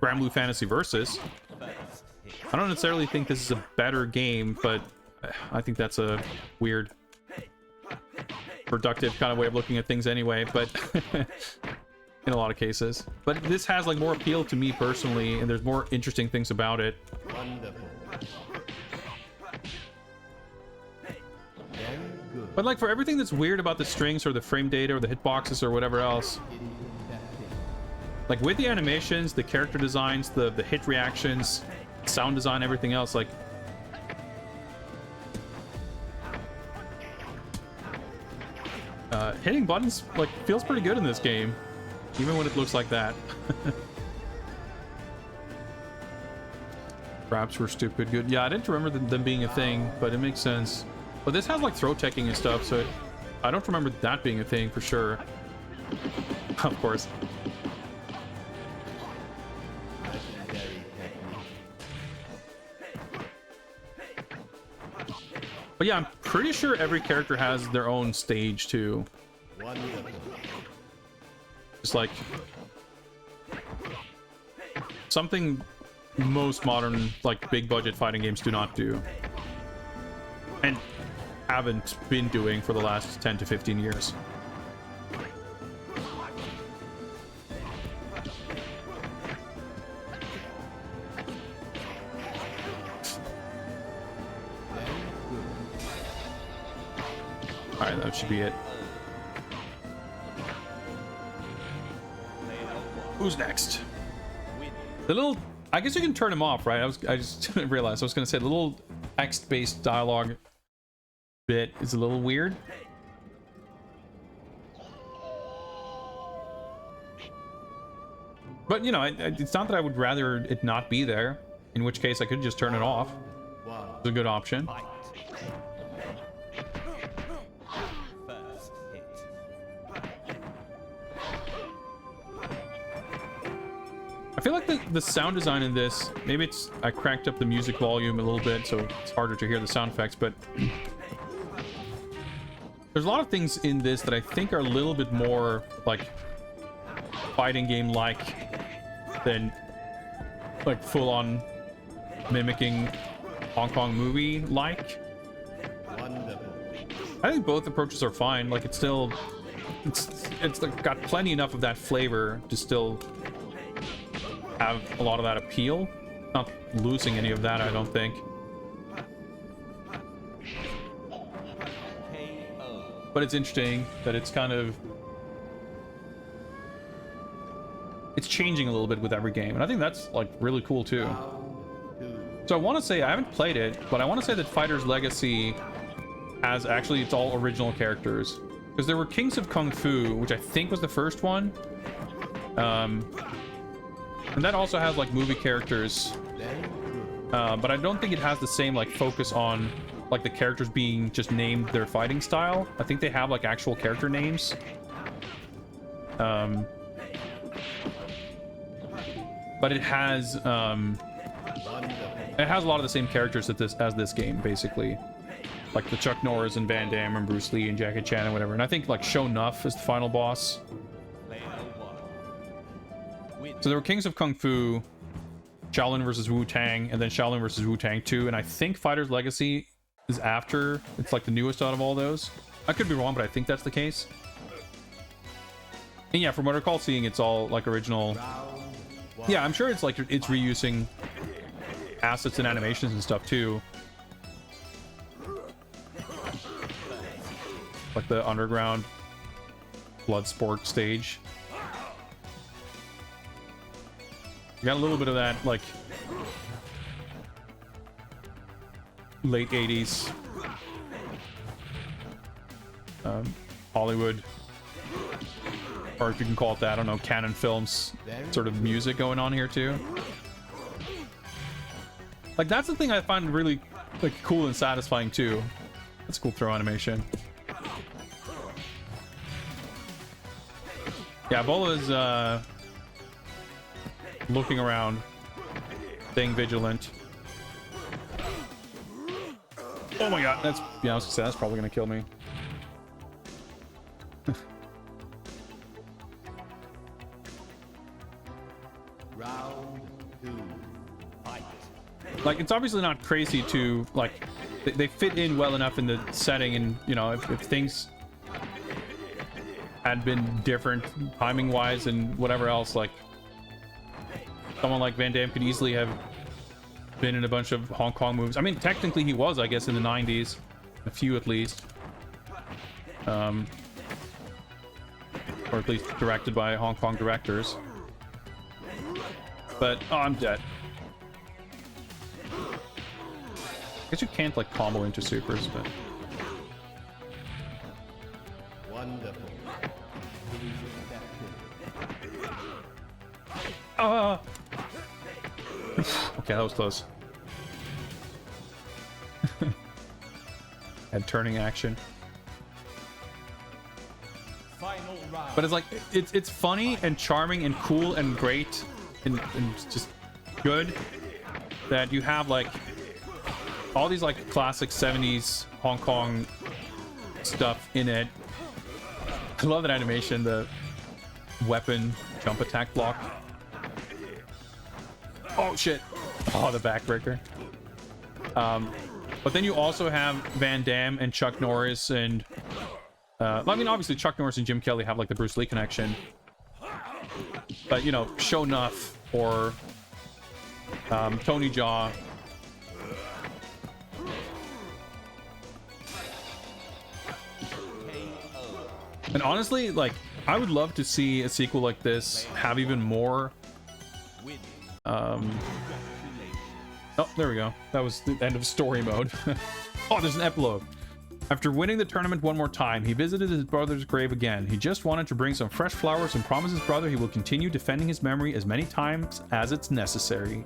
Granblue Fantasy Versus. I don't necessarily think this is a better game, but I think that's a weird, productive kind of way of looking at things anyway, but in a lot of cases. But this has like more appeal to me personally, and there's more interesting things about it. But like for everything that's weird about the strings or the frame data or the hitboxes or whatever else, like with the animations, the character designs, the hit reactions, sound design, everything else, like hitting buttons like feels pretty good in this game, even when it looks like that. Perhaps we're stupid good. Yeah, I didn't remember them being a thing, but it makes sense. But this has like throw teching and stuff, so I don't remember that being a thing for sure. Of course. But yeah, I'm pretty sure every character has their own stage too. Just like something most modern, like big budget fighting games do not do. And haven't been doing for the last 10 to 15 years. Alright, that should be it. Who's next? The little... I guess you can turn him off, right? I just realized I was going to say the little text-based dialogue bit is a little weird. But, you know, it's not that I would rather it not be there, in which case I could just turn it off. It's a good option. I feel like the sound design in this, maybe it's, I cranked up the music volume a little bit, so it's harder to hear the sound effects, but there's a lot of things in this that I think are a little bit more like fighting game like than like full on mimicking Hong Kong movie like. I think both approaches are fine. Like it's still it's got plenty enough of that flavor to still have a lot of that appeal. Not losing any of that, I don't think. But it's interesting that it's kind of... it's changing a little bit with every game, and I think that's like really cool too. So I want to say, I haven't played it, but I want to say that Fighter's Legacy has actually, it's all original characters. Because there were Kings of Kung Fu, which I think was the first one. And that also has like movie characters, but I don't think it has the same like focus on like the characters being just named their fighting style. I think they have like actual character names. But it has a lot of the same characters as this game, basically, like the Chuck Norris and Van Damme and Bruce Lee and Jackie Chan and whatever. And I think like Show Nuff is the final boss. So there were Kings of Kung Fu, Shaolin Vs Wutang, and then Shaolin Vs Wutang 2, and I think Fighter's Legacy is after. It's like the newest out of all those. I could be wrong, but I think that's the case. And yeah, from what I recall seeing, it's all like original. Yeah, I'm sure it's like it's reusing assets and animations and stuff too. Like the underground blood sport stage. Got a little bit of that, like, late 80s Hollywood, or if you can call it that, I don't know, canon films sort of music going on here too. Like, that's the thing I find really, like, cool and satisfying too. That's a cool throw animation. Yeah, Bola's looking around, staying vigilant. Oh my god, that's, yeah, I was gonna say, that's probably gonna kill me. Round 2. Fight. Like, it's obviously not crazy to, like, they fit in well enough in the setting, and, you know, if things had been different timing wise and whatever else, like, someone like Van Damme could easily have been in a bunch of Hong Kong movies. I mean, technically he was, I guess, in the 90s, a few at least, or at least directed by Hong Kong directors. But oh, I'm dead. I guess you can't, like, combo into supers, but Wonderful. okay, that was close. And turning action. Final round. But it's like, it's funny and charming and cool and great and just good that you have, like, all these, like, classic 70s Hong Kong stuff in it. I love that animation, the weapon jump attack block. Oh shit. Oh, the backbreaker. But then you also have Van Damme and Chuck Norris and I mean, obviously Chuck Norris and Jim Kelly have, like, the Bruce Lee connection, but, you know, Sho'nuff or Tony Jaa. And honestly, like, I would love to see a sequel like this have even more oh, there we go. That was the end of story mode. Oh, there's an epilogue. After winning the tournament one more time, he visited his brother's grave again. He just wanted to bring some fresh flowers and promise his brother he will continue defending his memory as many times as it's necessary.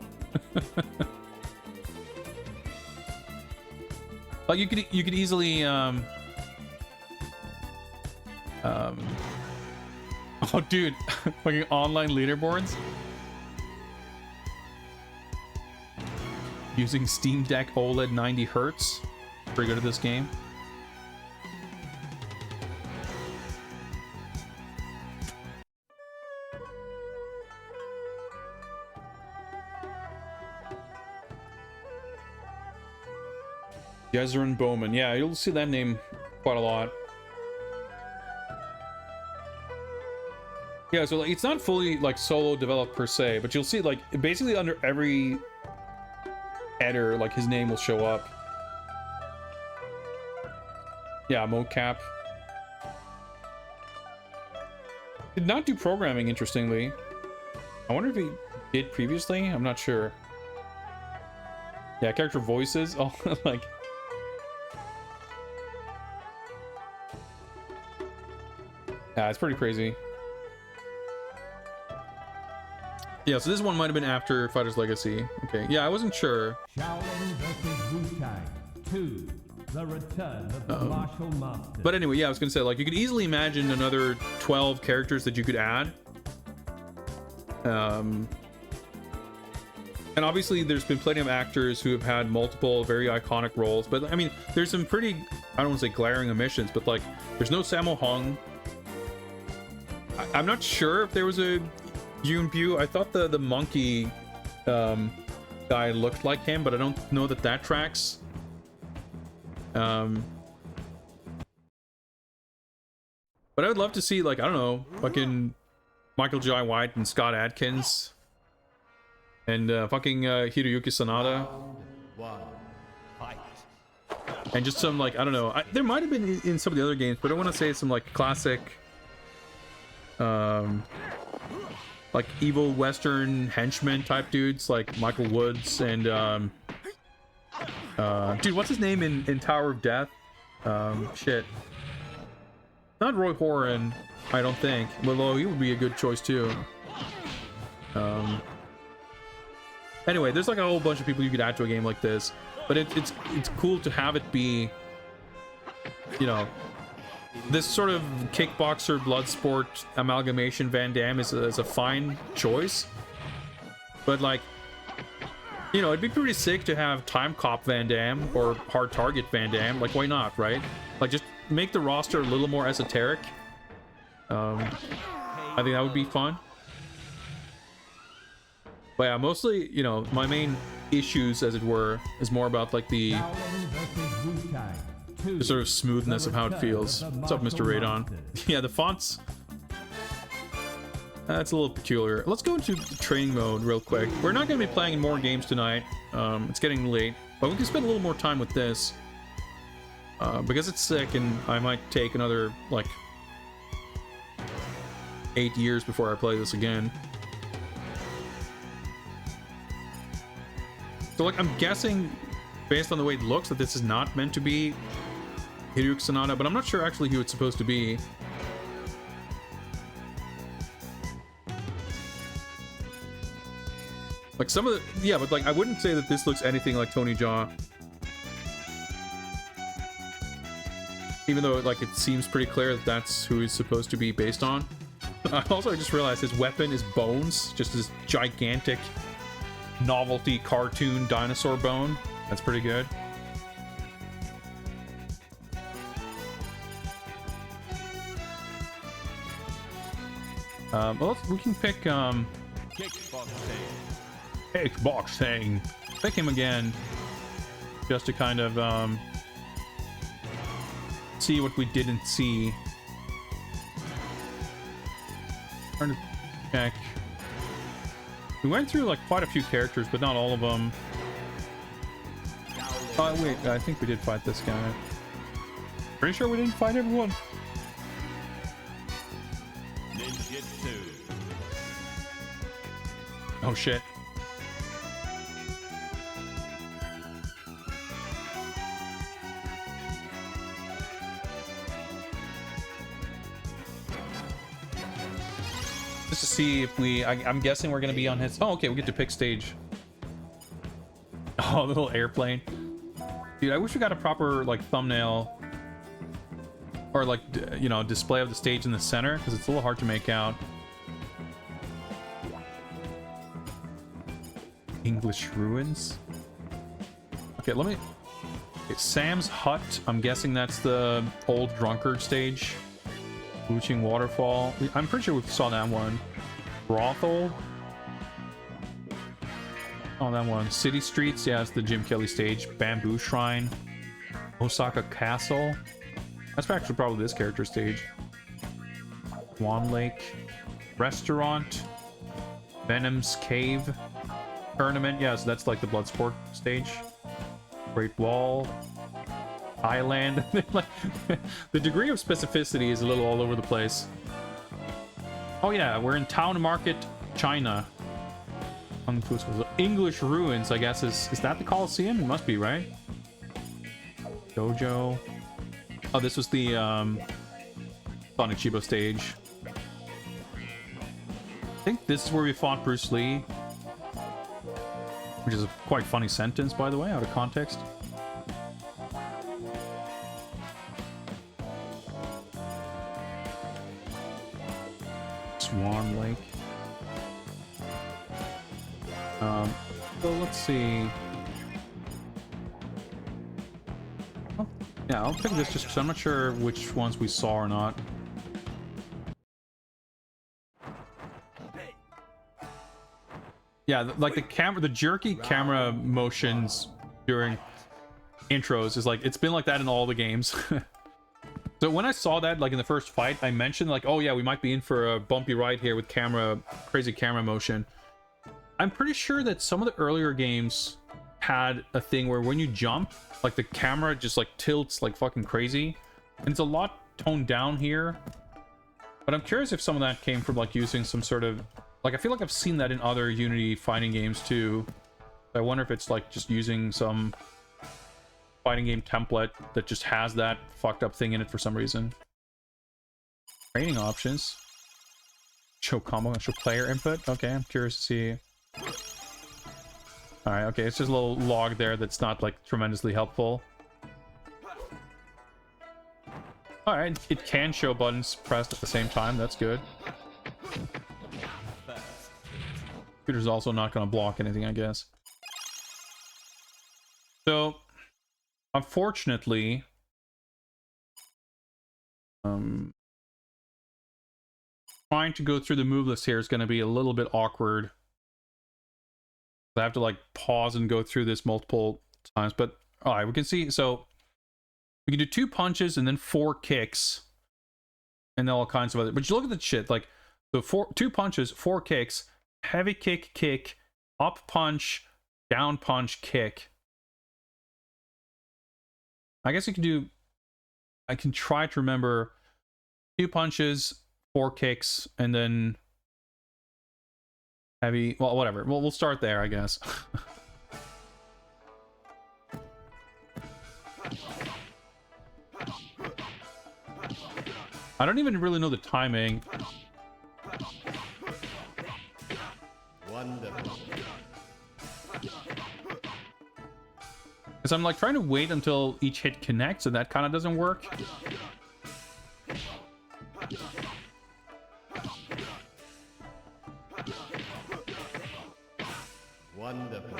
Like, you could easily oh dude, fucking online leaderboards using Steam Deck OLED 90 Hertz. Pretty good at this game. Jezrin Bowman. Yeah, you'll see that name quite a lot. Yeah, so, like, it's not fully, like, solo developed per se, but you'll see, like, basically under every header, like, his name will show up. Yeah, mocap. Did not do programming, interestingly. I wonder if he did previously. I'm not sure. Yeah, character voices. Oh, like, yeah, it's pretty crazy. Yeah, so this one might have been after Fighter's Legacy. Okay, yeah, I wasn't sure. Shaolin Vs Wutang 2. The return of the martial master. But anyway, yeah, I was gonna say, like, you could easily imagine another 12 characters that you could add. And obviously there's been plenty of actors who have had multiple very iconic roles, but I mean, there's some pretty, I don't want to say glaring omissions, but, like, there's no Sammo Hung. I'm not sure if there was a Yoon Bu. I thought the monkey guy looked like him, but I don't know that tracks. But I would love to see, like, I don't know, fucking Michael Jai White and Scott Adkins and fucking Hiroyuki Sanada. And just some, like, I don't know, there might have been in some of the other games, but I want to say some, like, classic like evil Western henchmen type dudes, like Michael Woods and dude, what's his name in Tower of Death? Shit. Not Roy Horan, I don't think. Although he would be a good choice too. Anyway, there's like a whole bunch of people you could add to a game like this, but it's cool to have it be, you know, this sort of kickboxer blood sport amalgamation. Van Damme is a fine choice, but like, you know, it'd be pretty sick to have Time Cop Van Damme or Hard Target Van Damme. Like, why not, right? Like, just make the roster a little more esoteric. I think that would be fun. But yeah, mostly, you know, my main issues, as it were, is more about like the sort of smoothness of how it feels. What's up, Mr. Radon? Yeah, the fonts, that's a little peculiar. Let's go into training mode real quick. We're not going to be playing more games tonight. It's getting late, but we can spend a little more time with this because it's sick, and I might take another like 8 years before I play this again. So like, I'm guessing based on the way it looks that this is not meant to be Hiryuki Sanada, but I'm not sure actually who it's supposed to be. Like some of the, yeah, but like I wouldn't say that this looks anything like Tony Jaa. Even though like it seems pretty clear that that's who he's supposed to be based on. I just realized his weapon is bones, just this gigantic novelty cartoon dinosaur bone. That's pretty good. Well, we can pick kickboxing. Pick him again, just to kind of see what we didn't see. Trying to check. We went through like quite a few characters, but not all of them. Wait, I think we did fight this guy. Pretty sure we didn't fight everyone. Oh shit. Just to see if we, I'm guessing we're gonna be on his, oh okay, we get to pick stage. Oh, little airplane. Dude, I wish we got a proper like thumbnail or like, you know, display of the stage in the center, because it's a little hard to make out. English ruins. Okay, let me, okay, Sam's Hut. I'm guessing that's the old drunkard stage. Booching Waterfall. I'm pretty sure we saw that one. Brothel. Oh, that one. City Streets. Yeah, it's the Jim Kelly stage. Bamboo Shrine. Osaka Castle. That's actually probably this character stage. Swan Lake. Restaurant. Venom's Cave. Tournament. Yeah, so that's like the Bloodsport stage. Great Wall. Thailand. The degree of specificity is a little all over the place. Oh yeah, we're in Town Market, China. English ruins, I guess. Is that the Coliseum? It must be, right? Dojo. Oh, this was the Sonic Chiba stage. I think this is where we fought Bruce Lee, which is a quite funny sentence, by the way, out of context. Swan Lake. So let's see. Oh, yeah, I'll pick this just because I'm not sure which ones we saw or not. Yeah, like the camera, the jerky camera motions during intros is like, it's been like that in all the games. So when I saw that, like in the first fight, I mentioned like, oh yeah, we might be in for a bumpy ride here with crazy camera motion. I'm pretty sure that some of the earlier games had a thing where when you jump, like the camera just like tilts like fucking crazy. And it's a lot toned down here. But I'm curious if some of that came from like using some sort of Like, I feel like I've seen that in other Unity fighting games too. I wonder if it's like just using some fighting game template that just has that fucked up thing in it for some reason. Training options. Show combo, show player input. Okay, I'm curious to see. Alright, okay, it's just a little log there that's not like tremendously helpful. Alright, it can show buttons pressed at the same time, that's good. Computer's also not going to block anything, I guess. So, unfortunately, trying to go through the move list here is going to be a little bit awkward. I have to like pause and go through this multiple times, but all right, we can see. So we can do 2 punches and then 4 kicks, and then all kinds of other. But you look at the shit like the 2 punches, 4 kicks, heavy kick, kick, up punch, down punch, kick. I guess you can do. I can try to remember 2 punches, 4 kicks, and then heavy. Well, whatever. Well, we'll start there, I guess. I don't even really know the timing. Wonderful. Because I'm like trying to wait until each hit connects, and that kind of doesn't work. Wonderful.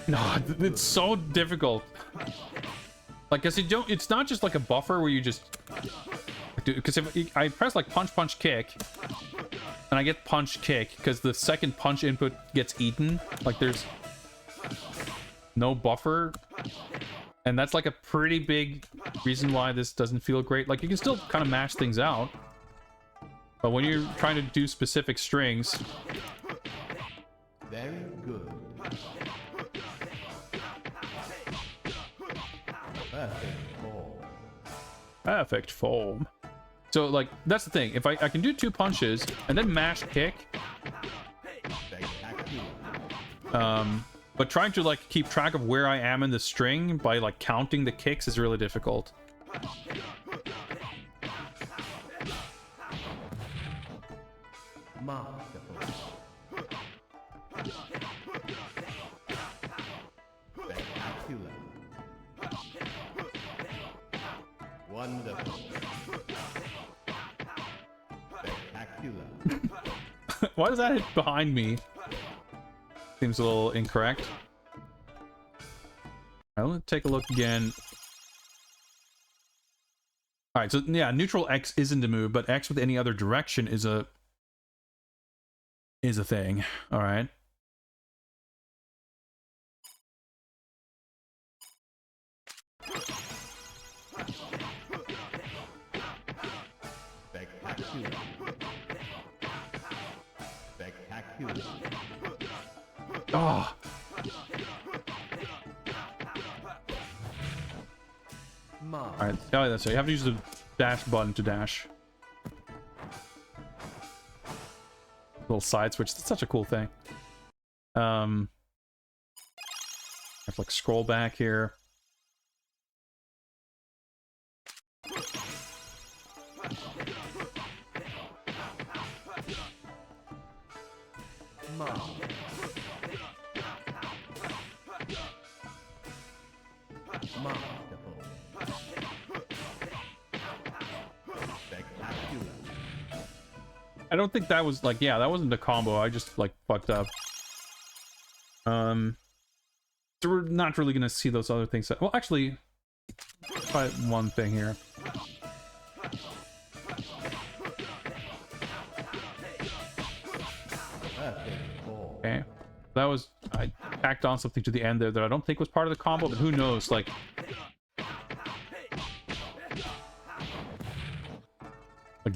No, it's so difficult. Like, cause you don't. It's not just like a buffer where you just. Because if I press like punch, punch, kick, and I get punch, kick, because the second punch input gets eaten. Like, there's no buffer, and that's like a pretty big reason why this doesn't feel great. Like, you can still kind of mash things out, but when you're trying to do specific strings. Very good. Perfect form. Perfect form. So, like, that's the thing. If I can do 2 punches and then mash kick, but trying to like keep track of where I am in the string by like counting the kicks is really difficult. Masterful. Spectacular. Wonderful. Spectacular. Why does that hit behind me? Seems a little incorrect. Alright, let's take a look again. Alright, so yeah, neutral X isn't a move, but X with any other direction is a thing. Alright. Spectacular. Spectacular. Oh. Alright, tell you that. So you have to use the dash button to dash. Little side switch. That's such a cool thing. I have to like scroll back here. Masterful. Spectacular. I don't think that was like, yeah, that wasn't a combo. I just like fucked up. So we're not really gonna see those other things. Well, actually, try one thing here. Okay, that was, I tacked on something to the end there that I don't think was part of the combo, but who knows? Like,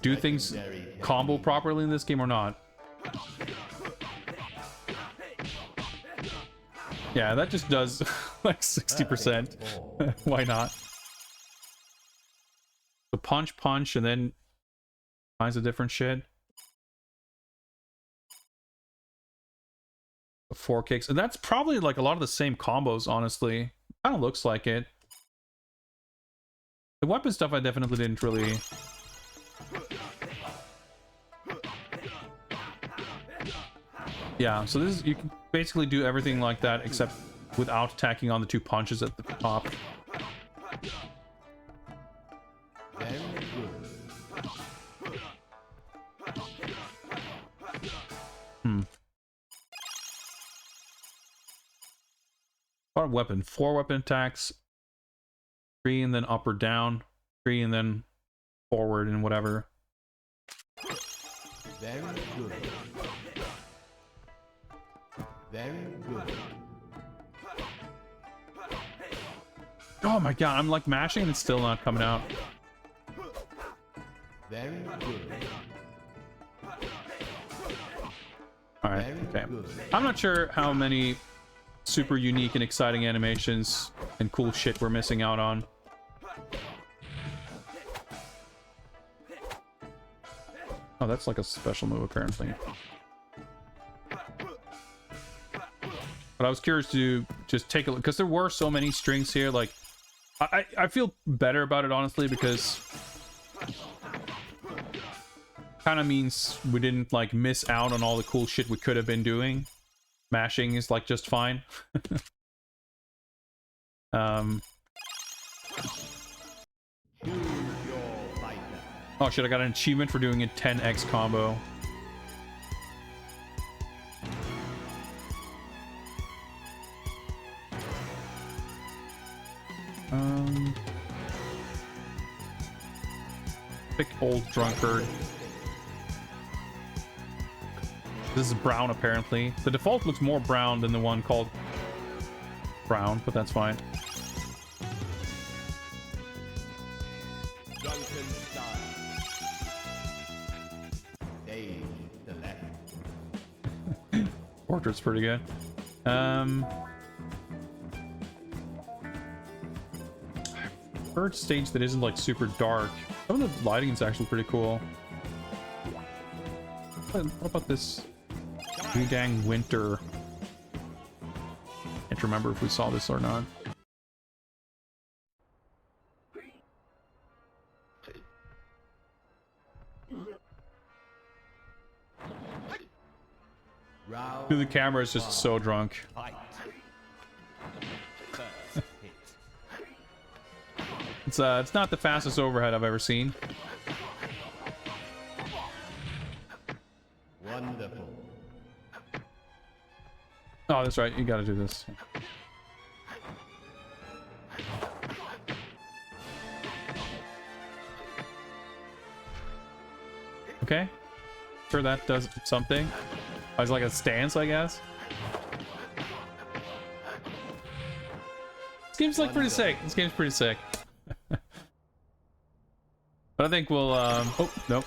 do things combo properly in this game or not? Yeah, that just does like 60%. Why not? The punch, punch, and then Kinds of different shit. 4 kicks, and that's probably like a lot of the same combos, honestly. Kind of looks like it. The weapon stuff I definitely didn't really... Yeah, so this is, you can basically do everything like that except without tacking on the 2 punches at the top. Very good. What weapon? 4 weapon attacks, 3 and then up or down, 3 and then forward and whatever. Very good. Very good. Oh my god, I'm like mashing and it's still not coming out. Very good. Alright, okay. I'm not sure how many super unique and exciting animations and cool shit we're missing out on. Oh, that's like a special move apparently. But I was curious to just take a look, because there were so many strings here. Like, I feel better about it, honestly, because kind of means we didn't, like, miss out on all the cool shit we could have been doing. Mashing is, like, just fine. Oh, shit, I got an achievement for doing a 10x combo. Thick old drunkard. This is brown, apparently. The default looks more brown than the one called brown, but that's fine. Drunken style. Stage select. Portrait's pretty good. Third stage that isn't like super dark. Some of the lighting is actually pretty cool. What about this Wutang Winter? Can't remember if we saw this or not. Round Dude, the camera is just so drunk. Fight. It's not the fastest overhead I've ever seen. wonderful. Oh, that's right. You gotta do this. Okay. Sure, that does something. Oh, it's like a stance, I guess. This game's like pretty sick. This game's pretty sick. But I think we'll oh, nope.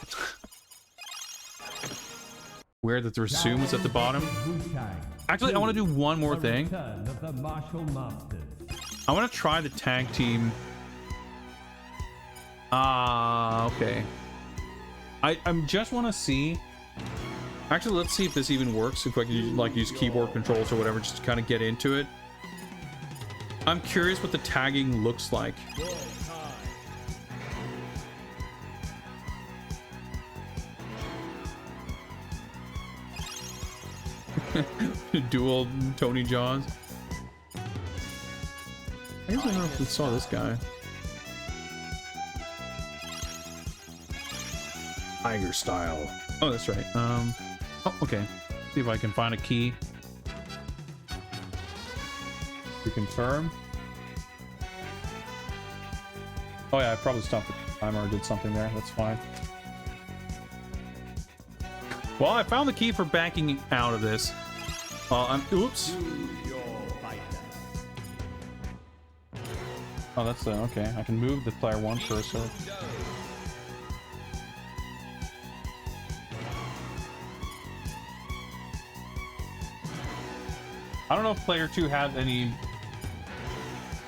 Weird that the resume is at the bottom. Actually, I want to do one more thing. I want to try the tag team. Okay. I just want to see. Actually, let's see if this even works. If I can like use keyboard controls or whatever, just to kind of get into it. I'm curious what the tagging looks like. Dual Tony Jaws. I guess I don't know if we saw this guy. Tiger style. Oh, that's right. Oh, okay. See if I can find a key. To confirm. Oh yeah, I probably stopped the timer or did something there. That's fine. Well, I found the key for backing out of this. Oops. Oh, that's okay. I can move the player 1 cursor. I don't know if player 2 has any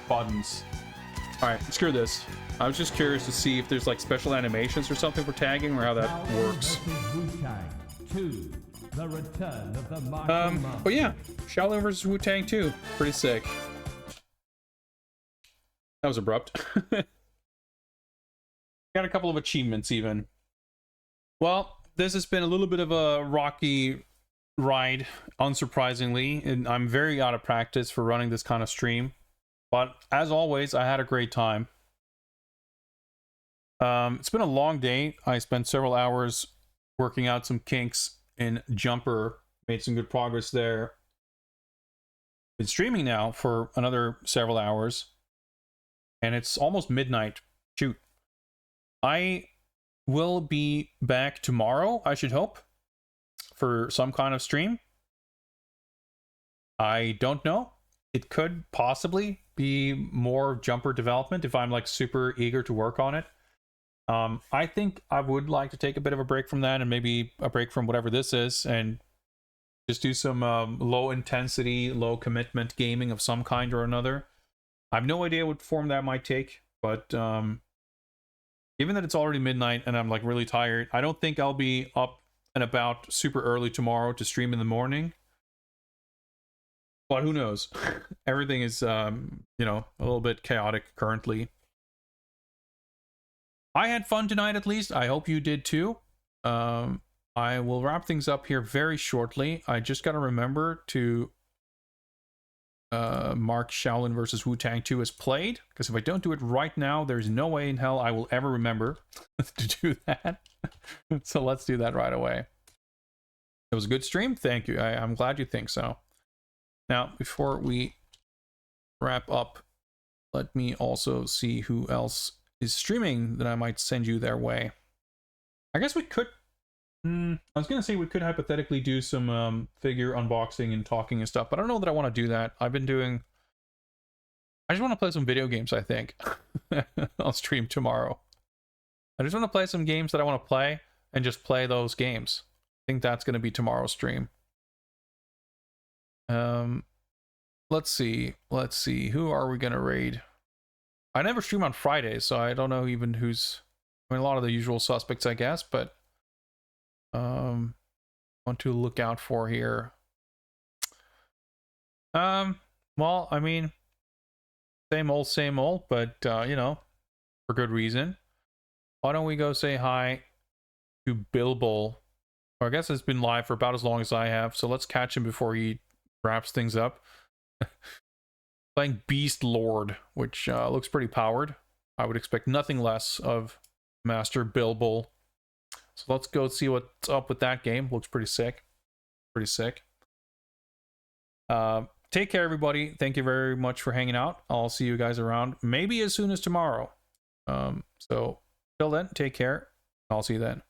buttons. All right, screw this. I was just curious to see if there's like special animations or something for tagging, or how that Shaolin works. Vs Wutang 2. The return of the martial master. But yeah, Shaolin vs Wutang 2, pretty sick. That was abrupt. Got a couple of achievements even. Well, this has been a little bit of a rocky ride, unsurprisingly, and I'm very out of practice for running this kind of stream. But as always, I had a great time. It's been a long day. I spent several hours working out some kinks in Jumper. Made some good progress there. Been streaming now for another several hours. And it's almost midnight. Shoot. I will be back tomorrow, I should hope, for some kind of stream. I don't know. It could possibly be more Jumper development if I'm like super eager to work on it. I think I would like to take a bit of a break from that, and maybe a break from whatever this is, and just do some low intensity, low commitment gaming of some kind or another. I have no idea what form that might take, but given that it's already midnight and I'm like really tired, I don't think I'll be up and about super early tomorrow to stream in the morning. But who knows? Everything is, you know, a little bit chaotic currently. I had fun tonight, at least. I hope you did too. I will wrap things up here very shortly. I just got to remember to mark Shaolin vs Wutang 2 as played, because if I don't do it right now, there's no way in hell I will ever remember to do that. So let's do that right away. It was a good stream. Thank you. I'm glad you think so. Now, before we wrap up, let me also see who else is streaming that I might send you their way. I guess we could... I was going to say we could hypothetically do some figure unboxing and talking and stuff, but I don't know that I want to do that. I've been doing... I just want to play some video games, I think. I'll stream tomorrow. I just want to play some games that I want to play and just play those games. I think that's going to be tomorrow's stream. Let's see. Who are we going to raid? I never stream on Fridays, so I don't know even who's... I mean, a lot of the usual suspects, I guess, but... want to look out for here. Well, I mean, same old, but, you know, for good reason. Why don't we go say hi to Bilbo? Or I guess it's been live for about as long as I have, so let's catch him before he wraps things up. Playing Beast Lord, which looks pretty powered. I would expect nothing less of Master Bilbo. So let's go see what's up with that game. Looks pretty sick. Pretty sick. Take care, everybody. Thank you very much for hanging out. I'll see you guys around, maybe as soon as tomorrow. So till then, take care. I'll see you then.